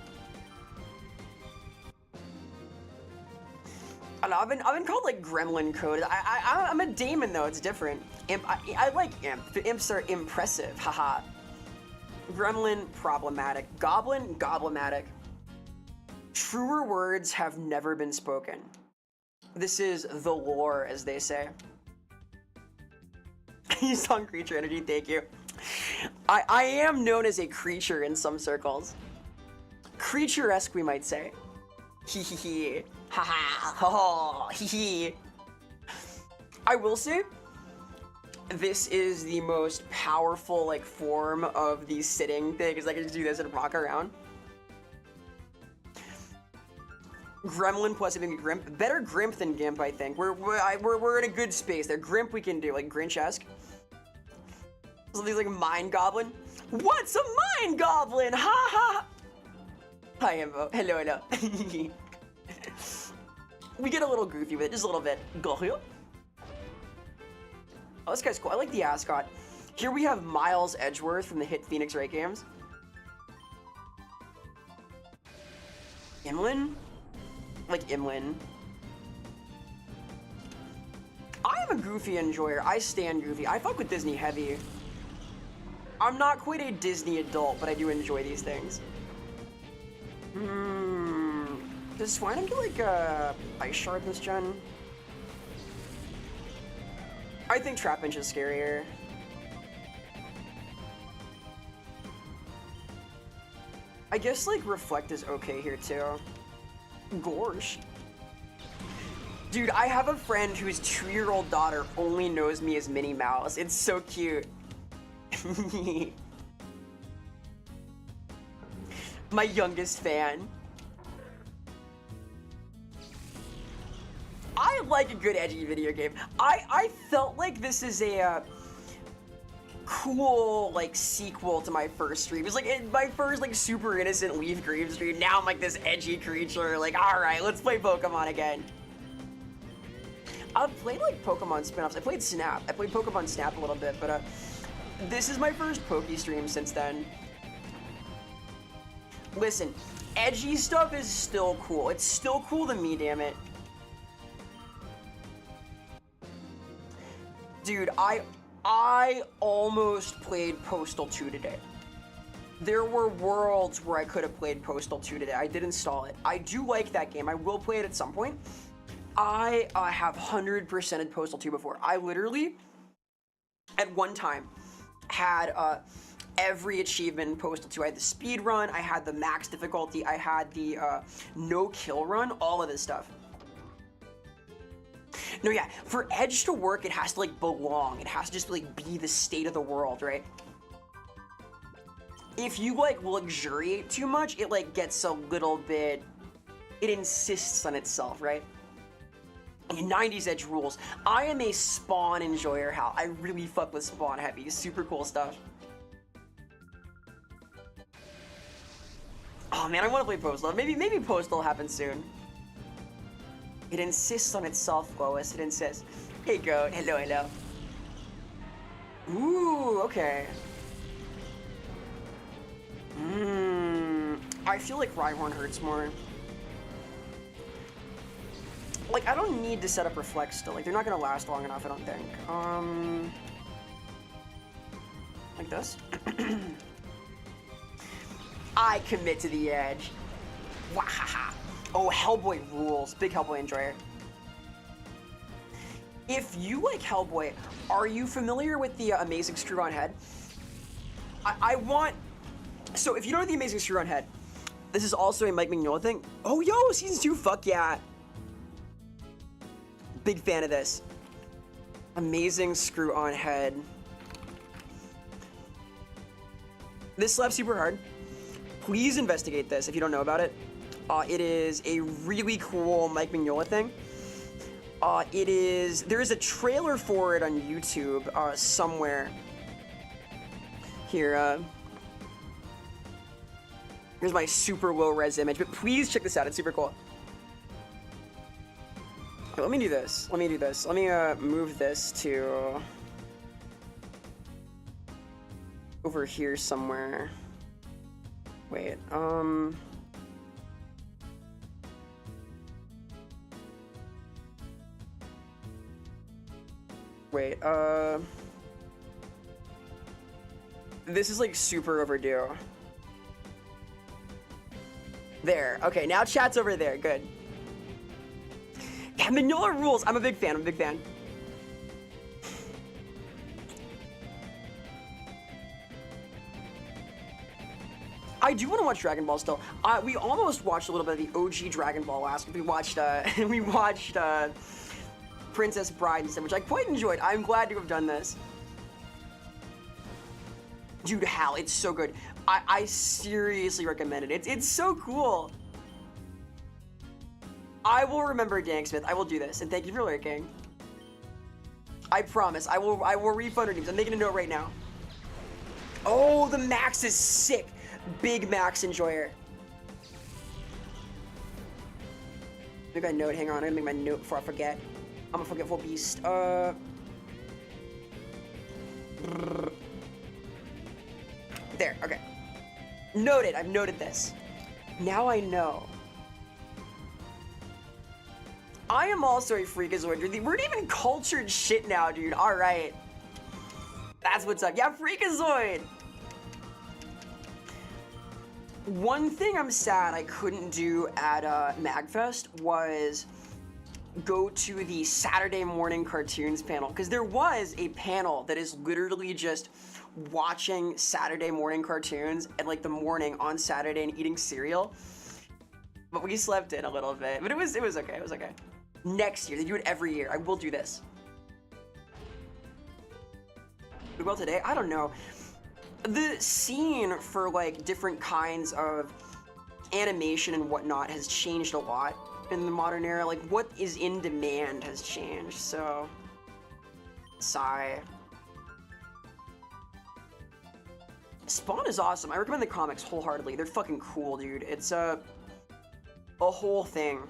Speaker 1: I don't know, I've been called like Gremlin coded. I'm a Daemon though, it's different. Imp, I like Imp. The Imps are impressive, haha. Gremlin, problematic. Goblin, goblematic. Truer words have never been spoken. This is the lore, as they say. You song creature energy, thank you. I am known as a creature in some circles. Creature-esque, we might say. Hee hee hee. Ha ha. Ho hee hee. I will say, this is the most powerful, like, form of the sitting thing, because I can just do this and rock around. Gremlin plus maybe Grimp. Better Grimp than Gimp, I think. We're in a good space there. Grimp we can do, like Grinch-esque. So these like Mind Goblin. What's a Mind Goblin? Ha ha! Hi, Embo. Hello, hello. We get a little goofy with it, just a little bit. Go here. Oh, this guy's cool. I like the ascot. Here we have Miles Edgeworth from the hit Phoenix Wright games. Imlin? Like Imlin. I am a Goofy enjoyer. I stand Goofy. I fuck with Disney heavy. I'm not quite a Disney adult, but I do enjoy these things. Does Swineham get like a Ice Shard this gen? I think Trapinch is scarier. I guess like Reflect is okay here too. Gorsh. Dude, I have a friend whose 2-year-old daughter only knows me as Minnie Mouse. It's so cute. My youngest fan. I like a good edgy video game. I felt like this is a cool like sequel to my first stream. It was like my first like super innocent Leaf Green stream. Now I'm like this edgy creature. Like, all right, let's play Pokemon again. I've played like Pokemon spin-offs. I played Snap. I played Pokemon Snap a little bit, but this is my first Poke stream since then. Listen, edgy stuff is still cool. It's still cool to me, damn it. Dude, I almost played Postal 2 today. There were worlds where I could have played Postal 2 today. I did install it. I do like that game. I will play it at some point. I have 100%ed Postal 2 before. I literally, at one time, had every achievement in Postal 2. I had the speed run, I had the max difficulty, I had the no kill run, all of this stuff. No, yeah, for Edge to work, it has to like belong. It has to just like be the state of the world, right? if you like luxuriate too much, it like gets a little bit, it insists on itself, right? 90s Edge rules. I am a Spawn enjoyer, Hal. I really fuck with Spawn heavy. Super cool stuff. Oh man, I want to play Postal. Maybe Postal will happen soon. It insists on itself, Lois. It insists. Hey, Goat. Hello, hello. Ooh, okay. I feel like Rhyhorn hurts more. Like, I don't need to set up Reflect still. Like, they're not gonna last long enough, I don't think. Like this? I commit to the edge. Wahaha. Oh, Hellboy rules. Big Hellboy enjoyer. If you like Hellboy, are you familiar with the Amazing Screw-On Head? I want... So, if you don't know the Amazing Screw-On Head, this is also a Mike Mignola thing. Oh, yo, Season 2, fuck yeah. Big fan of this. Amazing Screw-On Head. This slaps super hard. Please investigate this if you don't know about it. It is a really cool Mike Mignola thing. There is a trailer for it on YouTube somewhere. Here, here's my super low res image, but please check this out. It's super cool. Let me do this. Let me move this to over here somewhere. Wait, wait, this is like super overdue. There, okay, now chat's over there, good. Yeah, Mignola rules, I'm a big fan, I do want to watch Dragon Ball still. We almost watched a little bit of the OG Dragon Ball last week. We watched, Princess Bride and stuff, which I quite enjoyed. I'm glad to have done this. Dude, Hal, it's so good. I seriously recommend it. It's so cool. I will remember Dank Smith. I will do this, and thank you for lurking. I promise. I will refund her names. I'm making a note right now. Oh, the Max is sick. Big Max enjoyer. Make my note. Hang on. I'm gonna make my note before I forget. I'm a forgetful beast. There. Okay. Noted. I've noted this. Now I know. I am also a freakazoid, dude. We're even cultured shit now, dude. All right. That's what's up. Yeah, freakazoid. One thing I'm sad I couldn't do at MagFest was go to the Saturday morning cartoons panel, because there was a panel that is literally just watching Saturday morning cartoons at like the morning on Saturday and eating cereal. But we slept in a little bit. But it was okay. It was okay. Next year, they do it every year. I will do this. Well, today, I don't know. The scene for like different kinds of animation and whatnot has changed a lot in the modern era. Like what is in demand has changed. So, sigh. Spawn is awesome. I recommend the comics wholeheartedly. They're fucking cool, dude. It's a whole thing.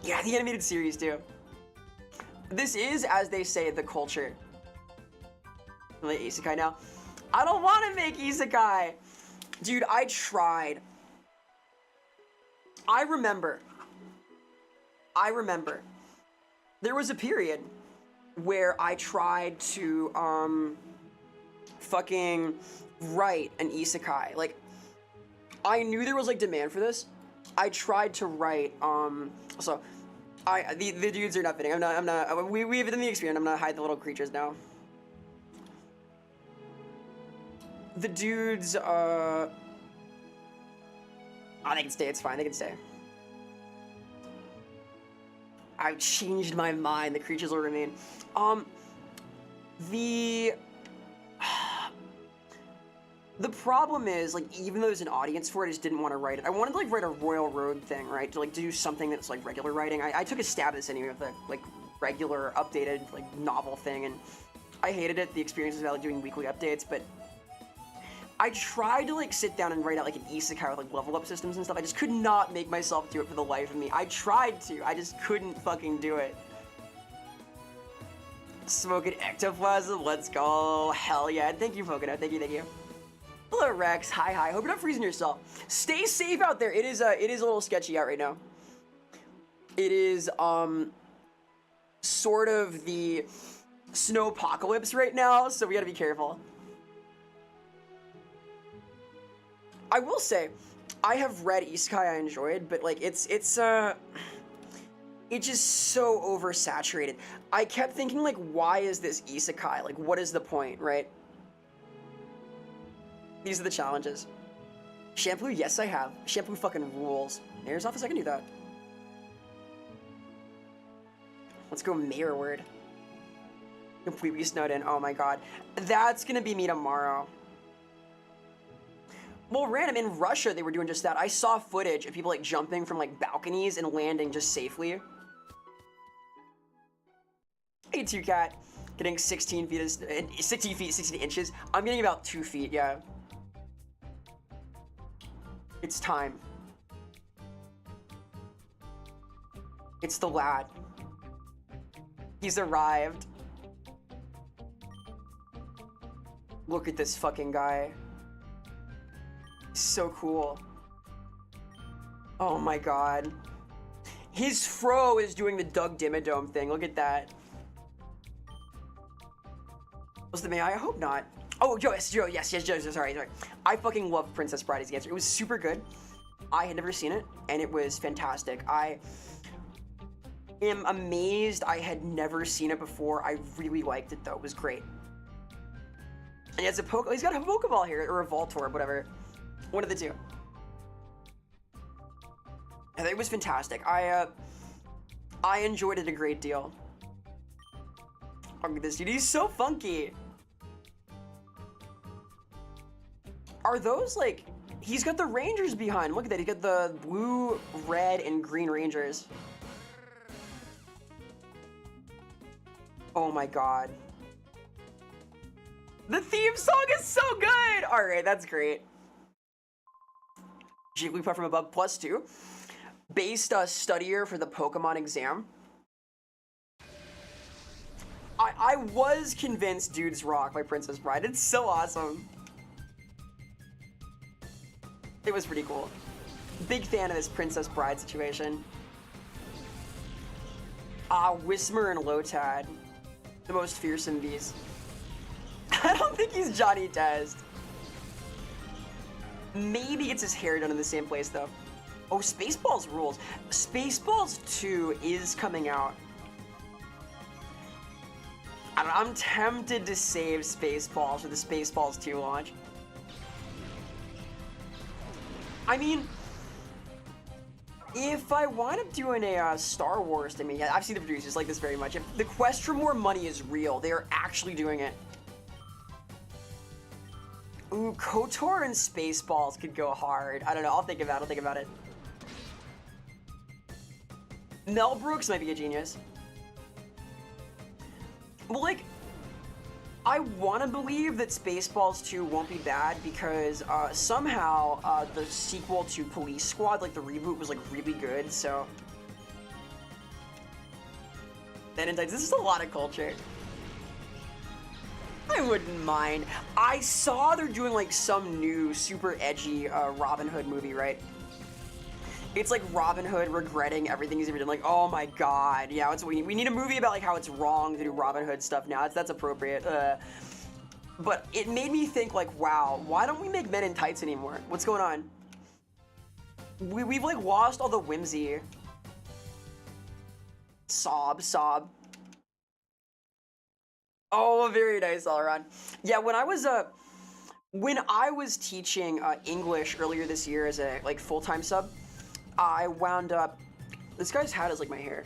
Speaker 1: Yeah, the animated series too. This is, as they say, the culture. Like isekai now. I don't want to make isekai. Dude, I tried. I remember. There was a period where I tried to fucking write an isekai. Like, I knew there was like demand for this. I tried to write so the dudes are not fitting. I'm not we have it in the experience. I'm gonna hide the little creatures now. The dudes oh, they can stay, it's fine, they can stay. I've changed my mind, the creatures will remain. The problem is, like, even though there's an audience for it, I just didn't want to write it. I wanted to, like, write a Royal Road thing, right? To, like, do something that's, like, regular writing. I took a stab at this anyway with a, like, regular, updated, like, novel thing, and I hated it. The experience was about, like, doing weekly updates, but I tried to, like, sit down and write out, like, an isekai with, like, level up systems and stuff. I just could not make myself do it for the life of me. I tried to. I just couldn't fucking do it. Smoking ectoplasm, let's go. Hell yeah. Thank you, Pocono. Thank you, thank you. Hello, Rex. Hi, hi. Hope you're not freezing yourself. Stay safe out there. It is a little sketchy out right now. It is, sort of the snow apocalypse right now, so we gotta be careful. I will say, I have read isekai I enjoyed, but, like, it's just so oversaturated. I kept thinking, like, why is this isekai? Like, what is the point, right? These are the challenges. Shampoo? Yes, I have. Shampoo fucking rules. Mayor's office? I can do that. Let's go mayor word. Completely snowed in. Oh my god. That's gonna be me tomorrow. Well, random, in Russia, they were doing just that. I saw footage of people, like, jumping from, like, balconies and landing just safely. Hey, 2Cat. Getting 16 feet, 16 inches. I'm getting about 2 feet, yeah. It's time. It's the lad. He's arrived. Look at this fucking guy. So cool. Oh my god. His fro is doing the Doug Dimmadome thing. Look at that. Was the May I hope not. Oh, Joe, yes, Joe, sorry. I fucking love Princess Bride as the answer. It was super good. I had never seen it, and it was fantastic. I am amazed I had never seen it before. I really liked it, though. It was great. And he's got a Pokeball here, or a Voltorb, whatever. One of the two. And it was fantastic. I enjoyed it a great deal. Look at this dude. He's so funky. Are those, like... He's got the Rangers behind. Look at that. He's got the blue, red, and green Rangers. Oh my god. The theme song is so good! Alright, that's great. Jigglypuff from above, +2. Based studier for the Pokemon exam. I was convinced Dudes Rock by Princess Bride. It's so awesome. It was pretty cool. Big fan of this Princess Bride situation. Whismer and Lotad. The most fearsome bees. I don't think he's Johnny Test. Maybe gets his hair done in the same place, though. Oh, Spaceballs rules. Spaceballs 2 is coming out. I don't know, I'm tempted to save Spaceballs for the Spaceballs 2 launch. I mean, if I wind up doing a Star Wars thing, yeah, I've seen the producers like this very much. If the quest for more money is real, they are actually doing it. Ooh, KOTOR and Spaceballs could go hard. I don't know, I'll think about it. Mel Brooks might be a genius. Well, like, I want to believe that Spaceballs 2 won't be bad because somehow the sequel to Police Squad, like the reboot, was like really good, so... Then this is a lot of culture. I wouldn't mind. I saw they're doing like some new super edgy Robin Hood movie, right? It's like Robin Hood regretting everything he's ever done. Like, oh my god, yeah, it's, we need a movie about like how it's wrong to do Robin Hood stuff now. That's appropriate. But it made me think like, wow, why don't we make Men in Tights anymore? What's going on? We've like lost all the whimsy. Sob. Oh, very nice all around. Yeah, when I was teaching English earlier this year as a like full-time sub, I wound up, this guy's hat is like my hair.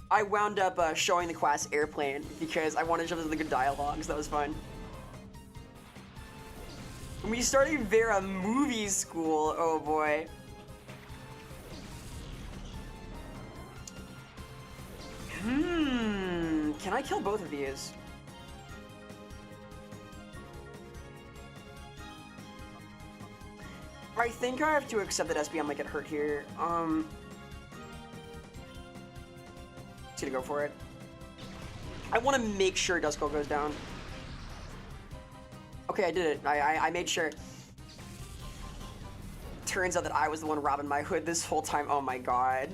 Speaker 1: I wound up showing the class Airplane because I wanted to show them the good dialogue, so that was fun. We started Vera movie school. Oh boy. Can I kill both of these? I think I have to accept that SBM might get hurt here. Just gonna go for it. I want to make sure Duskull goes down. Okay, I did it. I made sure. Turns out that I was the one robbing my hood this whole time. Oh my god.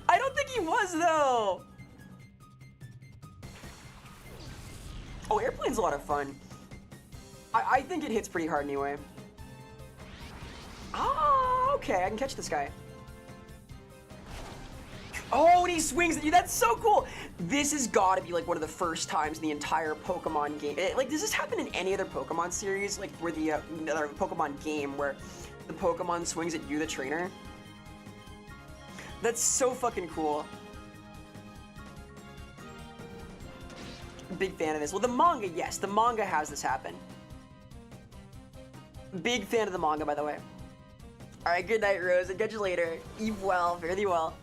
Speaker 1: I don't think he was, though. Oh, Airplane's a lot of fun. I think it hits pretty hard anyway. Ah, okay, I can catch this guy. Oh, and he swings at you. That's so cool. This has got to be like one of the first times in the entire Pokemon game. Like, does this happen in any other Pokemon series? Like, where the other Pokemon game where the Pokemon swings at you, the trainer? That's so fucking cool. Big fan of this. Well, the manga, yes, the manga has this happen. Big fan of the manga, by the way. All right, good night, Rose. I'll catch you later. Eat well, fare thee well.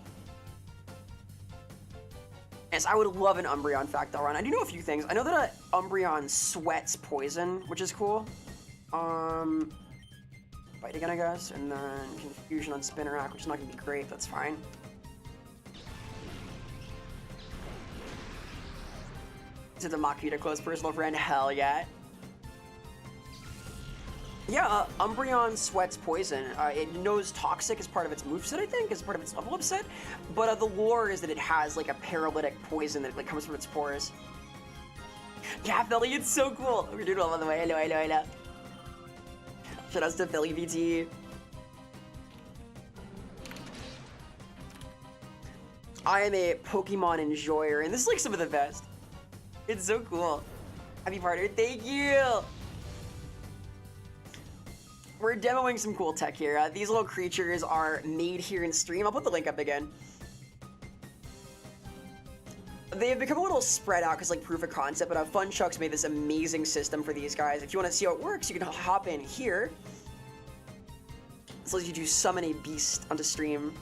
Speaker 1: Yes, I would love an Umbreon Factal run. I do know a few things. I know that Umbreon sweats poison, which is cool. Bite again, I guess, and then Confusion on Spinnerack, which is not gonna be great. That's fine. Is it the Makita close personal friend? Hell yeah. Yeah, Umbreon sweats poison. It knows Toxic as part of its moveset, I think, as part of its level up set. But the lore is that it has like a paralytic poison that like comes from its pores. Yeah, Philly, it's so cool. We're doing well, by the way. Hello. Shoutouts to Philly VT. I am a Pokemon enjoyer, and this is like some of the best. It's so cool. Happy partner, thank you. We're demoing some cool tech here. These little creatures are made here in stream. I'll put the link up again. They have become a little spread out because like proof of concept, but Funchuck's made this amazing system for these guys. If you want to see how it works, you can hop in here. This lets you do summon a beast onto stream.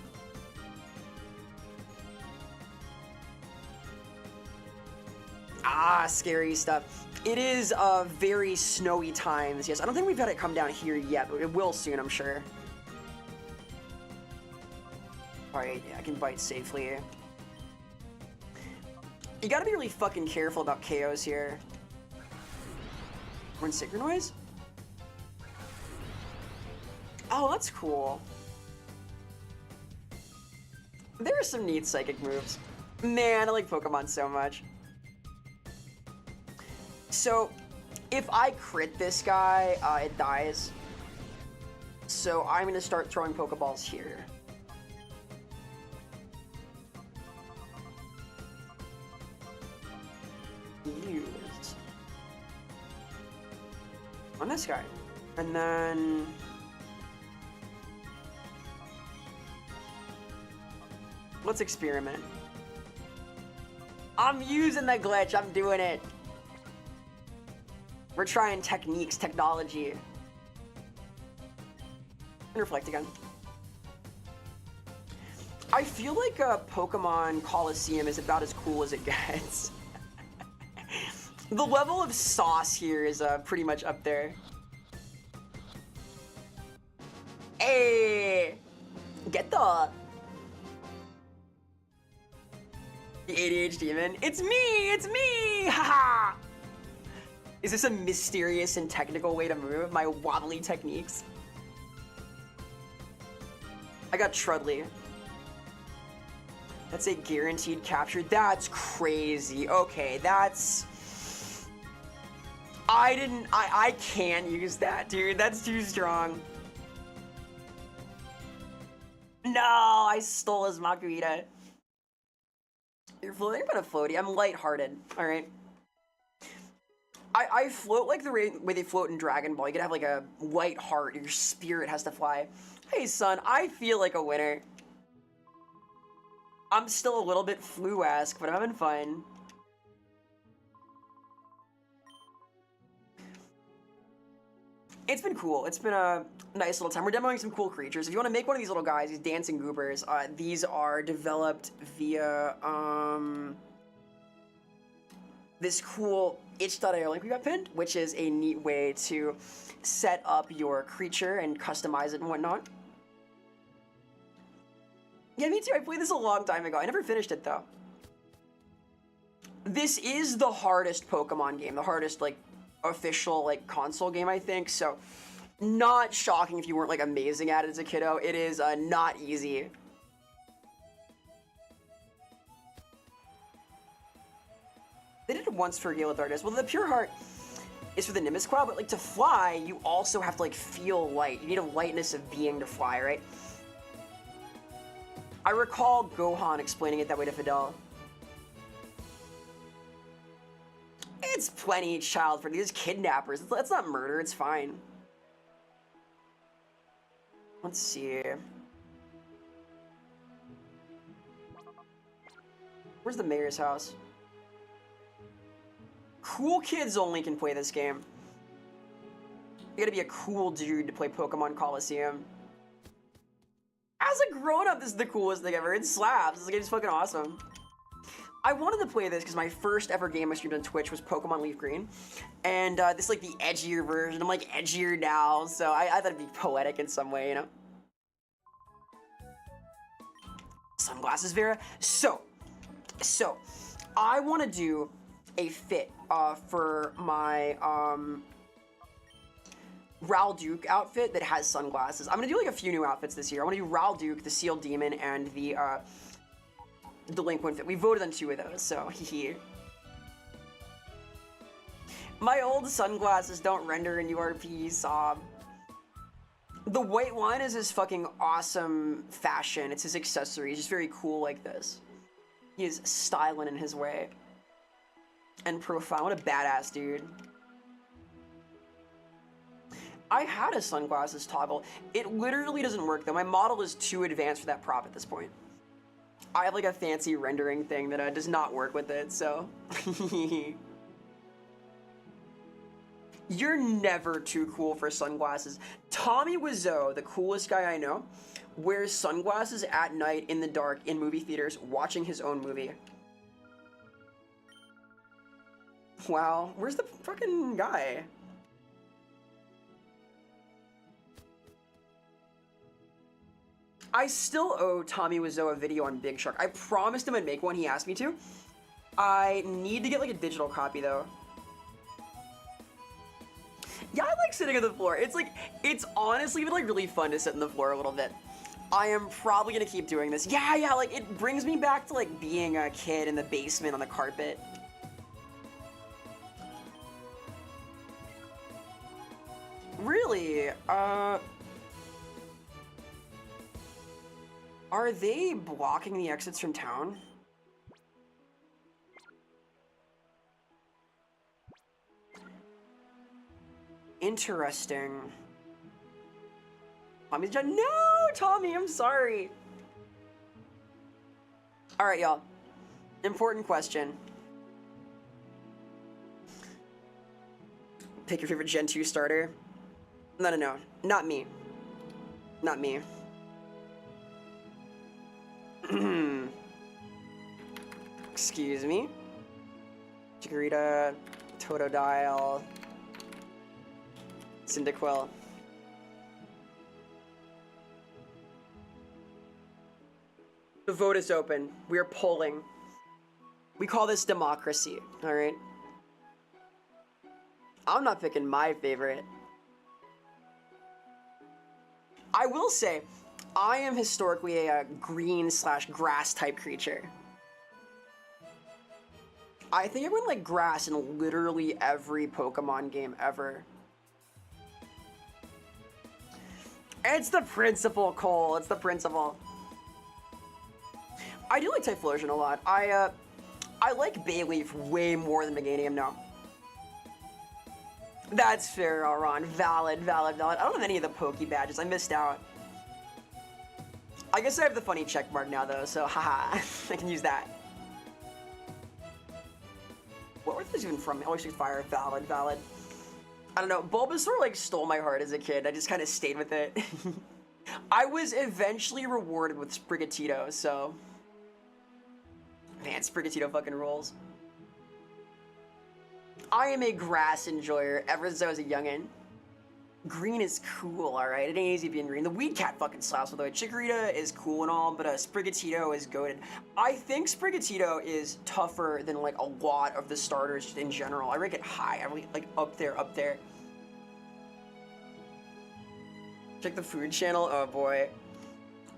Speaker 1: Ah, scary stuff. It is very snowy times. Yes, I don't think we've had it come down here yet, but it will soon, I'm sure. All right, yeah, I can bite safely. You gotta be really fucking careful about KOs here. We're in Synchronoise? Oh, that's cool. There are some neat psychic moves. Man, I like Pokemon so much. So, if I crit this guy, it dies. So I'm gonna start throwing Pokeballs here. Use. On this guy. And then... let's experiment. I'm using the glitch, I'm doing it. We're trying techniques, technology. And reflect again. I feel like Pokemon Colosseum is about as cool as it gets. The level of sauce here is pretty much up there. Hey! Get the ADHD demon. It's me! It's me! Haha! Is this a mysterious and technical way to move? My wobbly techniques? I got Trudley. That's a guaranteed capture. That's crazy. Okay, that's... I can't use that, dude. That's too strong. No, I stole his Makuhita. You're floating about a floaty. I'm lighthearted, all right? I float like the way they float in Dragon Ball. You can have like a light heart. Your spirit has to fly. Hey, son, I feel like a winner. I'm still a little bit flu-esque, but I'm having fun. It's been cool. It's been a nice little time. We're demoing some cool creatures. If you want to make one of these little guys, these dancing goobers, these are developed via this cool itch.io link we got pinned, which is a neat way to set up your creature and customize it and whatnot. Yeah, me too. I played this a long time ago. I never finished it though. This is the hardest Pokemon game, the hardest like official like console game, I think. So not shocking if you weren't like amazing at it as a kiddo. It is not easy. They did it once for Gale of Darkness. Well, the Pure Heart is for the Nimbus Cloud, but like to fly, you also have to like feel light. You need a lightness of being to fly, right? I recall Gohan explaining it that way to Fidel. It's plenty child friendly. There's kidnappers. That's not murder. It's fine. Let's see. Where's the mayor's house? Cool kids only can play this game. You gotta be a cool dude to play Pokemon Colosseum. As a grown-up, this is the coolest thing ever. It slaps. This game is fucking awesome. I wanted to play this because my first ever game I streamed on Twitch was Pokemon Leaf Green. And this is like the edgier version. I'm like edgier now, so I thought it'd be poetic in some way, you know? Sunglasses, Vera. So, I want to do a fit for my Ralduke outfit that has sunglasses. I'm gonna do like a few new outfits this year. I want to do Ralduke, the Sealed Demon, and the Delinquent fit. We voted on 2 of those, so hee. My old sunglasses don't render in URP, sob. The white one is his fucking awesome fashion. It's his accessory. He's just very cool like this. He is styling in his way. And profile. What a badass dude. I had a sunglasses toggle. It literally doesn't work though. My model is too advanced for that prop at this point. I have like a fancy rendering thing that does not work with it, so. You're never too cool for sunglasses. Tommy Wiseau, the coolest guy I know, wears sunglasses at night in the dark in movie theaters watching his own movie. Wow, where's the fucking guy? I still owe Tommy Wiseau a video on Big Shark. I promised him I'd make one, he asked me to. I need to get like a digital copy though. Yeah, I like sitting on the floor. It's like, it's honestly been like really fun to sit on the floor a little bit. I am probably gonna keep doing this. Yeah, like it brings me back to like being a kid in the basement on the carpet. Really? Are they blocking the exits from town? Interesting. Tommy's done. No, Tommy, I'm sorry. All right, y'all. Important question. Pick your favorite Gen 2 starter. No. Not me. Not me. Excuse me. Chikorita, Totodile, Cyndaquil. The vote is open. We are polling. We call this democracy, alright? I'm not picking my favorite. I will say, I am historically a green/grass type creature. I think I went like grass in literally every Pokemon game ever. It's the principle, Cole. It's the principle. I do like Typhlosion a lot. I like Bayleaf way more than Meganium now. That's fair, Alron. Valid. I don't have any of the Poke badges. I missed out. I guess I have the funny check mark now, though, so haha. I can use that. What were those even from? Electric Fire. Valid. I don't know, Bulbasaur like stole my heart as a kid. I just kind of stayed with it. I was eventually rewarded with Sprigatito, so... Man, Sprigatito fucking rules. I am a grass enjoyer ever since I was a youngin'. Green is cool, alright? It ain't easy being green. The Weed Cat fucking slaps, by the way. Chikorita is cool and all, but Sprigatito is goated. I think Sprigatito is tougher than like a lot of the starters in general. I rank it high. I really like up there, up there. Check the food channel. Oh boy.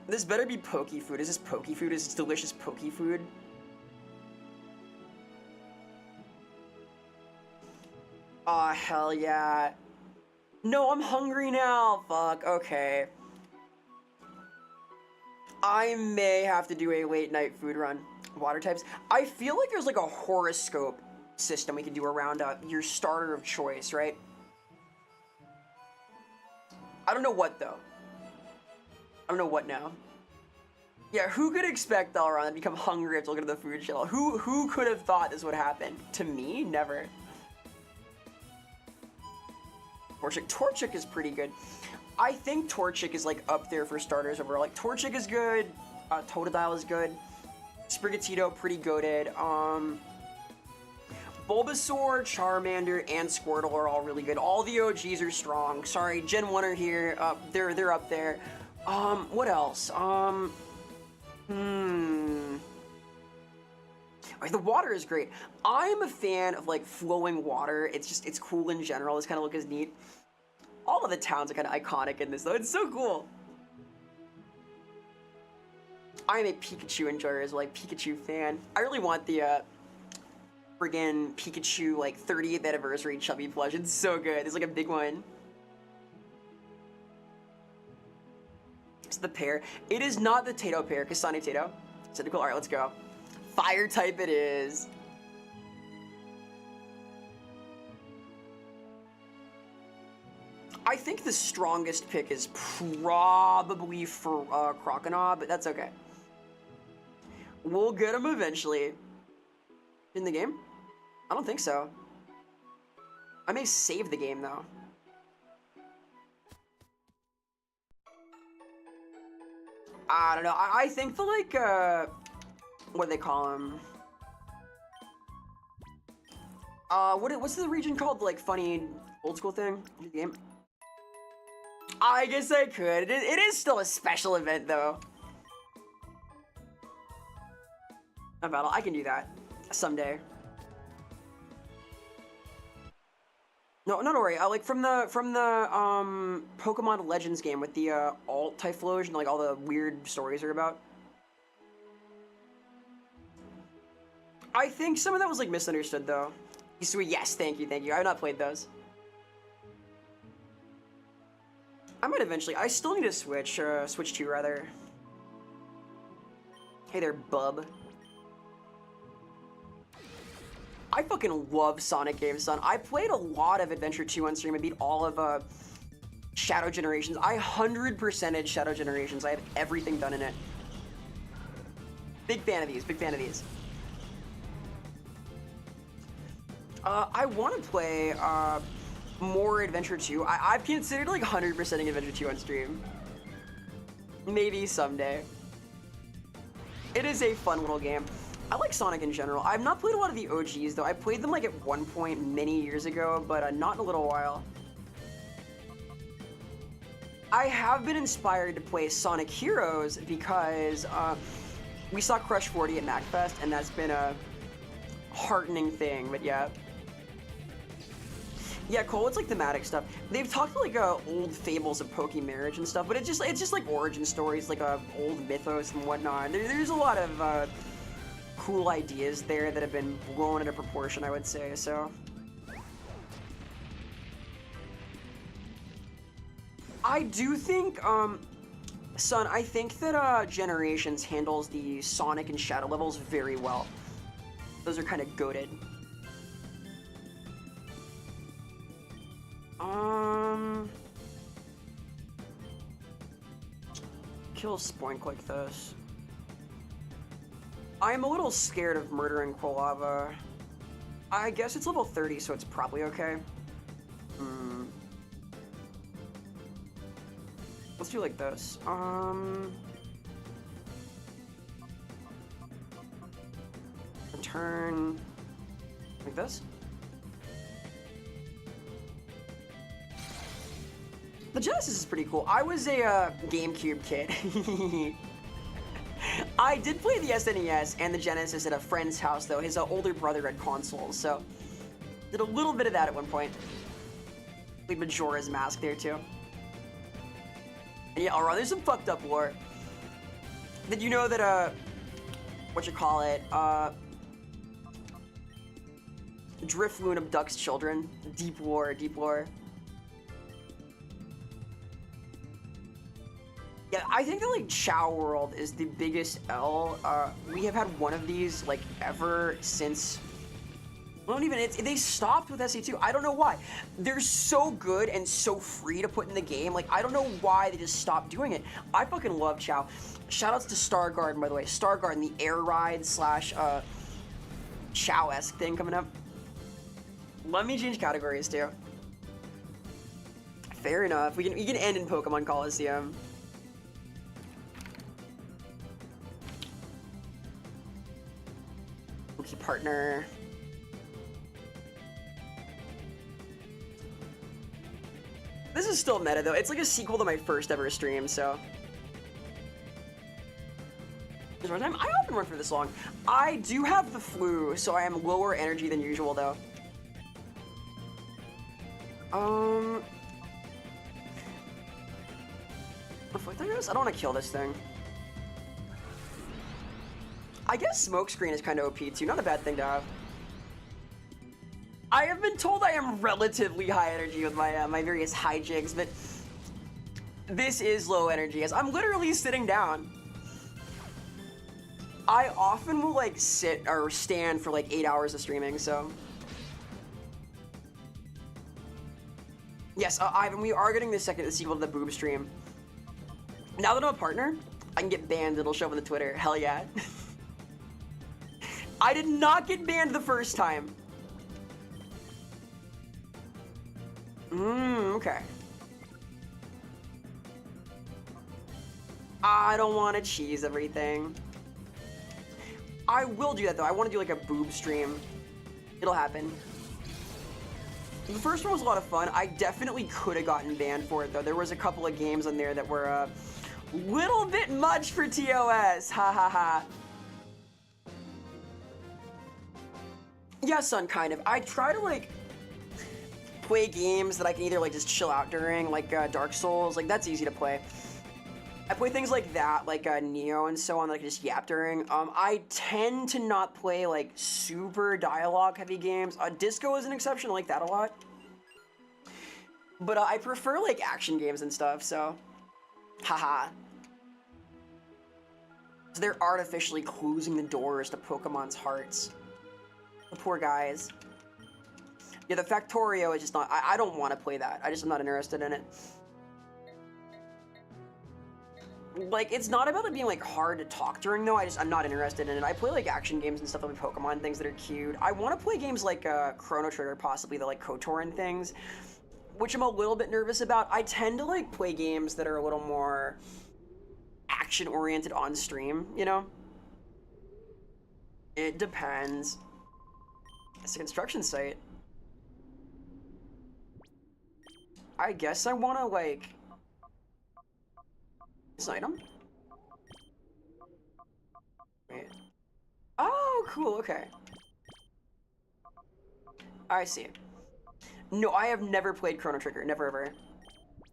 Speaker 1: This better be Poke Food. Is this Poke Food? Is this delicious Poke Food? Aw, hell yeah. No, I'm hungry now. Fuck, okay. I may have to do a late night food run. Water types. I feel like there's like a horoscope system we can do around your starter of choice, right? I don't know what though. I don't know what now. Yeah, who could expect Elrond to become hungry after looking at the food channel? Who could have thought this would happen? To me, never. Torchic is pretty good. I think Torchic is like up there for starters overall. Like Torchic is good, Totodile is good, Sprigatito pretty goated. Bulbasaur, Charmander, and Squirtle are all really good. All the OGs are strong. Sorry, Gen 1 are here. They're up there. What else? The water is great. I'm a fan of like flowing water. It's cool in general. It's kind of look as neat. All of the towns are kind of iconic in this though. It's so cool. I am a Pikachu enjoyer as well, like Pikachu fan. I really want the friggin' Pikachu like 30th anniversary chubby plush. It's so good. It's like a big one. It's the pear. It is not the Tato pear, Kasane Tato. Cyndaquil. Alright, let's go. Fire type it is. I think the strongest pick is probably for Croconaw, but that's okay. We'll get him eventually. In the game? I don't think so. I may save the game though. I don't know. I think the like what do they call him? What's the region called? The, like funny old school thing in the game? I guess I could. It is still a special event though. A battle. I can do that someday. No, not to worry. Like from the Pokemon Legends game with the alt Typhlosion, like all the weird stories are about. I think some of that was like misunderstood though. Sweet, yes, thank you. I've not played those. I might eventually. I still need to switch. Switch to rather. Hey there, bub. I fucking love Sonic games, son. I played a lot of Adventure 2 on stream. I beat all of Shadow Generations. I 100%ed Shadow Generations. I have everything done in it. Big fan of these. Big fan of these. I want to play more Adventure 2. I've considered like 100%ing Adventure 2 on stream. Maybe someday. It is a fun little game. I like Sonic in general. I've not played a lot of the OGs though. I played them like at one point many years ago, but not in a little while. I have been inspired to play Sonic Heroes because we saw Crush 40 at MacFest, and that's been a heartening thing, but yeah. Yeah, Cole, it's like thematic stuff. They've talked like old fables of Poke marriage and stuff, but it's just like origin stories, like old mythos and whatnot. There's a lot of cool ideas there that have been blown into proportion, I would say, so. I do think, son, I think that Generations handles the Sonic and Shadow levels very well. Those are kind of goated. Kill Spoink like this. I'm a little scared of murdering Quilava. I guess it's level 30, so it's probably okay. let's do like this. Turn like this. The Genesis is pretty cool. I was a GameCube kid. I did play the SNES and the Genesis at a friend's house, though. His older brother had consoles, so did a little bit of that at one point. Played Majora's Mask there, too. And yeah, alright, there's some fucked up lore. Did you know that, Driftloon abducts children? Deep lore, deep lore. Yeah, I think that, like, Chow World is the biggest L. We have had one of these, like, ever since... Well, they stopped with SE2. I don't know why. They're so good and so free to put in the game. Like, I don't know why they just stopped doing it. I fucking love Chow. Shoutouts to Star Garden, by the way. Star Garden, the air ride slash, Chow-esque thing coming up. Let me change categories, too. Fair enough. We can end in Pokemon Colosseum. Partner. This is still meta though. It's like a sequel to my first ever stream, so. I often run for this long. I do have the flu, so I am lower energy than usual though. Reflect, I guess? I don't want to kill this thing. I guess Smokescreen is kind of OP too, not a bad thing to have. I have been told I am relatively high energy with my my various hijigs, but this is low energy as I'm literally sitting down. I often will like sit or stand for like 8 hours of streaming, so. Yes, Ivan, we are getting the sequel to the boob stream. Now that I'm a partner, I can get banned, it'll show up on the Twitter, hell yeah. I did not get banned the first time. Okay. I don't want to cheese everything. I will do that though. I want to do like a boob stream. It'll happen. The first one was a lot of fun. I definitely could have gotten banned for it though. There was a couple of games on there that were a little bit much for TOS. Ha ha ha. Yeah, son, kind of. I try to, like, play games that I can either, like, just chill out during, like, Dark Souls. Like, that's easy to play. I play things like that, like, Neo and so on, that I can just yap during. I tend to not play, like, super dialogue-heavy games. Disco is an exception. I like that a lot. But I prefer, like, action games and stuff, so... Haha. So they're artificially closing the doors to Pokemon's hearts. The poor guys. Yeah, the Factorio is just not... I don't want to play that. I'm not interested in it. Like, it's not about it being, like, hard to talk during, though. I'm not interested in it. I play, like, action games and stuff like Pokemon, things that are cute. I want to play games like Chrono Trigger, possibly, the, like, KOTOR and things, which I'm a little bit nervous about. I tend to, like, play games that are a little more action-oriented on stream, you know? It depends. It's a construction site. I guess I want to, like... It's an item? Wait. Oh, cool, okay. I see. No, I have never played Chrono Trigger. Never, ever.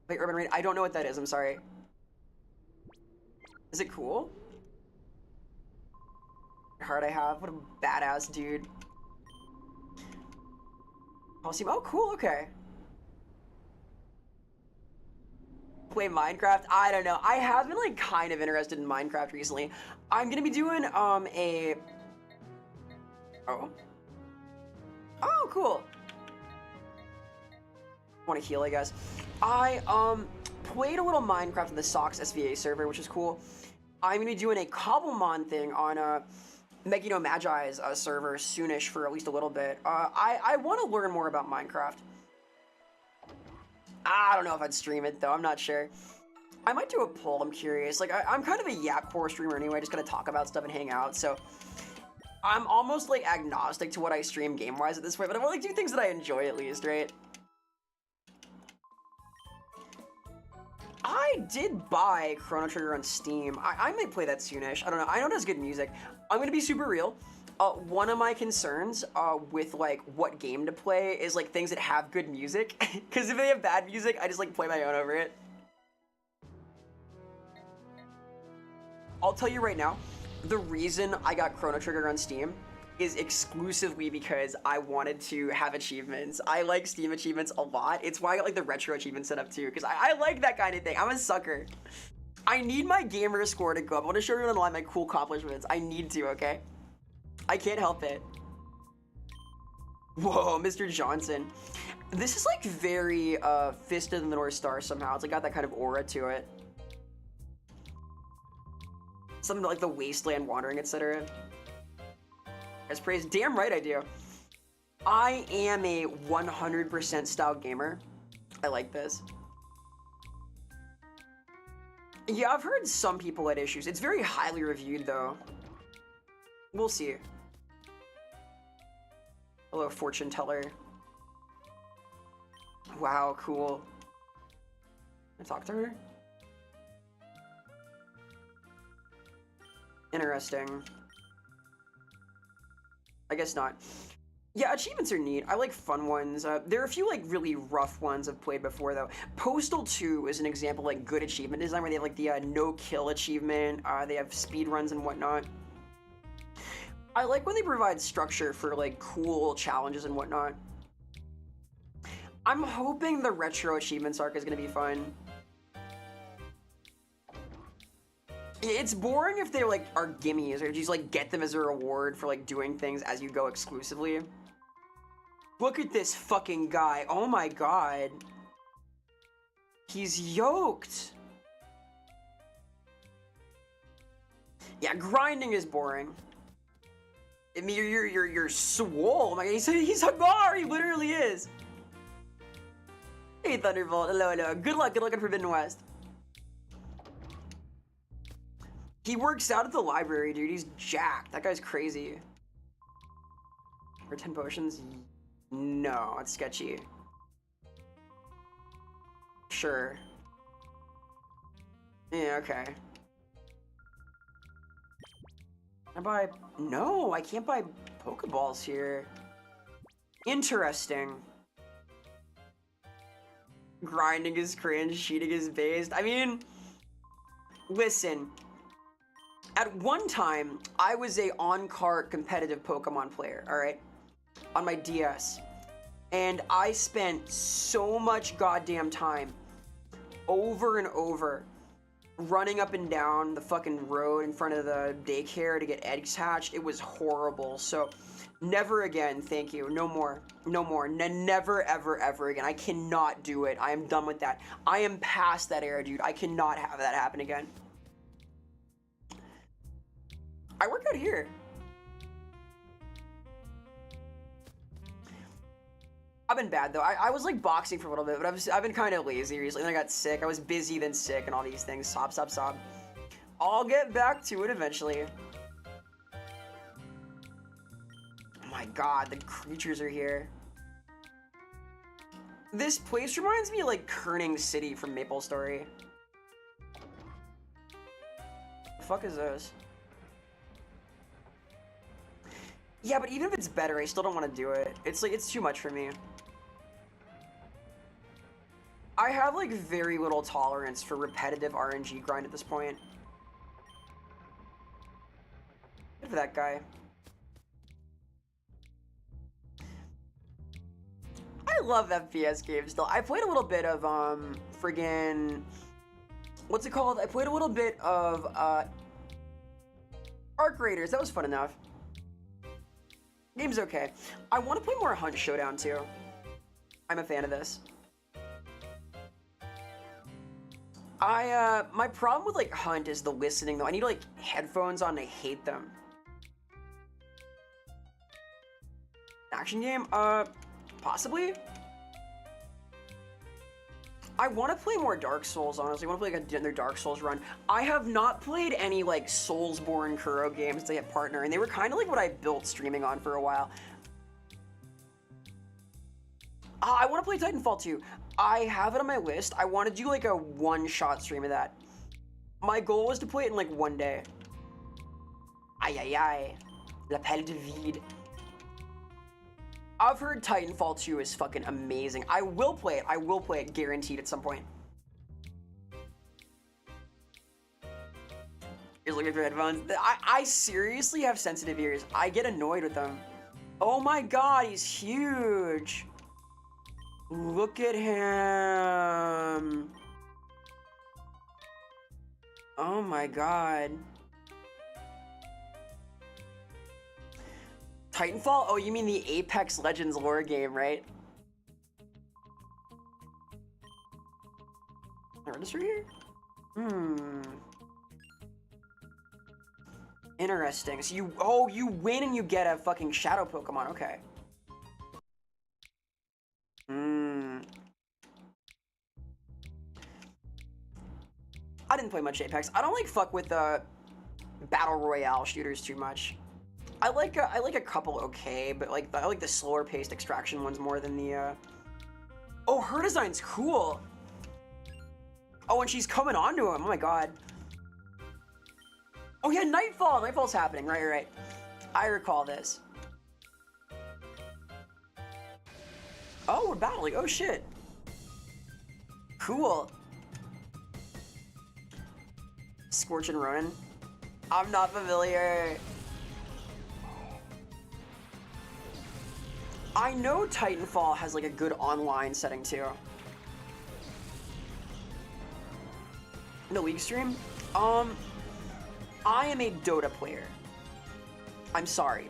Speaker 1: Wait, Urban Raid? I don't know what that is. I'm sorry. Is it cool? Heart I have. What a badass dude. Colosseum. Oh, cool, okay. Play Minecraft? I don't know. I have been, like, kind of interested in Minecraft recently. I'm gonna be doing, a... Oh. Oh, cool. Want to heal, I guess. I, played a little Minecraft in the Sox SVA server, which is cool. I'm gonna be doing a Cobblemon thing on, Megino Magi's, server soonish for at least a little bit. I want to learn more about Minecraft. I don't know if I'd stream it, though. I'm not sure. I might do a poll, I'm curious. Like, I'm kind of a yap core streamer anyway, just gonna talk about stuff and hang out, so I'm almost like agnostic to what I stream game-wise at this point, but I want to like, do things that I enjoy at least, right? I did buy Chrono Trigger on Steam. I might play that soonish. I don't know. I know it has good music. I'm gonna be super real. One of my concerns with like what game to play is like things that have good music, because if they have bad music, I just like play my own over it. I'll tell you right now, the reason I got Chrono Trigger on Steam is exclusively because I wanted to have achievements. I like Steam achievements a lot. It's why I got like the retro achievement set up too, because I like that kind of thing. I'm a sucker. I need my gamer score to go up. I want to show everyone online my cool accomplishments. I need to, okay? I can't help it. Whoa, Mr. Johnson. This is like very Fist of the North Star somehow. It's like got that kind of aura to it. Something like the Wasteland Wandering, etc. As praise, damn right I do. I am a 100% style gamer. I like this. Yeah, I've heard some people had issues. It's very highly reviewed though. We'll see. Hello, fortune teller. Wow, cool. Can I talk to her? Interesting. I guess not. Yeah, achievements are neat. I like fun ones. There are a few like really rough ones I've played before though. Postal 2 is an example of like good achievement design where they have like the no kill achievement. They have speed runs and whatnot. I like when they provide structure for like cool challenges and whatnot. I'm hoping the retro achievements arc is gonna be fun. It's boring if they like are gimmies or just like get them as a reward for like doing things as you go exclusively. Look at this fucking guy. Oh my god. He's yoked. Yeah, grinding is boring. I mean, you're swole. Oh my god, he's Hagar. He literally is. Hey, Thunderbolt. Hello, hello. Good luck at Forbidden West. He works out at the library, dude. He's jacked. That guy's crazy. For 10 potions? No, it's sketchy. Sure. Yeah, okay. Can I buy... No, I can't buy Pokeballs here. Interesting. Grinding is cringe, cheating is based. I mean, listen. At one time, I was a on-cart competitive Pokemon player, alright? On my DS. And I spent so much goddamn time over and over running up and down the fucking road in front of the daycare to get eggs hatched. It was horrible. So never again, thank you. No more. No more. Never, ever, ever again. I cannot do it. I am done with that. I am past that era, dude. I cannot have that happen again. I work out here. I've been bad though. I was like boxing for a little bit, but I've been kind of lazy recently. Then I got sick. I was busy, then sick, and all these things. Sob. I'll get back to it eventually. Oh my god, the creatures are here. This place reminds me of like Kerning City from MapleStory. The fuck is this? Yeah, but even if it's better, I still don't want to do it. It's like, it's too much for me. I have like very little tolerance for repetitive RNG grind at this point. Good for that guy. I love FPS games still. I played a little bit of, friggin... What's it called? I played a little bit of, Arc Raiders. That was fun enough. Game's okay. I want to play more Hunt Showdown too. I'm a fan of this. My problem with like Hunt is the listening though. I need like headphones on and I hate them. Action game? Possibly? I want to play more Dark Souls, honestly. I want to play like another Dark Souls run. I have not played any like Soulsborne Kuro games to get partner, and they were kind of like what I built streaming on for a while. I want to play Titanfall 2. I have it on my list. I want to do like a one-shot stream of that. My goal was to play it in like one day. Aye aye aye. L'appel de vide. I've heard Titanfall 2 is fucking amazing. I will play it. I will play it guaranteed at some point. Ears looking for headphones. I seriously have sensitive ears. I get annoyed with them. Oh my god, he's huge. Look at him. Oh my god. Titanfall? Oh, you mean the Apex Legends lore game, right? Register here? Interesting. So you win and you get a fucking shadow Pokemon. Okay. I didn't play much Apex. I don't like fuck with battle royale shooters too much. I like a couple okay, but like I like the slower paced extraction ones more than the Oh, her design's cool. Oh, and she's coming onto him. Oh my god. Oh yeah, Nightfall. Nightfall's happening. Right. I recall this. Oh, we're battling. Oh shit. Cool. Scorch and Ronin. I'm not familiar. I know Titanfall has like a good online setting too. The League stream? I am a Dota player. I'm sorry.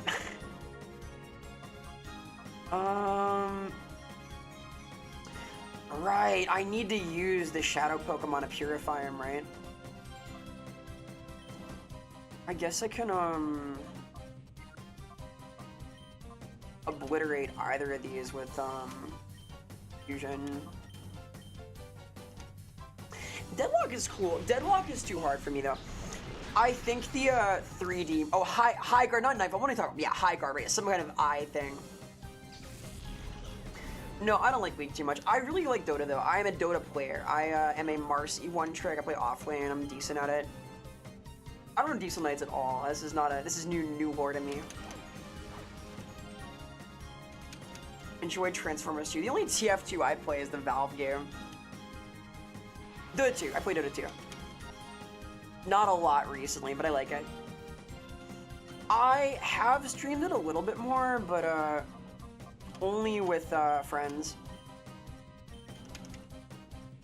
Speaker 1: Right, I need to use the Shadow Pokemon to purify him, right? I guess I can, obliterate either of these with, Fusion. Deadlock is cool. Deadlock is too hard for me, though. I think the, 3D... Oh, high guard, not knife. I want to talk... Yeah, high guard, right? Some kind of eye thing. No, I don't like League too much. I really like Dota, though. I am a Dota player. I, am a Marcy one-trick. I play offlane. I'm decent at it. I don't know Diesel Knights at all. This is not a... This is new lore to me. Enjoy Transformers 2. The only TF2 I play is the Valve game. Dota 2. I play Dota 2. Not a lot recently, but I like it. I have streamed it a little bit more, but only with friends.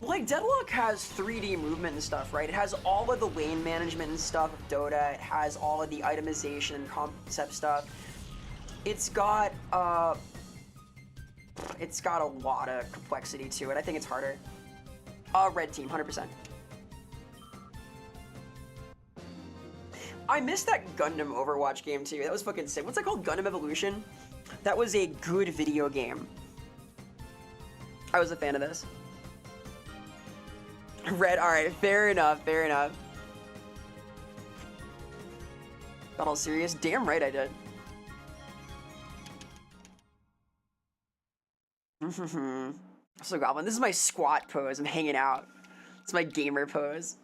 Speaker 1: Like, Deadlock has 3D movement and stuff, right? It has all of the lane management and stuff of Dota. It has all of the itemization and concept stuff. It's got a lot of complexity to it. I think it's harder. Red team, 100%. I missed that Gundam Overwatch game too. That was fucking sick. What's that called? Gundam Evolution? That was a good video game. I was a fan of this. Red, alright, fair enough. Got all serious? Damn right I did. So Goblin, this is my squat pose. I'm hanging out. It's my gamer pose.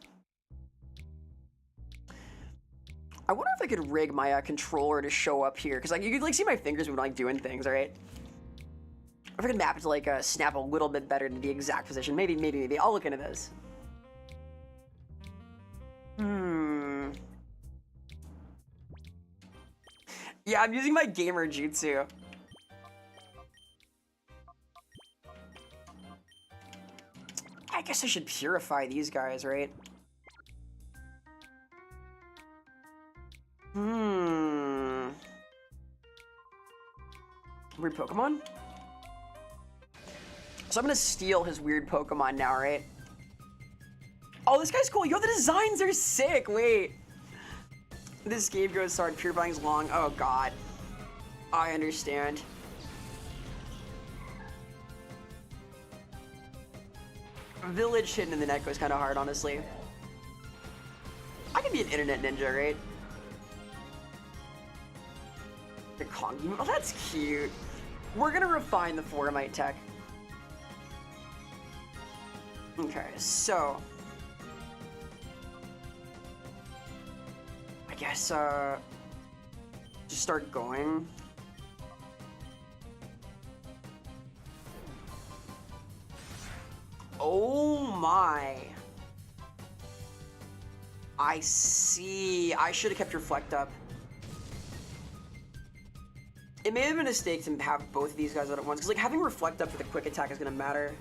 Speaker 1: I wonder if I could rig my controller to show up here, because like you could like see my fingers when like doing things, right? If I could map it to like snap a little bit better to the exact position. Maybe. I'll look into this. Yeah, I'm using my gamer jutsu. I guess I should purify these guys, right? Weird Pokemon? So I'm gonna steal his weird Pokemon now, right? Oh, this guy's cool. Yo, the designs are sick. Wait. This game goes hard. Purifying's long. Oh, God. I understand. Village hidden in the net goes kind of hard, honestly. I can be an internet ninja, right? The Kongi. Oh, that's cute. We're gonna refine the Foremite tech. Okay, so I guess just start going. Oh my. I see. I should have kept Reflect up. It may have been a mistake to have both of these guys out at once, because like having Reflect up for the quick attack is gonna matter.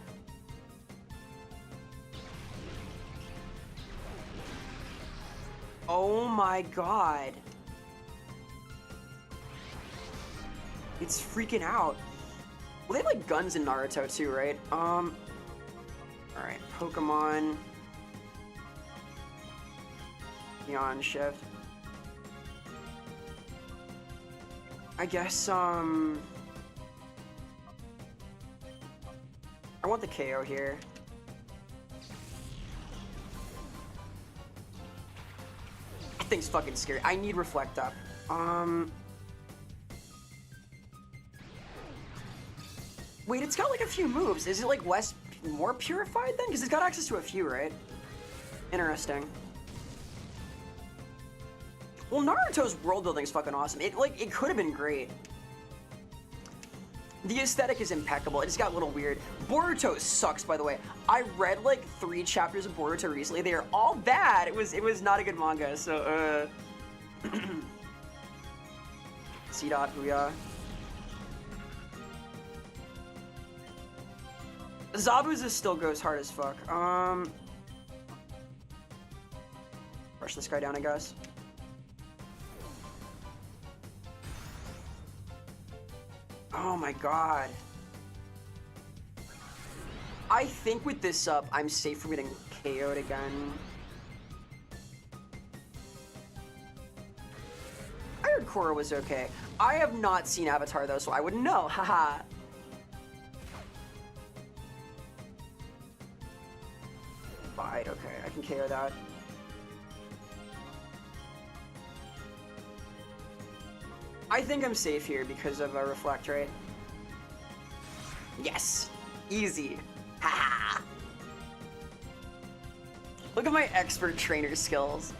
Speaker 1: Oh my god. It's freaking out. Well, they have like guns in Naruto too, right? Alright, Pokemon. Beyond Shift. I guess, I want the KO here. That thing's fucking scary. I need Reflect up. Wait, it's got like a few moves. Is it like more purified then? Because it's got access to a few, right? Interesting. Well, Naruto's world building is fucking awesome. It could have been great. The aesthetic is impeccable. It just got a little weird. Boruto sucks, by the way. I read like 3 chapters of Boruto recently. They are all bad. It was not a good manga. So C-Dot, Booyah. Zabuza still goes hard as fuck. Rush this guy down, I guess. Oh my god. I think with this up, I'm safe from getting KO'd again. I heard Korra was okay. I have not seen Avatar though, so I wouldn't know. Haha. Bite, okay, I can KO that. I think I'm safe here because of a Reflect, right? Yes! Easy. Ha! Look at my expert trainer skills.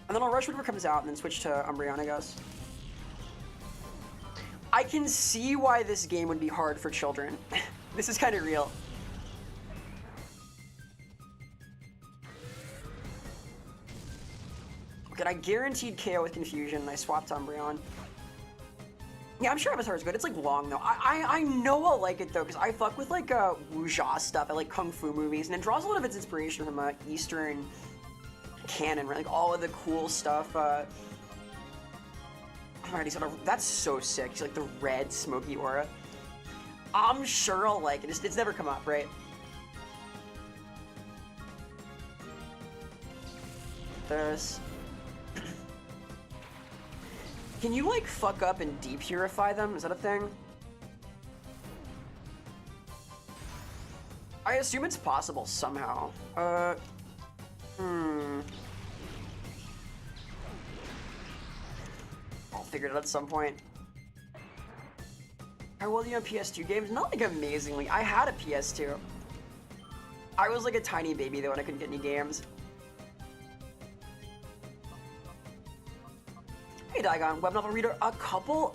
Speaker 1: And then I'll rush whatever comes out and then switch to Umbreon, I guess. I can see why this game would be hard for children. This is kind of real. I guaranteed KO with Confusion, and I swapped to Umbreon. Yeah, I'm sure Avatar is good. It's like long though. I know I'll like it though, because I fuck with like wuxia stuff. I like kung fu movies, and it draws a lot of its inspiration from Eastern canon, right? Like all of the cool stuff. Alrighty, so that's so sick. It's like the red smoky aura. I'm sure I'll like it. It's never come up, right? This. Can you, like, fuck up and depurify them? Is that a thing? I assume it's possible somehow. I'll figure it out at some point. How well do you know PS2 games? Not, like, amazingly. I had a PS2. I was, like, a tiny baby, though, and I couldn't get any games. Hey Daigon, web novel reader, a couple.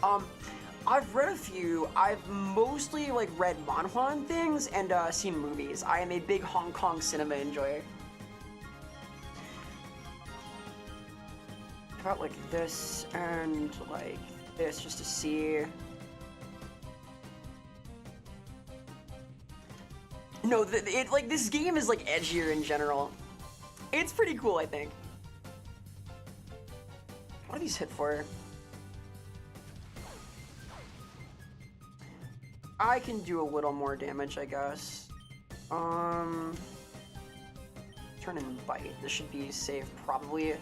Speaker 1: I've read a few. I've mostly like read manhwa and things and seen movies. I am a big Hong Kong cinema enjoyer. How about like this and like this just to see. No, like this game is like edgier in general. It's pretty cool, I think. What do these hit for? I can do a little more damage, I guess. Turn and bite. This should be safe, probably.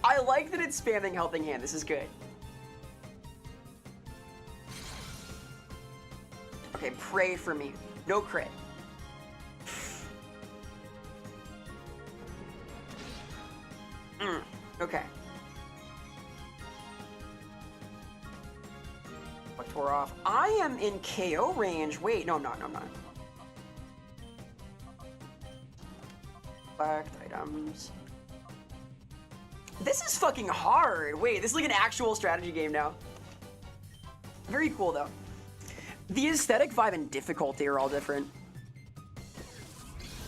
Speaker 1: I like that it's spamming Helping Hand. This is good. Okay, pray for me. No crit. Okay. What tore off? I am in KO range. Wait, no, I'm not. No, I'm not. Select items. This is fucking hard. Wait, this is like an actual strategy game now. Very cool though. The aesthetic, vibe, and difficulty are all different.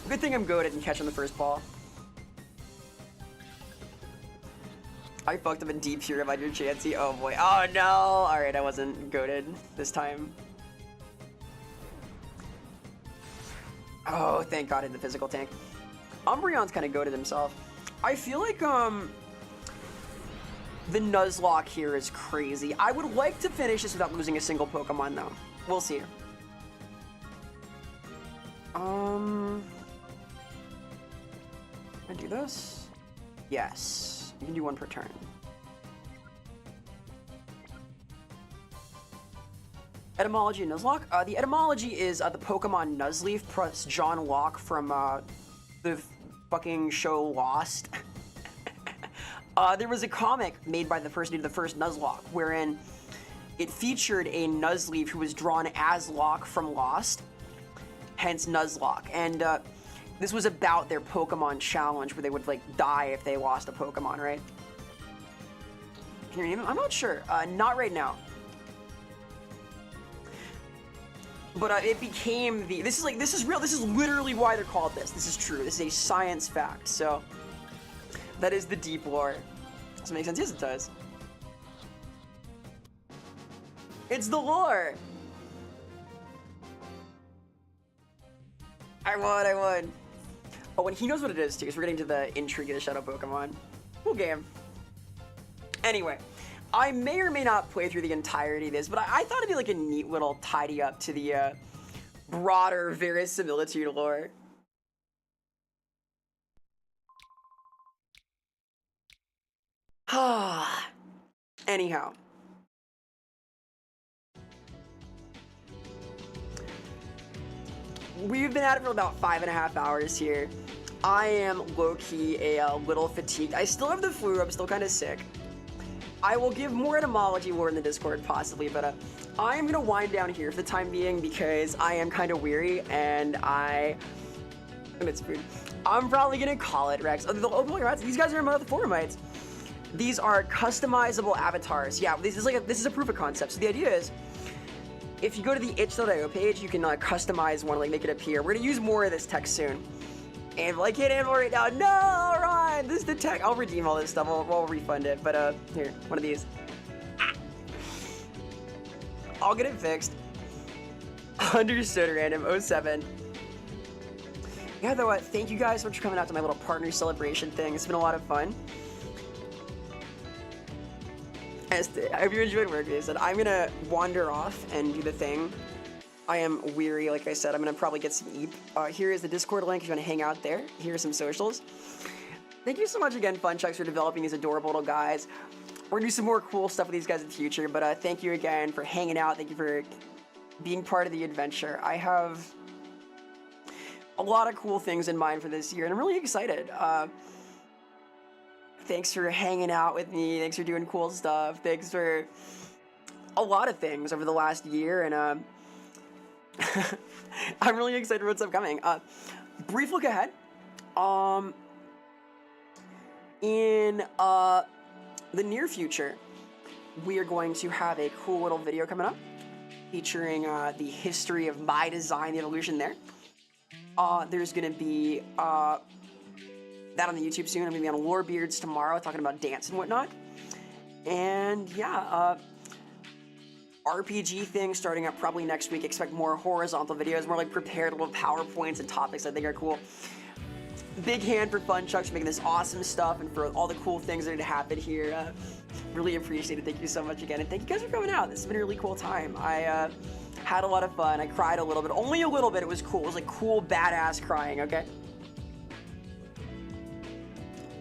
Speaker 1: Good thing I'm good at catching the first ball. I fucked up a deep fear about your Chansey. Oh boy. Oh no! Alright, I wasn't goated this time. Oh, thank God in the physical tank. Umbreon's kind of goated himself. I feel like, the Nuzlocke here is crazy. I would like to finish this without losing a single Pokemon, though. We'll see. Can I do this? Yes. You can do one per turn. Etymology and Nuzlocke? The etymology is the Pokemon Nuzleaf plus John Locke from the fucking show Lost. There was a comic made by the person who did the first Nuzlocke, wherein it featured a Nuzleaf who was drawn as Locke from Lost, hence Nuzlocke. And this was about their Pokemon challenge where they would like die if they lost a Pokemon, right? Can you name him? I'm not sure. Not right now. But it became the. This is real. This is literally why they're called this. This is true. This is a science fact. So that is the deep lore. Does it make sense? Yes, it does. It's the lore. I won. Oh, and he knows what it is too, because we're getting to the intrigue of the Shadow Pokemon. Cool game. Anyway, I may or may not play through the entirety of this, but I thought it'd be like a neat little tidy up to the broader verisimilitude lore. Anyhow. We've been at it for about 5.5 hours here. I am low-key a little fatigued. I still have the flu, I'm still kind of sick. I will give more etymology lore in the Discord possibly, but I am gonna wind down here for the time being because I am kind of weary and it's food. I'm probably gonna call it, Rex. These guys are Forumites. These are customizable avatars. Yeah, this is a proof of concept. So the idea is, if you go to the itch.io page, you can customize one, like make it appear. We're gonna use more of this text soon. And I can't handle it right now. No, Ryan, this is the tech. I'll redeem all this stuff. We'll refund it. But here, one of these. I'll get it fixed. Understood, random 07. Yeah, though, thank you guys so much for coming out to my little partner celebration thing. It's been a lot of fun. I hope you enjoyed work. I said I'm gonna wander off and do the thing. I am weary, like I said. I'm gonna probably get some eat. Here is the Discord link if you wanna hang out there. Here are some socials. Thank you so much again, Funchucks, for developing these adorable little guys. We're gonna do some more cool stuff with these guys in the future, but thank you again for hanging out. Thank you for being part of the adventure. I have a lot of cool things in mind for this year, and I'm really excited. Thanks for hanging out with me. Thanks for doing cool stuff. Thanks for a lot of things over the last year, and I'm really excited for what's upcoming. Brief look ahead. In the near future, we are going to have a cool little video coming up featuring the history of my design, the evolution there. There's going to be that on the YouTube soon. I'm going to be on Lorebeards tomorrow talking about dance and whatnot. And yeah, RPG thing starting up probably next week. Expect more horizontal videos, more like prepared little PowerPoints and topics I think are cool. Big hand for Funchucks for making this awesome stuff and for all the cool things that are going to happen here. Really appreciate it. Thank you so much again. And thank you guys for coming out. This has been a really cool time. I had a lot of fun. I cried a little bit. Only a little bit. It was cool. It was like cool, badass crying, okay?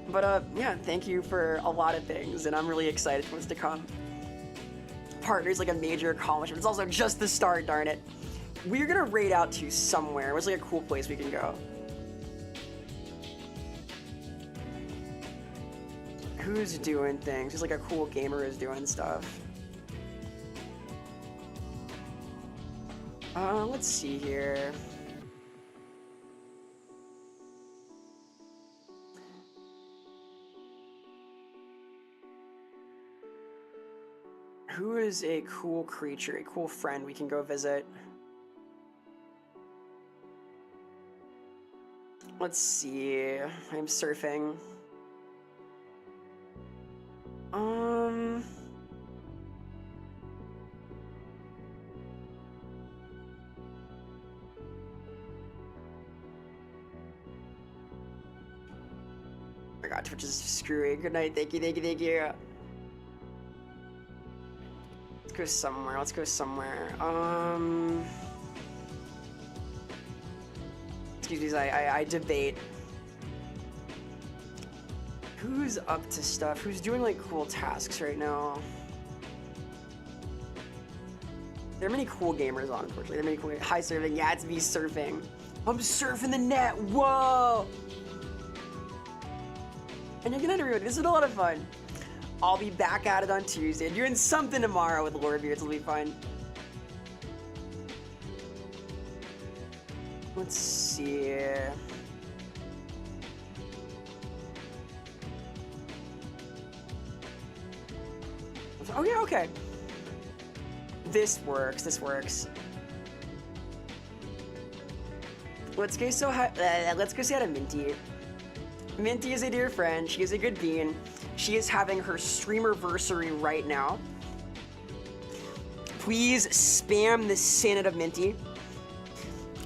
Speaker 1: But yeah, thank you for a lot of things. And I'm really excited for what's to come. Partner's like a major accomplishment. It's also just the start, darn it. we're gonna raid out to somewhere. What's like a cool place we can go? Who's doing things? Who's like a cool gamer is doing stuff? Let's see here. Who is a cool creature, a cool friend we can go visit? Let's see. I'm surfing. Oh my god, Twitch is screwing. Good night. Thank you, thank you, thank you. Let's go somewhere. Let's go somewhere. Excuse me, I debate. Who's up to stuff? Who's doing like cool tasks right now? There are many cool gamers on, unfortunately. There are many cool. Hi, surfing. Yeah, it's me surfing. I'm surfing the net. Whoa! And you're gonna everybody. This is a lot of fun. I'll be back at it on Tuesday. Doing something tomorrow with Lord Beards. It'll be fun. Let's see. Oh yeah, okay. This works. This works. Let's go say hi to Minty. Minty is a dear friend. She is a good bean. She is having her streamerversary right now. Please spam the Senate of Minty.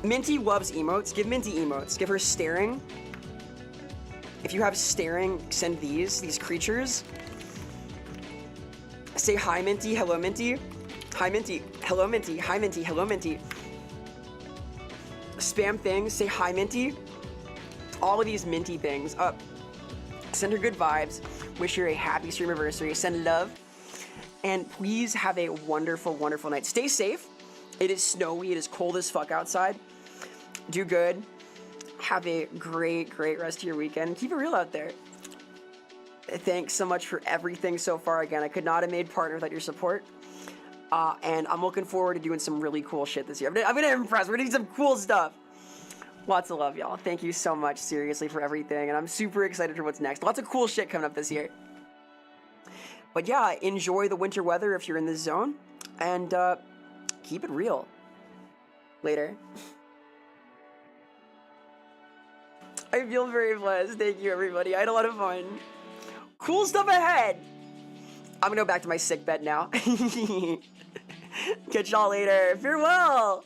Speaker 1: Minty loves emotes. Give Minty emotes. Give her staring. If you have staring, send these creatures. Say hi, Minty. Hello, Minty. Hi, Minty. Hello, Minty. Hi, Minty. Hello, Minty. Spam things. Say hi, Minty. All of these Minty things up. Send her good vibes. Wish her a happy streamiversary. Send love. And please have a wonderful, wonderful night. Stay safe. It is snowy. It is cold as fuck outside. Do good. Have a great, great rest of your weekend. Keep it real out there. Thanks so much for everything so far. Again, I could not have made partner without your support. And I'm looking forward to doing some really cool shit this year. I'm gonna impress. We're gonna do some cool stuff. Lots of love, y'all. Thank you so much, seriously, for everything. And I'm super excited for what's next. Lots of cool shit coming up this year. But yeah, enjoy the winter weather if you're in this zone. And keep it real. Later. I feel very blessed. Thank you, everybody. I had a lot of fun. Cool stuff ahead. I'm gonna go back to my sick bed now. Catch y'all later. Farewell.